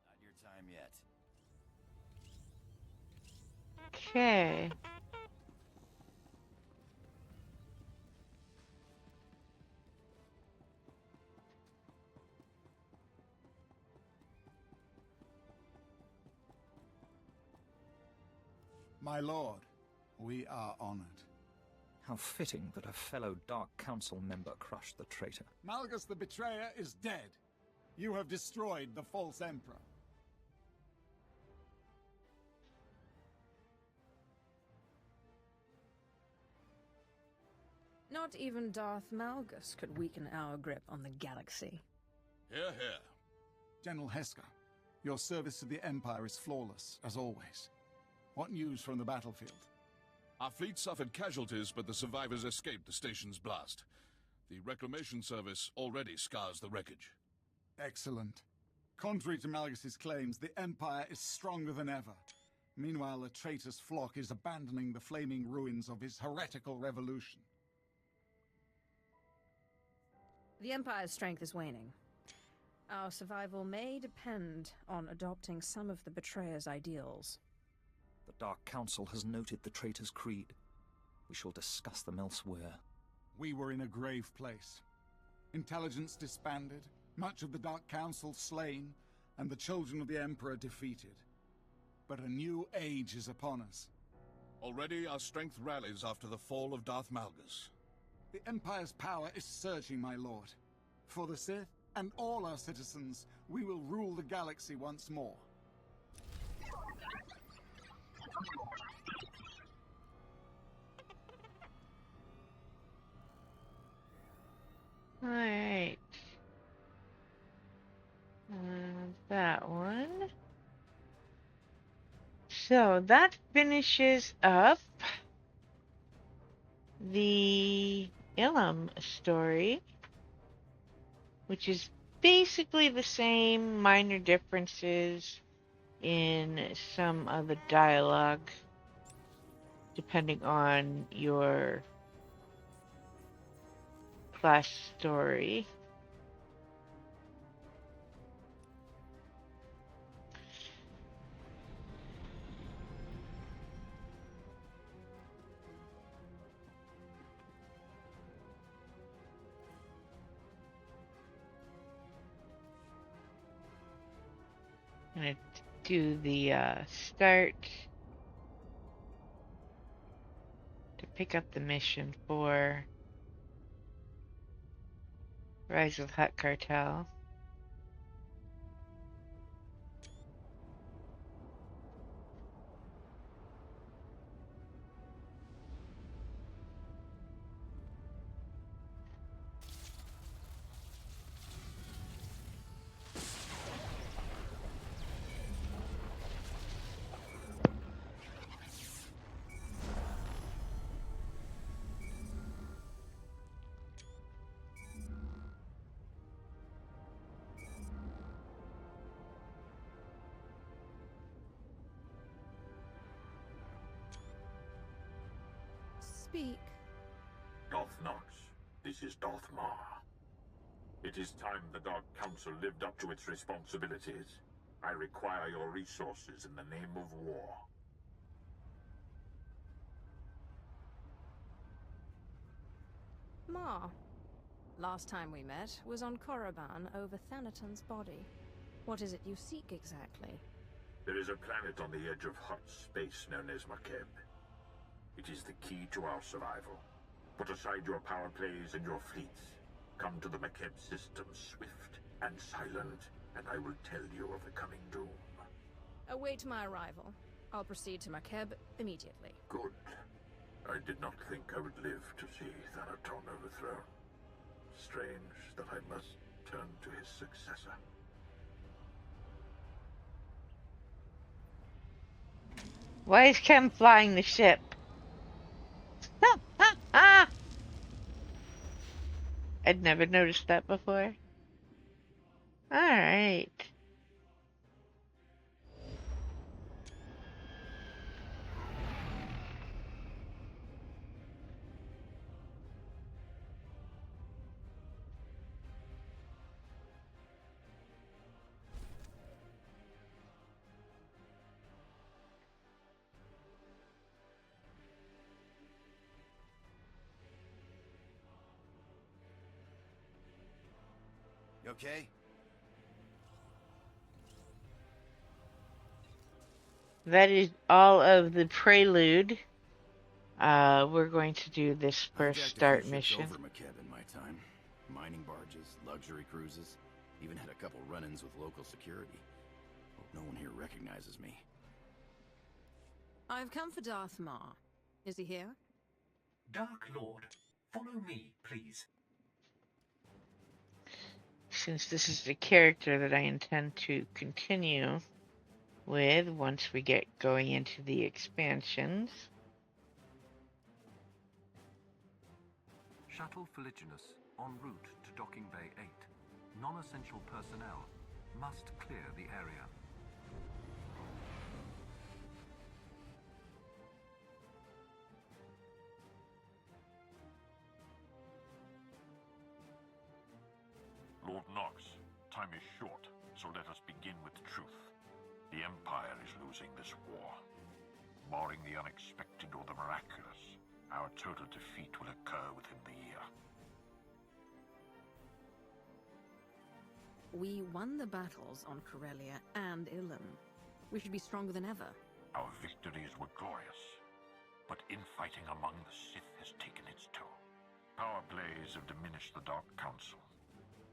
Not your time yet. Okay. My lord, we are honored. How fitting that a fellow Dark Council member crushed the traitor. Malgus the Betrayer is dead. You have destroyed the false emperor. Not even Darth Malgus could weaken our grip on the galaxy. Hear, hear. General Heska, your service to the Empire is flawless, as always. What news from the battlefield? Our fleet suffered casualties, but the survivors escaped the station's blast. The Reclamation Service already scars the wreckage. Excellent. Contrary to Malgus's claims, the Empire is stronger than ever. Meanwhile, the traitor's flock is abandoning the flaming ruins of his heretical revolution. The Empire's strength is waning. Our survival may depend on adopting some of the Betrayer's ideals. The Dark Council has noted the traitor's creed. We shall discuss them elsewhere. We were in a grave place. Intelligence disbanded, much of the Dark Council slain, and the children of the Emperor defeated. But a new age is upon us. Already our strength rallies after the fall of Darth Malgus. The Empire's power is surging, my lord. For the Sith and all our citizens, we will rule the galaxy once more. Alright. That one. So that finishes up the Illum story, which is basically the same, minor differences in some of the dialogue, depending on your class story. I'm going to do the start to pick up the mission for Rise of Hutt Cartel. speak. Darth Nox, this is Darth Maul. It is time the Dark Council lived up to its responsibilities. I require your resources in the name of war. Ma. Last time we met was on Korriban over Thanaton's body. What is it you seek exactly? There is a planet on the edge of Hutt space known as Makeb. It is the key to our survival. Put aside your power plays and your fleets. Come to the Makeb system swift and silent, and I will tell you of the coming doom. Await my arrival. I'll proceed to Makeb immediately. Good. I did not think I would live to see Thanaton overthrown. Strange that I must turn to his successor. Why is Kem flying the ship? I'd never noticed that before. Alright. You okay? That is all of the prelude. We're going to do this first start mission. Over Makeb in my time. Mining barges, luxury cruises, even had a couple run-ins with local security. Hope no one here recognizes me. I've come for Darth Maul. Is he here? Dark Lord, follow me, please. Since this is the character that I intend to continue with once we get going into the expansions. Shuttle Fuliginous en route to Docking Bay 8. Non-essential personnel must clear the area. Lord Nox, time is short, so let us begin with the truth. The Empire is losing this war. Barring the unexpected or the miraculous, our total defeat will occur within the year. We won the battles on Corellia and Illum. We should be stronger than ever. Our victories were glorious, but infighting among the Sith has taken its toll. Power plays have diminished the Dark Council.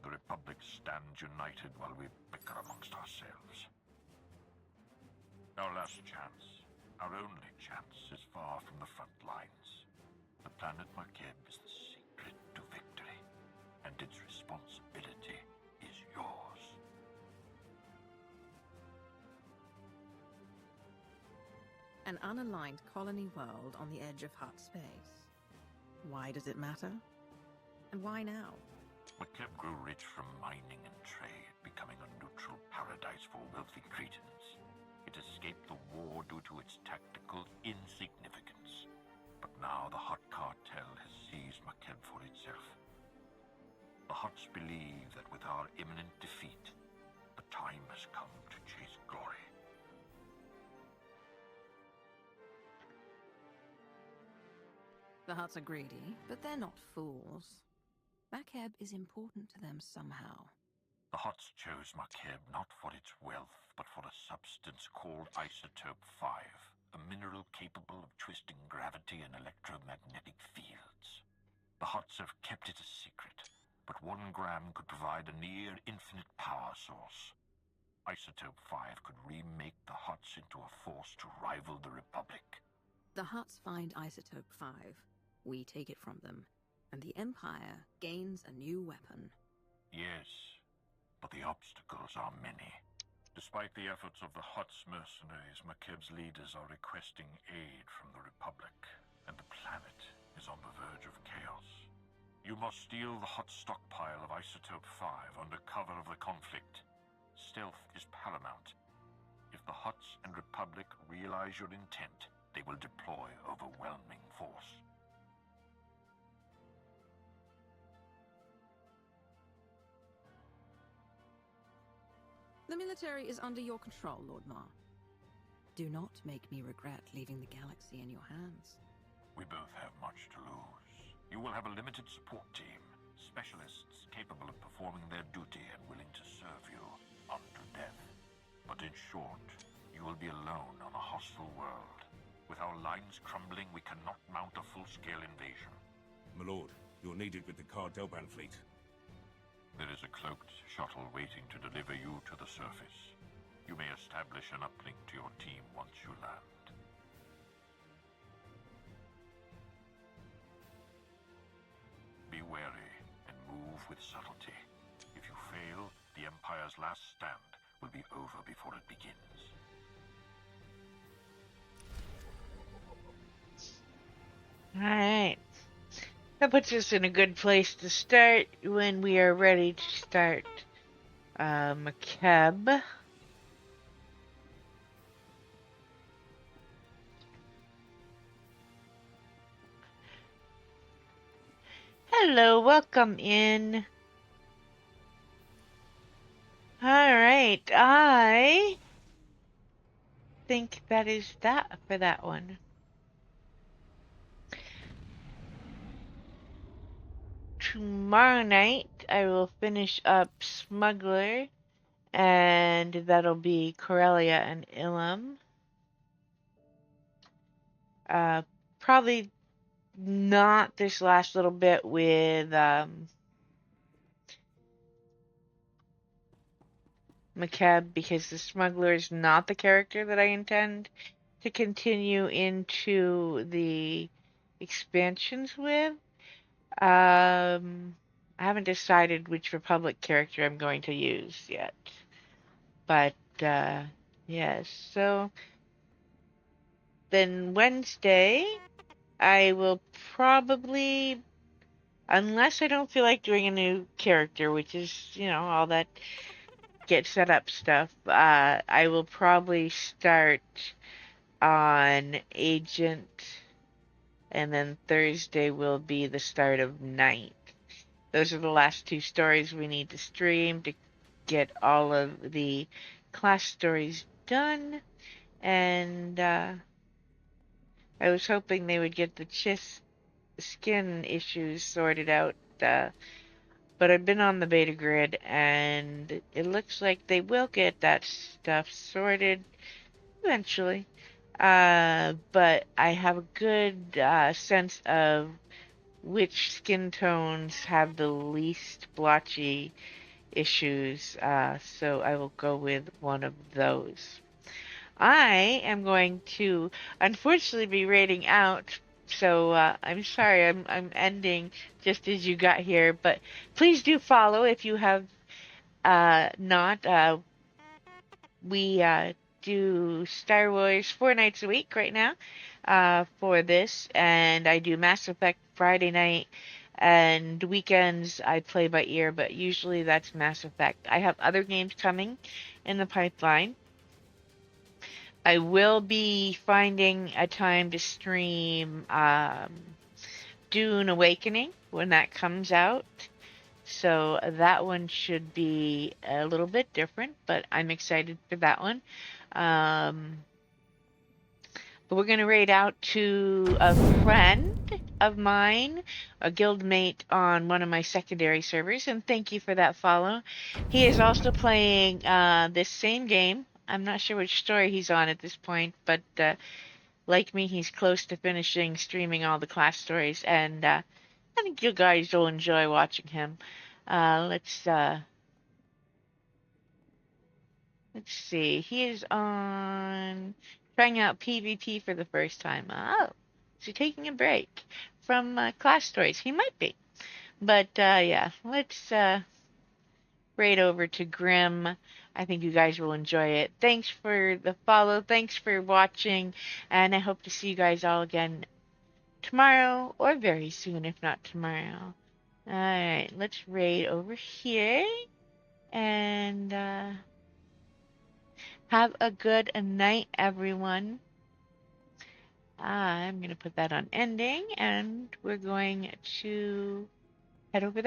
The Republic stands united while we bicker amongst ourselves. Our last chance, our only chance, is far from the front lines. The planet Makeb is the secret to victory, and its responsibility is yours. An unaligned colony world on the edge of Hutt space. Why does it matter? And why now? Makeb grew rich from mining and trade, becoming a neutral paradise for wealthy Cretans. It escaped the war due to its tactical insignificance. But now the Hutt Cartel has seized Makeb for itself. The Hutts believe that with our imminent defeat, the time has come to chase glory. The Hutts are greedy, but they're not fools. Makeb is important to them somehow. The Hutts chose Makeb not for its wealth, but for a substance called Isotope 5, a mineral capable of twisting gravity and electromagnetic fields. The Hutts have kept it a secret, but 1 gram could provide a near-infinite power source. Isotope 5 could remake the Hutts into a force to rival the Republic. The Hutts find Isotope 5. We take it from them. And the Empire gains a new weapon. Yes, but the obstacles are many. Despite the efforts of the Hutts mercenaries, Makeb's leaders are requesting aid from the Republic, and the planet is on the verge of chaos. You must steal the Hutt stockpile of Isotope 5 under cover of the conflict. Stealth is paramount. If the Hutts and Republic realize your intent, they will deploy overwhelming force. The military is under your control, Lord Mar. Do not make me regret leaving the galaxy in your hands. We both have much to lose. You will have a limited support team, specialists capable of performing their duty and willing to serve you unto death. But in short, you will be alone on a hostile world. With our lines crumbling, we cannot mount a full-scale invasion. My lord, you're needed with the Cardelban fleet. There is a cloaked shuttle waiting to deliver you to the surface. You may establish an uplink to your team once you land. Be wary and move with subtlety. If you fail, the Empire's last stand will be over before it begins. Alright. That puts us in a good place to start when we are ready to start Macabre. Hello, welcome in. Alright, I think that is that for that one. Tomorrow night, I will finish up Smuggler, and that'll be Corellia and Illum. Probably not this last little bit with Macabre, because the Smuggler is not the character that I intend to continue into the expansions with. I haven't decided which Republic character I'm going to use yet. But, yes, so then Wednesday, I will probably, unless I don't feel like doing a new character, which is, you know, all that get set up stuff, I will probably start on Agent, and then Thursday will be the start of Night. Those are the last two stories we need to stream to get all of the class stories done, and I was hoping they would get the Chiss skin issues sorted out, but I've been on the beta grid, and it looks like they will get that stuff sorted eventually. But I have a good sense of which skin tones have the least blotchy issues, so I will go with one of those. I am going to unfortunately be raiding out, so I'm sorry I'm ending just as you got here, but please do follow if you have not. We do Star Wars 4 nights a week right now for this, and I do Mass Effect Friday night, and weekends I play by ear, but usually that's Mass Effect. I have other games coming in the pipeline. I will be finding a time to stream Dune Awakening when that comes out. So that one should be a little bit different, but I'm excited for that one. But we're going to raid out to a friend of mine, a guildmate on one of my secondary servers, and thank you for that follow. He is also playing this same game. I'm not sure which story he's on at this point, but like me, he's close to finishing streaming all the class stories, and I think you guys will enjoy watching him. Let's see. He is on trying out PvP for the first time. Oh, is he taking a break from class stories? He might be. But yeah, let's raid over to Grim. I think you guys will enjoy it. Thanks for the follow. Thanks for watching, and I hope to see you guys all again tomorrow, or very soon, if not tomorrow. Alright, let's raid over here, and have a good night, everyone. I'm going to put that on ending, and we're going to head over there.